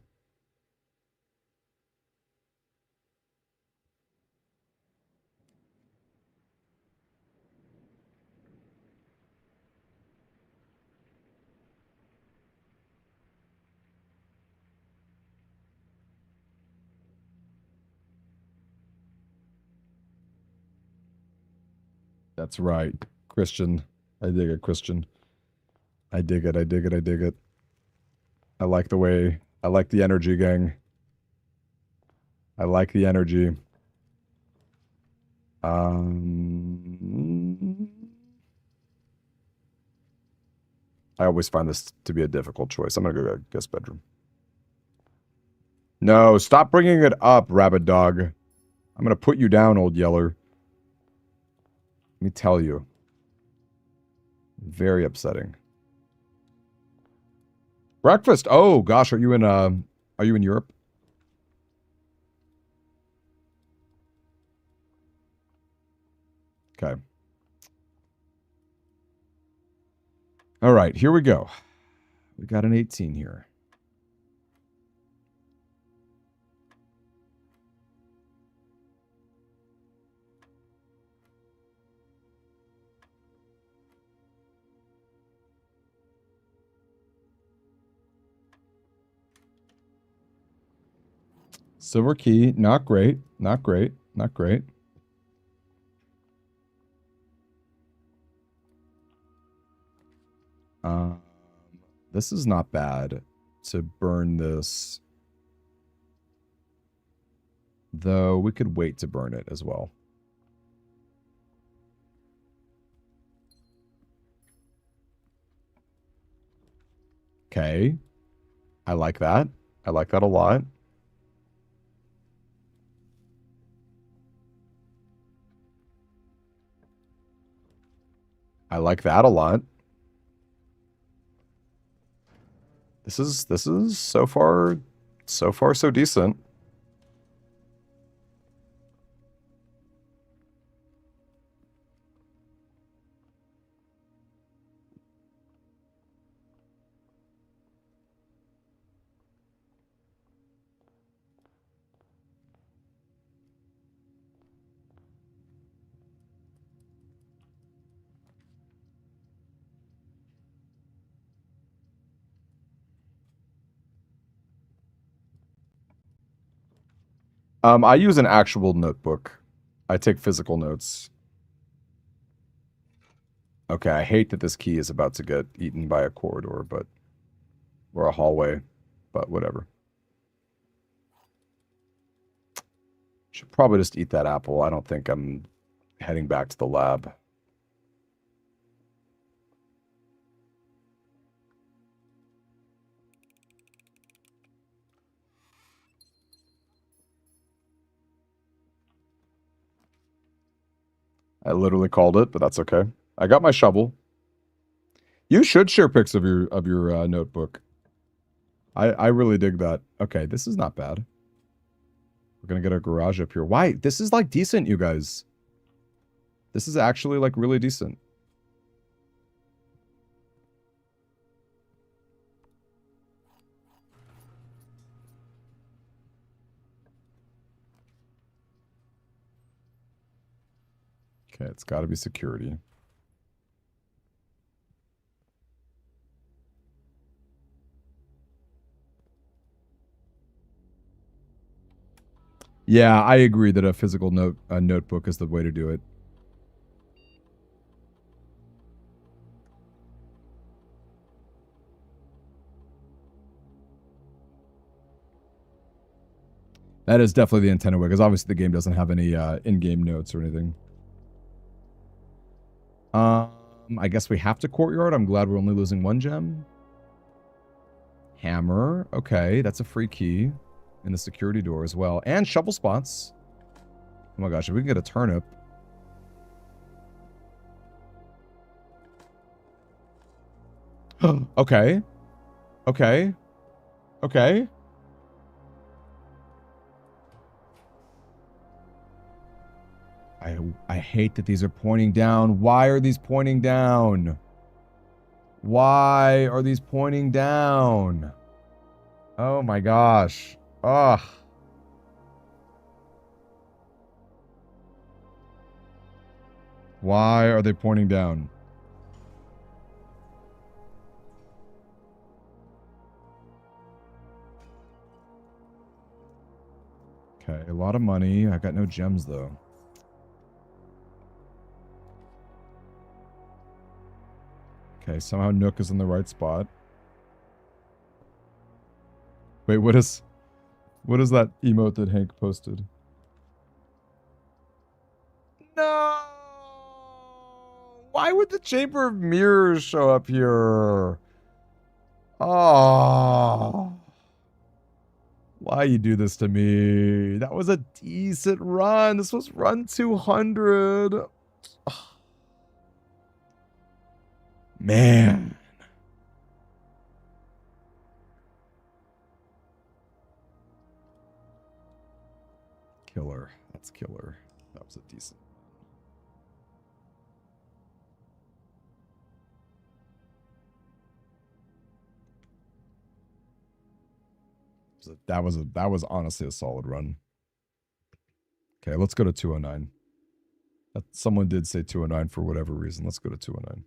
That's right. Christian. I dig it, Christian. I dig it, I dig it, I dig it. I like the energy, gang. I like the energy. I always find this to be a difficult choice. I'm gonna go guest bedroom. No, stop bringing it up, rabid dog. I'm gonna put you down, old yeller. Let me tell you. Very upsetting. Breakfast. Oh gosh, are you in Europe? Okay. All right, here we go. We got an 18 here. Silver key, not great, not great, not great. This is not bad to burn this. Though we could wait to burn it as well. Okay. I like that. I like that a lot. I like that a lot. This is so far so decent. I use an actual notebook. I take physical notes. Okay, I hate that this key is about to get eaten by a corridor, or a hallway, but whatever. Should probably just eat that apple. I don't think I'm heading back to the lab. I literally called it, but that's okay. I got my shovel. You should share pics of your notebook. I really dig that. Okay, this is not bad. We're gonna get a garage up here. Why? This is like decent, you guys. This is actually like really decent. Okay, it's got to be security. Yeah, I agree that a physical notebook is the way to do it. That is definitely the intended way, because obviously the game doesn't have any in-game notes or anything. I guess we have to courtyard. I'm glad we're only losing 1 gem. Hammer. Okay, that's a free key. And the security door as well. And shovel spots. Oh my gosh, if we can get a turnip. Okay. Okay. Okay. I hate that these are pointing down. Why are these pointing down? Why are these pointing down? Oh my gosh. Ugh. Why are they pointing down? Okay, a lot of money. I got no gems though. Okay, somehow Nook is in the right spot. Wait, what is that emote that Hank posted? No! Why would the Chamber of Mirrors show up here? Oh. Why you do this to me? That was a decent run. This was run 200. Oh. Man. Killer. That's killer. That was a decent. That was honestly a solid run. Okay, let's go to 209. Someone did say 209 for whatever reason. Let's go to 209.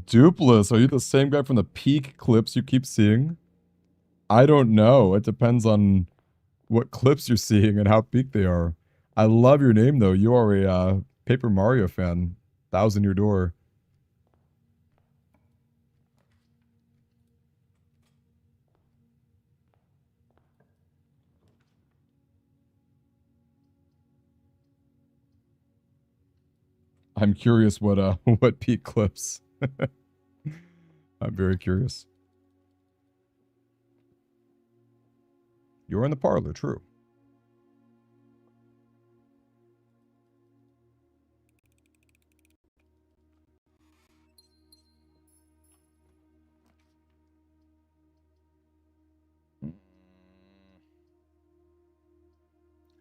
Dupless, are you the same guy from the peak clips you keep seeing? I don't know. It depends on what clips you're seeing and how peak they are. I love your name though. You are a Paper Mario fan. Thousand Year Door. I'm curious what what peak clips. I'm very curious. You're in the parlor, true. I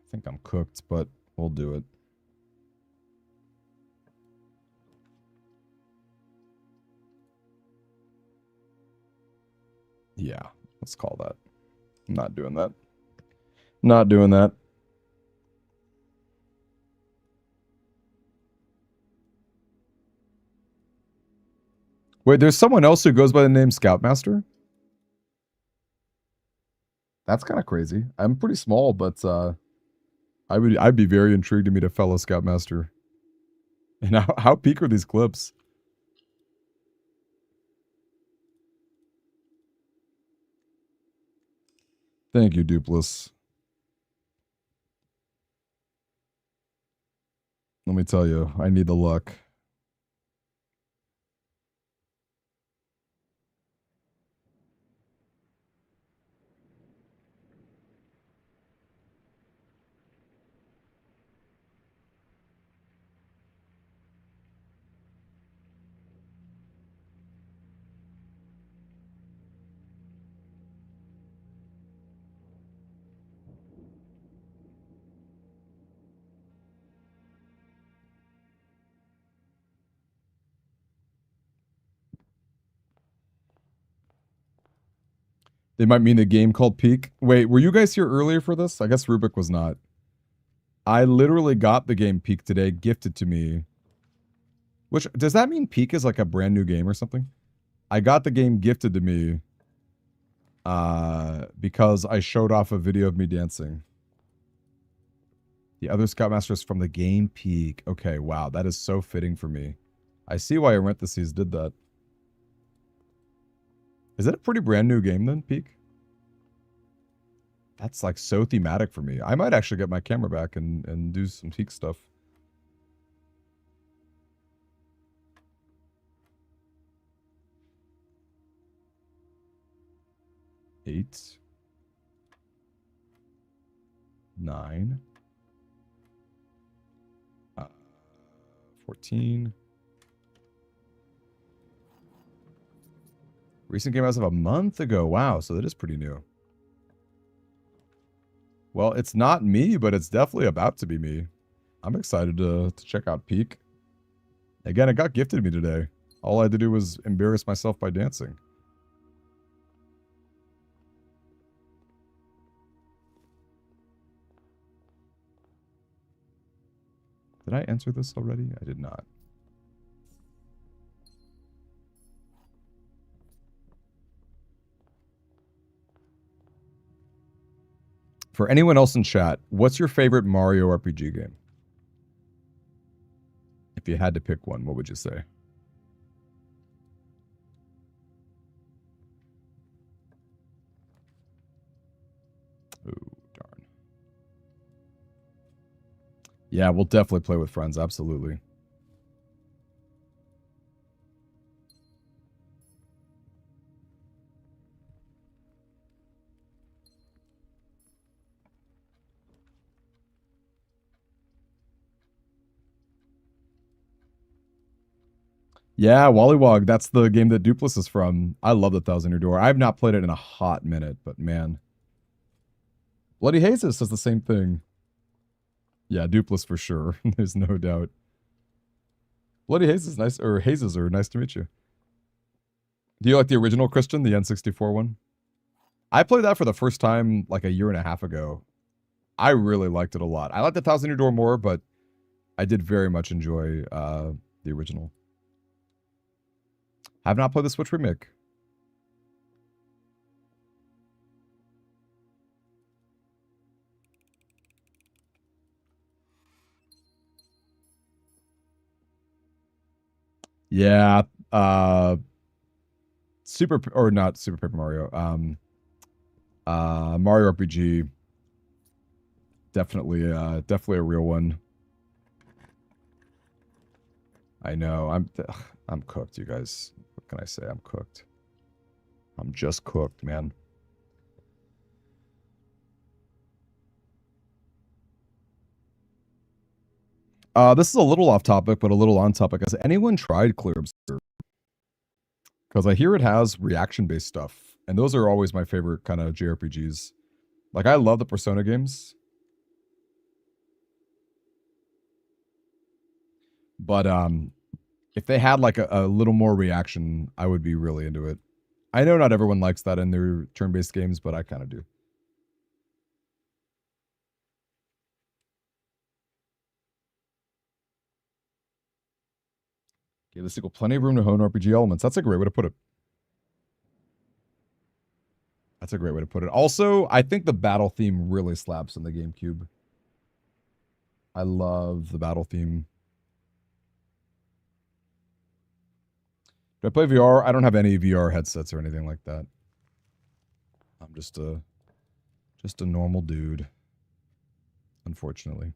think I'm cooked, but we'll do it. Yeah, let's call that. I'm not doing that. Not doing that. Wait, there's someone else who goes by the name Scoutmaster? That's kind of crazy. I'm pretty small, but I'd be very intrigued to meet a fellow Scoutmaster. And how peak are these clips? Thank you, Dupless. Let me tell you, I need the luck. They might mean the game called Peak. Wait, were you guys here earlier for this? I guess Rubik was not. I literally got the game Peak today, gifted to me. Which, does that mean Peak is like a brand new game or something? I got the game gifted to me because I showed off a video of me dancing. The other Scoutmasters from the game Peak. Okay, wow, that is so fitting for me. I see why Parentheses did that. Is it a pretty brand new game then, Peak? That's like so thematic for me. I might actually get my camera back and do some Peak stuff. Eight. 9. 14. Recent game as of a month ago. Wow, so that is pretty new. Well, it's not me, but it's definitely about to be me. I'm excited to check out Peak. Again, it got gifted to me today. All I had to do was embarrass myself by dancing. Did I answer this already? I did not. For anyone else in chat, what's your favorite Mario RPG game? If you had to pick one, what would you say? Oh, darn. Yeah, we'll definitely play with friends, absolutely. Yeah, Wollywog, that's the game that Dupless is from. I love the Thousand Year Door. I have not played it in a hot minute, but man. Bloody Hazes says the same thing. Yeah, Dupless for sure. There's no doubt. Bloody Hazes, nice, or Hazes are nice to meet you. Do you like the original, Christian, the N64 one? I played that for the first time like a year and a half ago. I really liked it a lot. I like the Thousand Year Door more, but I did very much enjoy the original. Have not played the Switch remake. Yeah, Super or not Super Paper Mario. Mario RPG. Definitely definitely a real one. I know. I'm cooked, you guys. What can I say? I'm cooked. I'm just cooked, man. This is a little off topic, but a little on topic. Has anyone tried Clear Obscure? Because I hear it has reaction-based stuff, and those are always my favorite kind of JRPGs. Like, I love the Persona games. But if they had like a little more reaction, I would be really into it. I know not everyone likes that in their turn-based games, but I kind of do. Give the sequel plenty of room to hone RPG elements. That's a great way to put it. That's a great way to put it. Also, I think the battle theme really slaps in the GameCube. I love the battle theme. Do I play VR? I don't have any VR headsets or anything like that. I'm just a normal dude, unfortunately.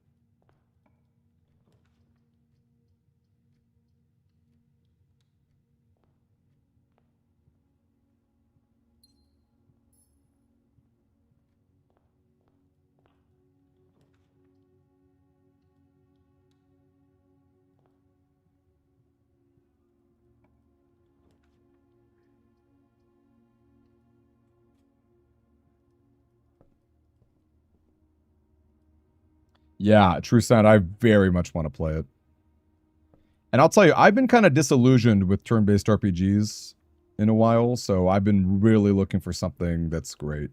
Yeah, True Sound. I very much want to play it. And I'll tell you, I've been kind of disillusioned with turn-based RPGs in a while, so I've been really looking for something that's great.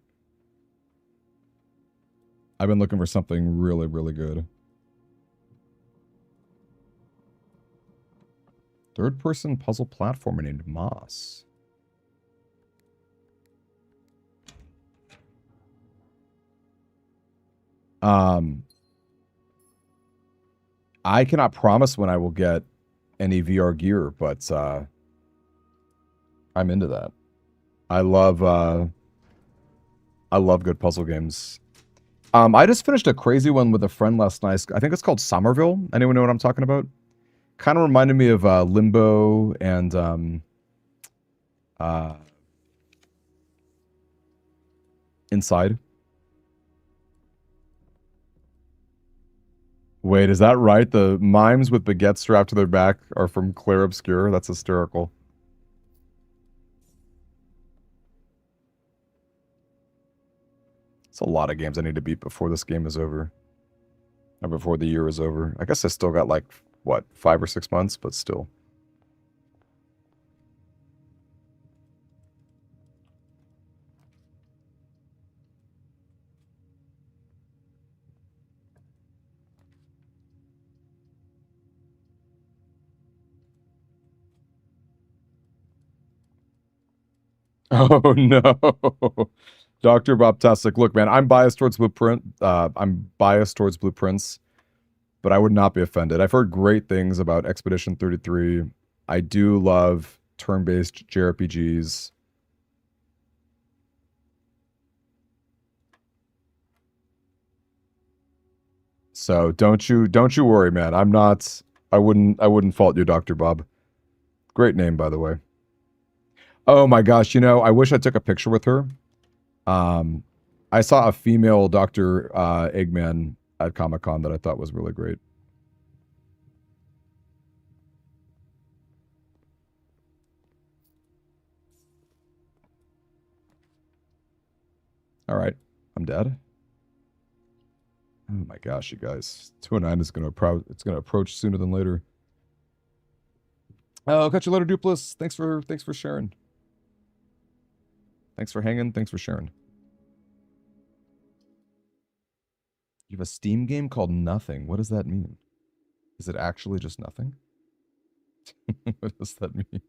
I've been looking for something really, really good. Third-person puzzle platformer named Moss. I cannot promise when I will get any VR gear, but I'm into that. I love good puzzle games. I just finished a crazy one with a friend last night. I think it's called Somerville. Anyone know what I'm talking about? Kind of reminded me of Limbo and Inside. Wait, is that right? The mimes with baguettes strapped to their back are from Claire Obscure? That's hysterical. It's a lot of games I need to beat before this game is over. Or before the year is over. I guess I still got like, what, 5 or 6 months, but still. Oh no. Dr. Bobtastic. Look, man, I'm biased towards blueprints, but I would not be offended. I've heard great things about Expedition 33. I do love turn-based JRPGs. So don't you worry, man. I wouldn't fault you, Dr. Bob. Great name, by the way. Oh my gosh, I wish I took a picture with her. I saw a female Dr. Eggman at Comic-Con that I thought was really great. All right, I'm dead. Oh my gosh, you guys. 209 is gonna approach sooner than later. Oh, I'll catch you later, Dupless. Thanks for sharing. Thanks for hanging. Thanks for sharing. You have a Steam game called Nothing. What does that mean? Is it actually just nothing? What does that mean?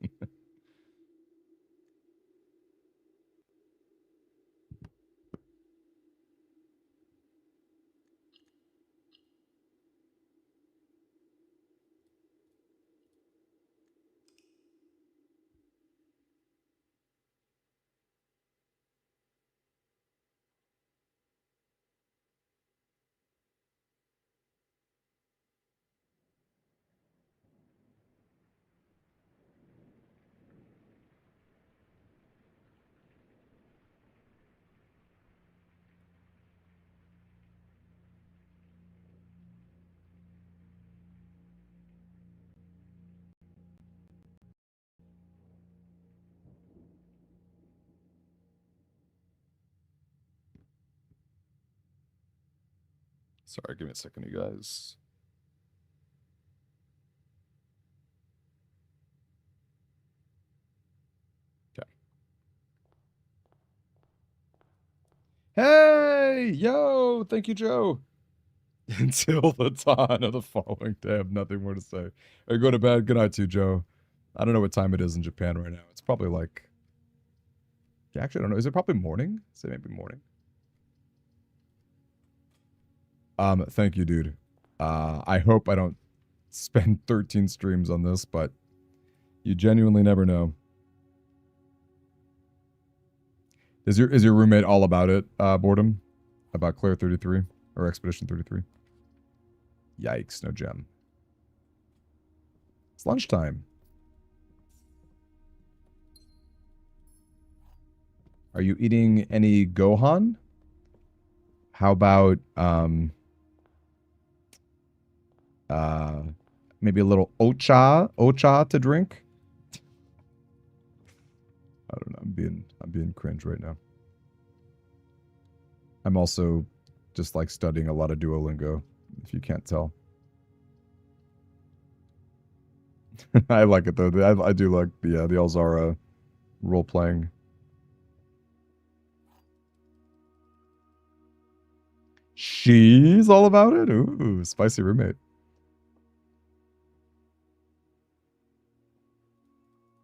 Sorry, give me a second, you guys. Okay. Hey, yo, thank you, Joe. Until the dawn of the following day, I have nothing more to say. I go to bed. Good night to you, Joe. I don't know what time it is in Japan right now. It's probably like, actually, I don't know. Is it probably morning? Say maybe morning. Thank you, dude. I hope I don't spend 13 streams on this, but you genuinely never know. Is your roommate all about it, Boredom? About Claire 33 or Expedition 33? Yikes, no gem. It's lunchtime. Are you eating any Gohan? How about maybe a little ocha to drink? I don't know. I'm being cringe right now. I'm also just like studying a lot of Duolingo, if you can't tell. I like it though. I do like the Elzara role playing. She's all about it. Ooh, spicy roommate.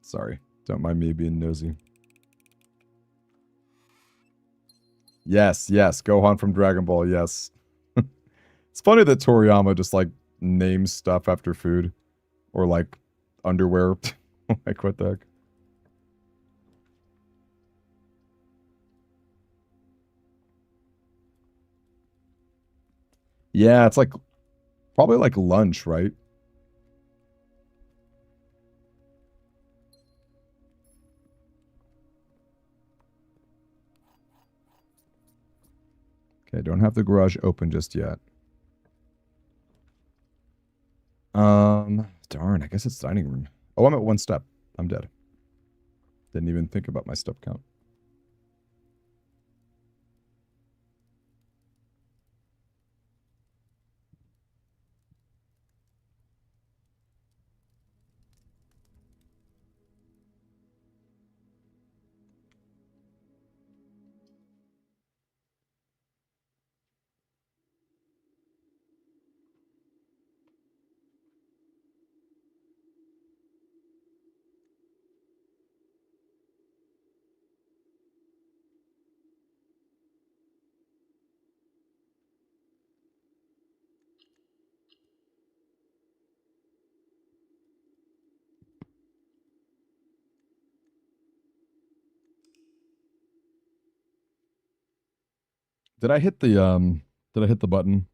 Sorry, don't mind me being nosy. Yes, yes, Gohan from Dragon Ball. Yes. It's funny that Toriyama just like names stuff after food or like underwear. Like what the heck? Yeah, it's like probably like lunch, right? Okay, don't have the garage open just yet. Darn, I guess it's dining room. Oh, I'm at one step. I'm dead. Didn't even think about my step count. Did I hit the did I hit the button?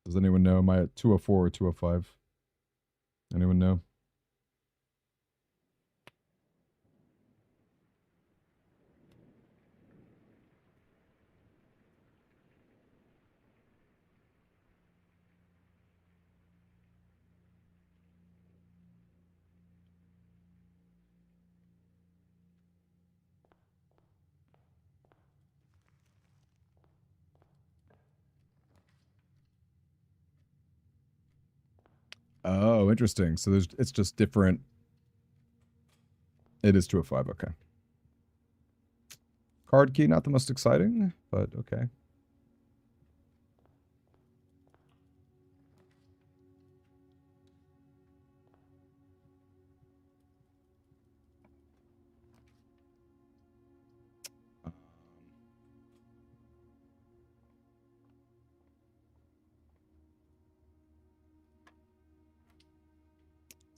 Does anyone know? Am I at 204 or 205? Anyone know? Oh, interesting. So there's it's just different. It is 205, okay. Card key, not the most exciting, but okay.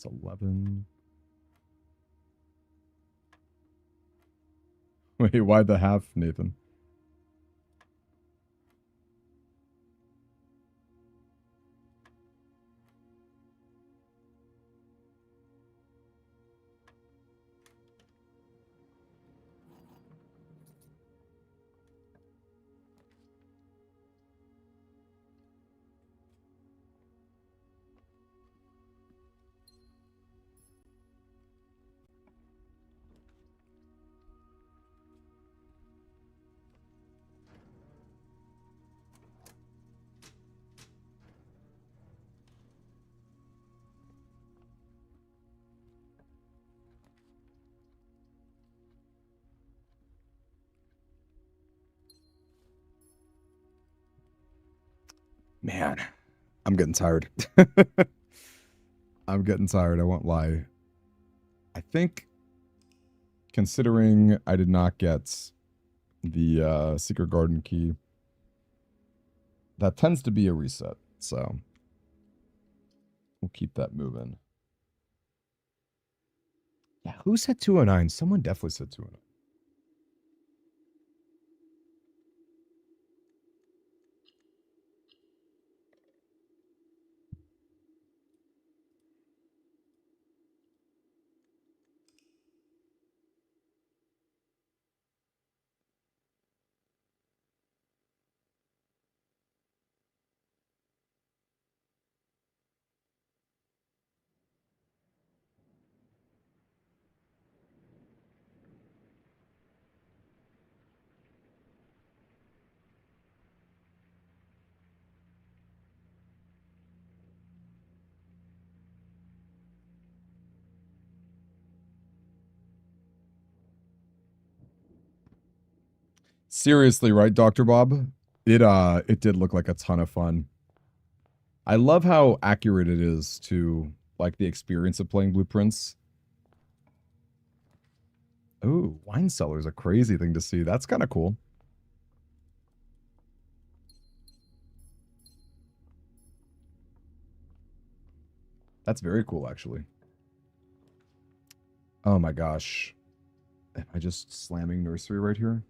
It's 11. Wait, why the half, Nathan? Man, I'm getting tired. I'm getting tired. I won't lie. I think, considering I did not get the secret garden key, that tends to be a reset. So we'll keep that moving. Yeah, who said 209? Someone definitely said 209. Seriously, right, Dr. Bob? It did look like a ton of fun. I love how accurate it is to like the experience of playing Blueprints. Ooh, wine cellar is a crazy thing to see. That's kind of cool. That's very cool, actually. Oh my gosh. Am I just slamming nursery right here?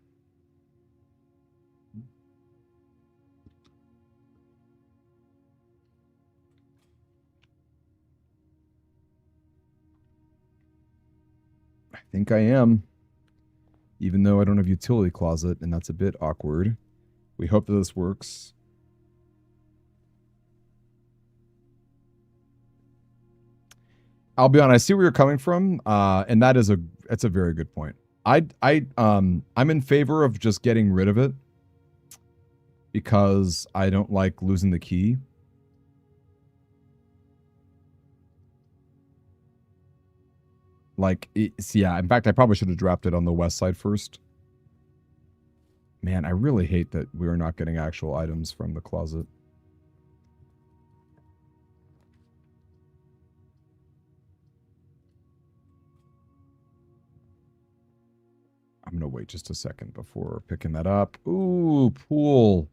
I think I am. Even though I don't have utility closet, and that's a bit awkward. We hope that this works. I'll be honest, I see where you're coming from, and that's a very good point. I'm in favor of just getting rid of it because I don't like losing the key. Like, yeah, in fact, I probably should have dropped it on the west side first. Man, I really hate that we're not getting actual items from the closet. I'm going to wait just a second before picking that up. Ooh, pool.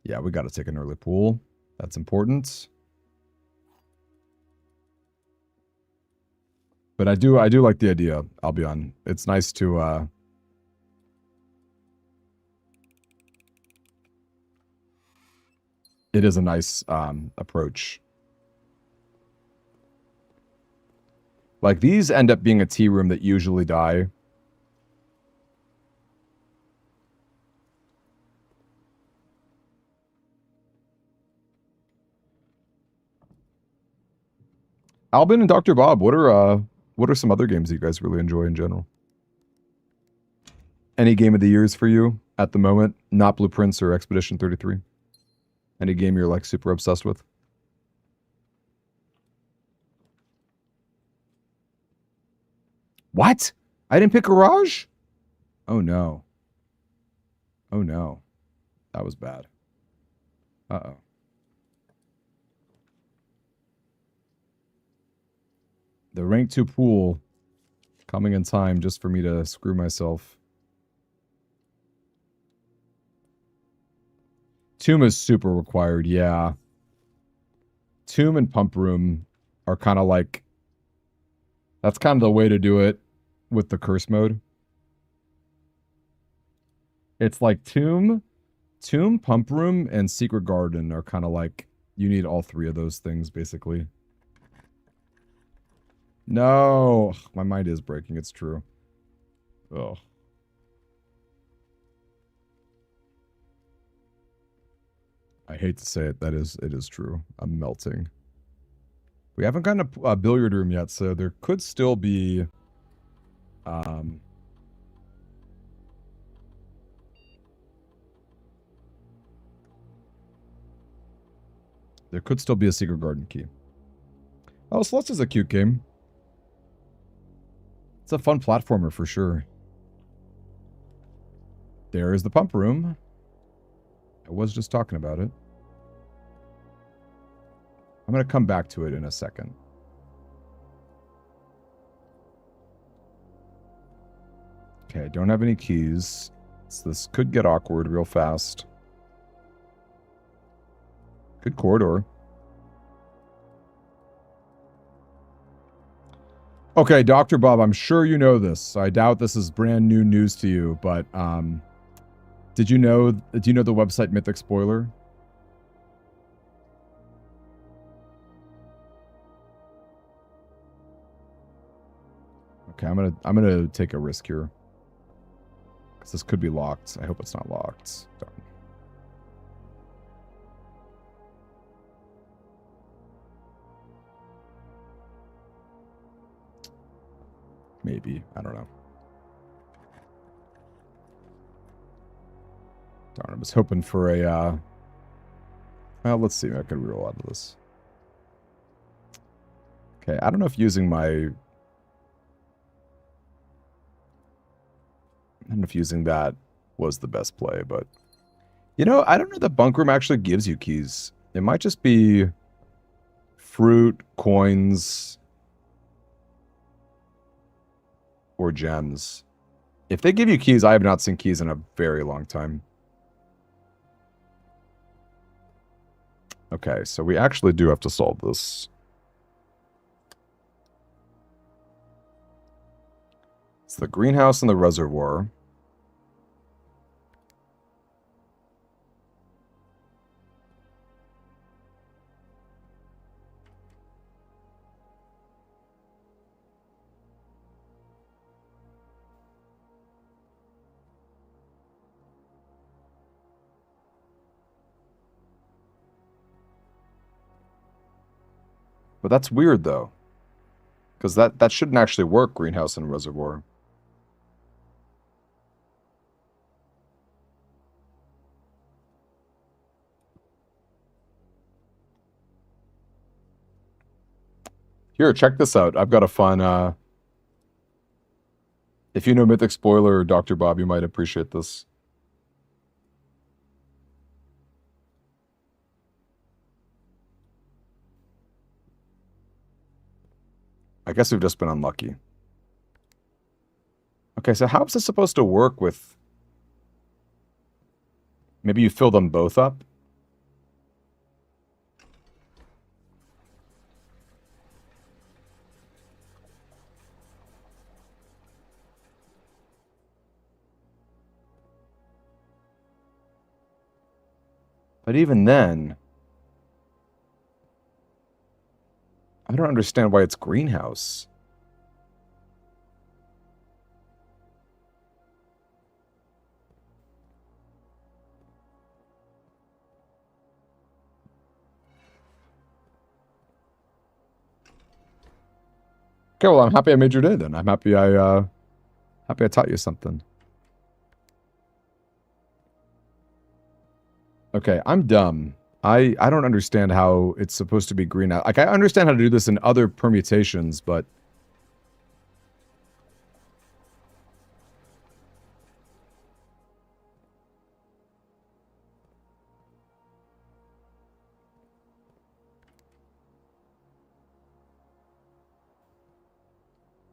Yeah, we got to take an early pool. That's important. But I do like the idea, Albion. It's nice to it is a nice approach. Like these end up being a tea room that usually die. Albin and Dr. Bob, what are some other games that you guys really enjoy in general? Any game of the years for you at the moment? Not Blueprints or Expedition 33? Any game you're like super obsessed with? What? I didn't pick Garage? Oh no. Oh no. That was bad. Uh-oh. The rank 2 pool coming in time just for me to screw myself. Tomb is super required, yeah. Tomb and Pump Room are kind of like... That's kind of the way to do it with the curse mode. It's like Tomb, Pump Room, and Secret Garden are kind of like... You need all three of those things, basically. No! My mind is breaking, it's true. Oh. I hate to say it, it is true. I'm melting. We haven't gotten a billiard room yet, so there could still be... there could still be a Secret Garden key. Oh, Celeste is a cute game. It's a fun platformer for sure. There is the pump room. I was just talking about it. I'm going to come back to it in a second. Okay, don't have any keys. So this could get awkward real fast. Good corridor. Okay, Dr. Bob, I'm sure you know this. I doubt this is brand new news to you, but do you know the website Mythic Spoiler? Okay, I'm gonna take a risk here. Because this could be locked. I hope it's not locked. Darn. Maybe. I don't know. Darn, I was hoping for a, well, let's see. I could reroll out of this. Okay, I don't know if using my... I don't know if using that was the best play, but you know, I don't know that Bunk Room actually gives you keys. It might just be fruit, coins, or gems. If they give you keys, I have not seen keys in a very long time. Okay, so we actually do have to solve this. It's the greenhouse and the reservoir. But that's weird, though. Because that shouldn't actually work, greenhouse and reservoir. Here, check this out. I've got a fun, if you know Mythic Spoiler or Dr. Bob, you might appreciate this. I guess we've just been unlucky. Okay, so how is this supposed to work with... Maybe you fill them both up? But even then... I don't understand why it's greenhouse. Okay, well, I'm happy I made your day then. I'm happy I taught you something. Okay, I'm dumb. I don't understand how it's supposed to be green out. Like, I understand how to do this in other permutations, but...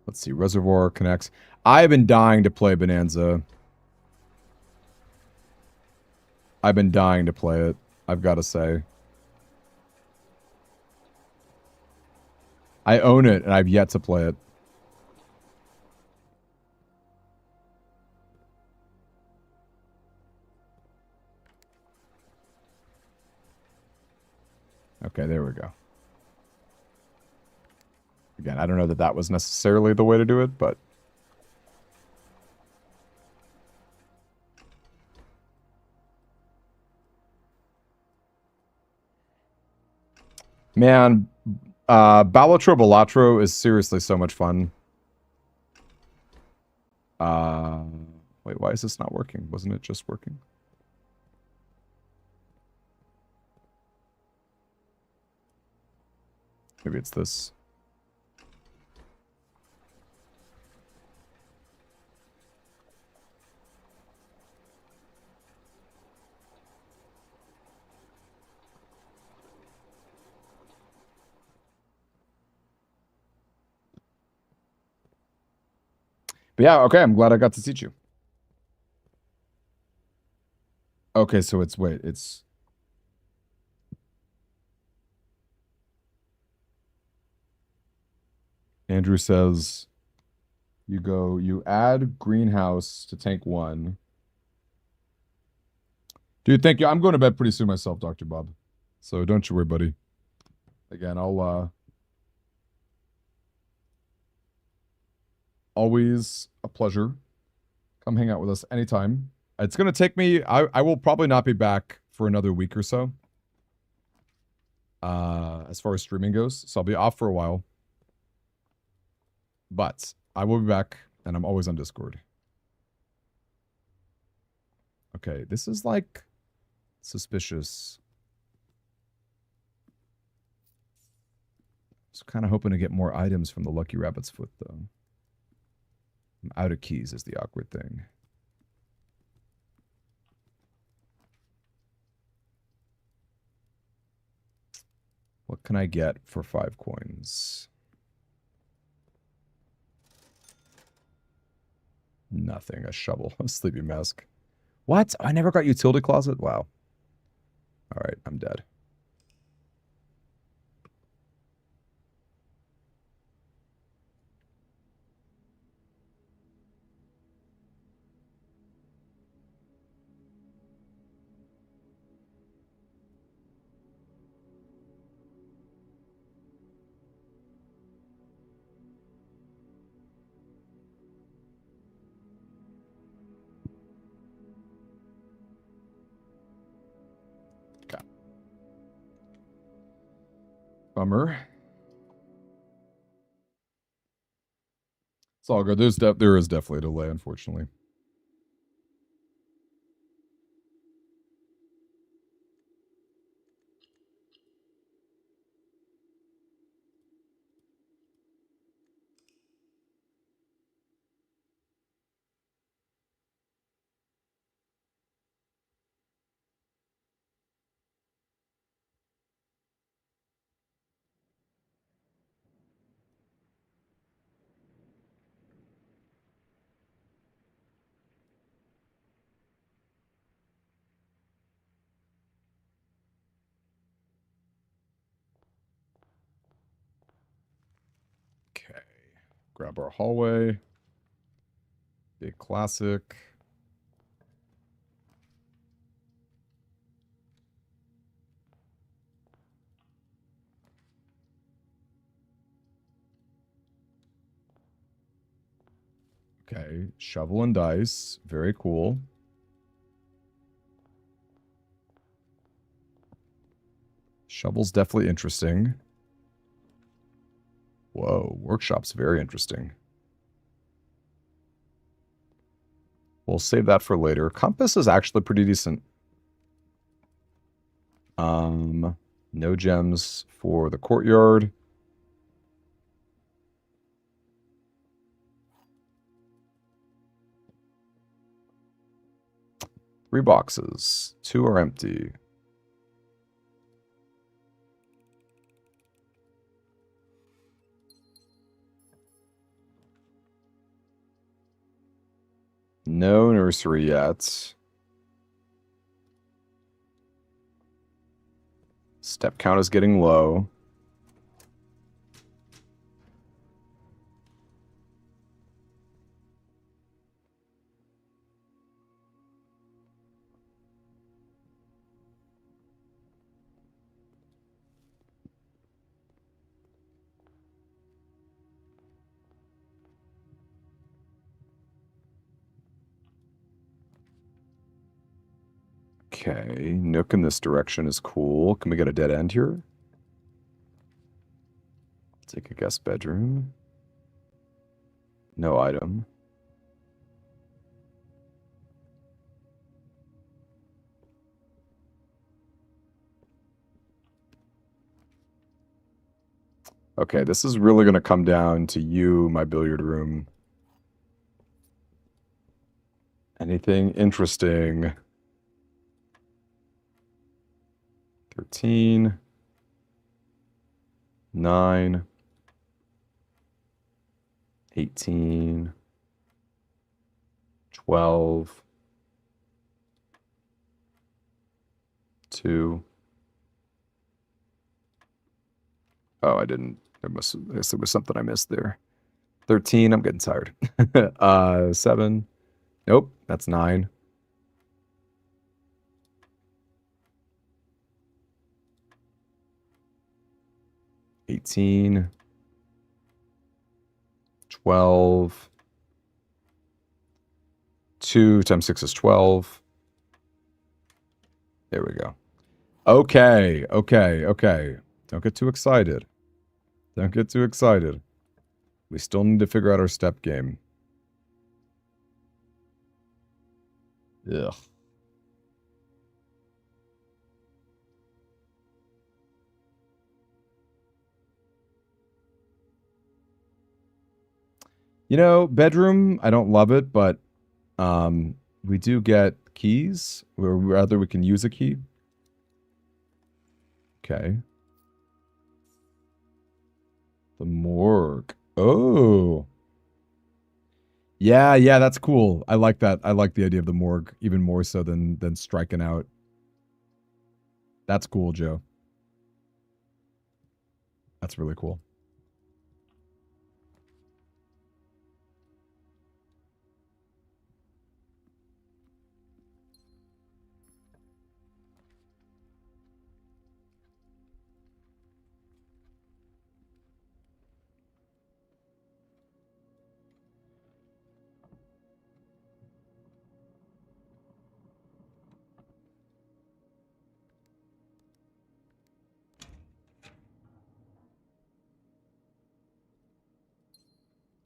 Let's see, Reservoir connects. I've been dying to play Bonanza. I've been dying to play it, I've got to say. I own it, and I've yet to play it. Okay, there we go. Again, I don't know that that was necessarily the way to do it, but... Man, Balatro Balatro is seriously so much fun. Wait, why is this not working? Wasn't it just working? Maybe it's this. But yeah, okay, I'm glad I got to teach you. Okay, so it's, wait, it's... Andrew says, you add greenhouse to tank 1. Dude, thank you. I'm going to bed pretty soon myself, Dr. Bob. So don't you worry, buddy. Again, I'll, always a pleasure. Come hang out with us anytime. It's going to take me... I will probably not be back for another week or so. As far as streaming goes. So I'll be off for a while. But I will be back, and I'm always on Discord. Okay, this is like suspicious. I was kind of hoping to get more items from the Lucky Rabbit's Foot, though. I'm out of keys is the awkward thing. What can I get for 5 coins? Nothing. A shovel. A sleeping mask. What? I never got utility closet? Wow. All right, I'm dead. Okay. Bummer. It's all good. There is definitely a delay, unfortunately. Okay. Grab our hallway. Big classic. Okay. Shovel and dice. Very cool. Shovel's definitely interesting. Whoa. Workshop's very interesting. We'll save that for later. Compass is actually pretty decent. No gems for the courtyard. Three boxes. 2 are empty. No nursery yet. Step count is getting low. Okay, nook in this direction is cool. Can we get a dead end here? Take a guest bedroom. No item. Okay, this is really going to come down to you, my billiard room. Anything interesting? 13. 9. 18. 12. 2. Oh, I didn't. I guess there was something I missed there. 13. I'm getting tired. 7. Nope, that's 9. 18. 12. 2 times 6 is 12. There we go. Okay. Don't get too excited. We still need to figure out our step game. Ugh. You know, bedroom, I don't love it, but we do get keys, or rather we can use a key. Okay. The morgue. Oh. Yeah, that's cool. I like that. I like the idea of the morgue even more so than striking out. That's cool, Joe. That's really cool.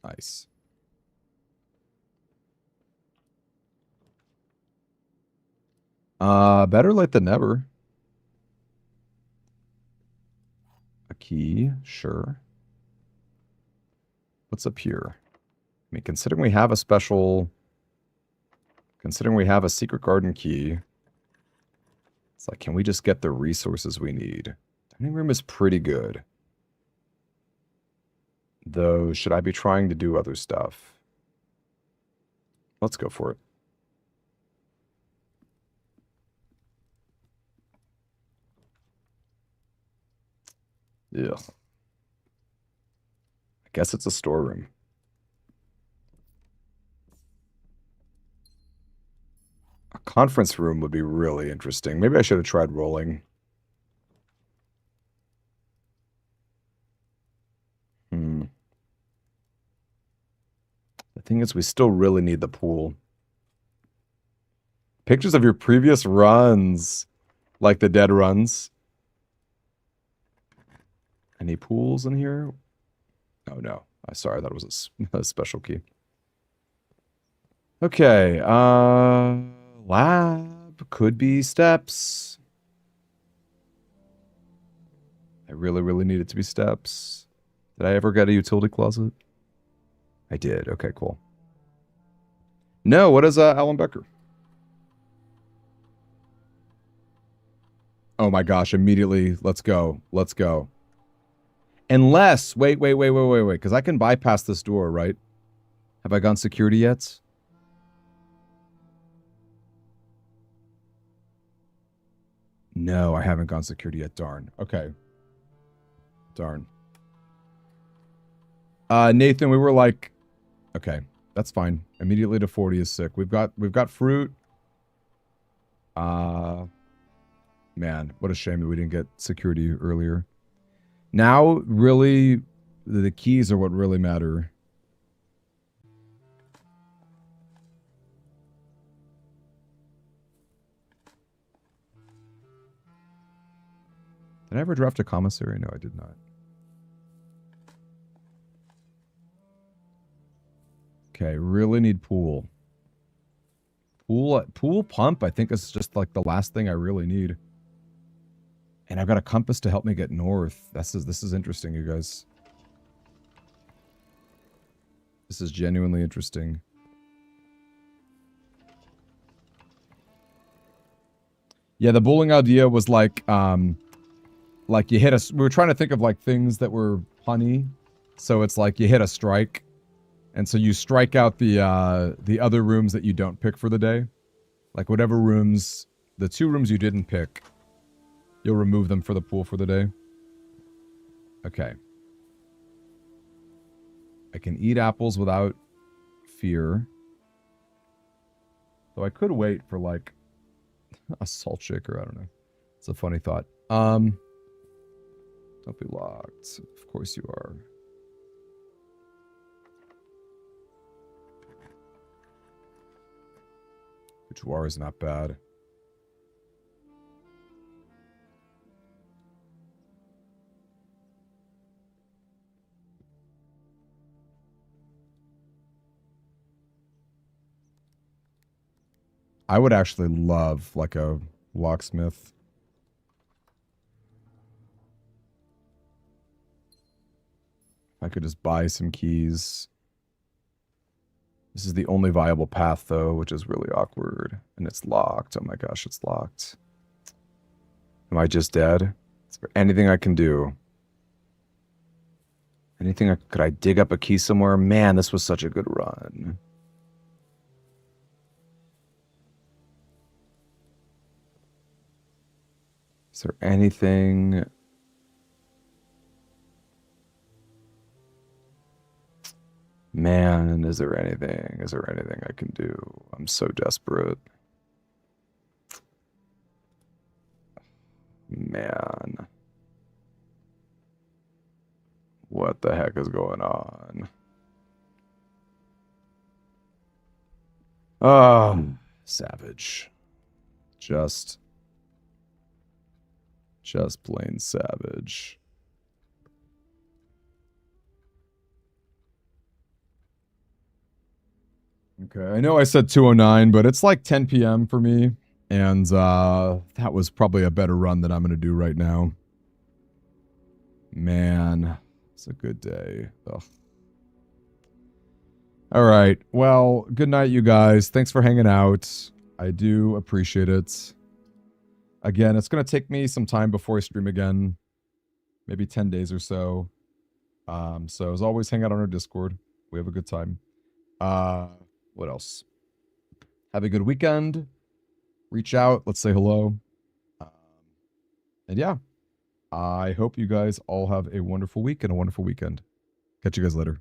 Nice. Better late than never. A key, sure. What's up here? I mean, considering we have a secret garden key, it's like, can we just get the resources we need? Dining room is pretty good. Though, should I be trying to do other stuff? Let's go for it. Yeah. I guess it's a storeroom. A conference room would be really interesting. Maybe I should have tried rolling. The thing is, we still really need the pool. Pictures of your previous runs. Like the dead runs. Any pools in here? Oh, no. Sorry, I thought it was a special key. Okay, lab could be steps. I really need it to be steps. Did I ever get a utility closet? I did. Okay, cool. No, what is Alan Becker? Oh my gosh, immediately, let's go. Let's go. Unless, wait, because I can bypass this door, right? Have I gone security yet? No, I haven't gone security yet. Darn. Okay. Darn. Nathan, we were like, okay, that's fine. Immediately to 40 is sick. We've got fruit. Man, what a shame that we didn't get security earlier. Now, really, the keys are what really matter. Did I ever draft a commissary? No, I did not. Okay, really need pool. Pool pump, I think is just like the last thing I really need. And I've got a compass to help me get north. This is interesting, you guys. This is genuinely interesting. Yeah, the bowling idea was like you hit a... We were trying to think of like things that were punny. So it's like you hit a strike. And so you strike out the other rooms that you don't pick for the day. Like whatever rooms, the 2 rooms you didn't pick, you'll remove them for the pool for the day. Okay. I can eat apples without fear. Though I could wait for like a salt shaker, I don't know. It's a funny thought. Don't be locked. Of course you are. Boudoir is not bad. I would actually love like a locksmith. I could just buy some keys. This is the only viable path, though, which is really awkward. And it's locked. Oh my gosh, it's locked. Am I just dead? Is there anything I can do? Anything? Could I dig up a key somewhere? Man, this was such a good run. Is there anything? Man, is there anything? Is there anything I can do? I'm so desperate. Man. What the heck is going on? Savage. Just plain savage. Okay, I know I said 2:09, but it's like 10 p.m. for me, and that was probably a better run than I'm going to do right now. Man, it's a good day. Ugh. All right, well, good night, you guys. Thanks for hanging out. I do appreciate it. Again, it's going to take me some time before I stream again, maybe 10 days or so. So as always, hang out on our Discord. We have a good time. What else? Have a good weekend. Reach out. Let's say hello. And yeah, I hope you guys all have a wonderful week and a wonderful weekend. Catch you guys later.